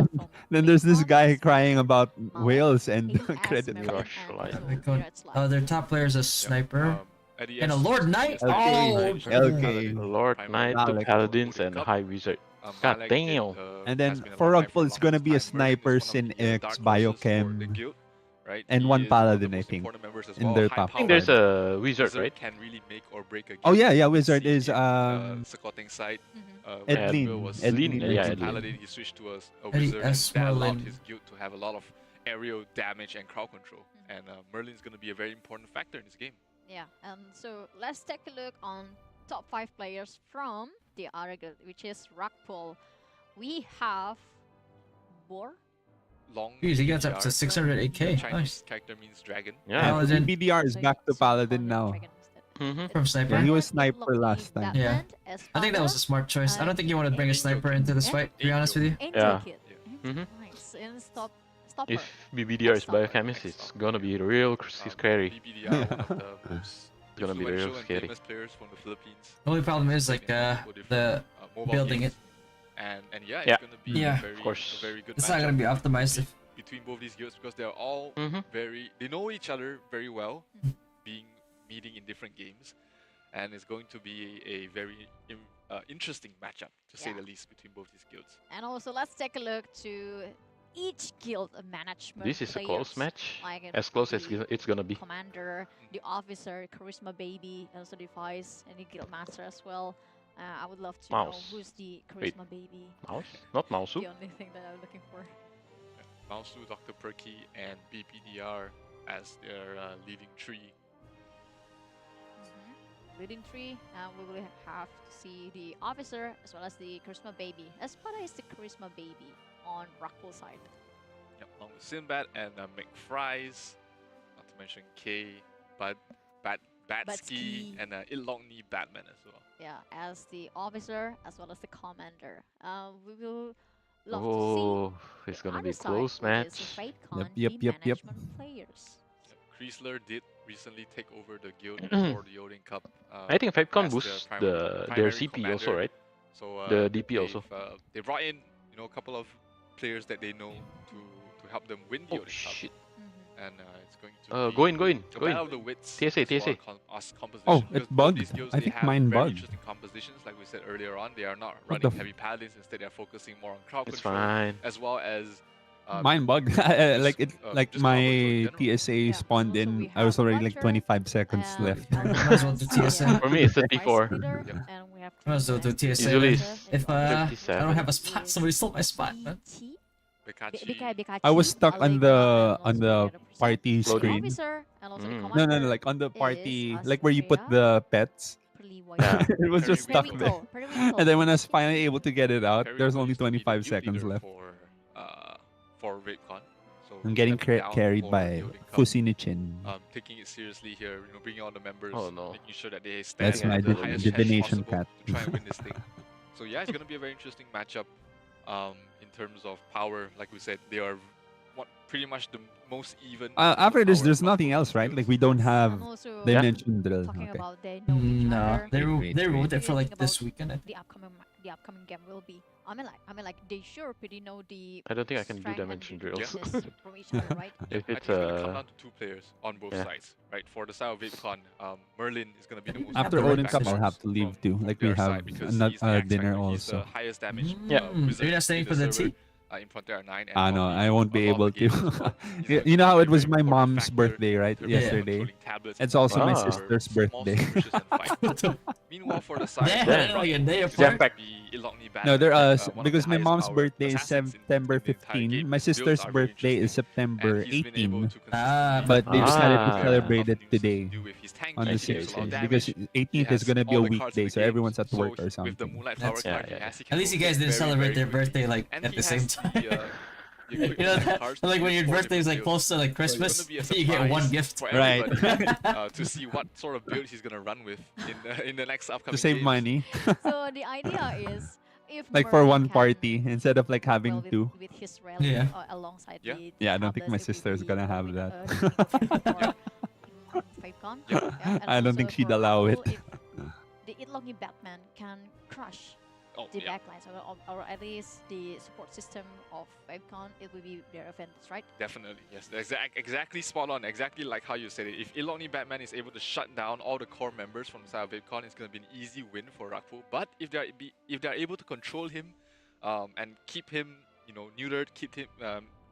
there's this guy crying about whales and credit card. Crush Lion. Their top player is a sniper and a Lord Knight. LK. Oh, LK. Lord Knight to Malek. Paladins and High Wizard. God Malek damn. And then for Rugpull, it's gonna be a sniper, Sin X, Biochem, Right? and He one is one of the paladin, I most think, important members as in well, their high top I think power. there's a Wizard, Wizard right? can really make or break a Oh game. yeah, yeah. You can Wizard see is in, Sakoteng side. When Edlin. Bill was Edlin. yeah, was a Edlin. paladin, he switched to a Eddie wizard, and S. that allowed Merlin. his guild to have a lot of aerial damage and crowd control. And Merlin's going to be a very important factor in this game. Yeah, and so let's take a look on top 5 players from the other guild, which is Rugpull. We have Bor. Long Jeez, he gets up to BDR. 608k. Chinese Nice. character means dragon. Yeah, Paladin. BDR is back to paladin now. From sniper. Yeah, he was sniper last time. Yeah. I think that was a smart choice. I don't think you want to bring a sniper into this fight, to be honest with you. Yeah. Nice. And stopper. If BBDR is Biochemist, it's gonna be real scary. BBDR, one of the most It's gonna be real influential and scary. famous players from the Philippines. The only problem is like the mobile building games. it. And yeah, Yeah. it's gonna be Yeah. a very, Of course. a very good It's not gonna be matchup optimized if between both these guilds, because they're all they know each other very well, meeting in different games, and it's going to be a very interesting matchup, to say the least, between both these guilds. And also, let's take a look to each guild management. This is a close players, match, like as close as the it's gonna be. Commander, the officer, Charisma Baby, and also the Vice, and the guild master as well. I would love to know Mouse. who's the Wait. Charisma Baby. Mouse? Not Mausu? The only thing that I'm looking for. Mausu, Dr. Perky, and BPDR as their leading three. Leading 3, and we will have to see the officer as well as the Charisma Baby. Espada is the Charisma Baby on Rugpull side. Yep, along with Sinbad and McFries, not to mention K, Batsky, Batsky. and Ilongni Batman as well. Yeah, as the officer as well as the commander. We will love Oh, to it's see gonna the be a other side, close which is match. the FateCon, Yep, the yep. management players. Chrysler did recently take over the guild Mhm. for the Odin Cup. I think Vapon as boosts their their primary CP also, commander. right? So The DP also. they brought in a couple of players that they know to help them win the Oh Odin shit. Cup. And it's going to be Go in. a battle of the wits. TSA, as far TSA. as composition, Oh, because it both bugged. these guilds, I they think have mine very bugged. interesting compositions, like we said earlier on. They are not What running the heavy paladins. Instead, they are focusing more on crowd It's control, fine. as well as Mine bugged. Like it, like just crowd control in my general. TSA spawned in. I was already like 25 seconds left. Might as well do TSA. For me, it's 34. And we have Might as well do TSA. Usually then. it's If I 57. don't have a spot, somebody stole my spot, man. I was stuck on the party Loading. screen. Officer and also the No, commander like on the is party, like where you put Astrea, the pets. Yeah. It was just stuck there. Periwinkle. And then when I was finally able to get it out, there's Periwinkle only used to be the 25 guild seconds leader left. For Vapon. So I'm getting stepping down carried for by the Odin Cup, Fusinichin. taking it seriously here, bringing all the members, Oh, no. making sure that they stand That's my at the highest chance divination possible cat. to try and win this thing. So yeah, it's gonna be a very interesting matchup. In terms of power, like we said, they are pretty much the most even. After this, power there's among nothing both else, right? guilds. Like we don't have And also dimension drill. talking Okay. about they know each No, other. they Wait, removed it What for do you like think this about weekend. I think. the upcoming game will be. I mean like they sure pretty know the I don't think I can do strength and dimension the drills. weakness from each other, right? If I it's think it's gonna come down to 2 players on both yeah. sides, right? For the side of VapCon, Merlin is gonna be the most After important Odin Cup, I'll factor have to leave from too. Like we their have side, because another he's the X dinner factor. He's the also. highest damage Yeah. wizard You're not staying in for the server, tea? in Frontier 9 and No, probably I won't a be lot of able the games to. as well. He's You going to be know how a it was very my important mom's factor birthday, right? in terms of Yesterday. controlling tablets It's and also my for sister's small birthday. skirmishes and fights. Meanwhile, for the side Damn, of like a day it's apart. going to be Ilogni No, Batman, there one of the because my highest mom's powered birthday is assassins September in the entire 15. game. My His builds sister's are very birthday is interesting, and September he's been able 18. to consistently But they decided to share celebrate it enough nuisance today to do with his tank on the he can use a lot of 16th because damage. He 18th is has gonna be all a the cards in weekday, the so game, everyone's at so work or with the something. Moonlight That's Flower card he has, he can At least you rotate guys didn't very, celebrate very their quickly. birthday like And at he the same has time. the quick You know select that? cards Like to when use your 4 birthday is different like builds. close to like So it's Christmas, gonna be a you get one surprise gift. for Right. everybody to see what sort of build he's gonna run with in the next upcoming To save games. money. So the idea is if Like for Merlin one can party instead of like work having well with, two. with his rally Yeah. Alongside Yeah. the Yeah, I don't think tablets, my it will sister's be gonna a have win, that. really good thing for Vapon. Yep. Yeah, and I don't also think she'd for allow it. Rakul, if the Ilogni Batman can crush the yeah. backlines or at least the support system of Vapcon, it will be their advantage, right? Definitely, yes. Exactly spot on. Exactly like how you said it. If Ilogni Batman is able to shut down all the core members from the side of VapCon, it's going to be an easy win for Rakpo. But if they're able to control him, and keep him, neutered, keep him,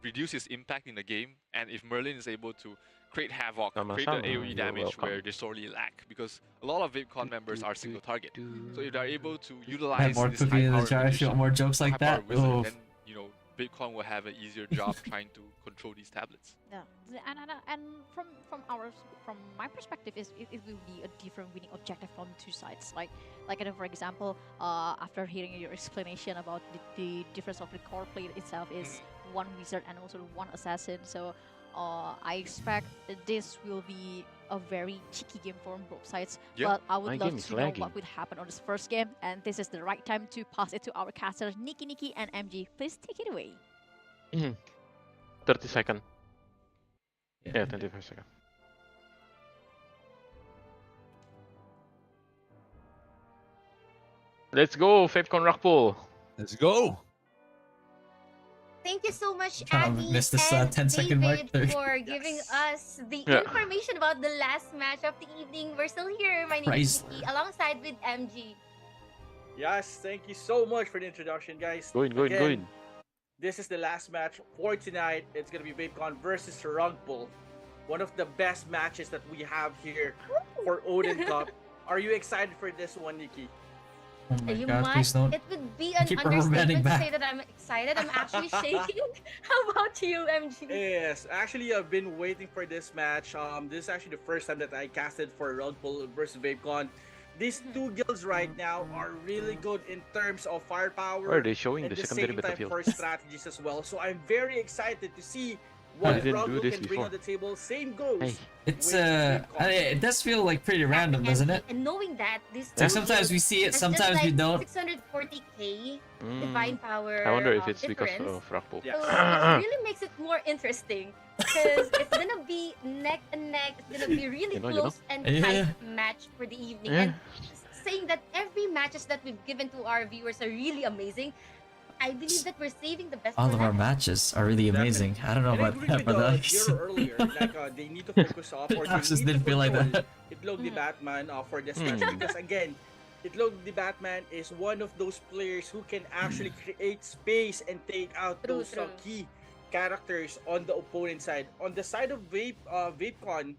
reduce his impact in the game, and if Merlin is able to create havoc, create the AoE damage where they sorely lack, because a lot of VapCon members are single target. So if they're able to utilize more this cookie in the high-powered jar if you want magician, more jokes like high-powered that. wizard, Oof. then VapCon will have an easier job trying to control these tablets. Yeah, and from my perspective, it will be a different winning objective from two sides. Like for example, after hearing your explanation about the difference of the core plate itself is one wizard and also one assassin. So I expect this will be a very cheeky game from both sides. Yeah, But I my would game love is to know lagging. what would happen on this first game, and this is the right time to pass it to our casters, Nikki, and MG. Please take it away. 30 seconds. Yeah, 25 seconds. Let's go, Fapecon Rockpool. Let's go. Thank you so much, Kind of Addy missed this, and 10-second mark David, there. for giving us the Yeah. information about the last match of the evening. We're still here. My name is Christ. Nikki, alongside with MG. Yes, thank you so much for the introduction, guys. Go in. This is the last match for tonight. It's gonna be Vapcon versus Rugpool. One of the best matches that we have here for Odin Cup. Are you excited for this one, Nikki? Oh my You god, might. please don't. It would be an Keep her romantic understatement to back. say that I'm excited. I'm actually shaking. How about you, MG? Yes, actually, I've been waiting for this match. This is actually the first time that I casted for Rugpool versus Vapcon. These two guilds right now are really good in terms of firepower. Why are they showing at the the secondary same time battlefield? for strategies as well. So I'm very excited to see I what didn't do Rugpool this can bring before. on the table. Same goes. Hey. It's with Vapcon. it does feel like pretty random, doesn't it? And knowing that this Like sometimes we see it, sometimes we don't. 640k divine power. I wonder if it's because difference. of Rockpool. So it really makes it more interesting because it's gonna be neck and neck. It's gonna be really You know. close and Yeah. tight match for the evening. Yeah. And saying that every matches that we've given to our viewers are really amazing. I believe that we're saving the best All for of our last. matches are really amazing. I don't know And I about agree that, with but Jiro earlier. Like they need to focus off, or they Axis need to didn't feel like control that. Itlog the Batman for this match because again, Itlog the Batman is one of those players who can actually create space and take out True, those true. key characters on the opponent side. On the side of Vapecon,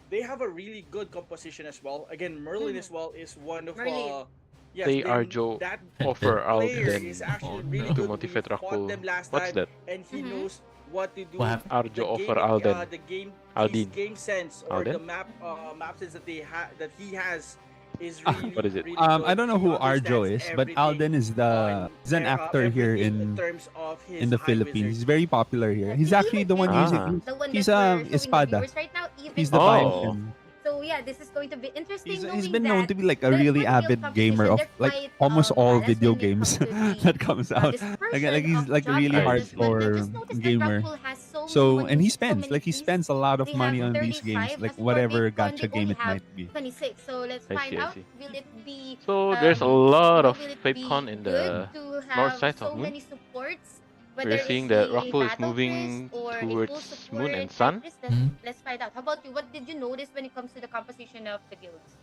they have a really good composition as well. Again, Merlin as well is one of Merlin. yes, They then are Joe that offer out player then is actually on really to good. motivate We fought Rockpool. them last What's time, that? and he knows what to do. What happened? Arjo The offer game, Alden. the game, Aldin. his game sense or Alden? the map sense that that he has is really, What is it? really I good. don't know He who Arjo understands is, but everything Alden is he's an actor here everything in terms of his in the high Philippines. He's wizard. very popular here. He's actually the one using. The one He's that we're showing the Espada. viewers right now, even He's the Oh. Viking. So yeah, this is going to be interesting. He's knowing been known that to be like a the really one avid guild gamer of composition, like they're quite, almost all balanced video when it comes games to the, that comes out. Like he's of like a job really adjustment. But hardcore just notice that gamer. Rugpool has so So many and he units, so spends many like he keys. spends a lot of They money have on these 35, games, like as for whatever Vapon, gacha they game only it have might be. 26. So let's I find see, I out. see. Will it be So there's a lot of will it Vapecon be in good the to north have side so of Moon. many supports? We're Whether seeing it's that a Rockpool is battle moving priest or a full towards support Moon and type Sun. priest. Let's find out. How about you? What did you notice when it comes to the composition of the guilds?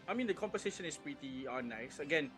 I mean, the composition is pretty nice. Again,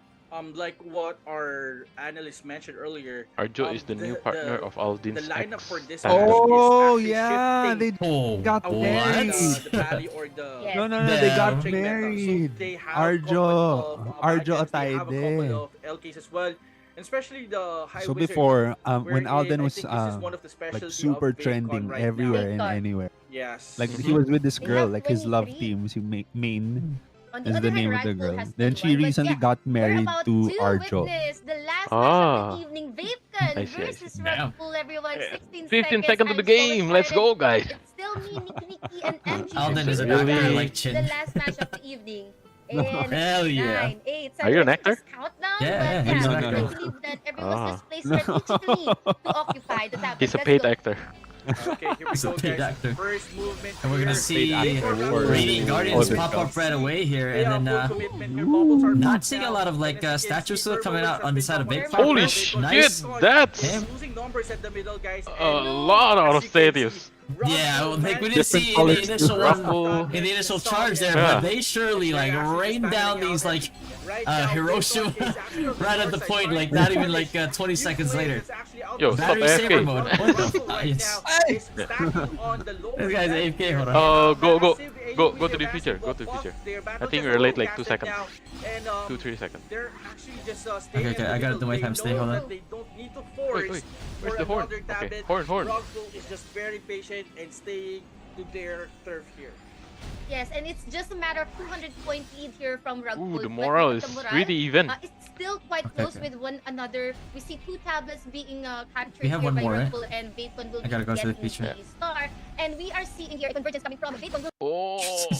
like what our analyst mentioned earlier, Arjo is the new partner of the Aldin's lineup for ex this Tanner. match is Oh actually yeah, shifting they got away married. the valley or the No, no, no, they got switching meta. So married. they have couple of Arjo icons, they have a couple Ataide. of LKs as well, and especially the High So Wizard, before, when wherein Alden I was think this is one of the like specialty of super VapeCon trending right now. everywhere and anywhere. Yes. Like he was with this They girl, have like his love 23. team, si Main On the is other the hand, name of the Ragful girl. has Then she 21. But recently yeah, got we're married about to to Arjo. witness the last match of the Ah, evening. I Vapon see, I see. versus Damn. Ragful, everyone. 16 15 seconds. seconds to the I'm so game. Let's excited. go, guys. It's still me, Nikki, and MG Alden is a predicting, doctor guys, like the Chin. last match of the evening. In Hell yeah. 9, 8, Are you 7. an I think actor? just countdown, Yeah, but yeah, yeah, he's an No, no, I actor. believe that everyone's Ah, just placed strategically to occupy the tablet. he's a Let's paid go. actor. Okay, here we He's a go, paid guys. actor. First movement And we're gonna here. see Vapor Radiant Guardians Odin pop Cup. up right away here, They and have then full commitment here. Bubbles are not popped seeing a now. lot of like And as you can statues see, still coming out Turbulence on the has side of been Big covered. Holy Pop. shit, Nice. that's Is losing numbers at the middle, guys. a And lot as of you can stadiums. see, Yeah, Russell like we didn't Different see in the colors initial too. one, Ruffle. in the initial Song charge there, Yeah. but they surely like They're actually rained just down battling these out. like Right now, Hiroshima Vapon is actually on the right at north the side, point, trying like to not even punish like 20 new seconds players later. that's actually out Yo, of stop Battery saver AFK. mode. What the Russell fuck? right Yes. now is stacking on the lower This guy's left AFK, here. hold on. Go to the future. Go to the future. I think we're late like 2 seconds. 2-3 seconds. They're actually just Okay, okay, I gotta do my time stay, hold on. They don't need to force Wait, where's for the horn? another Okay, tablet. horn. Rugful is just very patient and staying to their turf here. Yes, and it's just a matter of 200-point lead here from Rugful. Ooh, the But morale look is at the morale. really even. It's still quite Okay, close okay. with one another. We see 2 tablets being captured We have here one by more, eh? Rugful, and Vapon will I gotta be go to the getting feature. the star. And we are seeing here a convergence coming from Vapon. Oh,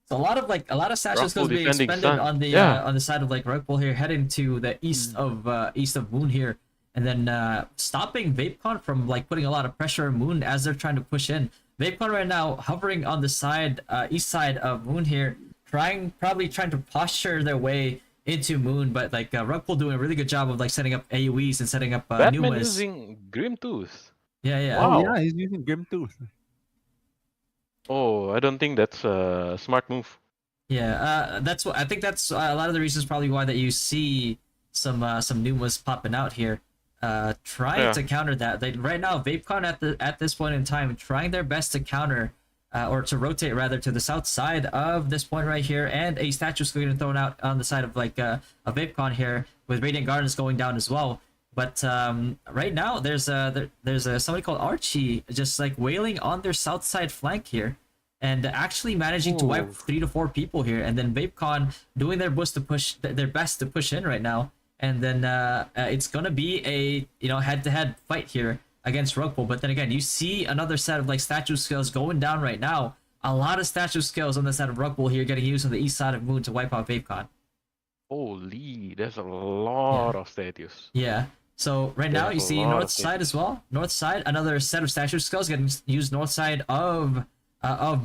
So a lot of statues Rugful being defending expended Sun. on the Yeah. on the side of like Rugful here, heading to the east of Moon here, and then stopping Vapecon from like putting a lot of pressure on Moon as they're trying to push in. Vapecon right now hovering on the side east side of Moon here, probably trying to posture their way into Moon, but like Rugful doing a really good job of like setting up AoEs and setting up Batman Numas. using Grim Tooth. Yeah, yeah. Wow. Oh yeah, he's using Grim Tooth. Oh, I don't think that's a smart move. Yeah, that's what I think. That's a lot of the reasons probably why that you see some Numas popping out here, trying Yeah. to counter that. Right now, Vapecon at this point in time trying their best to counter, or to rotate rather to the south side of this point right here, and a statue's getting thrown out on the side of like a Vapecon here with Radiant Gardens going down as well. But right now there's somebody called Archie just like wailing on their south side flank here, and actually managing to wipe 3 to 4 people here, and then Vapecon doing their best to push in right now, and then it's gonna be a head-to-head fight here against Rugpool. But then again, you see another set of like statue skills going down right now. A lot of statue skills on the side of Rugpool here getting used on the east side of Moon to wipe out Vapecon. Holy, there's a lot of statues. Yeah. So right now There's you a see lot north of side as well. North side, another set of statue skulls getting used north side of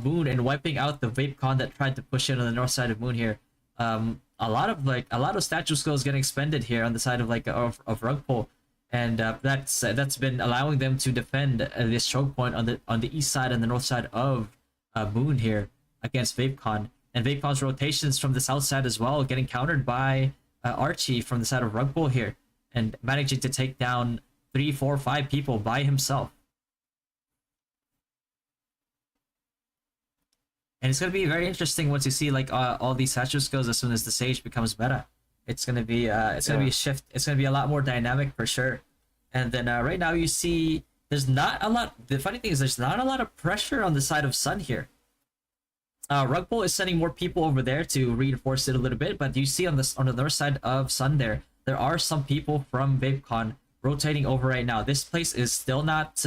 Moon and wiping out the Vapecon that tried to push in on the north side of Moon here. A lot of statue skulls getting expended here on the side of like of Rugpole, and that's been allowing them to defend this choke point on the east side and the north side of Moon here against Vapecon. And Vapecon's rotations from the south side as well getting countered by Archie from the side of Rugpole here, and managing to take down 3, 4, 5 people by himself. And it's gonna be very interesting once you see like all these statue skills as soon as the Sage becomes meta. It's gonna be a shift. It's gonna be a lot more dynamic for sure. And then right now you see there's not a lot. The funny thing is there's not a lot of pressure on the side of Sun here. Rugpole is sending more people over there to reinforce it a little bit, but you see on the north side of Sun there are some people from Vapecon rotating over right now. This place is still not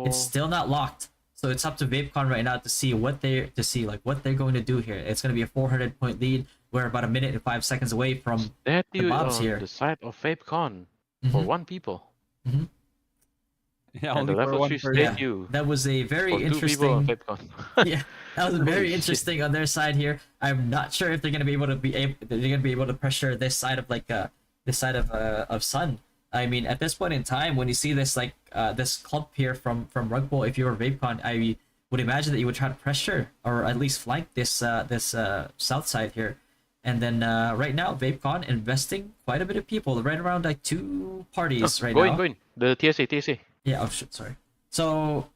it's still not locked. So it's up to Vapecon right now to see what they're going to do here. It's going to be a 400-point lead. We're about 1 minute and 5 seconds away from the Statue mobs on here. the side of Vapecon for 1 people. Yeah, And only the for level one 3 person. statue That was a very for 2 people on interesting. Vapecon. Yeah, that was Holy very shit. interesting on their side here. I'm not sure if they're gonna be able to pressure this side of of Sun. I mean, at this point in time, when you see this this clump here from Rugpole, if you were Vapecon, I would imagine that you would try to pressure or at least flank this south side here. And then right now, Vapon investing quite a bit of people, right around like 2 parties right go now. Go in. The TSA. Yeah, oh shit, sorry. So,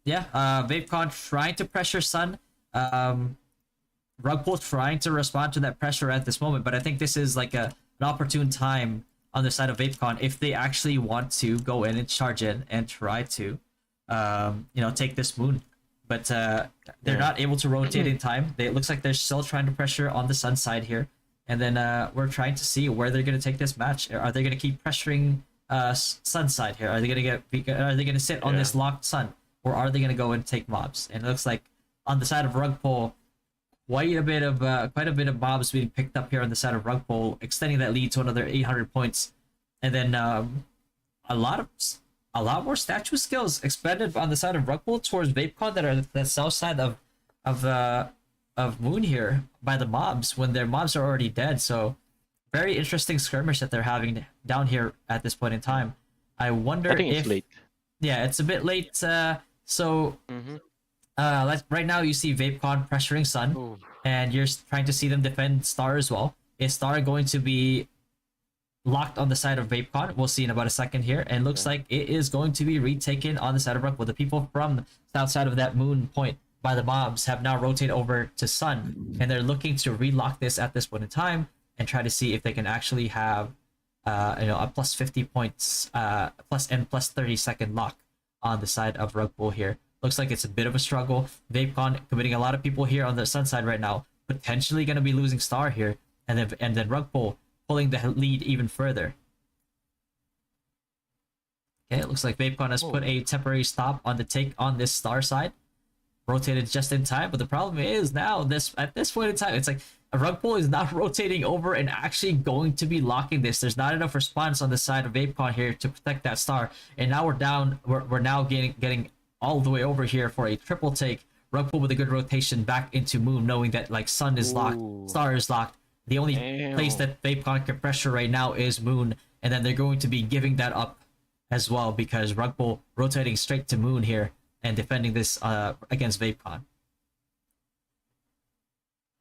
yeah, Vapon trying to pressure Sun. Rugpool trying to respond to that pressure at this moment, but I think this is like an opportune time on the side of Vapecon if they actually want to go in and charge in and try to, take this moon. But they're not able to rotate in time. It looks like they're still trying to pressure on the Sun side here. And then we're trying to see where they're going to take this match. Are they going to keep pressuring Sun side here? Are they going to sit on this locked Sun? Or are they going to go and take mobs? And it looks like on the side of Rugpool, quite a bit of mobs being picked up here on the side of Rugpool, extending that lead to another 800 points. And then a lot more statue skills expended on the side of Rugpool towards Vapecon that are the south side of Moon here by the mobs when their mobs are already dead. So very interesting skirmish that they're having down here at this point in time. I wonder I think it's late. Yeah, it's a bit late. Right now you see Vapecon pressuring Sun, and you're trying to see them defend Star as well. Is Star going to be locked on the side of Vapecon? We'll see in about a second here. And looks like it is going to be retaken on the side of Rugpool. The people from the south side of that moon point by the mobs have now rotated over to Sun, and they're looking to relock this at this point in time and try to see if they can actually have a plus 50 points plus 30-second lock on the side of Rugpool here. Looks like it's a bit of a struggle. Vapecon committing a lot of people here on the Sun side right now, potentially going to be losing Star here, and then Rugpool pulling the lead even further. Okay, it looks like Vapecon has put a temporary stop on the take on this Star side. Rotated just in time, but the problem is now at this point in time, it's like a Rugpool is not rotating over and actually going to be locking this. There's not enough response on the side of Vapecon here to protect that Star, and now we're now getting all the way over here for a triple take. Rugpool with a good rotation back into Moon, knowing that like Sun is locked, Star is locked. The only place that Vapecon can pressure right now is Moon, and then they're going to be giving that up as well because Rugpool rotating straight to Moon here and defending this against Vapecon.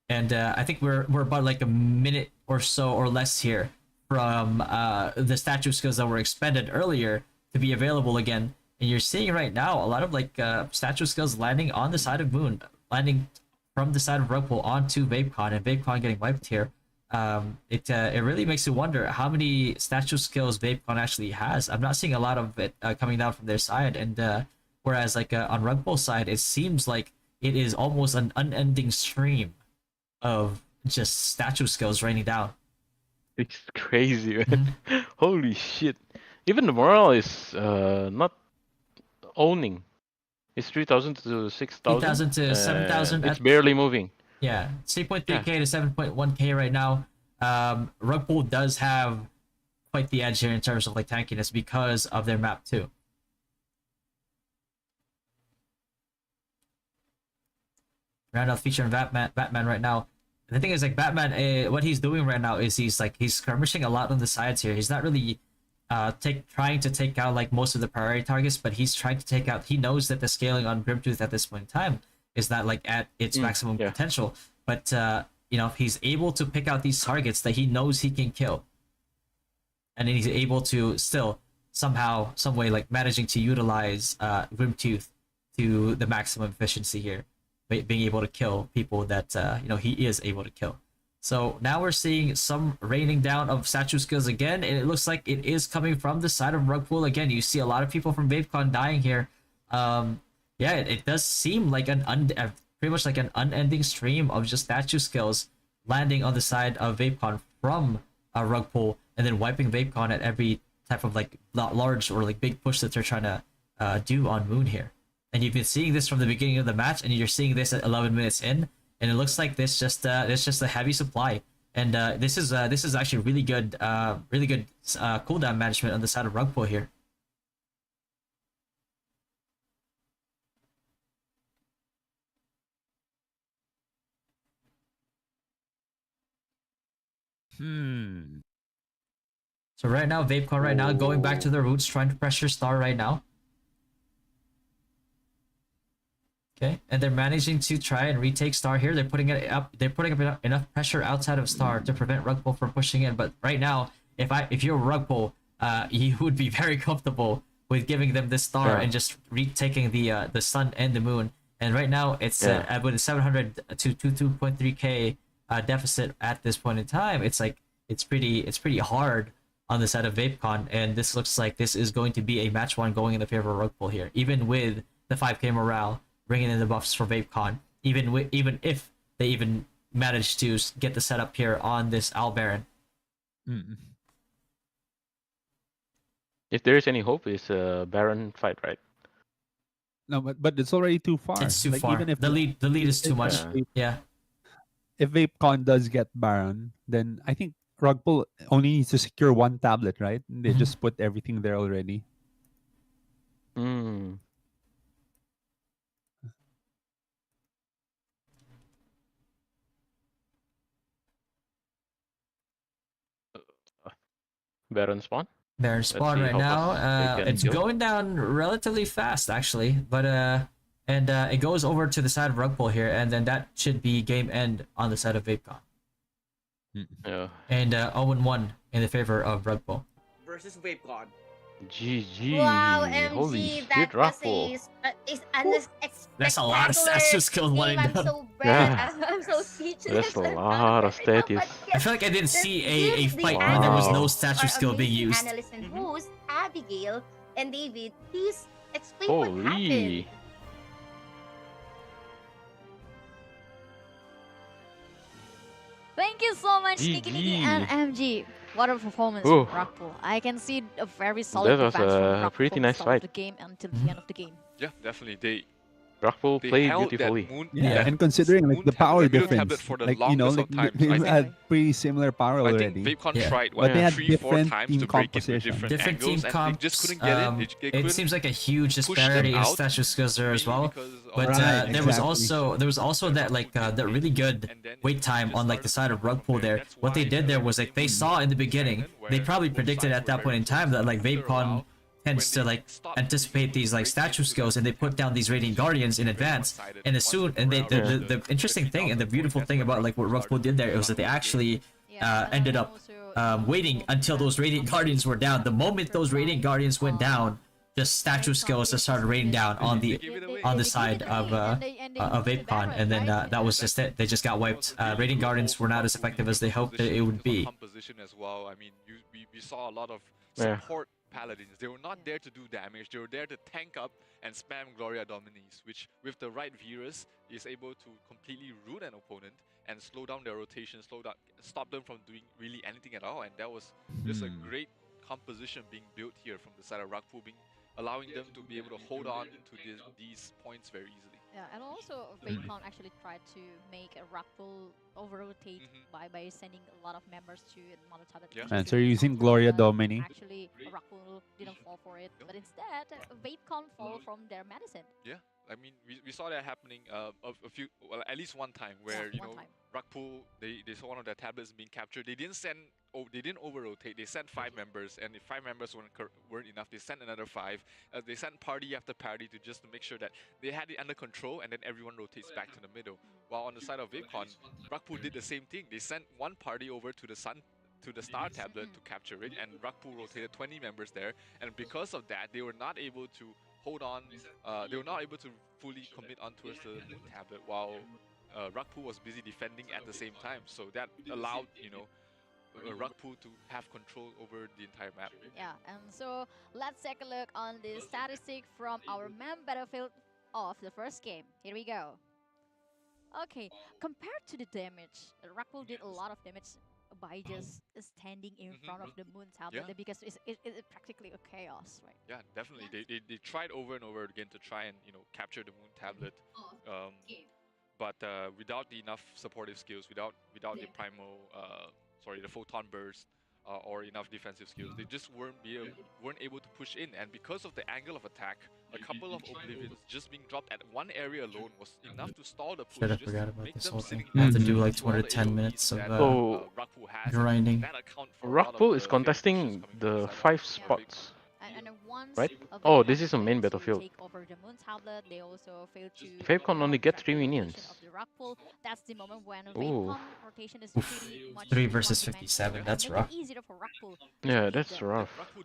And I think we're about like a minute or so or less here from the statue skills that were expended earlier to be available again. And you're seeing right now a lot of like statue skills landing on the side of Moon, landing from the side of Rugpool onto Vapecon, and Vapecon getting wiped here. It really makes you wonder how many statue skills Vapecon actually has. I'm not seeing a lot of it coming down from their side, and whereas like on Rugpool's side, it seems like it is almost an unending stream of just statue skills raining down. It's crazy, man. Holy shit! Even the morale is not owning. It's 3,000 to 6,000. 3,000 to 7,000. It's barely moving. Yeah, 3.3k to 7.1k right now. Rugpool does have quite the edge here in terms of like tankiness because of their map too. Round out feature on Batman right now. The thing is, like, Batman, what he's doing right now is he's skirmishing a lot on the sides here. He's not really trying to take out like most of the priority targets, but he's trying to take out. He knows that the scaling on Grimtooth at this point in time is not like at its maximum potential, but he's able to pick out these targets that he knows he can kill, and then he's able to still somehow, some way, like managing to utilize Grimtooth to the maximum efficiency here, being able to kill people that he is able to kill. So now we're seeing some raining down of statue skills again, and it looks like it is coming from the side of Rugpool again. You see a lot of people from Vapecon dying here. It does seem like pretty much like an unending stream of just statue skills landing on the side of Vapecon from Rugpool, and then wiping Vapecon at every type of like large or like big push that they're trying to do on Moon here. And you've been seeing this from the beginning of the match, and you're seeing this at 11 minutes in. And it looks like this just a heavy supply, and this is actually really good cooldown management on the side of Rugpool here. So right now, Vapecon going back to their roots, trying to pressure Star right now. Okay, and they're managing to try and retake Star here. They're putting it up. They're putting up enough pressure outside of Star to prevent Rugpull from pushing in. But right now, if you're Rugpull, you would be very comfortable with giving them this Star and just retaking the Sun and the Moon. And right now, it's with a 700 to 2.3k deficit at this point in time. It's like it's pretty hard on the side of Vapon, and this looks like this is going to be a match one going in the favor of Rugpull here, even with the 5k morale bringing in the buffs for Vapon, even if they even manage to get the setup here on this Owl Baron. If there is any hope, it's a Baron fight, right? No, but it's already too far. It's too like, far. Even if the lead is too much. Yeah. If Vapecon does get Baron, then I think Rugpull only needs to secure one tablet, right? They just put everything there already. Baron spawn? Baron spawn right now. It's going down relatively fast, actually, but and it goes over to the side of Rugpull here, and then that should be game end on the side of Vapecon. Yeah. And 0-1 in the favor of Rugpull. Versus Vapon. GG. Wow, Holy MG, shit, that was Rugpull. That's a lot of statue skills lined I'm up. so bad. I'm so speechless. That's a lot of statues. I feel like I didn't see a fight where there was no statue skill being used. Analyst and host, Abigail and David, please explain what happened. Holy. Thank you so much, Nikki GG. and MG. What a performance Ooh. from Rugpull. I can see a very solid That was defense from a Rugpull pretty from the nice start of fight. the game until the end of the game. Yeah, definitely. Rugpull They played held that beautifully. moon- Yeah, that and considering like moon the tablet, power the middle difference, tablet for the like you know, longest like of times, they I had pretty similar power I already. think Vapon tried But they had 3-4 different times team to break it with composition. different Team angles, and comps. they just couldn't get it. They It couldn't seems like a huge push them disparity in out statue skills there as well. because of But Right, there was exactly. also that that really good wait time on like the side of Rugpull there. What they did there was like they saw in the beginning, they probably predicted at that point in time that like Vapon tends to like anticipate these like statue skills, and they put down these Radiant Guardians in advance. And as soon and the interesting thing and the beautiful thing about like what Rugpull did there was that they actually ended up waiting until those Radiant Guardians were down. The moment those Radiant Guardians went down, just statue skills just started raining down on the side of Vapon, and then that was just it. They just got wiped. Radiant Guardians were not as effective as they hoped it would be. composition as well. I mean, we saw a lot of Yeah. support paladins. They were not there to do damage. They were there to tank up and spam Gloria Dominis, which with the right Virus is able to completely ruin an opponent and slow down their rotation, stop them from doing really anything at all. And that was just a great composition being built here from the side of Rugpull, allowing them to be able to hold on to these points very easily. Yeah, and also Vapon actually tried to make a Rugpull over-rotate by sending a lot of members to Mother Tablet. Yeah. And so you're using Gloria Domini. Actually, Rugpull didn't fall for it, but instead, Vapon fall from their medicine. Yeah, I mean, we saw that happening at least one time where, you know, Rugpull, they saw one of their tablets being captured. They didn't over-rotate. They sent 5 members, and if 5 members weren't enough, they sent another 5. They sent party after party to make sure that they had it under control, and then everyone rotates back to the middle. While on the side of Vapon, Rugpull did the same thing. They sent one party over to the Star tablet to capture it, and Rugpull rotated 20 members there, and because of that, they were not able to hold on. They were not able to fully commit on towards the Moon tablet, while Rugpull was busy defending at the same time. So that allowed, you know, Rugpull to have control over the entire map. Yeah, and so let's take a look on the statistic from our main battlefield of the first game. Here we go. Okay, compared to the damage, Rugpull did a lot of damage by just standing in front of the Moon tablet, because it's practically a chaos, right? Yeah, definitely. They tried over and over again to try and, you know, capture the Moon tablet, but without the enough supportive skills, without the primal, the photon burst, or enough defensive skills, they just weren't able to push in. And because of the angle of attack, a couple of Oblivions just being dropped at one area alone was enough to stall the push. Should have just forgot to about make this them whole sitting thing. I have to back do like to all the 210 AoEs minutes of that, grinding. That account for a lot of Rugpull is the contesting coming from the side of 5 Vapon. spots. And once right? Oh, Vapon this is a failed main to battlefield. take over the Moon Tablet, they also failed to Vapon only get track 3 the location minions. of the rock pool. That's the moment when Ooh. Vapon rotation is Oof. pretty much 3 one versus dimensional 57. and That's make rough. it easier for rock pool to Yeah, beat that's them. rough. Rakpu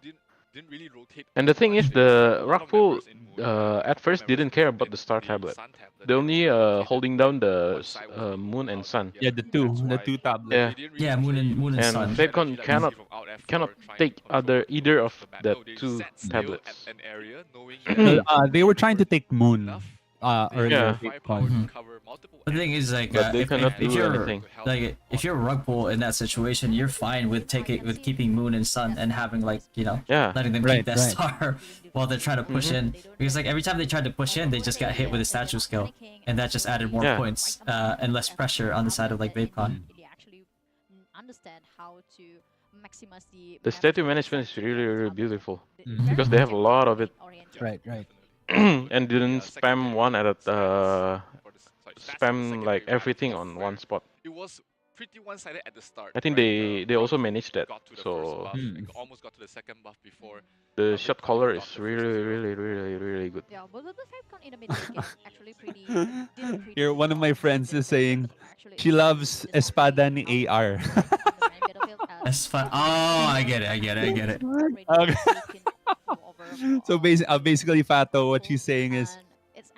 didn't really rotate. And the thing much. is, They were sending the a lot of Rockpool members in Moon, a at couple first members didn't care about in the Star the Tablet. Sun tablet. They They were only just rotated holding down the one side was being Moon moved and out. Sun. Yeah, the two tablet. Yeah. They didn't really Yeah, Moon play and And Sun. strategy Vapon like we see cannot from out F4 cannot trying take to control either of the map. the No, they two sat still at tablets. an area knowing No, that they were trying to take Moon enough. They earlier. have firepower to Vapon. cover multiple The thing is, like, But they cannot if do you're anything. like if you're rug pull in that situation, you're fine with keeping Moon and Sun and having, like, you know, Yeah. letting them Right, keep that right. star while they're trying to push in. Because, like, every time they tried to push in, they just got hit with a statue skill, and that just added more Yeah. points and less pressure on the side of, like, Vapon. They actually understand how to maximize the The map statue for management is themselves to really, the really tablet. beautiful Very because they have a lot of it. oriented. Right. And didn't spam one at a spam like everything on one spot. it was pretty one-sided at the start. I think right? they also Rockpool managed that. got to the first So buff and almost got to the second buff before the shot Vapon caller even got is the first really, zero. really good. Yeah, but the Vapon in the middle game actually did pretty Here, one of my friends is saying actually she loves Espada ni AR. Oh, I get it. Okay. So basically, Fato, what she's saying is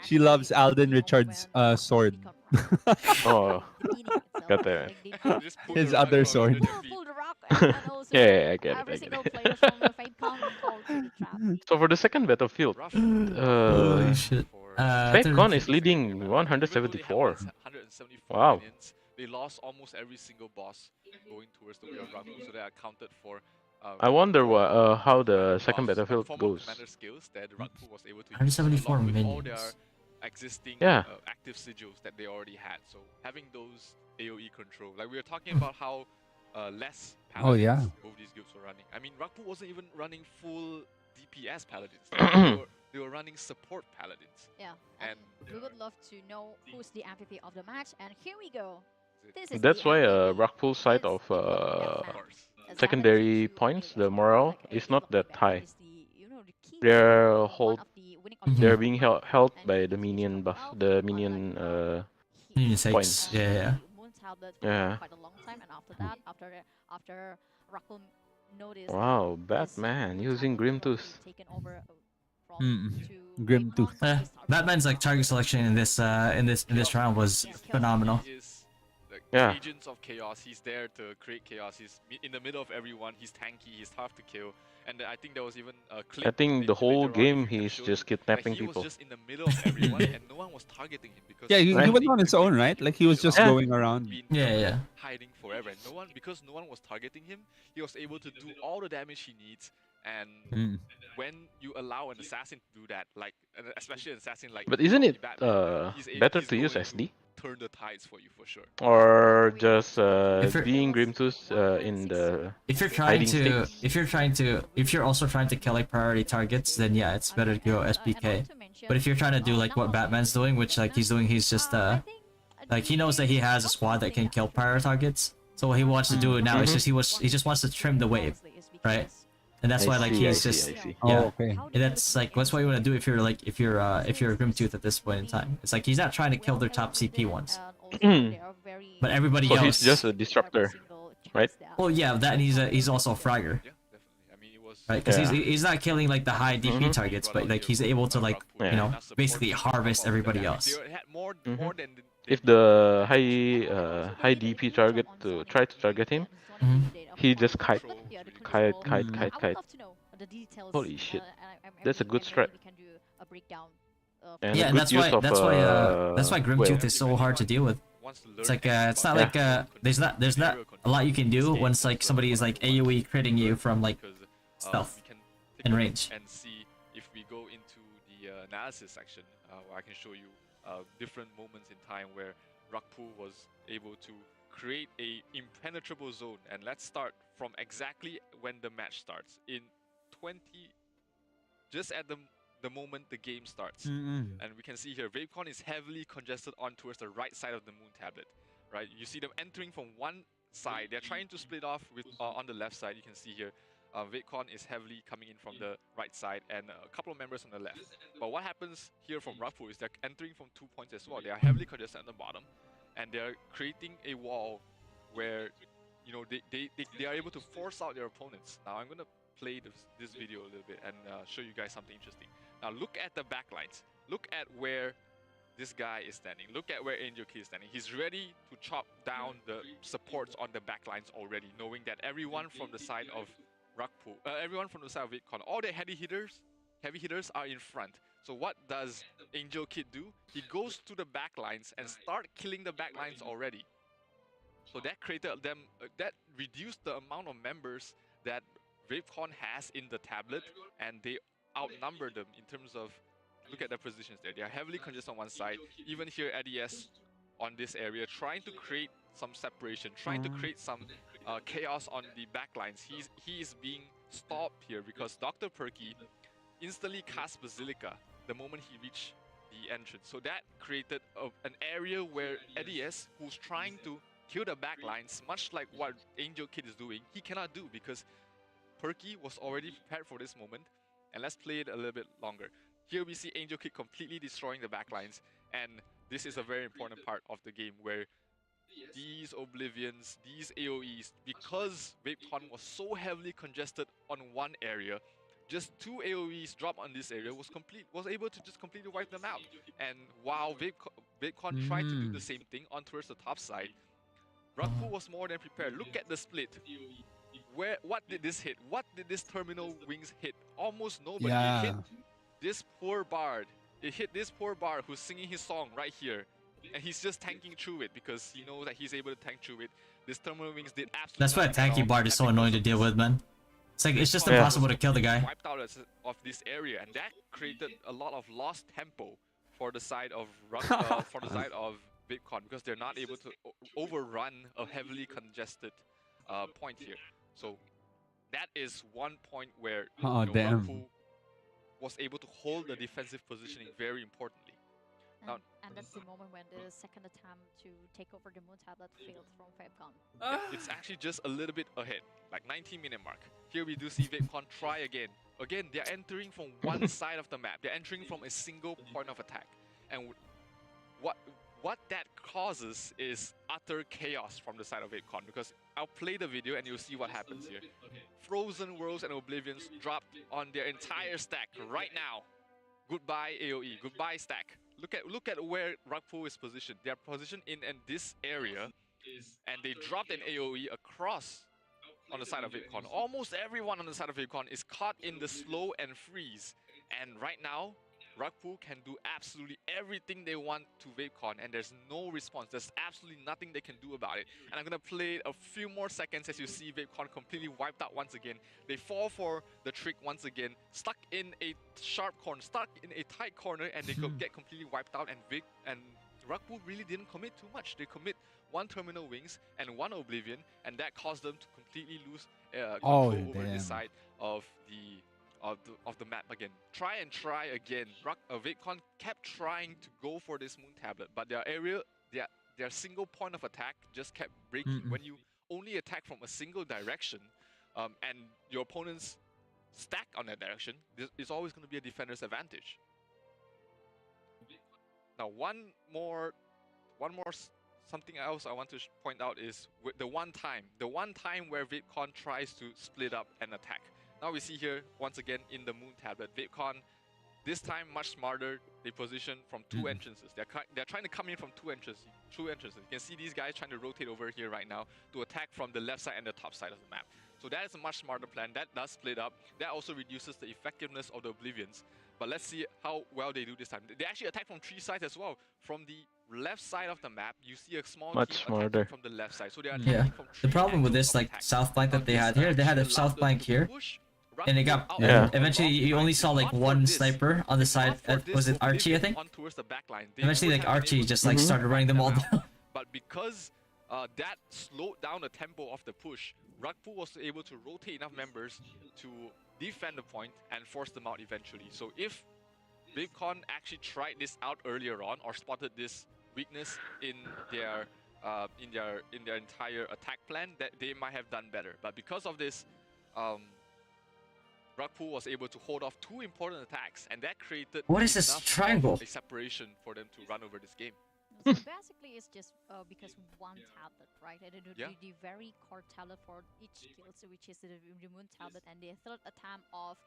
she loves Alden Richards' sword. Oh, got that. His other sword. Yeah, I get it. So for the second battlefield, Holy shit. Vapon is leading 174. Wow. Minions. They lost almost every single boss going towards the way of Rakpu, so they accounted for. I wonder how the second buffs, battlefield form of goes. commander skills that Rakpu was able to use 174 along with all minions. their existing Yeah. active sigils that they already had. So having those AOE control, like we were talking about how less paladins Oh, yeah. both these guilds were running. I mean, Rakpu wasn't even running full DPS paladins. They were running support paladins. Yeah, and we would love to know who's the MVP of the match. And here we go. This is That's the why MVP. Rockpool side of secondary points, the morale is not that high. They're they're being held by the minion buff, the minion points. Yeah. Yeah. Quite a long time, and after that, after Rakul noticed Wow, Batman using Grimtooth. Grimtooth. Batman's, like, target selection in this round was phenomenal. He is the Yeah. agents of chaos. He's there to create chaos. He's in the middle of everyone. He's tanky. He's tough to kill. And I think there was even a clip. I think the whole later on game if you can he's show just you, kidnapping he people. was just in the middle of everyone, and no one was targeting him because Yeah, he Right. was on his own, right? Like he was just Yeah. going around. been Yeah. hiding forever. And because no one was targeting him, he was able to do all the damage he needs. And when you allow an assassin to do that, like especially an assassin like But isn't it Batman, better he's to use going SD? turn the tides for you for sure. Or just If you're- being Grimtooth in the If you're trying hiding to, states? if you're also trying to kill, like, priority targets, then yeah, it's better to go SPK. But if you're trying to do, like, what Batman's doing, which, like, he's just like, he knows that he has a squad that can kill priority targets. So what he wants to do now is he just wants to trim the wave, right? And that's I why, like, see, I he's see, just I see. yeah. Oh, okay. And that's like what you want to do if you're like if you're a Grimtooth at this point in time. It's like he's not trying to kill their top CP ones, but everybody So else. he's just a disruptor, right? Well, yeah, that and he's also a fragger, right? Because he's not killing, like, the high DP targets, but, like, he's able to, like, you know, basically harvest everybody else. If the high DP target to try to target him, he just kite. Holy shit, that's a good strat. And Yeah, a and good that's use why of that's why Grimtooth well, is so hard to deal with. It's like it's not like there's not a lot you can do once, like, somebody is, like, AoE critting you from, like, stealth and range. And see if we go into the analysis section, where I can show you different moments in time where Rakpu was able to create a impenetrable zone. And let's start from exactly when the match starts in 20, just at the moment the game starts. And we can see here, Vapon is heavily congested on towards the right side of the Moon Tablet. Right, you see them entering from one side. They're trying to split off with on the left side. You can see here, Vapon is heavily coming in from the right side and a couple of members on the left. But what happens here from Rafu is they're entering from 2 points as well. They are heavily congested at the bottom, and they're creating a wall where, you know, they are able to force out their opponents. Now I'm gonna play this video a little bit and show you guys something interesting. Now look at the backlines. Look at where this guy is standing. Look at where Angel Kid is standing. He's ready to chop down the supports on the backlines already, knowing that everyone from the side of Rakpo, everyone from the side of Vidcon, all the heavy hitters are in front. So what does Angel Kid do? He goes to the backlines and start killing the backlines already. So that created them, that reduced the amount of members that Vapon has in the tablet, and they outnumber them in terms of, look at their positions there. They are heavily congested on one side. Even here, ADS on this area, trying to create some separation, trying to create some chaos on the backlines. He is being stopped here because Dr. Perky instantly cast Basilica the moment he reached the entrance. So that created an area where ADS, who's trying to kill the backlines, much like what Angel Kid is doing, he cannot do because Perky was already prepared for this moment. And let's play it a little bit longer. Here we see Angel Kid completely destroying the backlines, and this is a very important part of the game where these Oblivions, these AoEs, because Vapon was so heavily congested on one area, just 2 AoEs drop on this area was able to just completely wipe them out. And while Vapon tried to do the same thing on towards the top side, Rakpo was more than prepared. Look at the split. What did this hit? What did this terminal wings hit? Almost nobody. Yeah. It hit this poor bard. It hit this poor bard who's singing his song right here. And he's just tanking through it because he knows that he's able to tank through it. This terminal wings did absolutely That's why a nothing at tanky all. bard is so annoying to deal with, man. It's like, it's just impossible to kill the guy. Wiped out of this area, and that created a lot of lost tempo for the side of Vapon because they're not able to overrun a heavily congested point here. So that is one point where Rakpo was able to hold the defensive positioning very importantly. And that's the moment when the second attempt to take over the moon tablet failed from Vapon. Yeah, it's actually just a little bit ahead, like 19-minute mark. Here we do see Vapon try again. Again, they're entering from one side of the map. They're entering from a single point of attack. And what that causes is utter chaos from the side of Vapon, because I'll play the video and you'll see what happens here. Frozen Worlds and Oblivions dropped on their entire stack right now. Goodbye AoE, goodbye stack. Look at where Rakpo is positioned. They are positioned in this area, and they dropped an AoE across on the side of Vapon. Almost everyone on the side of Vapon is caught in the slow and freeze. And right now, Rakpo can do absolutely everything they want to Vapon, and there's no response. There's absolutely nothing they can do about it. And I'm gonna play a few more seconds as you see Vapon completely wiped out once again. They fall for the trick once again, stuck in a sharp corner, stuck in a tight corner, and they get completely wiped out. And Rakpo really didn't commit too much. They commit 1 terminal wings and 1 Oblivion, and that caused them to completely lose control over this side of the map again. Try again. Vapon kept trying to go for this moon tablet, but their single point of attack just kept breaking. When you only attack from a single direction, and your opponents stack on that direction, it's always going to be a defender's advantage. Now, one more something else I want to point out is the one time where Vapon tries to split up and attack. Now we see here, once again, in the moon tablet, Vapon, this time much smarter. They position from 2 entrances. They're trying to come in from 2 entrances. You can see these guys trying to rotate over here right now to attack from the left side and the top side of the map. So that is a much smarter plan. That does split up. That also reduces the effectiveness of the Oblivions. But let's see how well they do this time. They actually attack from 3 sides as well. From the left side of the map, you see a small team attacking from the left side. So they are attacking from 3 The problem with this, like, south flank that they had here, they had a south flank here. And it got eventually you only saw like 1 sniper on the side. Was it Archie, I think? Eventually, like, Archie just like started running them all down. But because that slowed down the tempo of the push, Rakpo was able to rotate enough members to defend the point and force them out eventually. So if Vapon actually tried this out earlier on or spotted this weakness in their entire attack plan, that they might have done better. But because of this Rugpool was able to hold off 2 important attacks, and that created What is this enough triangle? of a separation for them to run over this game. So basically, it's just because one tablet, right? And it would Yeah. be the very core tablet for each skill, so which is the moon tablet, and the third attempt of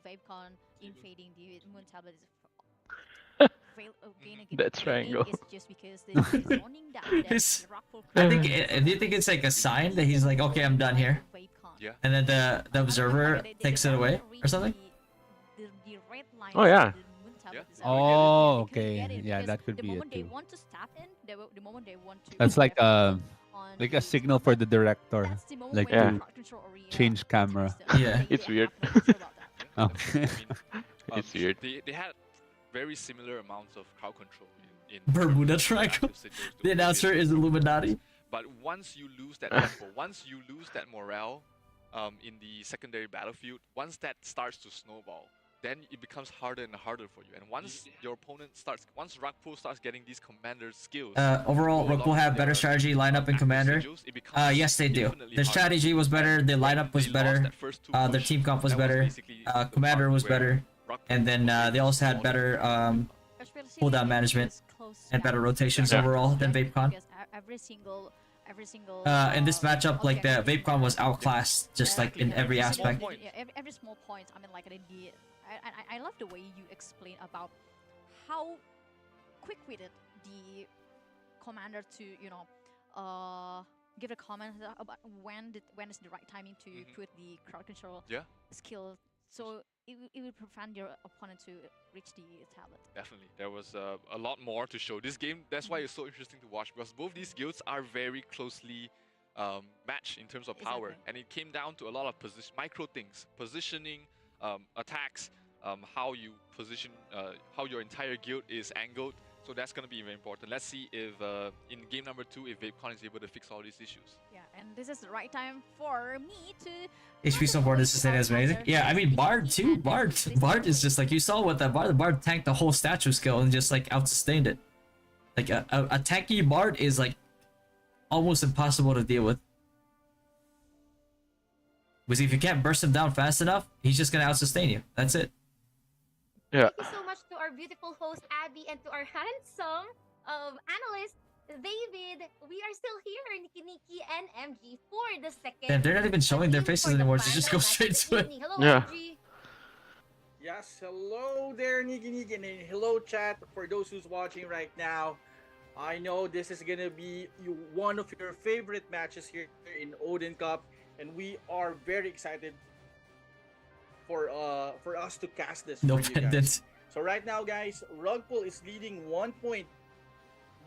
Vapon invading the moon tablet is fail again again. That And triangle. again, it's just because the zoning down that It's- the Rugpool I think. created. Do you think it's like a sign that he's like, okay, I'm done here, Yeah. and then the observer takes it away or something? The red line Oh, yeah. of the moon tablet is Oh, they couldn't okay. get it Yeah, because that could the be it moment they too. want to step in, the moment they want to That's put like their finger on a the signal for the director, That's the moment like when Yeah. the to crowd control area change camera. attacks them. Yeah. They It's have weird. no control about that. Oh. It's weird. They had very similar amounts of crowd control in Bermuda terms of Triangle. active signals to The announcer motivate is them. Illuminati. But once you lose that tempo, once you lose that morale in the secondary battlefield, once that starts to snowball, then it becomes harder and harder for you. And once your opponent once Rugpool starts getting these commander skills, Overall, go Rook will along have with better their, strategy, lineup, and active commander. sigils, it becomes Yes, they do. infinitely Their harder. strategy was better. Their lineup was They lost better. that first 2 Their push. team comp was That was better. basically the Commander part was where better. Rugpool And then was they able also to had better Especially cooldown if management it's close and better down. rotations Yeah. overall than Vapecon. Because every single In this matchup, like the objective Vapecon was that- outclassed, just like in every aspect. Yeah, every small point. I mean, like I love the way you explain about how quick-witted the commander to give a comment about when is the right timing to put the crowd control skill, so it will prevent your opponent to reach the tablet. Definitely, there was a lot more to show. This game, that's why it's so interesting to watch, because both these guilds are very closely matched in terms of power, Exactly. and it came down to a lot of micro things, positioning, attacks, how you position, how your entire guild is angled. So that's going to be very important. Let's see if in game number 2, if Vapon is able to fix all these issues. Yeah, and this is the right time for me to. HP support is sustain is amazing. Yeah, I mean Bard too. Bard is just like you saw what that Bard. The Bard tanked the whole statue skill and just like out-sustained it. Like a tanky Bard is like almost impossible to deal with. Because if you can't burst him down fast enough, he's just gonna out-sustain you. That's it. Yeah. Thank you so much to our beautiful host Abby and to our handsome analyst David. We are still here, Nikki and MG, for the second. Damn, they're not even showing their faces anymore. They just go straight to it. Hello, Yeah. MG. Yes, hello there, Niki, and hello, chat. For those who's watching right now, I know this is gonna be one of your favorite matches here in Odin Cup, and we are very excited for us to cast this No for you guys. pendant. So right now, guys, Rugpool is leading 1 point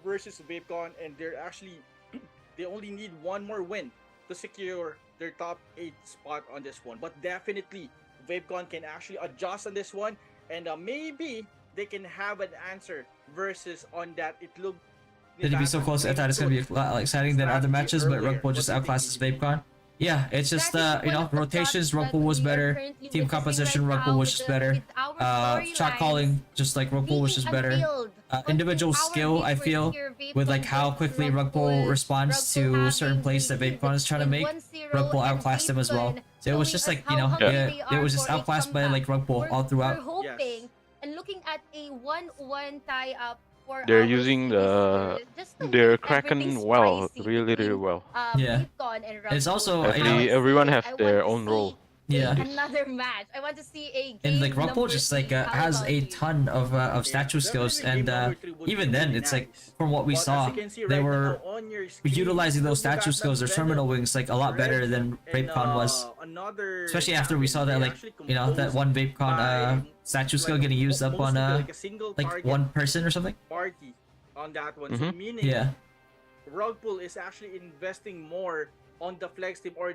versus Vapon, and they only need one more win to secure their top 8 spot on this one. But definitely, Vapon can actually adjust on this one, and maybe they can have an answer versus on that. It looked. Did it be so close? I thought it's gonna be a lot more exciting than other matches, but Rugpool just outclasses Vapecon. Yeah, it's just rotations. Rugpool was better. Team composition. Rugpool was just better. Shot calling, just like Rugpool was just better. Individual skill, I feel, with like how quickly Rugpool responds to certain plays that Vapecon is trying to make, Rugpool outclassed them as well. So it was just like it was just outclassed by like Rugpool all We're throughout. hoping and looking at a 1-1 tie-up for They're our using series just to their make Kraken everything well, spicy really between, well. Yeah. Vapon and It's Rugpool. also, I you know, want to Everyone see- has I want their to own see role. Yeah. Another match. I want to see a game And like Rugpool number just 3. like How has about a you? ton of statue skills, and even then it's like from what we But as saw, you can see they right were now on your screen, utilizing those you got statue skills, their that terminal Venom, wings, like a lot better than and, Vapecon was. another Especially after we saw that, they like, actually you know, that one Vapecon by, statue skill like, getting used up on mostly like a single like target one person or something. party on that one. So Mhm. meaning Yeah. Rugpool is actually investing more on the flex team or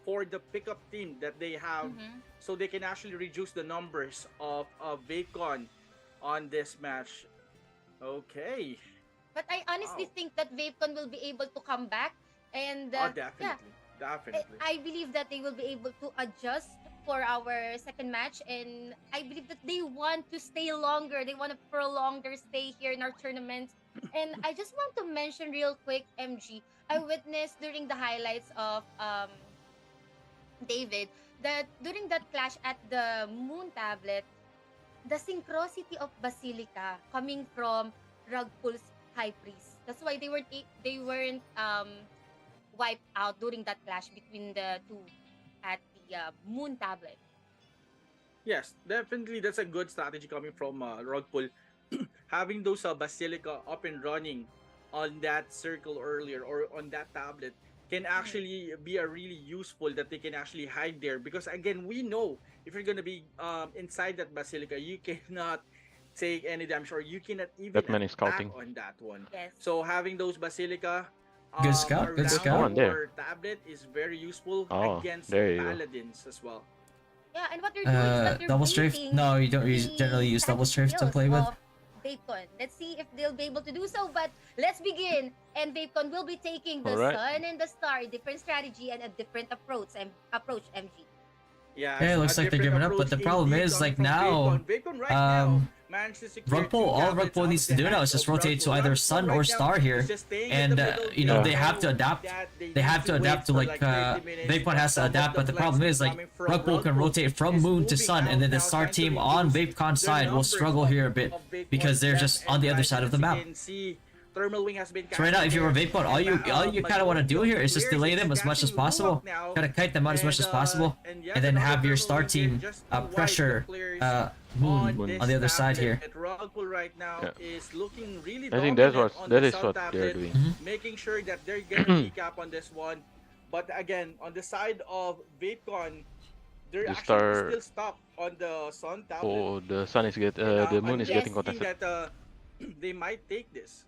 for the pickup team that they have, so they can actually reduce the numbers of Vapon on this match. Okay. But I honestly Wow. think that Vapon will be able to come back, and Oh, yeah, definitely. Definitely. I believe that they will be able to adjust for our second match, and I believe that they want to stay longer. They want to prolong their stay here in our tournament. And I just want to mention real quick, MG. I witnessed during the highlights of David that during that clash at the Moon Tablet, the synchronicity of Basilica coming from Rugpul's High Priest. That's why they weren't wiped out during that clash between the two at the Moon Tablet. Yes, definitely that's a good strategy coming from Rugpul. Having those Basilica up and running on that circle earlier or on that tablet can actually be a really useful that they can actually hide there, because again we know if you're gonna be inside that Basilica, you cannot take any damage or you cannot even That man is attack scouting. on that one. Yes. So having those Basilica Good scout, good around scout. One there. your tablet is very useful Oh, against there you go. paladins as well. Yeah, and what they're doing is that they're Double strafe? baiting No, you don't the generally use double strafe to skills play with. of Vapon. Let's see if they'll be able to do so, but let's begin. And Vapon will be taking the Alright. Sun and the Star, a different strategy and a different approach. MG. Yeah, Yeah, it looks a like they're different giving up, but the approach problem indeed is coming like from now, Vapon right now managed to secure Rugpul, all tablets Rugpul out needs of to the do now hands is just of rotate to Rugpul. either Rugpul Sun right or now Star is here, just staying in and the middle. you know They they have to know adapt. that They have to need adapt to wait like for 30 minutes Vapon for has to some of adapt, but the flex problem to is like coming from Rugpul can rotate from is Moon to moving Sun, out and then the now, Star trying to team on reduce Vapon's the side will numbers struggle here a bit of Vapon's because they're left just on and the other right. side of As the you map. can see, Thermal Wing has been So right now, if you're a Vapon, all you kind of want to do here is just delay them as much as possible. Try to kite them out as much as possible, and then have your Star team pressure Moon on the other side here. Rugpul right now is looking really I think dominant on that the is Sun what they're tablet, doing. making sure that they're gonna recap on this one. But again, on the side of Vapon, they're The actually Star- still stuck on the Sun tablet. Oh, the sun is the moon is Yes. getting contested. That they might take this.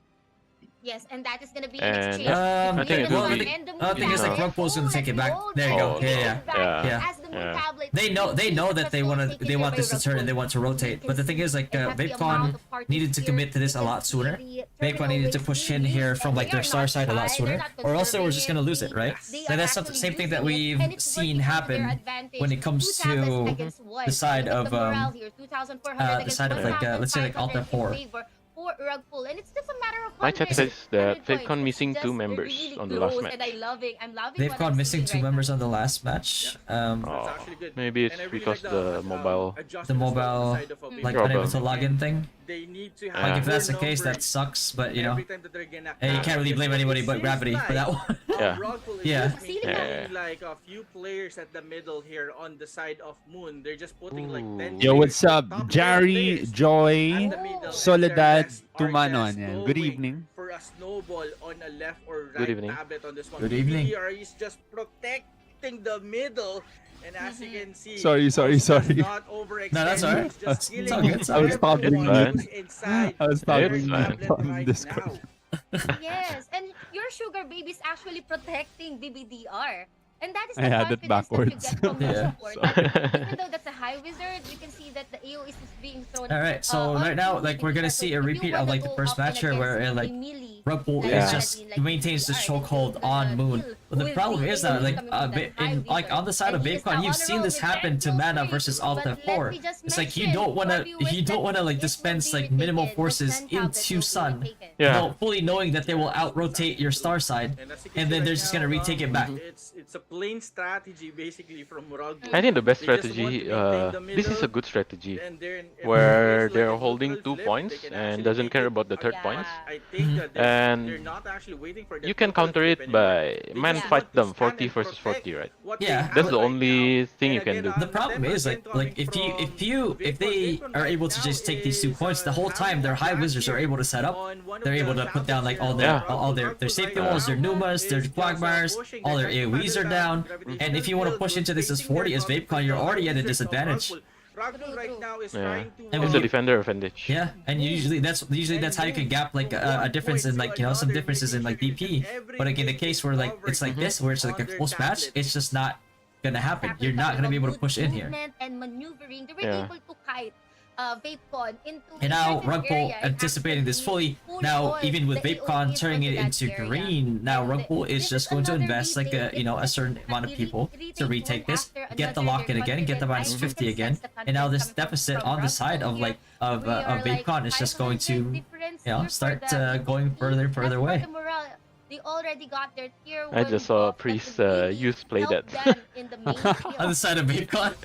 Yes, and that is going to be And an exchange I think between it the will Sun be- and the Moon The thing is like Tablet. Rugpul's gonna take it back. Oh, There you go. Oh, Yeah. yeah. As the Moon Yeah. Tablet, They know that they want this to turn and they want to rotate. But the thing is like Vapon needed to commit to this a lot sooner. Vapon needed to push in here from like their Star side a lot sooner, or else they were just gonna lose it, right? So that's the same thing that we've seen happen when it comes to the side of the side of like let's say like Alta 4. For Rugpul, and it's just a matter of My chat hundreds, says that 100 points. Vapon It's missing just two members really on the last close, match. and I'm loving They've what gone I'm missing seeing two right members on the last match. Oh, maybe it's because the mobile. The mobile like unable to log in thing. They need to Like if more that's the case, that numbers sucks. But you know, every time that they're gonna hey, you attack. can't really blame anybody but Gravity for that one. Yeah. Rugpul is Yeah. just maintaining like a few players at the middle here on the side of Moon. They're just putting like 10 Yo, what's players, up? top Jari, players Joy, at the middle, and Soledad, the rest are Tumanon. just Yan. Good going evening. for a snowball on a left or right Good evening. tablet on this one. Good evening. BDR is just protecting the middle. And as you can see, Sorry. not overextending, No, that's alright. he's just It's killing all good, it's all I was good. talking everyone with who's inside I was their talking tablet on right Discord. now. Yes, and your sugar baby is actually protecting BBDR. And that is the I had it confidence backwards. that you get from your Yeah. support. That even though that's a high wizard, you can see that the AoE is being thrown. Alright, so right now, like we're gonna see a repeat of like the first match here where like Rugpul Yeah. is just maintains the chokehold on Moon. But the problem is that like in like on the side of Vapon, you've seen this happen to Mana versus Alta 4. It's like you don't wanna like dispense like minimal forces into Sun, Yeah. fully knowing that they will out rotate your Star side, and then they're just gonna retake it back. It's a plain strategy basically from Rugpul. I think the best They just want strategy, to maintain the this is a middle, good strategy, and then if where there's, like, they're a holding neutral 2 flip, points they can and actually doesn't make care it. about the third points. I think that And they're not actually waiting for that you can neutral counter flip it anymore. by They man just fight want to them stand 40 and versus protect 40, right? what they Yeah. have That's the right only now. thing And you can again, do. The problem is like if you if they are able to just take these 2 points the whole time, their high wizards are able to set up. They're able to put down like all their safety walls, their Numas, their Quagmires, all their AoEs are down. And if you want to push into this as 40 as Vapecon, you're already at a disadvantage. Rugpul right now is Yeah. trying to And It's a defender advantage. Yeah, and usually that's how you can gap like a difference in like some differences in like DP. But like in the case where like it's like this, where it's like a close match, it's just not gonna happen. You're not gonna be able to push in here. Movement and maneuvering, they were Yeah. able to kite Vapon into And a now certain Rugpul area and anticipating this actually fully. pull Now on even with the Vapecon AoEs turning it onto into that area. green, now And Rugpul is this just going to another invest like a retake. a certain amount of It people to retake this, after get the another. lock in They're again, get the confident. minus I 50 can again, sense the and now this confidence coming deficit from on the Rugpul side of here. like of We are like Vapecon is just going 500 to difference you know here for start the going further and further As for away. the morale, They already got their tier 1 I just saw buff that Priest would really use play help that. them in the main field. On the side of Vapon.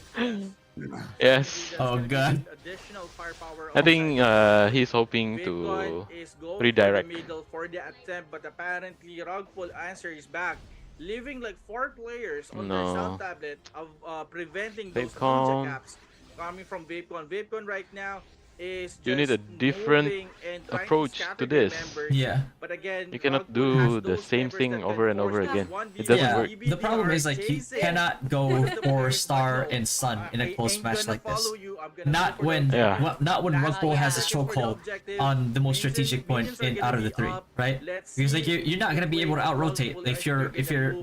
Yes. Oh god. Additional firepower I on think side. he's hoping Vapon to is going redirect. for the middle for the attempt, but apparently Rugpool answers back, leaving like 4 players on their sound No. tablet of preventing those ninja Vapon. caps coming from Vapon. Vapon right now is You need just a different moving and trying approach scatter to their this. members. Yeah. But again, You cannot Rugpool has do the those same members thing that over can and over force this again. 1v1. It doesn't Yeah, work. the problem is like you chasing cannot go for Star and Sun in a close ain't match gonna like this. follow you. I'm gonna Not go for the when Yeah. not when Last Rugpool has a looking for the chokehold objective. on the most strategic point Minions are in gonna out of be the 3, up. right? Let's Because like see you're not gonna be able to out rotate if your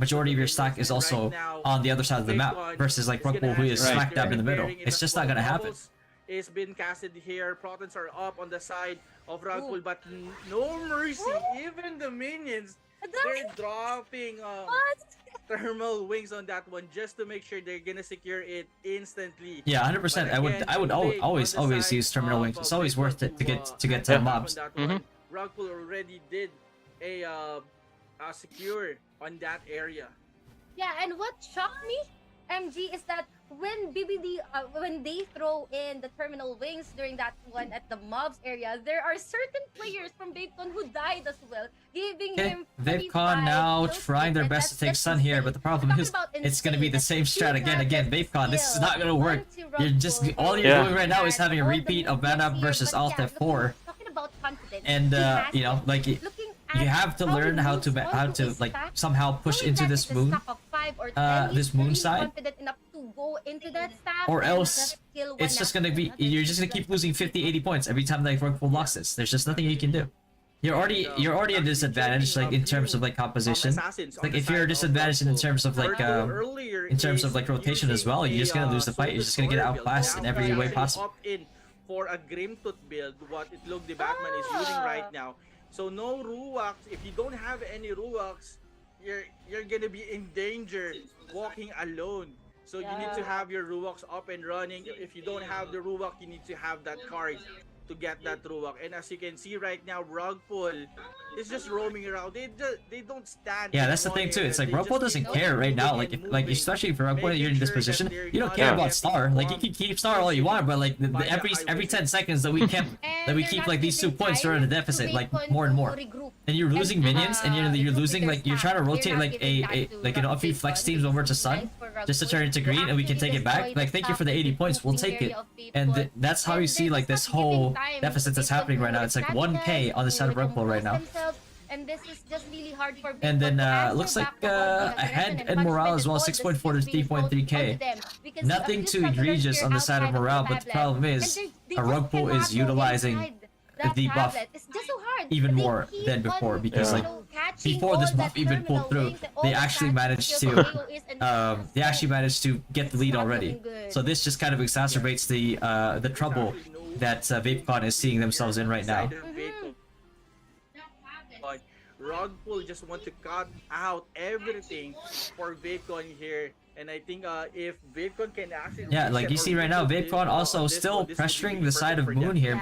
majority of your stock is also on the other side of the map versus like Rugpool who is Right. smack dab in the middle. It's just not gonna happen. Is been casted here. Protons are up on the side of Rugpool, but no mercy. Even the minions, they're dropping thermal wings on that one just to make sure they're gonna secure it instantly. Yeah, 100%. I would always use terminal wings. It's always worth it to get 10 mobs. Rugpool already did a secure on that area. Yeah, and what shocked me, MG, is that when BBD, when they throw in the terminal wings during that one at the mobs area, there are certain players from Vapon who died as well, giving Okay, him Vapcon now trying their best to take Sun here, but the problem is it's gonna be the same strat again. Vapcon, this is not gonna work. You're just all you're doing right now is having a repeat of Banter versus Alt F4, talking about confidence. and you know, like you have to learn how to like somehow push into this moon, this moon side, or else it's just gonna be you're just gonna keep losing 50-80 points every time like Rugpool losses. There's just nothing you can do. You're already at a disadvantage like in terms of like composition. Like if you're disadvantaged in terms of like rotation as well, you're just gonna lose the fight. You're just gonna get outclassed in every way possible. For a Grimtooth build, what it look the Batman is using right now. So no Ruaks. If you don't have any Ruaks, you're gonna be in danger walking alone. So you need to have your Ruaks up and running. If you don't have the Ruak, you need to have that card to get that Ruak. And as you can see right now, Rugpool is just roaming around. They don't stand. Yeah, that's the thing too. It's like Rugpool doesn't care right now. Like especially if Rugpool, you're in this position, you don't care about Star. Like you can keep Star all you want, but like every 10 seconds that we keep like these 2 points, you're in a deficit like more and more. And you're losing minions, and you're losing like you're trying to rotate like a few flex teams over to Sun just to turn into green, and we can take it back. Like thank you for the 80 points, we'll take it. And that's how you see like this whole deficit that's happening right now. It's like 1k on the side of Rugpool right now. And this is just really hard for and then looks like ahead in morale as well, 6.4 to 3.3k. Nothing too egregious on the side of morale, but the problem is Rugpool is utilizing the buff even more than before, because like before this buff even pulled through, they actually managed to get the lead already. So this just kind of exacerbates the trouble that Vapon is seeing themselves in right now. Rugpool just want to cut out everything for Vapon here, and I think if Vapon can actually like you see right now, Vapon also still pressuring the side of Moon here,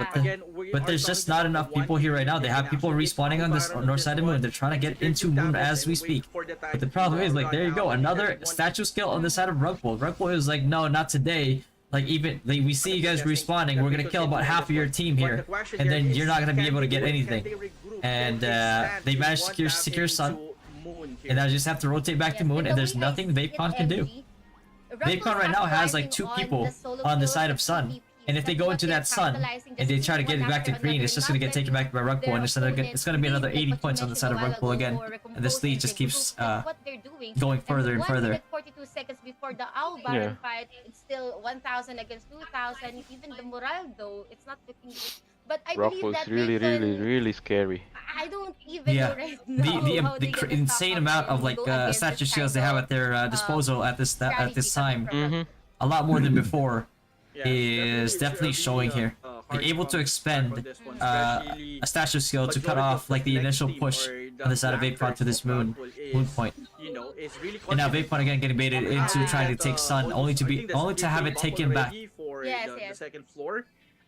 but there's just not enough people here right now. They have people respawning on this north side of Moon. They're trying to get into Moon as we speak. But the problem is, like, there you go, another statue skill on the side of Rugpool. Rugpool is like, no, not today. Like even we see you guys respawning, we're gonna kill about half of your team here, and then you're not gonna be able to get anything. And they managed to secure Sun, and now just have to rotate back to Moon, and there's nothing Vapon can do. Vapon right now has like 2 people on the side of Sun, and if they go into that Sun and they try to get it back to green, it's just gonna get taken back by Rugpool, and it's gonna be another 80 points on the side of Rugpool again, and this lead just keeps going further and further. 42 seconds before the Owl Baron fight, it's still 1,000 against 2,000. Even the morale though, it's not looking good. But I believe that really scary. I don't even know right now the insane amount of like statue shields they have at their disposal at this time, a lot more than before, is definitely showing here. They're able to expend a statue skill to cut off like the initial push on the side of Vapon to this moon point. And now Vapon again getting baited into trying to take Sun, only to have it taken back. The second floor,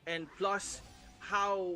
and plus how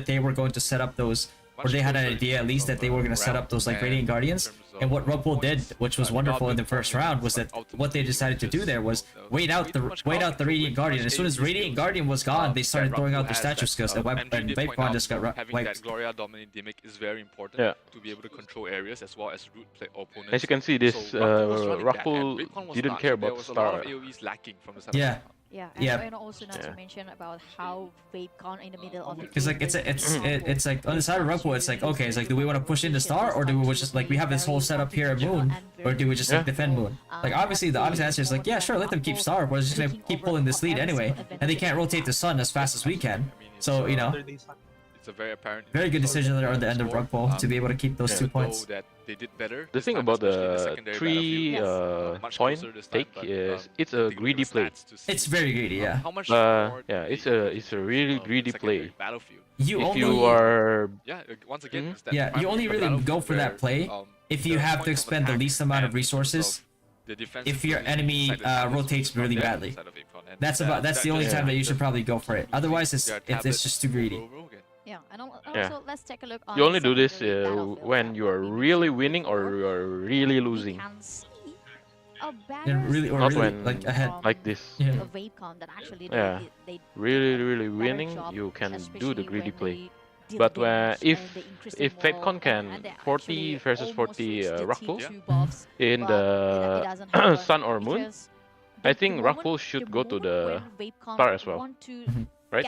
that they were going to set up those, or they had an idea at least that they were going to set up those like Radiant Guardians. And what Rugpool did, which was wonderful in the first round, was that what they decided to do there was wait out the Radiant Guardian. As soon as Radiant Guardian was gone, they started throwing out their statue skills, and Vapon just got having wiped. that Gloria dominant gimmick is very important to be able to control areas as well as root play opponents. As you can see, this Rockpool didn't care about There was a lot Star. of AoEs lacking from the side of Yeah. Yeah, Yeah. and also not to mention about how Vapon in the middle of the Because like it's like on the side of Rugpool, it's like okay, it's like do we want to push into Star or do we just like we have this whole setup here at Moon, or do we just like defend Moon? Like obviously the obvious answer is like yeah, sure, let them keep Star. We're just gonna keep pulling this lead anyway, and they can't rotate the Sun as fast as we can. So you know. It's a very apparent. Very good decision there on the end of Rugpool to be able to keep those 2 points. That they did better. The thing about the 3 point take is it's a greedy play. It's very greedy, yeah. How much yeah, it's a really greedy play. You if only, you are once again, yeah, you only really go for that play if you have to expend the least amount of resources. If your enemy rotates really badly, that's the only time that you should probably go for it. Otherwise, it's just too greedy. Yeah, and also let's take a look on you only do this secondary battlefield. when you are really winning or you are really losing. And really, or not really, when like ahead. like this. Yeah. Vapon that actually Yeah. Really winning, you can do the greedy play. But if Vapon can 40 versus 40 Rockpool in the Sun or Moon, I think Rockpool should go to the Star as well. Right?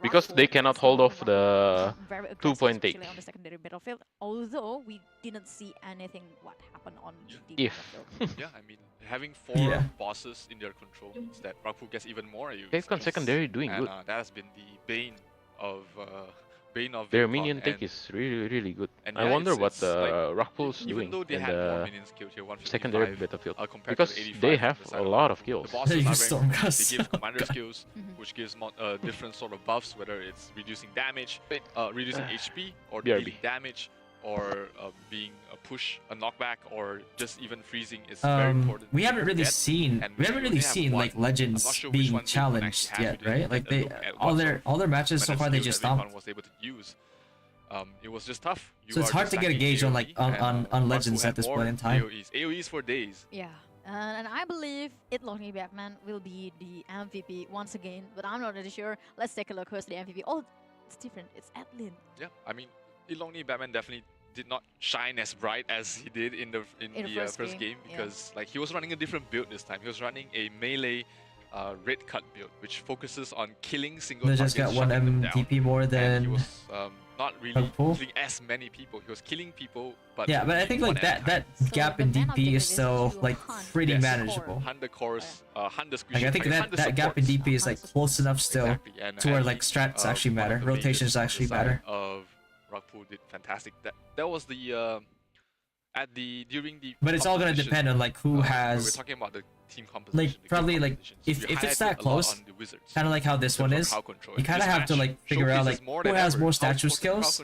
Because they cannot hold off the 2 point take. On the secondary battlefield, although we didn't see anything what happened on the If. Yeah, I mean, having 4 bosses in their control means that Rockpool gets even more AoEs. Vapon secondary doing and, good. that has been the bane of their Vapon, minion take is really good. I wonder what Rockpool's doing in the secondary battlefield. Because they have a lot of kills. The bosses are very they give commander skills, which gives different sort of buffs, whether it's reducing damage, reducing HP, or dealing damage, or being a push, a knockback, or just even freezing is very important. We haven't really seen like legends being challenged yet, right? Like all their matches so far they just stomped. Was able to use. It was just tough. So it's hard to get a gauge on like on legends at this point in time. AoEs for days. Yeah. And I believe Lonely Batman will be the MVP once again, but I'm not really sure. Let's take a look who's the MVP. Oh, it's different. It's Adlin. Yeah, I mean, Lonely Batman definitely did not shine as bright as he did in the first game because like he was running a different build this time. He was running a melee red cut build, which focuses on killing single They targets. just got 1 MTP more than. He was not really killing as many people. He was killing people, but yeah, but I think like that gap in DP is still like pretty manageable. 100 cores, 100 Like I think that gap in DP is like close enough still to where like strats actually matter, rotations actually matter. Rockpool did fantastic. That was the during the. But it's all gonna depend on like who has. We're talking about the team composition. Like probably like if it's that close, kind of like how this one is, you kind of have to like figure out like who has more statue skills.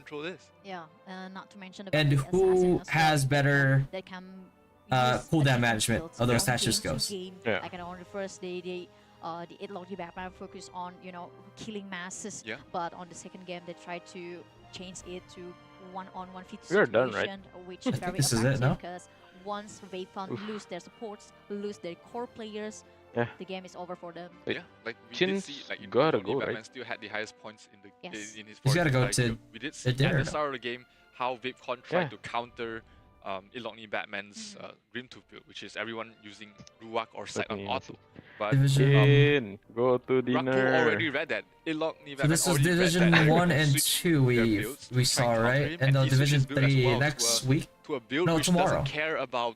Yeah, not to mention and who has better cooldown management of those statue skills. Yeah. Like on the first day, the Lonely Batman focused on killing masses, but on the second game they tried to change it to one-on-one fit We are situation, done, right? which I is think very this is it now. because once Vapon lose their supports, lose their core players, Yeah. the game is over for them. Yeah, like we did Chin's see, like gotta Lonely go, Batman right? still had the highest points in the Yes. in his. He's gotta go like, to we did see dinner at the now. start of the game how Vapon tried to counter Lonely Batman's Grimtooth build, which is everyone using Ruak or Sight on Auto. But Division- go to Rockpool dinner. already read that. Lonely So Batman this is already read Division that. 1 and Switched 2 their we builds to we try saw, and counter right? him, And he switched Division his build as 3 well next week? to a build No, which tomorrow. doesn't care about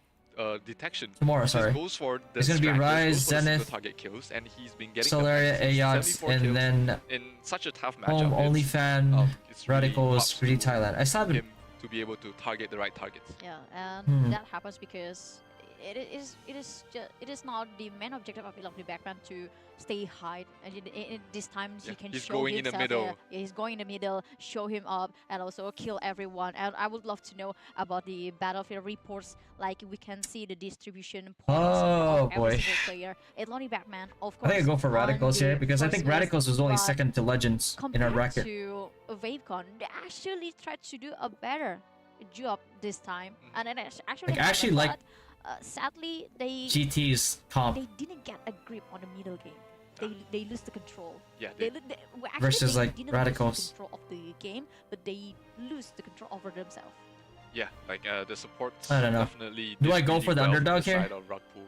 detection. Tomorrow, He just sorry. goes for the It's gonna be strat, goes Rise, for the single Zenith, target kills, and he's been getting Solaria, them. Ajax, 74 and kills then in such a tough Home, matchup. OnlyFan, it's really Radicals, props Pretty to Thailand. I still haven't. him to be able to target the right targets. Yeah, and Hmm. that happens because it is not the main objective of Lonely Batman to stay high. And this time he can he's show going in the himself. middle. He's going in the middle, show him up, and also kill everyone. And I would love to know about the battlefield reports. Like we can see the distribution points Oh, of every boy. single player. In Lonely Batman, of I course. think I go for on Radicals the here because I first think list, Radicals was only but second to Legends in our compared bracket. to Vapon, they actually tried to do a better job this time, and it actually Like, I actually happened, like but, sadly they GT's comp they didn't get a grip on the middle game. They lose the control. Yeah, well, actually, versus, they like, didn't Radicals. lose the control of the game, but they lose the control over themselves. Yeah, like the support. I don't know. Definitely. Do did I go really for the well from underdog the here? side of Rockpool.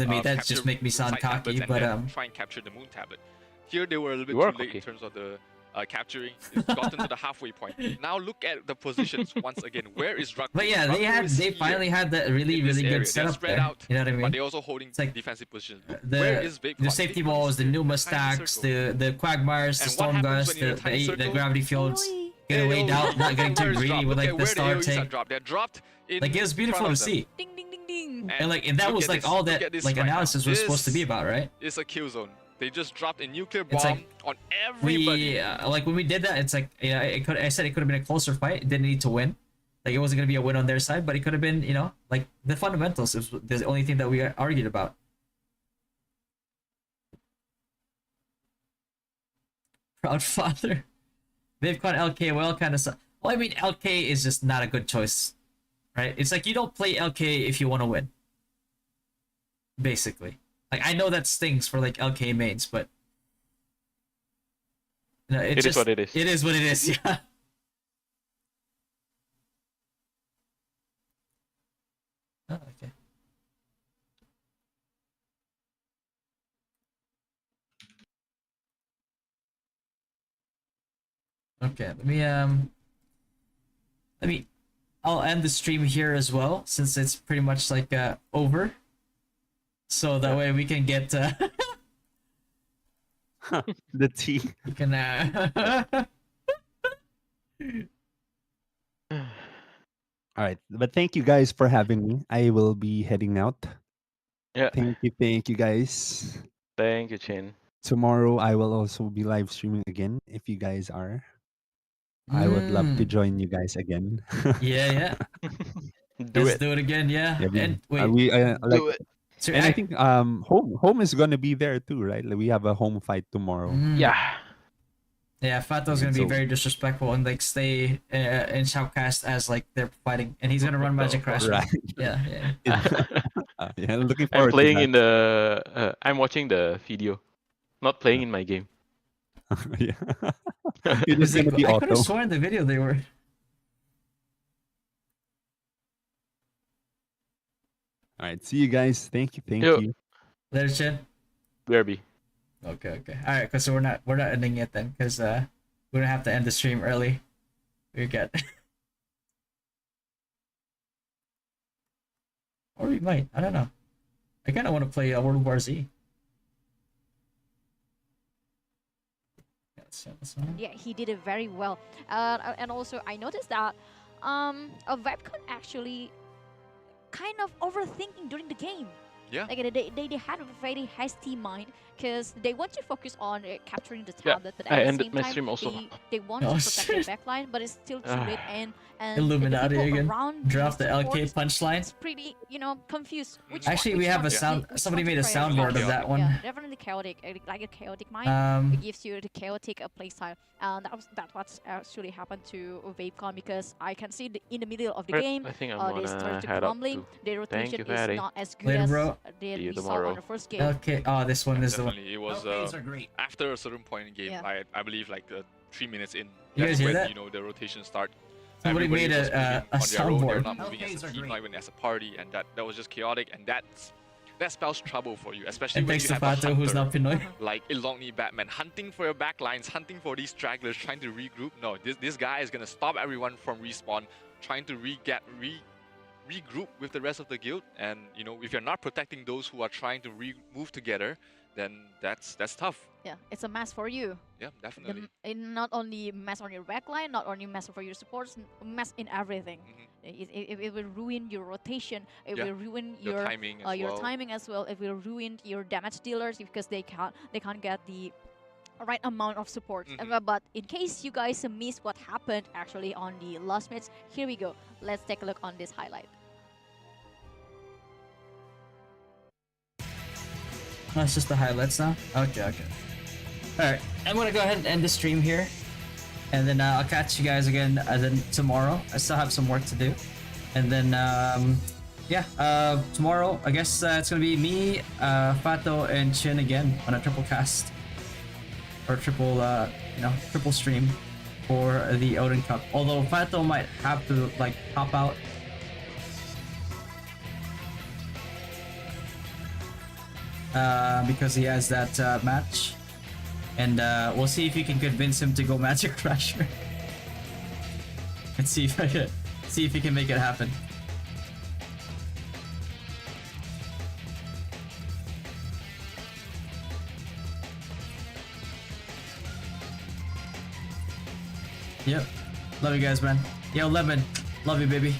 the metas capture just make me sound side tablets cocky, and but then try and capture the moon tablet. Here they were a little You are bit too late in cocky. terms of the capturing. It's gotten to the halfway point. Now look at the positions once again. Where is Rugpool? But yeah, they finally had that really in this really area. good They're setup spread there. out, You know what I mean? but they're also holding like defensive positions. Where is Vapon? The safety walls, the Numa stacks, the Quagmires, the And what Storm happens Gust, when you're in a tiny the circle? Gravity Fields. getting weighed out, not getting too Where is greedy dropped? with Look like at the where star AoEs are take. dropped. They're dropped in Like it was beautiful front to of them. see. Ding ding ding ding. And that look was at like this. all Look that at this like right now. analysis was supposed to be about, right? It's a kill zone. They just dropped a nuclear It's bomb like on everybody. like when we did that, it's like I said it could have been a closer fight. It didn't need to win. Like it wasn't gonna be a win on their side, but it could have been, like the fundamentals is the only thing that we argued about. Proud father. Vapon LK, well, kind of. Well, I mean, LK is just not a good choice, right? It's like you don't play LK if you want to win. Basically, like I know that stings for like LK mains, but It is what it is. It is what it is. Yeah. Oh, okay. Okay, I'll end the stream here as well since it's pretty much like over. So that way we can get the tea. You can All right, but thank you guys for having me. I will be heading out. Yeah. Thank you guys. Thank you, Chin. Tomorrow I will also be live streaming again if you guys are. I would love to join you guys again. Yeah. Let's do it again, yeah. And wait, like, it. So and I think home is gonna be there too, right? Like we have a home fight tomorrow. Yeah. Yeah, Fato's gonna be So- very disrespectful and like stay in shoutcast as like they're fighting, and he's gonna run Magic Crash. Right. Yeah. Yeah, looking I'm forward playing to in the. I'm watching the video, not playing in my game. Yeah. It is gonna be I could have auto. sworn in the video they were. All right, see you guys. Thank you. Yo. You. Later, Chin. Derby. Okay. All right, cause we're not ending it then, cause we're gonna have to end the stream early. We get. Or we might. I don't know. I kind of want to play World War Z. Yeah, he did it very well. And also, I noticed that Vapon actually kind of overthinking during the game. Yeah. Like they had a very hasty mind because they want to focus on capturing the Yeah, tablet, but I at the ended same my time stream also. they want Oh, to protect their shit. backline, but it's still too late. And Illuminati the people again. around Drop the LK supports, punchline. it's pretty confused. Actually, we have a sound. Somebody made a soundboard of that one. Yeah, definitely chaotic, like a chaotic mind. It gives you the chaotic playstyle, and that's what's actually happened to Vapon because I can see in the middle of the Right, game, I think I'm they gonna start to head up crumbling. too. Their Thank rotation you, is Fatty. not as good Later, as bro. they See you we saw tomorrow. on the first game. LK. Oh, this one is the one. Definitely, it was after a certain point in game. Yeah. I believe like 3 minutes in. You That's guys hear when that? the rotation start. Somebody Everybody made was moving a on their own. They were soundboard. not moving as a team, not even as a party, and that was just chaotic. And that spells trouble for you, especially And when thanks you to have a Fato, who's hunter not Pinoy. like Ilongni Batman hunting for your backlines, hunting for these stragglers, trying to regroup. No, this guy is gonna stop everyone from respawn, trying to regroup with the rest of the guild. And if you're not protecting those who are trying to move together, then that's tough. Yeah, it's a mess for you. Yeah, definitely. Not only mess on your backline, not only mess for your supports, mess in everything. It will ruin your rotation. It Yeah, will ruin your timing as your well. timing as well. It will ruin your damage dealers because they can't get the right amount of support. But in case you guys missed what happened actually on the last minutes, here we go. Let's take a look on this highlight. Oh, it's just the highlights now? Okay. Alright, I'm gonna go ahead and end the stream here. And then I'll catch you guys again then tomorrow. I still have some work to do. And then, tomorrow, I guess it's gonna be me, Fato, and Chin again on a triple cast. Or triple stream for the Odin Cup. Although Fato might have to, pop out. Because he has that match, and we'll see if you can convince him to go Magic Crasher, and see if he can make it happen. Yep. Love you guys, man. Yo, Lemon. Love you, baby.